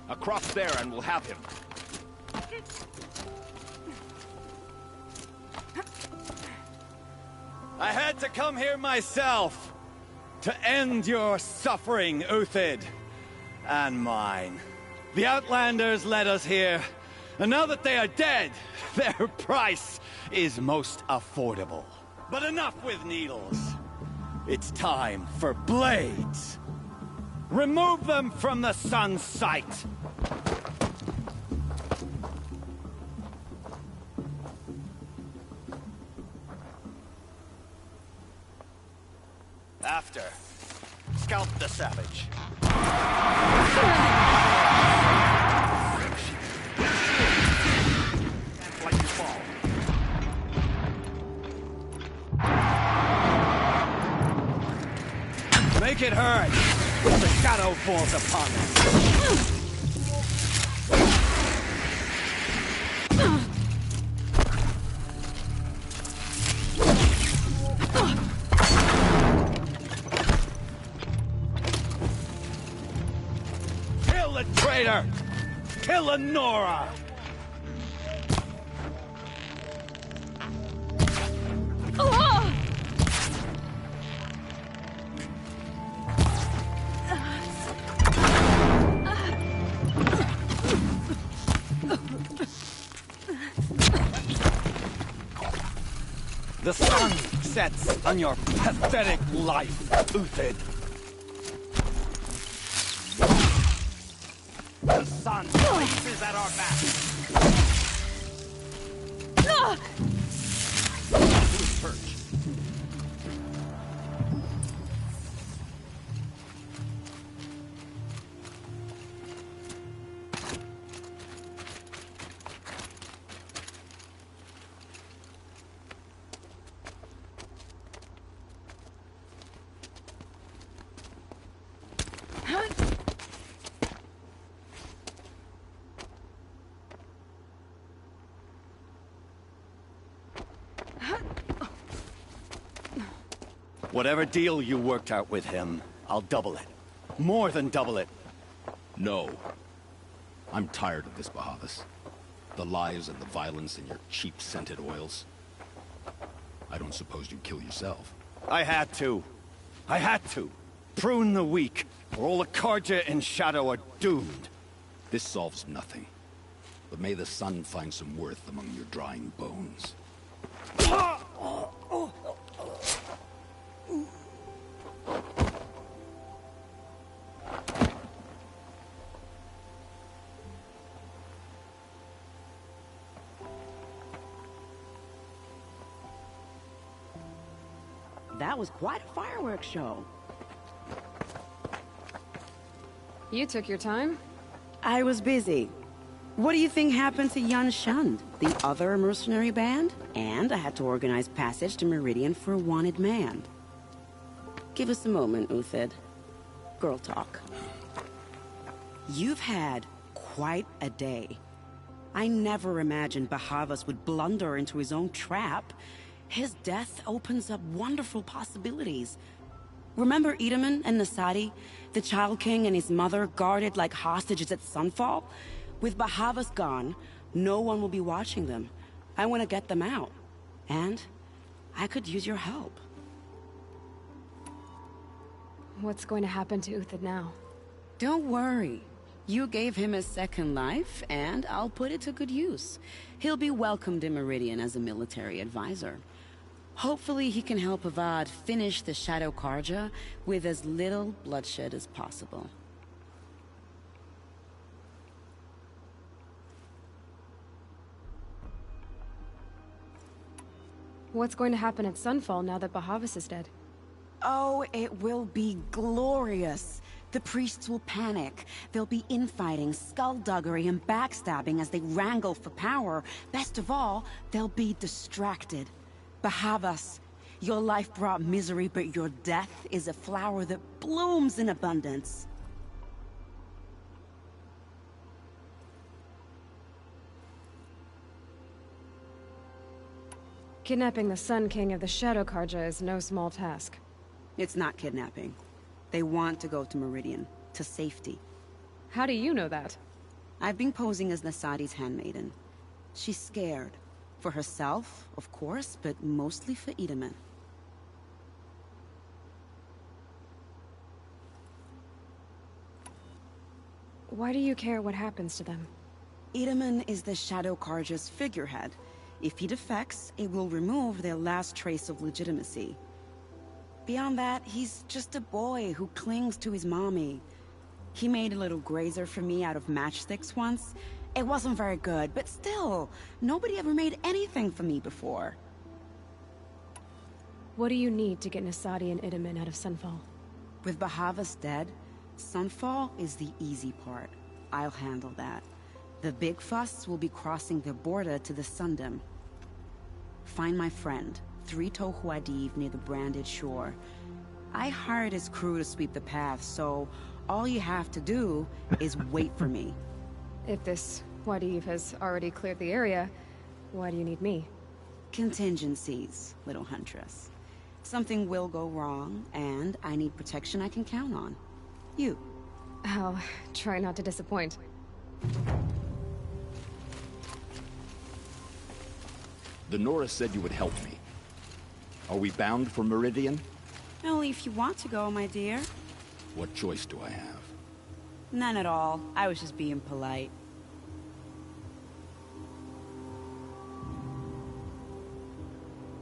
Speaker 7: Across there and we'll have him.
Speaker 8: I had to come here myself to end your suffering, Uthid, and mine. The Outlanders led us here, and now that they are dead, their price is most affordable. But enough with needles. It's time for blades. Remove them from the sun's sight. After, scalp the savage. Like you fall. Make it hurt. The shadow falls upon us. Kill the traitor! Kill Lenora! The sun sets on your pathetic life, Uthid. The sun blazes at our backs. Perch. Whatever deal you worked out with him, I'll double it. More than double it.
Speaker 23: No. I'm tired of this, Bahavas. The lies and the violence and your cheap-scented oils. I don't suppose you'd kill yourself.
Speaker 8: I had to. I had to. Prune the weak, or all the Carja in Shadow are doomed.
Speaker 23: This solves nothing. But may the sun find some worth among your drying bones.
Speaker 6: That was quite a fireworks show.
Speaker 4: You took your time?
Speaker 6: I was busy. What do you think happened to Yan Shund, the other mercenary band? And I had to organize passage to Meridian for a wanted man. Give us a moment, Uthid. Girl talk. You've had quite a day. I never imagined Bahavas would blunder into his own trap. His death opens up wonderful possibilities. Remember Edaman and Nasadi? The Child King and his mother guarded like hostages at Sunfall? With Bahavas gone, no one will be watching them. I want to get them out. And I could use your help.
Speaker 4: What's going to happen to Uthid now?
Speaker 6: Don't worry. You gave him a second life, and I'll put it to good use. He'll be welcomed in Meridian as a military advisor. Hopefully he can help Avad finish the Shadow Carja with as little bloodshed as possible.
Speaker 4: What's going to happen at Sunfall now that Bahavas is dead?
Speaker 6: Oh, it will be glorious. The priests will panic. There'll be infighting, skullduggery, and backstabbing as they wrangle for power. Best of all, they'll be distracted. Bahavas, your life brought misery, but your death is a flower that blooms in abundance.
Speaker 4: Kidnapping the Sun King of the Shadow Carja is no small task.
Speaker 6: It's not kidnapping. They want to go to Meridian, to safety.
Speaker 4: How do you know that?
Speaker 6: I've been posing as Nasadi's handmaiden. She's scared. For herself, of course, but mostly for Itamen.
Speaker 4: Why do you care what happens to them?
Speaker 6: Itamen is the Shadow Carja's figurehead. If he defects, it will remove their last trace of legitimacy. Beyond that, he's just a boy who clings to his mommy. He made a little grazer for me out of matchsticks once. It wasn't very good, but still, nobody ever made anything for me before.
Speaker 4: What do you need to get Nasadi and Itamen out of Sunfall?
Speaker 6: With Bahavas dead, Sunfall is the easy part. I'll handle that. The big fuss will be crossing the border to the Sundom. Find my friend, Three-Toe Huadiv, near the Branded Shore. I hired his crew to sweep the path, so all you have to do is wait for me.
Speaker 4: If this Huadiv has already cleared the area, why do you need me?
Speaker 6: Contingencies, little huntress. Something will go wrong, and I need protection I can count on. You.
Speaker 4: I'll try not to disappoint.
Speaker 23: The Nora said you would help me. Are we bound for Meridian?
Speaker 6: Only if you want to go, my dear.
Speaker 23: What choice do I have?
Speaker 6: None at all. I was just being polite.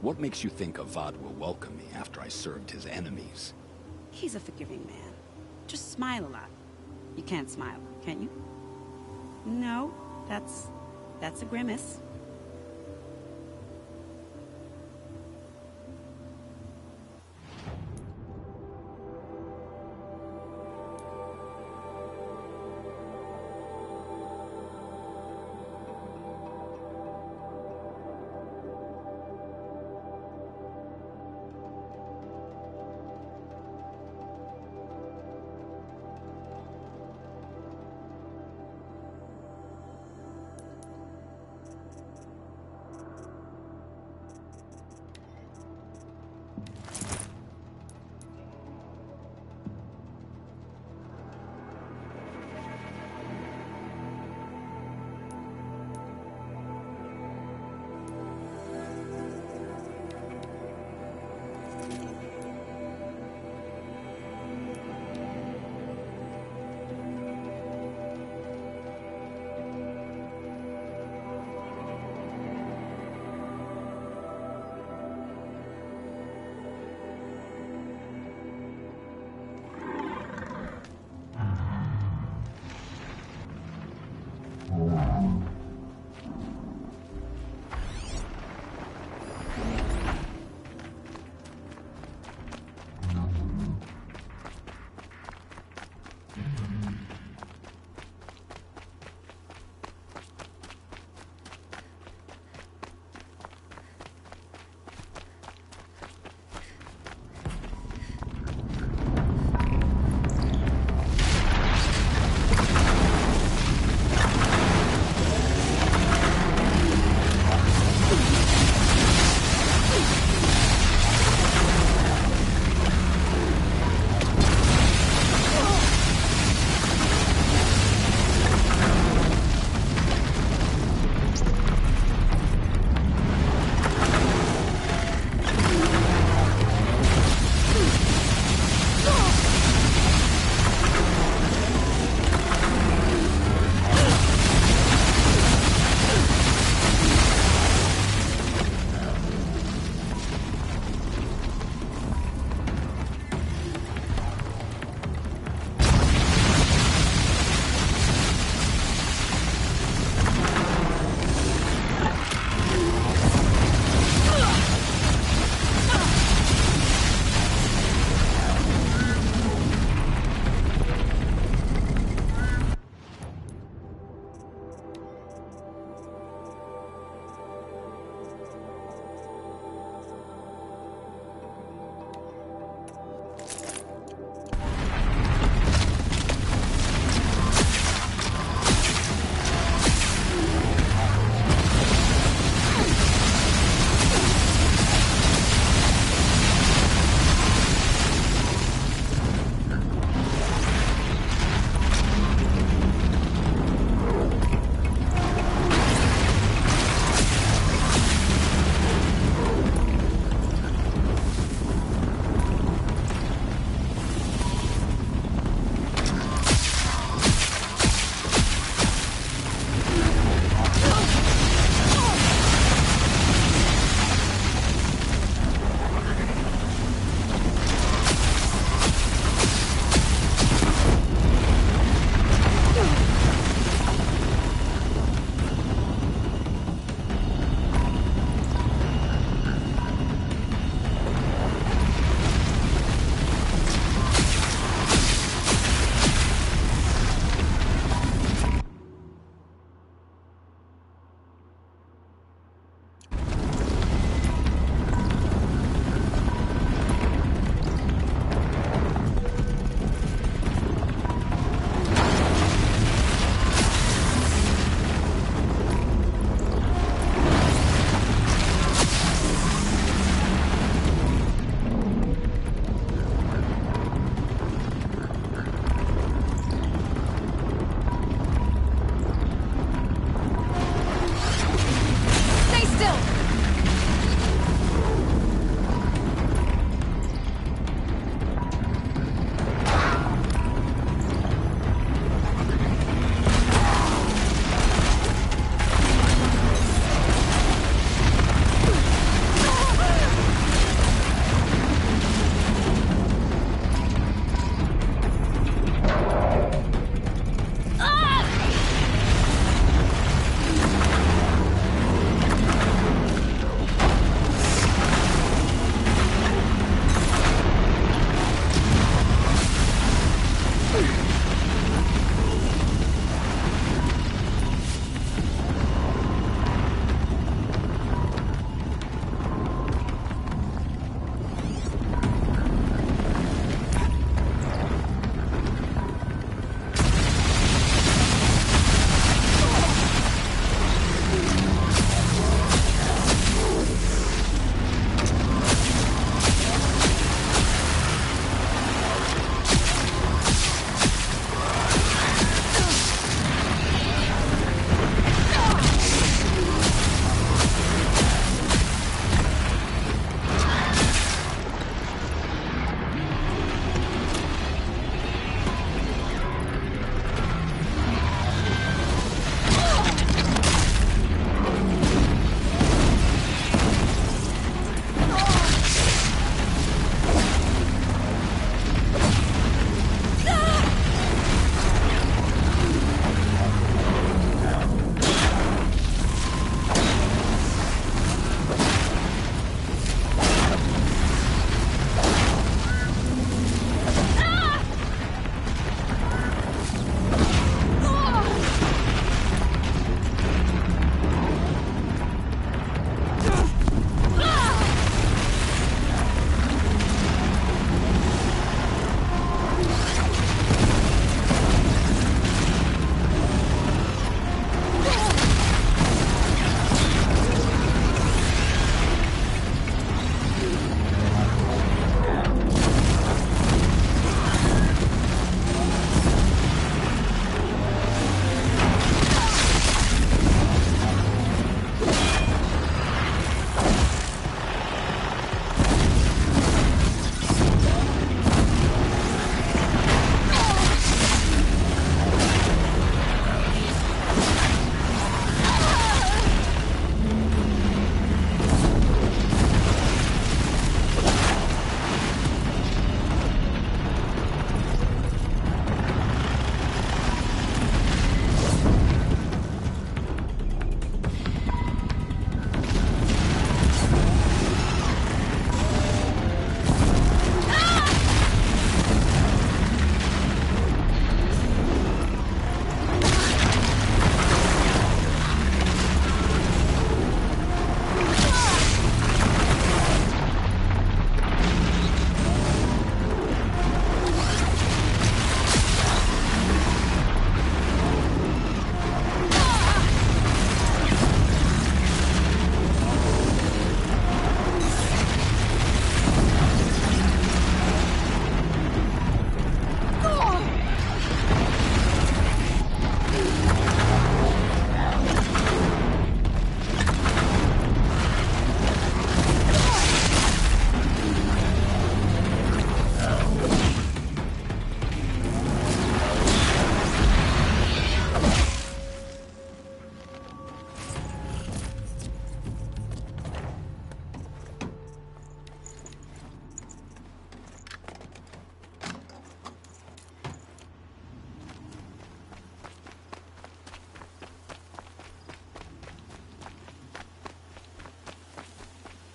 Speaker 23: What makes you think Avad will welcome me after I served his enemies?
Speaker 6: He's a forgiving man. Just smile a lot. You can't smile, can you? No, that's a grimace.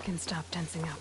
Speaker 4: can stop tensing up.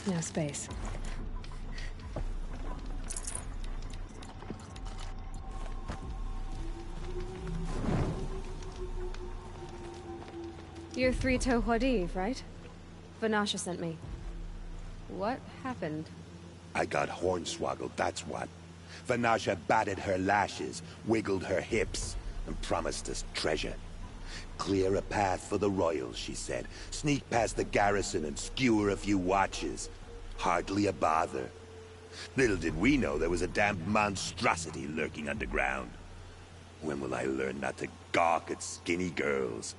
Speaker 4: No space. You're Three-Toe Huadiv, right? Vanasha sent me. What happened?
Speaker 10: I got hornswoggled, that's what. Vanasha batted her lashes, wiggled her hips, and promised us treasure. Clear a path for the royals, she said. Sneak past the garrison and skewer a few watches. Hardly a bother. Little did we know there was a damned monstrosity lurking underground. When will I learn not to gawk at skinny girls?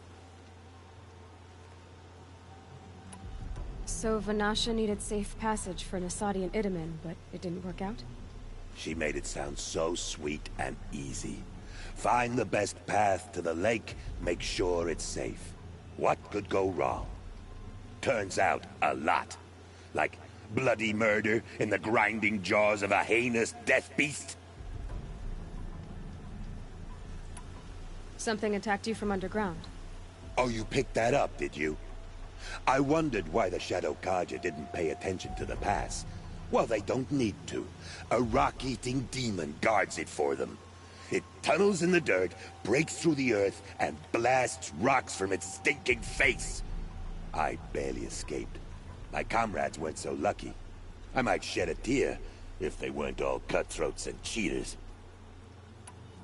Speaker 4: So Vanasha needed safe passage for Nasadi and Itamen, but it didn't work out?
Speaker 10: She made it sound so sweet and easy. Find the best path to the lake, make sure it's safe. What could go wrong? Turns out, a lot. Like bloody murder in the grinding jaws of a heinous death beast.
Speaker 4: Something attacked you from underground.
Speaker 10: Oh, you picked that up, did you? I wondered why the Shadow Carja didn't pay attention to the pass. Well, they don't need to. A rock-eating demon guards it for them. It tunnels in the dirt, breaks through the earth, and blasts rocks from its stinking face. I barely escaped. My comrades weren't so lucky. I might shed a tear if they weren't all cutthroats and cheaters.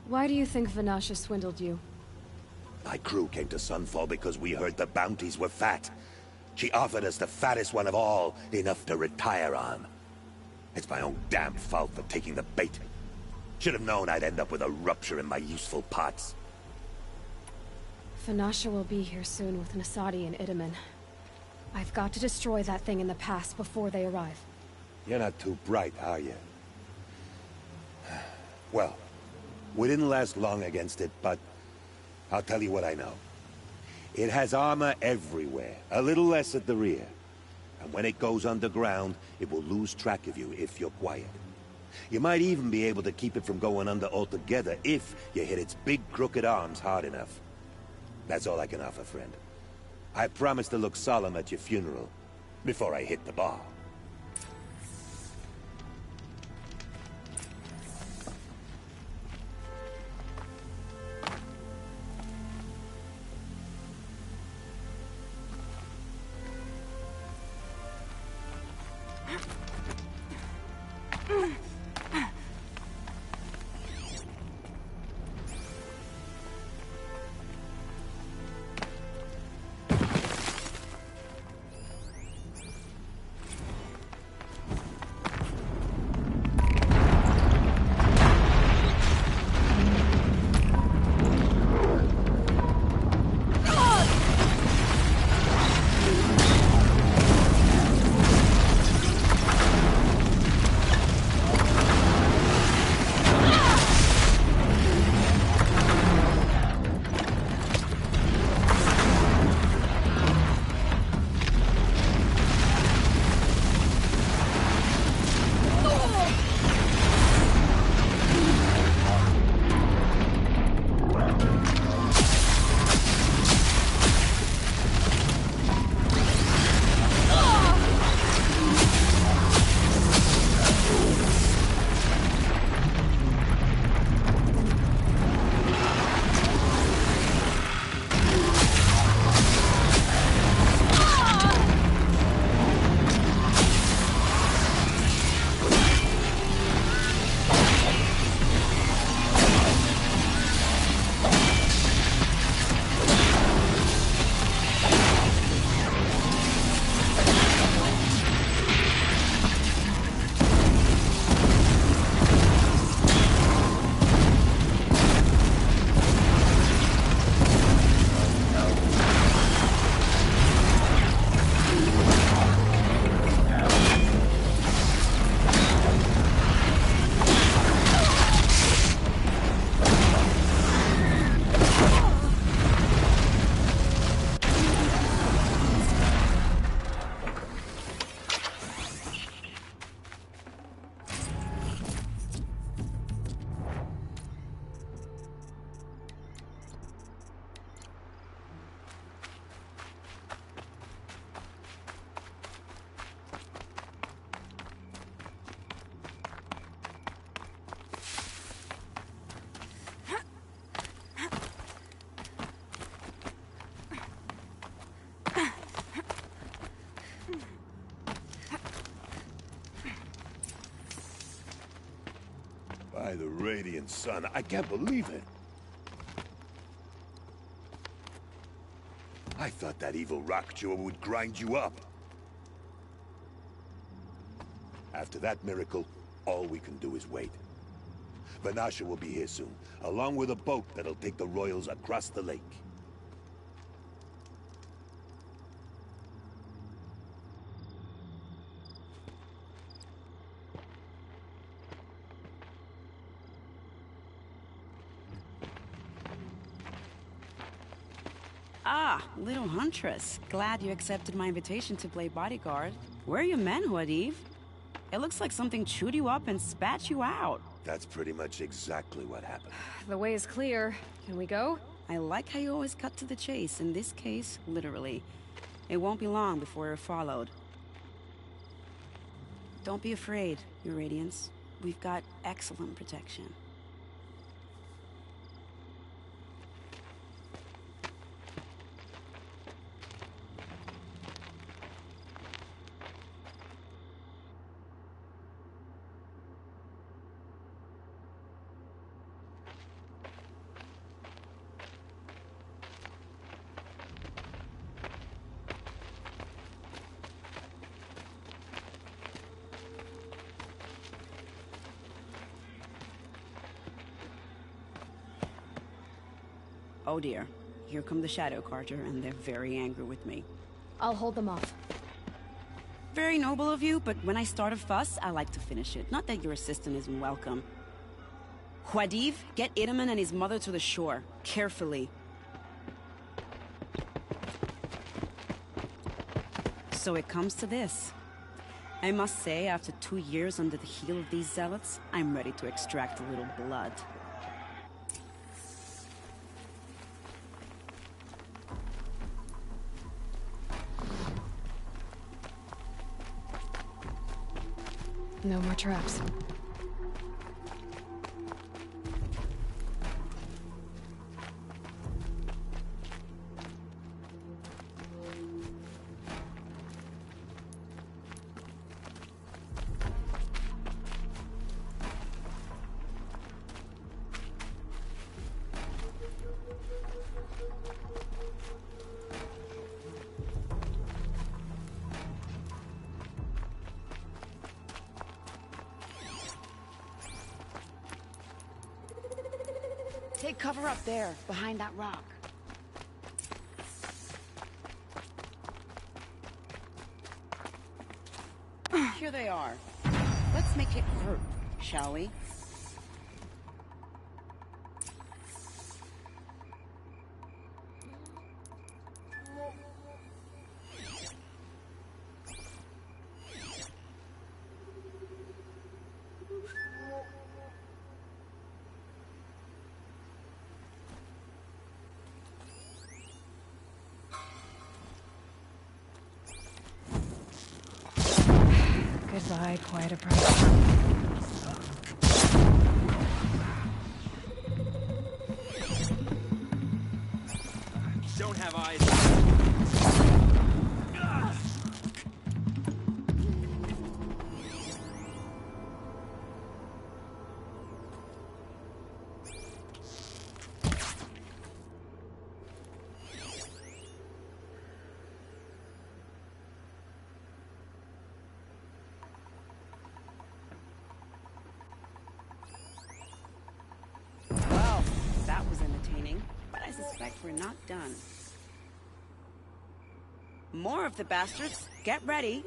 Speaker 4: Why do you think Vanasha swindled you?
Speaker 10: My crew came to Sunfall because we heard the bounties were fat. She offered us the fattest one of all, enough to retire on. It's my own damn fault for taking the bait. Should have known I'd end up with a rupture in my useful parts.
Speaker 4: Vanasha will be here soon with Nasadi and Itamen. I've got to destroy that thing in the pass before they arrive.
Speaker 10: You're not too bright, are you? Well, we didn't last long against it, but I'll tell you what I know. It has armor everywhere, a little less at the rear. And when it goes underground, it will lose track of you if you're quiet. You might even be able to keep it from going under altogether if you hit its big crooked arms hard enough. That's all I can offer, friend. I promise to look solemn at your funeral, before I hit the bar. By the Radiant Sun, I can't believe it. I thought that evil rock chewer would grind you up. After that miracle, all we can do is wait. Vanasha will be here soon, along with a boat that'll take the royals across the lake.
Speaker 6: Ah, little Huntress. Glad you accepted my invitation to play bodyguard. Where are your men, Huadiv? It looks like something chewed you up and spat you out.
Speaker 10: That's pretty much exactly what happened.
Speaker 4: The way is clear. Can we go?
Speaker 6: I like how you always cut to the chase. In this case, literally. It won't be long before you're followed. Don't be afraid, Your Radiance. We've got excellent protection. Oh dear, here come the Shadow Carter, and they're very angry with me.
Speaker 4: I'll hold them off.
Speaker 6: Very noble of you, but when I start a fuss, I like to finish it. Not that your assistant isn't welcome. Huadiv, get Itaman and his mother to the shore. Carefully. So it comes to this. I must say, after 2 years under the heel of these zealots, I'm ready to extract a little blood.
Speaker 4: No more traps.
Speaker 6: Take cover up there, behind that rock. Here they are. Let's make it hurt, shall we?
Speaker 4: Goodbye, quiet approach.
Speaker 24: Don't have eyes.
Speaker 6: Well, that was entertaining, but I suspect we're not done. More of the bastards. Get ready.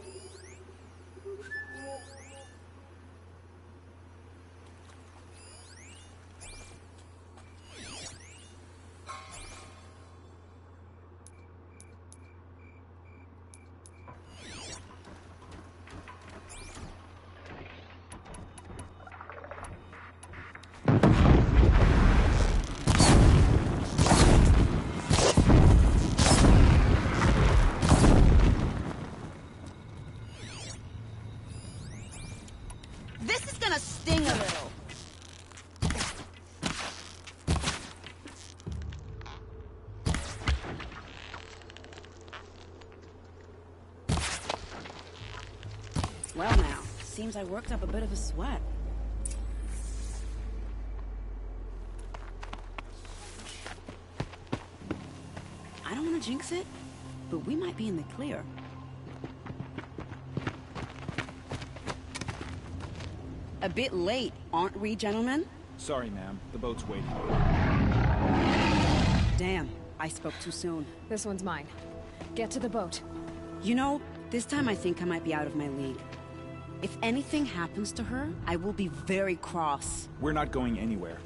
Speaker 6: This is gonna sting a little. Well now, seems I worked up a bit of a sweat. to jinx it, but we might be in the clear. A bit late, aren't we, gentlemen?
Speaker 5: Sorry, ma'am. The boat's waiting.
Speaker 6: Damn, I spoke too soon.
Speaker 4: This one's mine. Get to the boat.
Speaker 6: You know, this time I think I might be out of my league. If anything happens to her, I will be very cross.
Speaker 5: We're not going anywhere.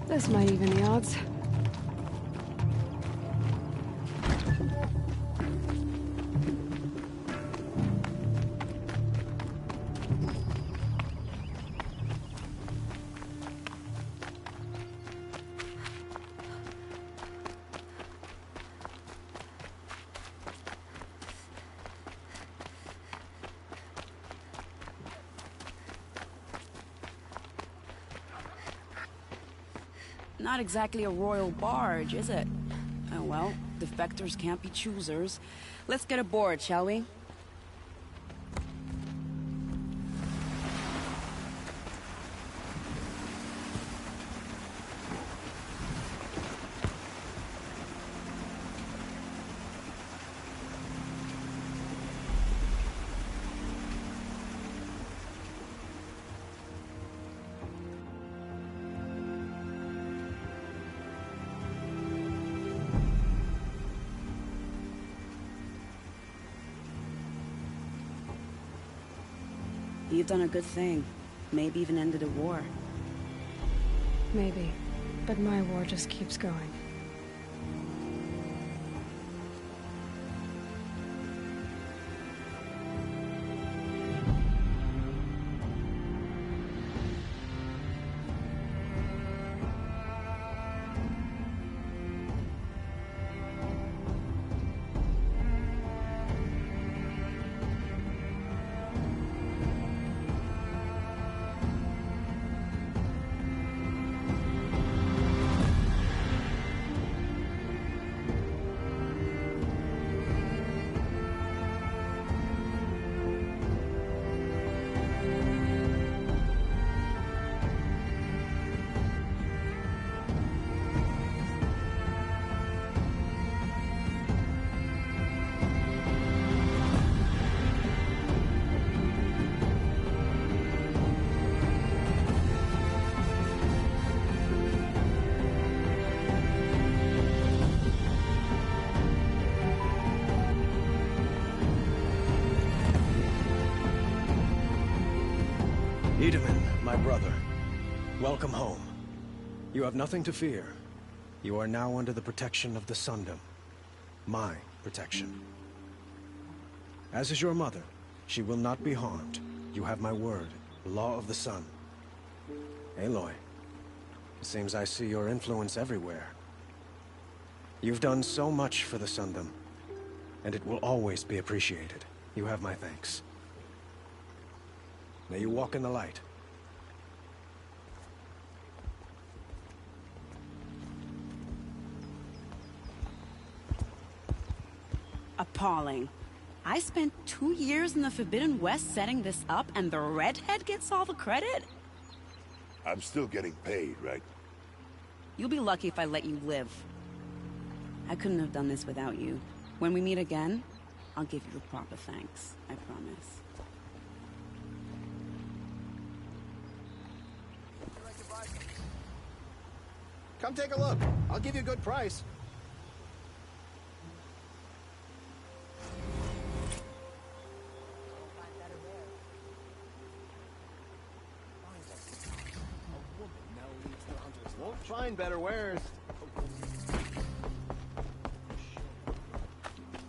Speaker 4: This might even the odds.
Speaker 6: Not exactly a royal barge, is it? Oh well, defectors can't be choosers. Let's get aboard, shall we? You've done a good thing. Maybe even ended a war.
Speaker 4: Maybe. But my war just keeps going.
Speaker 20: Itamen, my brother. Welcome home. You have nothing to fear. You are now under the protection of the Sundom. My protection. As is your mother, she will not be harmed. You have my word, Law of the Sun. Aloy, it seems I see your influence everywhere. You've done so much for the Sundom, and it will always be appreciated. You have my thanks. May you walk in the light.
Speaker 6: Appalling. I spent 2 years in the Forbidden West setting this up, and the redhead gets all the credit?
Speaker 10: I'm still getting paid, right?
Speaker 6: You'll be lucky if I let you live. I couldn't have done this without you. When we meet again, I'll give you the proper thanks. I promise.
Speaker 12: Come take a look. I'll give you a good price. Won't find better wares.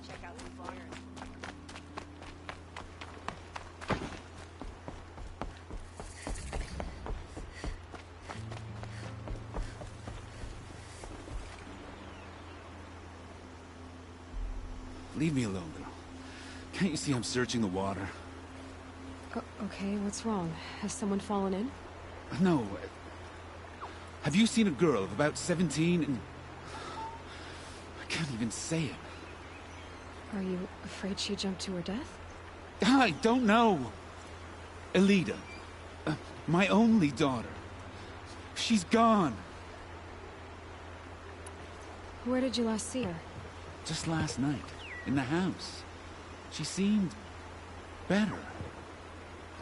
Speaker 19: Check out the flyers.
Speaker 18: Leave me alone, girl. Can't you see I'm searching the water?
Speaker 4: Okay, what's wrong? Has someone fallen in?
Speaker 18: No. Have you seen a girl of about 17 and... I can't even say it.
Speaker 4: Are you afraid she jumped to her death?
Speaker 18: I don't know. Elida. My only daughter. She's gone.
Speaker 4: Where did you last see her?
Speaker 18: Just last night. In the house. She seemed... better.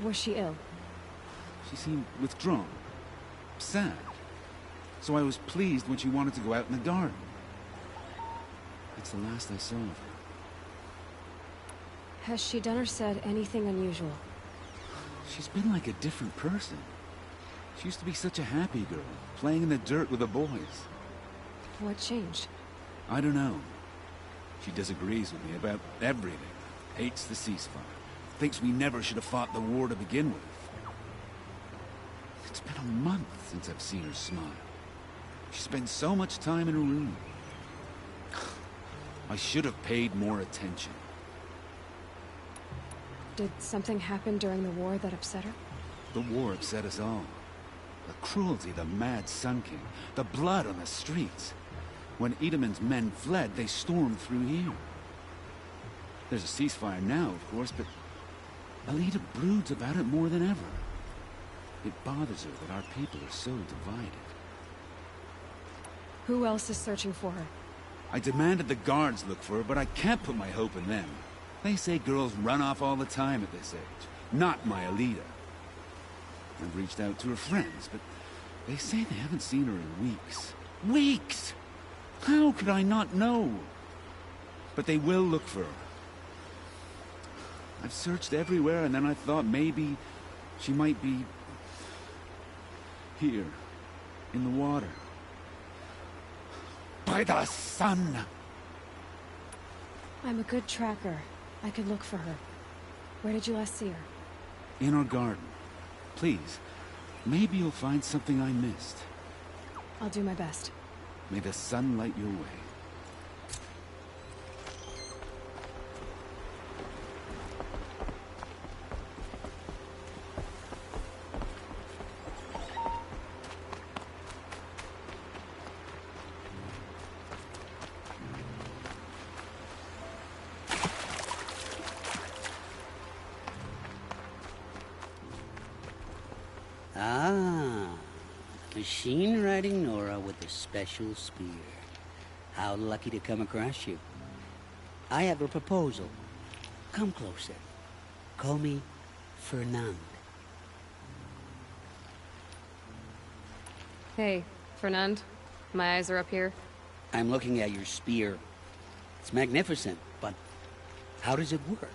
Speaker 4: Was she ill?
Speaker 18: She seemed withdrawn. Sad. So I was pleased when she wanted to go out in the garden. That's the last I saw of her.
Speaker 4: Has she done or said anything unusual?
Speaker 18: She's been like a different person. She used to be such a happy girl, playing in the dirt with the boys.
Speaker 4: What changed?
Speaker 18: I don't know. She disagrees with me about everything. Hates the ceasefire. Thinks we never should have fought the war to begin with. It's been a month since I've seen her smile. She spends so much time in her room. I should have paid more attention.
Speaker 4: Did something happen during the war that upset her?
Speaker 18: The war upset us all. The cruelty, the mad Sun King, the blood on the streets. When Idamen's men fled, they stormed through here. There's a ceasefire now, of course, but Elida broods about it more than ever. It bothers her that our people are so divided.
Speaker 4: Who else is searching for her?
Speaker 18: I demanded the guards look for her, but I can't put my hope in them. They say girls run off all the time at this age. Not my Elida. I've reached out to her friends, but they say they haven't seen her in weeks. Weeks! How could I not know? But they will look for her. I've searched everywhere, and then I thought maybe she might be... here, in the water. By the sun!
Speaker 4: I'm a good tracker. I could look for her. Where did you last see her?
Speaker 18: In our garden. Please, maybe you'll find something I missed.
Speaker 4: I'll do my best.
Speaker 18: May the sun light your way.
Speaker 13: Ah, machine-riding Nora with a special spear. How lucky to come across you. I have a proposal. Come closer. Call me Fernand.
Speaker 4: Hey, Fernand. My eyes are up here.
Speaker 13: I'm looking at your spear. It's magnificent, but how does it work?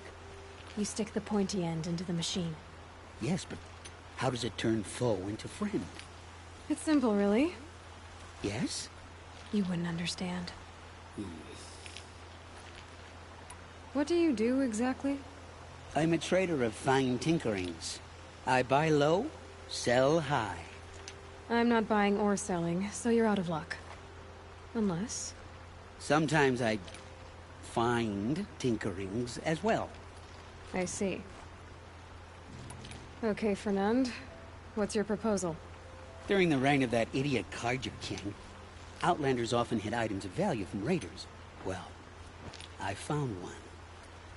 Speaker 4: You stick the pointy end into the machine.
Speaker 13: Yes, but How does it turn foe into friend?
Speaker 4: It's simple, really.
Speaker 13: Yes?
Speaker 4: You wouldn't understand. What do you do, exactly?
Speaker 13: I'm a trader of fine tinkerings. I buy low, sell high.
Speaker 4: I'm not buying or selling, so you're out of luck. Unless...
Speaker 13: Sometimes I find tinkerings as well.
Speaker 4: I see. Okay, Fernand. What's your proposal?
Speaker 13: During the reign of that idiot Carja King, Outlanders often hid items of value from raiders. Well, I found one.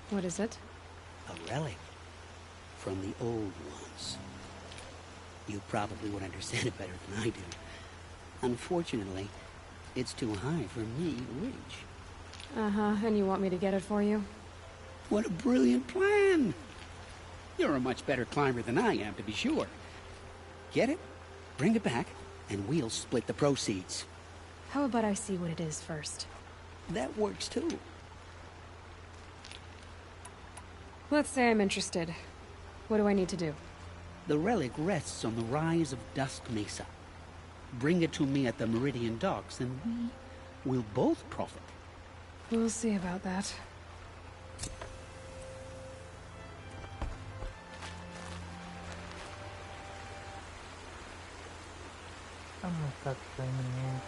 Speaker 4: What is it?
Speaker 13: A relic. From the old ones. You probably would understand it better than I do. Unfortunately, it's too high for me to reach.
Speaker 4: Uh-huh, and you want me to get it for you?
Speaker 13: What a brilliant plan! You're a much better climber than I am, to be sure. Get it, bring it back, and we'll split the proceeds.
Speaker 4: How about I see what it is first?
Speaker 13: That works too.
Speaker 4: Let's say I'm interested. What do I need to do?
Speaker 13: The relic rests on the rise of Dusk Mesa. Bring it to me at the Meridian Docks, and we will both profit.
Speaker 4: We'll see about that.
Speaker 1: I'm gonna stop streaming here.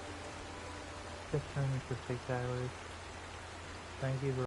Speaker 1: Just streaming for 6 hours. Thank you for